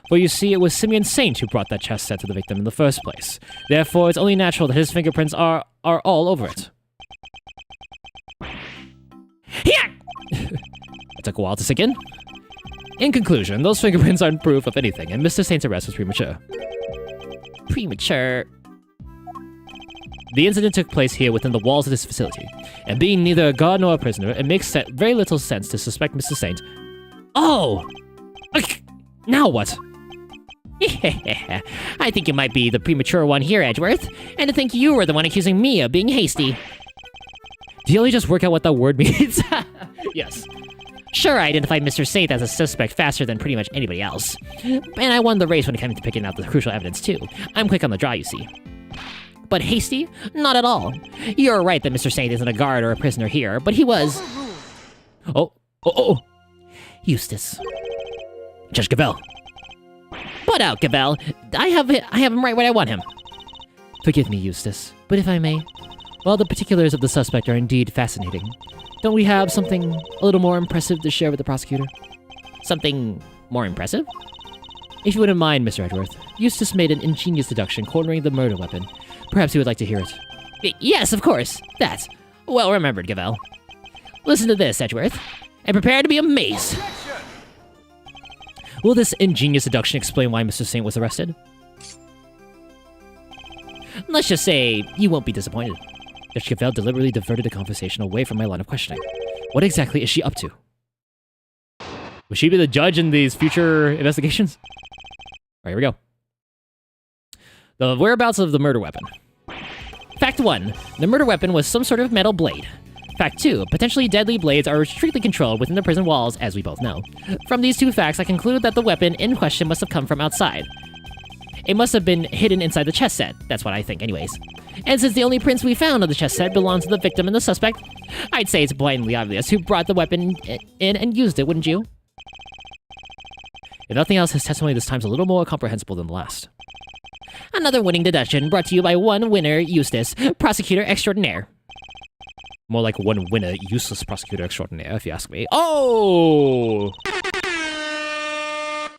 Speaker 3: For you see, it was Simeon Saint who brought that chess set to the victim in the first place. Therefore, it's only natural that his fingerprints are all over it.
Speaker 4: Yeah!
Speaker 3: It took a while to sink in. In conclusion, those fingerprints aren't proof of anything, and Mr. Saint's arrest was premature.
Speaker 4: Premature.
Speaker 3: The incident took place here within the walls of this facility, and being neither a guard nor a prisoner, it makes very little sense to suspect Mr. Saint. Oh! Now what?
Speaker 4: I think you might be the premature one here, Edgeworth, and I think you were the one accusing me of being hasty.
Speaker 3: Do you only just work out what that word means?
Speaker 2: Yes.
Speaker 4: Sure, I identified Mr. Saint as a suspect faster than pretty much anybody else. And I won the race when it came to picking out the crucial evidence, too. I'm quick on the draw, you see. But hasty? Not at all. You're right that Mr. Saint isn't a guard or a prisoner here, but he was...
Speaker 3: Oh.
Speaker 4: Eustace.
Speaker 3: Judge Gavelle.
Speaker 4: Put out, Gavelle. I have him right where I want him.
Speaker 3: Forgive me, Eustace, but if I may, while the particulars of the suspect are indeed fascinating, don't we have something a little more impressive to share with the prosecutor?
Speaker 4: Something more impressive?
Speaker 3: If you wouldn't mind, Mr. Edgeworth, Eustace made an ingenious deduction cornering the murder weapon. Perhaps you would like to hear it.
Speaker 4: Yes, of course. That's well remembered, Gavelle. Listen to this, Edgeworth, and prepare to be amazed.
Speaker 3: Will this ingenious deduction explain why Mr. Saint was arrested?
Speaker 4: Let's just say you won't be disappointed.
Speaker 3: Judge Gavelle deliberately diverted the conversation away from my line of questioning. What exactly is she up to? Will she be the judge in these future investigations? All right, here we go. The whereabouts of the murder weapon.
Speaker 4: Fact 1. The murder weapon was some sort of metal blade. Fact 2. Potentially deadly blades are strictly controlled within the prison walls, as we both know. From these two facts, I conclude that the weapon in question must have come from outside. It must have been hidden inside the chess set. That's what I think anyways. And since the only prints we found on the chess set belong to the victim and the suspect, I'd say it's blatantly obvious who brought the weapon in and used it, wouldn't you?
Speaker 3: If nothing else, his testimony this time's a little more comprehensible than the last.
Speaker 4: Another winning deduction brought to you by one winner, Eustace, Prosecutor Extraordinaire.
Speaker 3: More like one winner, useless prosecutor extraordinaire, if you ask me. Oh!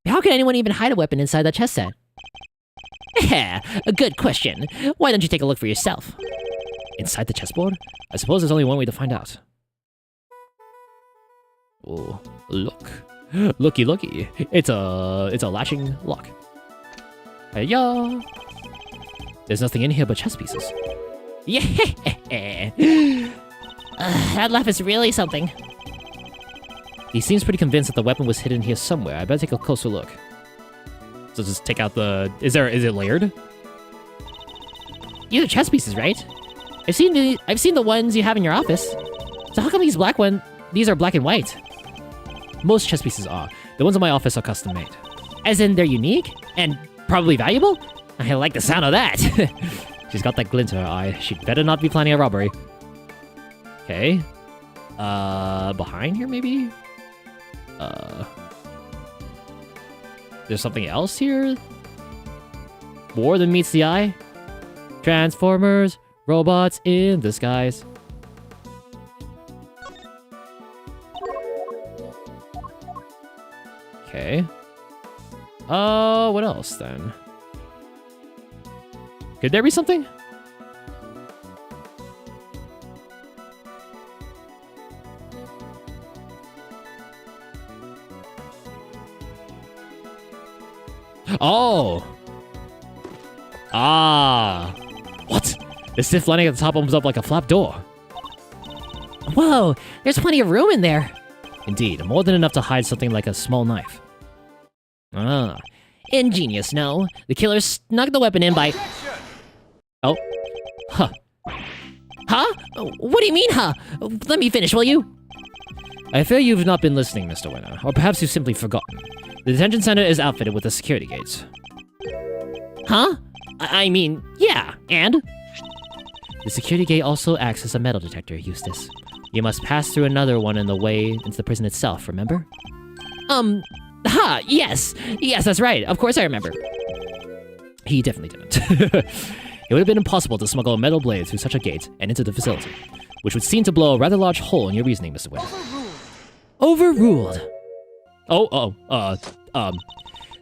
Speaker 4: How can anyone even hide a weapon inside that chess set? A good question. Why don't you take a look for yourself?
Speaker 3: Inside the chessboard? I suppose there's only one way to find out. Oh, look. Looky. It's a latching lock. Hey-ya! There's nothing in here but chess pieces.
Speaker 4: Yeah! That laugh is really something.
Speaker 3: He seems pretty convinced that the weapon was hidden here somewhere. I better take a closer look. So just take out the... Is it layered?
Speaker 4: These are chess pieces, right? I've seen the ones you have in your office. So how come these are black and white?
Speaker 3: Most chess pieces are. The ones in my office are custom made.
Speaker 4: As in they're unique? And probably valuable? I like the sound of that.
Speaker 3: She's got that glint in her eye. She'd better not be planning a robbery. Okay. Behind here, maybe? There's something else here? More than meets the eye? Transformers, robots in disguise. Okay. What else then? Could there be something? Oh! Ah! What? The stiff lining at the top opens up like a flap door.
Speaker 4: Whoa, there's plenty of room in there.
Speaker 3: Indeed, more than enough to hide something like a small knife.
Speaker 4: Ah. Ingenious, no? The killer snuck the weapon in by...
Speaker 3: Oh. Huh.
Speaker 4: Huh? What do you mean, huh? Let me finish, will you?
Speaker 3: I fear you've not been listening, Mr. Winner, or perhaps you've simply forgotten. The detention center is outfitted with the security gates.
Speaker 4: Huh? I mean, yeah, and?
Speaker 3: The security gate also acts as a metal detector, Eustace. You must pass through another one on the way into the prison itself, remember?
Speaker 4: Yes. Yes, that's right. Of course I remember.
Speaker 3: He definitely didn't. It would have been impossible to smuggle a metal blade through such a gate and into the facility, which would seem to blow a rather large hole in your reasoning, Mr. Winner.
Speaker 4: Overruled.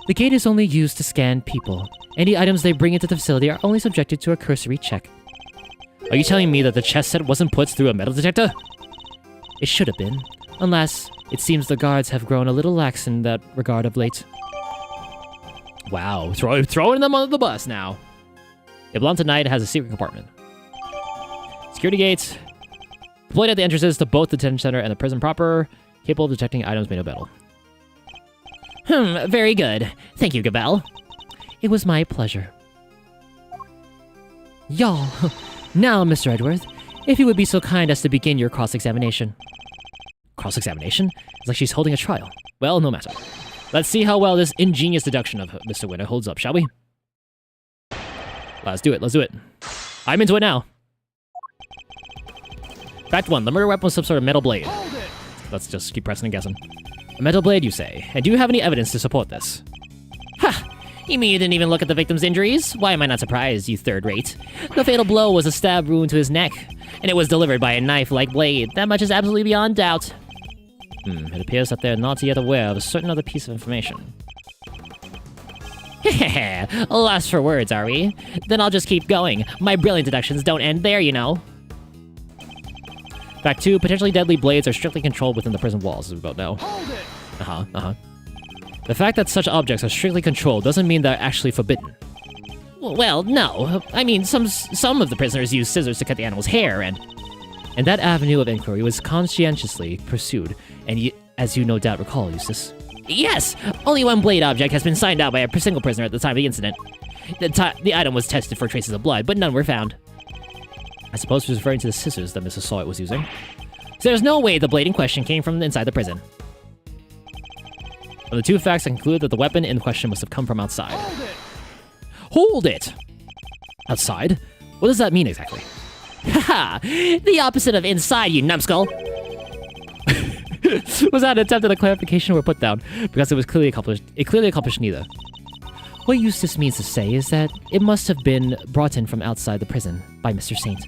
Speaker 3: The gate is only used to scan people. Any items they bring into the facility are only subjected to a cursory check. Are you telling me that the chess set wasn't put through a metal detector? It should have been, unless It seems the guards have grown a little lax in that regard of late. Wow, throwing them on the bus now. It belongs to Knight, has a secret compartment. Security gates. Deployed at the entrances to both the detention center and the prison proper. Capable of detecting items made of metal.
Speaker 4: Very good. Thank you, Gabelle.
Speaker 3: It was my pleasure. Y'all, now, Mr. Edgeworth, if you would be so kind as to begin your cross-examination. Cross-examination? It's like she's holding a trial. Well, no matter. Let's see how well this ingenious deduction of Mr. Winter holds up, shall we? Let's do it, let's do it. I'm into it now. Fact 1, the murder weapon was some sort of metal blade. Let's just keep pressing and guessing. A metal blade, you say? And do you have any evidence to support this?
Speaker 4: Ha! You mean you didn't even look at the victim's injuries? Why am I not surprised, you third rate? The fatal blow was a stab wound to his neck, and it was delivered by a knife-like blade. That much is absolutely beyond doubt.
Speaker 3: It appears that they're not yet aware of a certain other piece of information.
Speaker 4: Hehehe, lost for words, are we? Then I'll just keep going. My brilliant deductions don't end there, you know.
Speaker 3: Fact 2, potentially deadly blades are strictly controlled within the prison walls, as we both know. The fact that such objects are strictly controlled doesn't mean they're actually forbidden.
Speaker 4: Well, no. I mean, some of the prisoners use scissors to cut the animal's hair, and
Speaker 3: that avenue of inquiry was conscientiously pursued, and as you no doubt recall, Eustace.
Speaker 4: Yes! Only one blade object has been signed out by a single prisoner at the time of the incident. The item was tested for traces of blood, but none were found.
Speaker 3: I suppose he was referring to the scissors that Mrs. Sawyer was using.
Speaker 4: So there's no way the blade in question came from inside the prison.
Speaker 3: From the two facts, I conclude that the weapon in question must have come from outside. Hold it! Outside? What does that mean exactly?
Speaker 4: Haha! The opposite of inside, you numbskull!
Speaker 3: Was that an attempt at a clarification or put down? Because it clearly accomplished neither. What Eustace means to say is that it must have been brought in from outside the prison by Mr. Saint.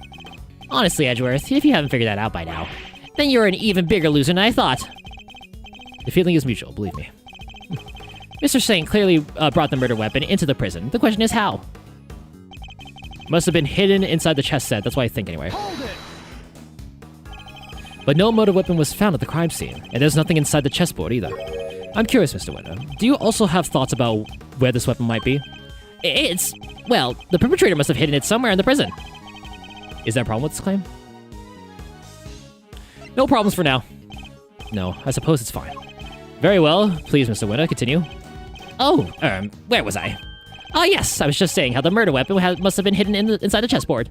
Speaker 4: Honestly, Edgeworth, if you haven't figured that out by now, then you're an even bigger loser than I thought.
Speaker 3: The feeling is mutual, believe me.
Speaker 4: Mr. Saint clearly brought the murder weapon into the prison. The question is how?
Speaker 3: Must have been hidden inside the chest set, that's what I think anyway. But no murder weapon was found at the crime scene, and there's nothing inside the chessboard either. I'm curious, Mr. Winter, do you also have thoughts about where this weapon might be?
Speaker 4: Well, the perpetrator must have hidden it somewhere in the prison.
Speaker 3: Is there a problem with this claim? No problems for now. No, I suppose it's fine. Very well, please, Mr. Winter, continue.
Speaker 4: Oh, where was I? Oh yes, I was just saying how the murder weapon must have been hidden inside the chessboard.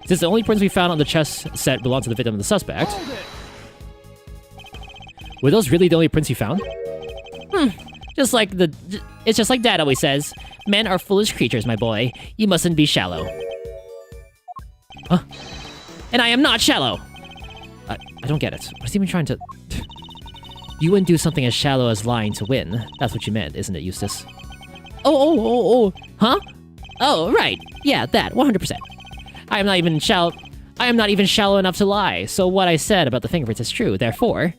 Speaker 3: Since the only prints we found on the chess set belong to the victim of the suspect, were those really the only prints you found?
Speaker 4: It's just like Dad always says. Men are foolish creatures, my boy. You mustn't be shallow.
Speaker 3: Huh?
Speaker 4: And I am not shallow!
Speaker 3: I don't get it. What is he even trying to... You wouldn't do something as shallow as lying to win. That's what you meant, isn't it, Eustace?
Speaker 4: Oh. Huh? Oh, right. Yeah, that, 100%. I am not even shallow enough to lie, so what I said about the fingerprints is true, therefore...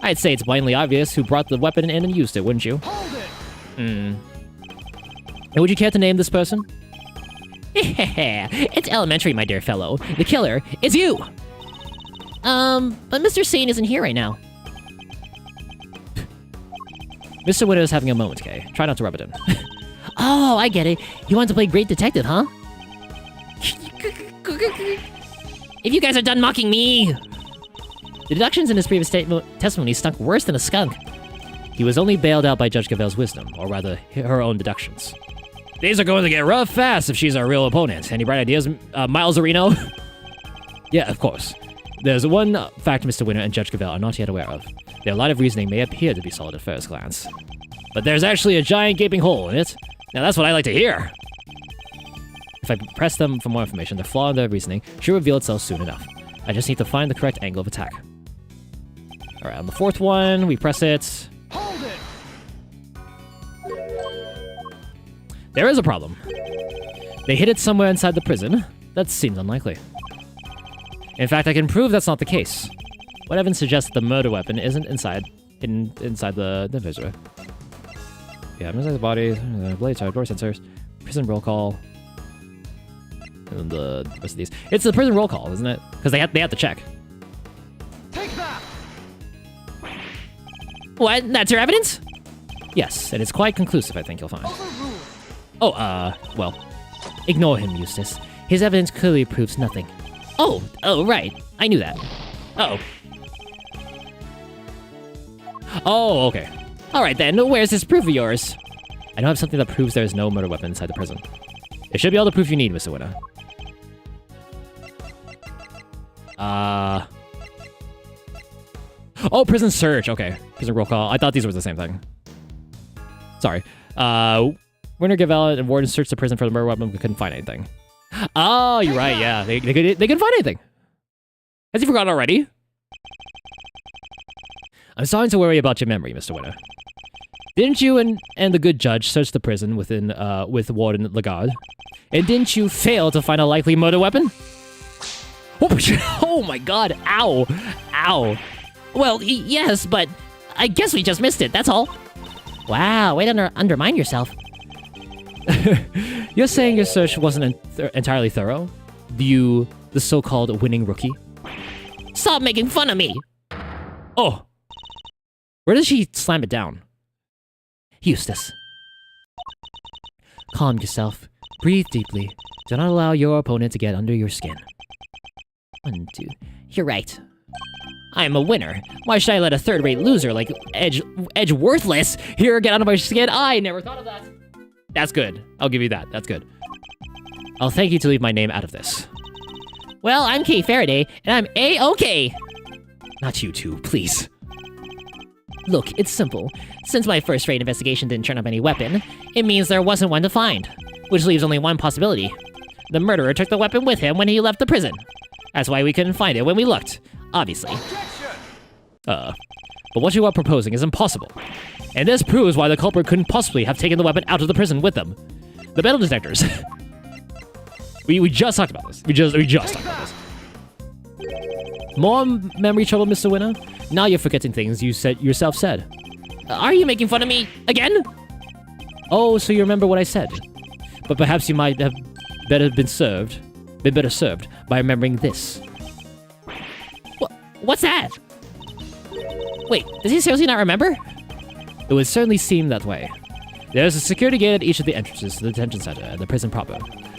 Speaker 3: I'd say it's blindly obvious who brought the weapon in and used it, wouldn't you? And would you care to name this person?
Speaker 4: It's elementary, my dear fellow. The killer is you! But Mr. Saint isn't here right now.
Speaker 3: Mr. Winter is having a moment, Kay. Try not to rub it in.
Speaker 4: Oh, I get it. You want to play great detective, huh? If you guys are done mocking me!
Speaker 3: The deductions in his previous testimony stunk worse than a skunk. He was only bailed out by Judge Gavelle's wisdom, or rather, her own deductions. These are going to get rough fast if she's our real opponent. Any bright ideas, Miles Areno? Yeah, of course. There's one fact Mr. Winter and Judge Gavelle are not yet aware of. Their line of reasoning may appear to be solid at first glance, but there's actually a giant gaping hole in it. Now that's what I like to hear. If I press them for more information, the flaw in their reasoning should reveal itself soon enough. I just need to find the correct angle of attack. Alright, on the fourth one, we press it.
Speaker 1: Hold it!
Speaker 3: There is a problem. They hid it somewhere inside the prison. That seems unlikely. In fact, I can prove that's not the case. What evidence suggests the murder weapon isn't inside the visitor? Yeah, inside the body, blade side, door sensors, prison roll call, and the rest of these. It's the prison roll call, isn't it? Because they have to check.
Speaker 1: Take that!
Speaker 3: What? That's your evidence? Yes, and it's quite conclusive, I think you'll find. Oh, well. Ignore him, Eustace. His evidence clearly proves nothing. Oh, right. I knew that. Uh-oh. Oh, okay. Alright then, where's this proof of yours? I don't have something that proves there is no murder weapon inside the prison. It should be all the proof you need, Mr. Winner. Oh, prison search. Okay. Prison roll call. I thought these were the same thing. Sorry. Winner, Gavel, and Warden searched the prison for the murder weapon but couldn't find anything. Oh, you're right. Yeah, they couldn't find anything. Has he forgotten already? I'm starting to worry about your memory, Mr. Winner. Didn't you and the good judge search the prison with Warden Lagarde? And didn't you fail to find a likely murder weapon? Oh my god, ow. Ow.
Speaker 4: Well, yes, but I guess we just missed it, that's all. Wow, way to undermine yourself.
Speaker 3: You're saying your search wasn't entirely thorough? You, the so-called winning rookie?
Speaker 4: Stop making fun of me.
Speaker 3: Oh. Where does she slam it down?
Speaker 4: Eustace.
Speaker 3: Calm yourself. Breathe deeply. Do not allow your opponent to get under your skin.
Speaker 4: 1, 2. You're right. I am a winner. Why should I let a third-rate loser like Edgeworthless
Speaker 3: here get under my skin? I never thought of that. That's good. I'll give you that. That's good. I'll thank you to leave my name out of this.
Speaker 4: Well, I'm Kay Faraday, and I'm A-OK.
Speaker 3: Not you two, please.
Speaker 4: Look, it's simple. Since my first-rate investigation didn't turn up any weapon, it means there wasn't one to find, which leaves only one possibility. The murderer took the weapon with him when he left the prison. That's why we couldn't find it when we looked, obviously.
Speaker 3: But what you are proposing is impossible. And this proves why the culprit couldn't possibly have taken the weapon out of the prison with them. The metal detectors. we just talked about this. We just talked about this. More memory trouble, Mr. Winner? Now you're forgetting things you yourself said.
Speaker 4: Are you making fun of me again?
Speaker 3: Oh, so you remember what I said. But perhaps you might have been better served by remembering this.
Speaker 4: What's that? Wait, does he seriously not remember?
Speaker 3: It would certainly seem that way. There's a security gate at each of the entrances to the detention center and the prison proper.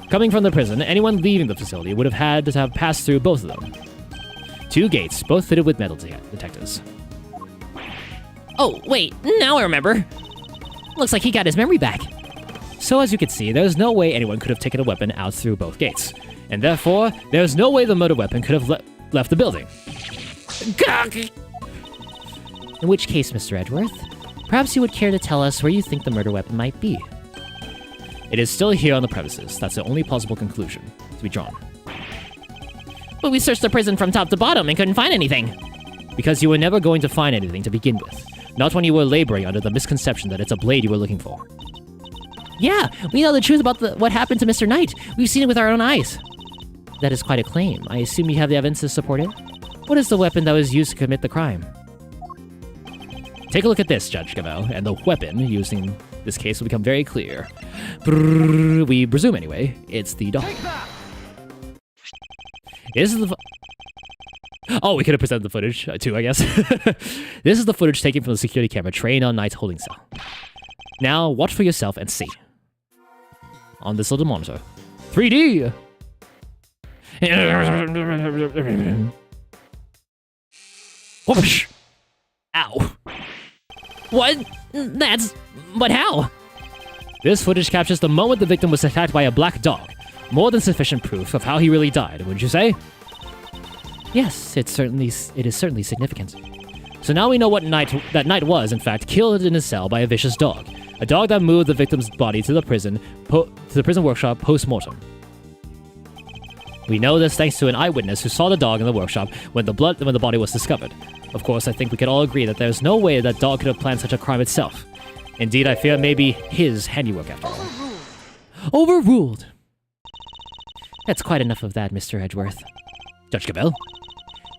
Speaker 3: Coming from the prison, anyone leaving the facility would have had to have passed through both of them. 2 gates, both fitted with metal detectors.
Speaker 4: Oh, wait, now I remember. Looks like he got his memory back.
Speaker 3: So as you can see, there's no way anyone could have taken a weapon out through both gates. And therefore, there's no way the murder weapon could have left the building.
Speaker 4: In which case, Mr. Edgeworth, perhaps you would care to tell us where you think the murder weapon might be.
Speaker 3: It is still here on the premises. That's the only plausible conclusion to be drawn.
Speaker 4: But we searched the prison from top to bottom and couldn't find anything.
Speaker 3: Because you were never going to find anything to begin with. Not when you were laboring under the misconception that it's a blade you were looking for.
Speaker 4: Yeah, we know the truth about what happened to Mr. Knight. We've seen it with our own eyes.
Speaker 3: That is quite a claim. I assume you have the evidence to support it? What is the weapon that was used to commit the crime? Take a look at this, Judge Gavel, and the weapon used in this case will become very clear. We presume, anyway, it's the dog. This is the... Oh, we could have presented the footage, too, I guess. This is the footage taken from the security camera trained on Knight's holding cell. Now, watch for yourself and see. On this little monitor. 3D! Whoosh! Ow.
Speaker 4: What? But how?
Speaker 3: This footage captures the moment the victim was attacked by a black dog. More than sufficient proof of how he really died, wouldn't you say? Yes, it is certainly significant. So now we know that Knight was, in fact, killed in his cell by a vicious dog. A dog that moved the victim's body to the prison workshop post-mortem. We know this thanks to an eyewitness who saw the dog in the workshop when the body was discovered. Of course, I think we can all agree that there's no way that dog could have planned such a crime itself. Indeed, I fear it may be his handiwork after all. Overruled! That's quite enough of that, Mr. Edgeworth. Judge Cabell?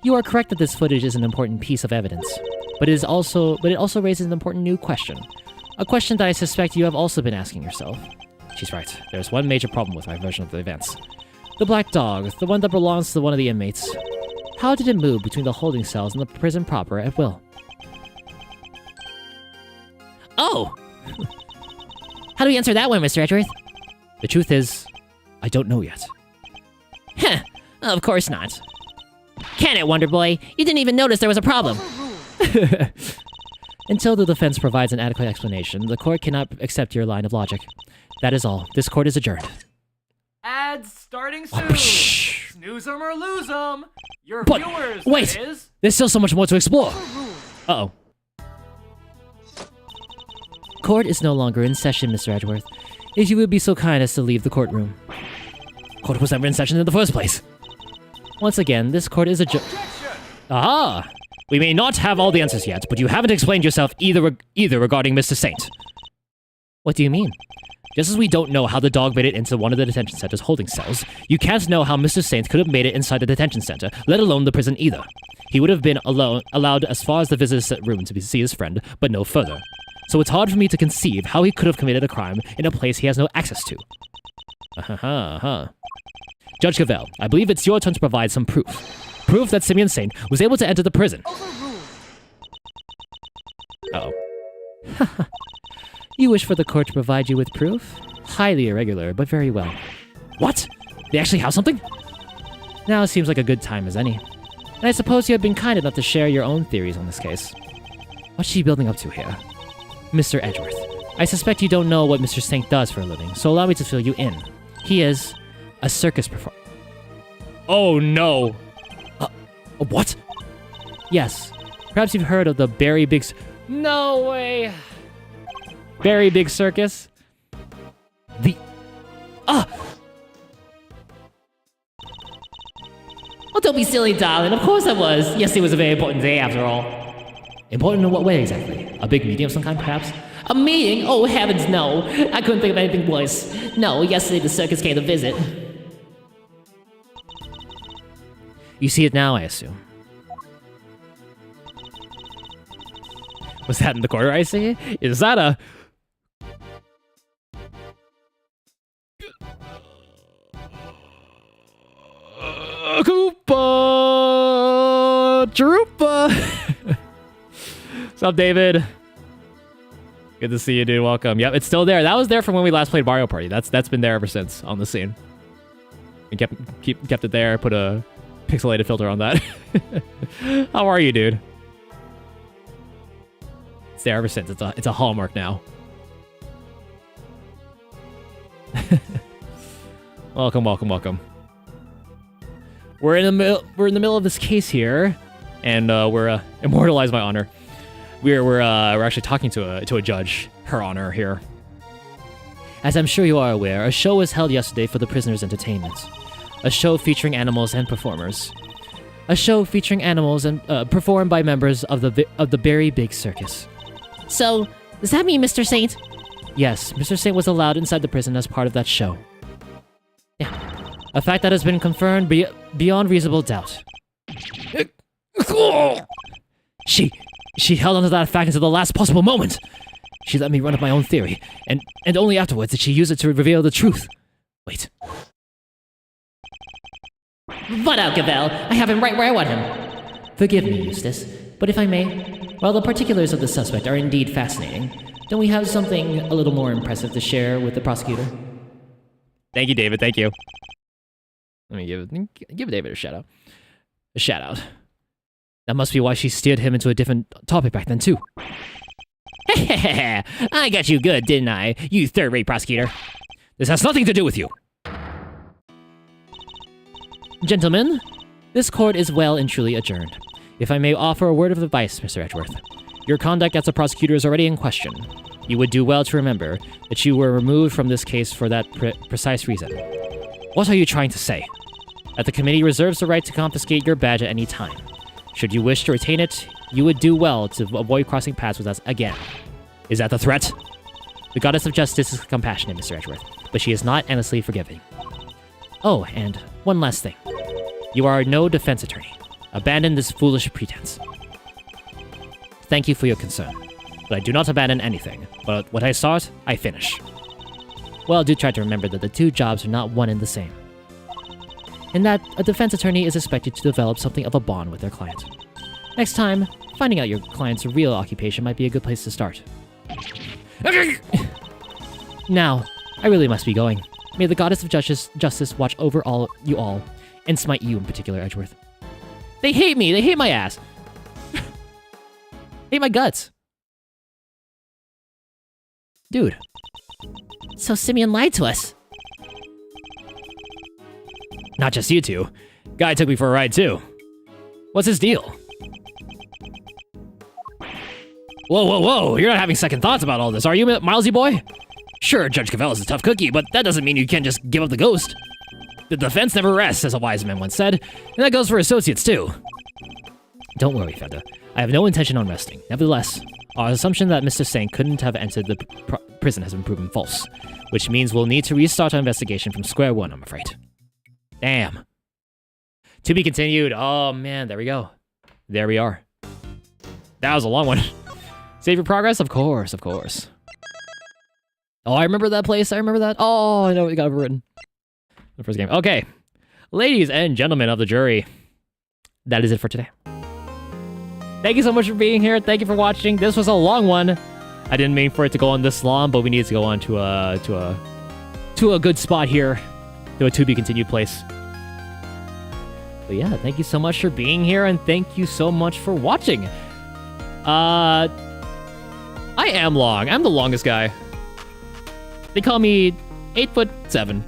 Speaker 3: You are correct that this footage is an important piece of evidence, but it also raises an important new question. A question that I suspect you have also been asking yourself. She's right. There's one major problem with my version of the events. The black dog, the one that belongs to one of the inmates. How did it move between the holding cells and the prison proper at will?
Speaker 4: Oh! How do we answer that one, Mr. Edgeworth?
Speaker 3: The truth is, I don't know yet.
Speaker 4: Heh, of course not. Can it, Wonder Boy? You didn't even notice there was a problem.
Speaker 3: Until the defense provides an adequate explanation, the court cannot accept your line of logic. That is all. This court is adjourned.
Speaker 1: Ads starting
Speaker 3: Oh,
Speaker 1: soon.
Speaker 3: psh.
Speaker 1: Snooze 'em or lose 'em. Your
Speaker 3: But,
Speaker 1: viewers,
Speaker 3: wait!
Speaker 1: that is.
Speaker 3: There's still so much more to explore. Uh-oh. Court is no longer in session, Mr. Edgeworth. If you would be so kind as to leave the courtroom. Court was never in session in the first place. Once again, this court is adjourned. Aha! We may not have all the answers yet, but you haven't explained yourself either regarding Mr. Saint. What do you mean? Just as we don't know how the dog made it into one of the detention center's holding cells, you can't know how Mr. Saint could have made it inside the detention center, let alone the prison either. He would have been allowed as far as the visitor's room to see his friend, but no further. So it's hard for me to conceive how he could have committed a crime in a place he has no access to. Judge Cavell, I believe it's your turn to provide some proof. Proof that Simeon Saint was able to enter the prison. Uh-oh. You wish for the court to provide you with proof? Highly irregular, but very well. What? They actually have something? Now it seems like a good time as any. And I suppose you have been kind enough to share your own theories on this case. What's she building up to here? Mr. Edgeworth, I suspect you don't know what Mr. Saint does for a living, so allow me to fill you in. He is a circus performer. Oh no! What? Yes. Perhaps you've heard of the Berry Big... No way! Berry Big Circus?
Speaker 4: Oh, don't be silly, darling. Of course I was. Yesterday was a very important day, after all.
Speaker 3: Important in what way exactly? A big meeting of some kind, perhaps?
Speaker 4: A meeting? Oh, heavens, no. I couldn't think of anything worse. No, yesterday the circus came to visit.
Speaker 3: You see it now, I assume. Was that in the corner I see? Is that a... Koopa! Droopa! What's up, David? Good to see you, dude. Welcome. Yep, it's still there. That was there from when we last played Mario Party. That's been there ever since on the scene. We kept it there. Put a pixelated filter on that. How are you, dude? It's there ever since. It's a hallmark now. Welcome, welcome, welcome. We're in the middle of this case here, and we're immortalized by honor. We're actually talking to a judge, Her Honor here. As I'm sure you are aware, a show was held yesterday for the prisoners' entertainment. A show featuring animals and performers. A show featuring animals and performed by members of the Berry Big Circus.
Speaker 4: So, does that mean Mr. Saint?
Speaker 3: Yes, Mr. Saint was allowed inside the prison as part of that show. Yeah. A fact that has been confirmed beyond reasonable doubt. She held onto that fact until the last possible moment. She let me run up my own theory, and only afterwards did she use it to reveal the truth. Wait.
Speaker 4: What out, Cavell? I have him right where I want him.
Speaker 3: Forgive me, Eustace, but if I may, while the particulars of the suspect are indeed fascinating, don't we have something a little more impressive to share with the prosecutor? Thank you, David. Thank you. Let me give David a shout out. A shout out. That must be why she steered him into a different topic back then, too.
Speaker 4: I got you good, didn't I? You third-rate prosecutor.
Speaker 3: This has nothing to do with you. Gentlemen, this court is well and truly adjourned. If I may offer a word of advice, Mr. Edgeworth. Your conduct as a prosecutor is already in question. You would do well to remember that you were removed from this case for that precise reason. What are you trying to say? That the committee reserves the right to confiscate your badge at any time. Should you wish to retain it, you would do well to avoid crossing paths with us again. Is that the threat? The goddess of justice is compassionate, Mr. Edgeworth, but she is not endlessly forgiving. Oh, and one last thing. You are no defense attorney. Abandon this foolish pretense. Thank you for your concern, but I do not abandon anything. But what I start, I finish. Well, do try to remember that the two jobs are not one and the same. And that a defense attorney is expected to develop something of a bond with their client. Next time, finding out your client's real occupation might be a good place to start. Now, I really must be going. May the goddess of justice watch over you all, and smite you in particular, Edgeworth. They hate me. They hate my ass. Hate my guts. Dude.
Speaker 4: So Simeon lied to us.
Speaker 3: Not just you two. Guy took me for a ride too. What's his deal? Whoa, whoa, whoa. You're not having second thoughts about all this, are you, Milesy boy? Sure, Judge Cavella's a tough cookie, but that doesn't mean you can't just give up the ghost. The defense never rests, as a wise man once said, and that goes for associates too. Don't worry, Feda. I have no intention on resting. Nevertheless, our assumption that Mr. Singh couldn't have entered the prison has been proven false, which means we'll need to restart our investigation from square one, I'm afraid. Damn. To be continued. Oh, man, there we go. There we are. That was a long one. Save your progress? Of course, of course. Oh, I remember that place. I remember that. Oh, I know what you got written. The first game. Okay. Ladies and gentlemen of the jury, that is it for today. Thank you so much for being here. Thank you for watching. This was a long one. I didn't mean for it to go on this long, but we needed to go on to a good spot here, to a to be continued place. But yeah, thank you so much for being here, and thank you so much for watching. I am long. I'm the longest guy. They call me 8'7".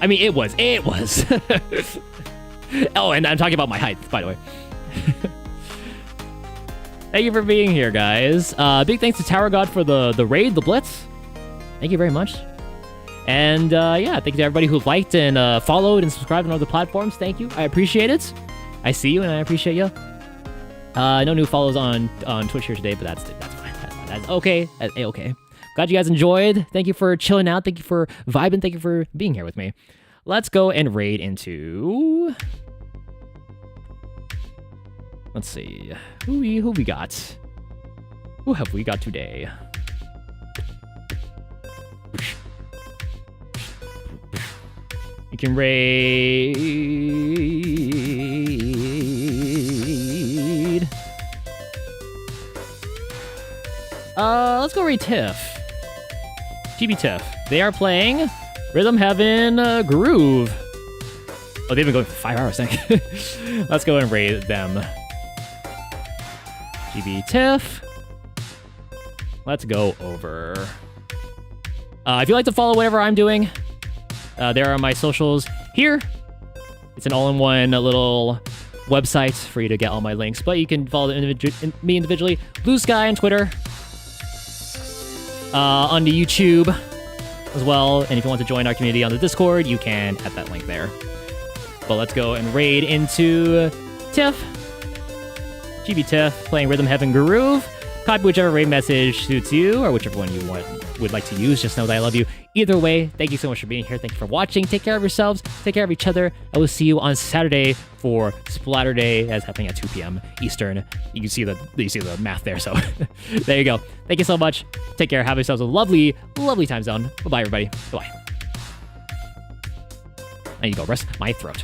Speaker 3: I mean, it was. Oh, and I'm talking about my height, by the way. Thank you for being here, guys. Big thanks to Tower God for the raid, the blitz. Thank you very much. And yeah, thank you to everybody who liked and followed and subscribed on other platforms. Thank you. I appreciate it. I see you and I appreciate you. No new follows on Twitch here today, but that's fine. That's okay. That's okay. Glad you guys enjoyed. Thank you for chilling out. Thank you for vibing. Thank you for being here with me. Let's go and raid into... Let's see. Who we got? Who have we got today? You can raid... let's go raid Tiff. GB Tiff. They are playing Rhythm Heaven Groove. Oh, they've been going for 5 hours, thank you. Let's go and raid them. GB Tiff. Let's go over. If you like to follow whatever I'm doing, there are my socials here. It's an all-in-one little website for you to get all my links, but you can follow me individually. Blue Sky on Twitter. On the YouTube as well, and if you want to join our community on the Discord, you can at that link there. But let's go and raid into Tiff. GB Tiff, playing Rhythm Heaven Groove. Copy whichever raid message suits you, or whichever one you would like to use. Just know that I love you. Either way, thank you so much for being here. Thank you for watching. Take care of yourselves. Take care of each other. I will see you on Saturday for Splatter Day, that's happening at 2 p.m. Eastern. You see the math there, so there you go. Thank you so much. Take care. Have yourselves a lovely, lovely time zone. Bye-bye, everybody. Bye. There you go. Rest my throat.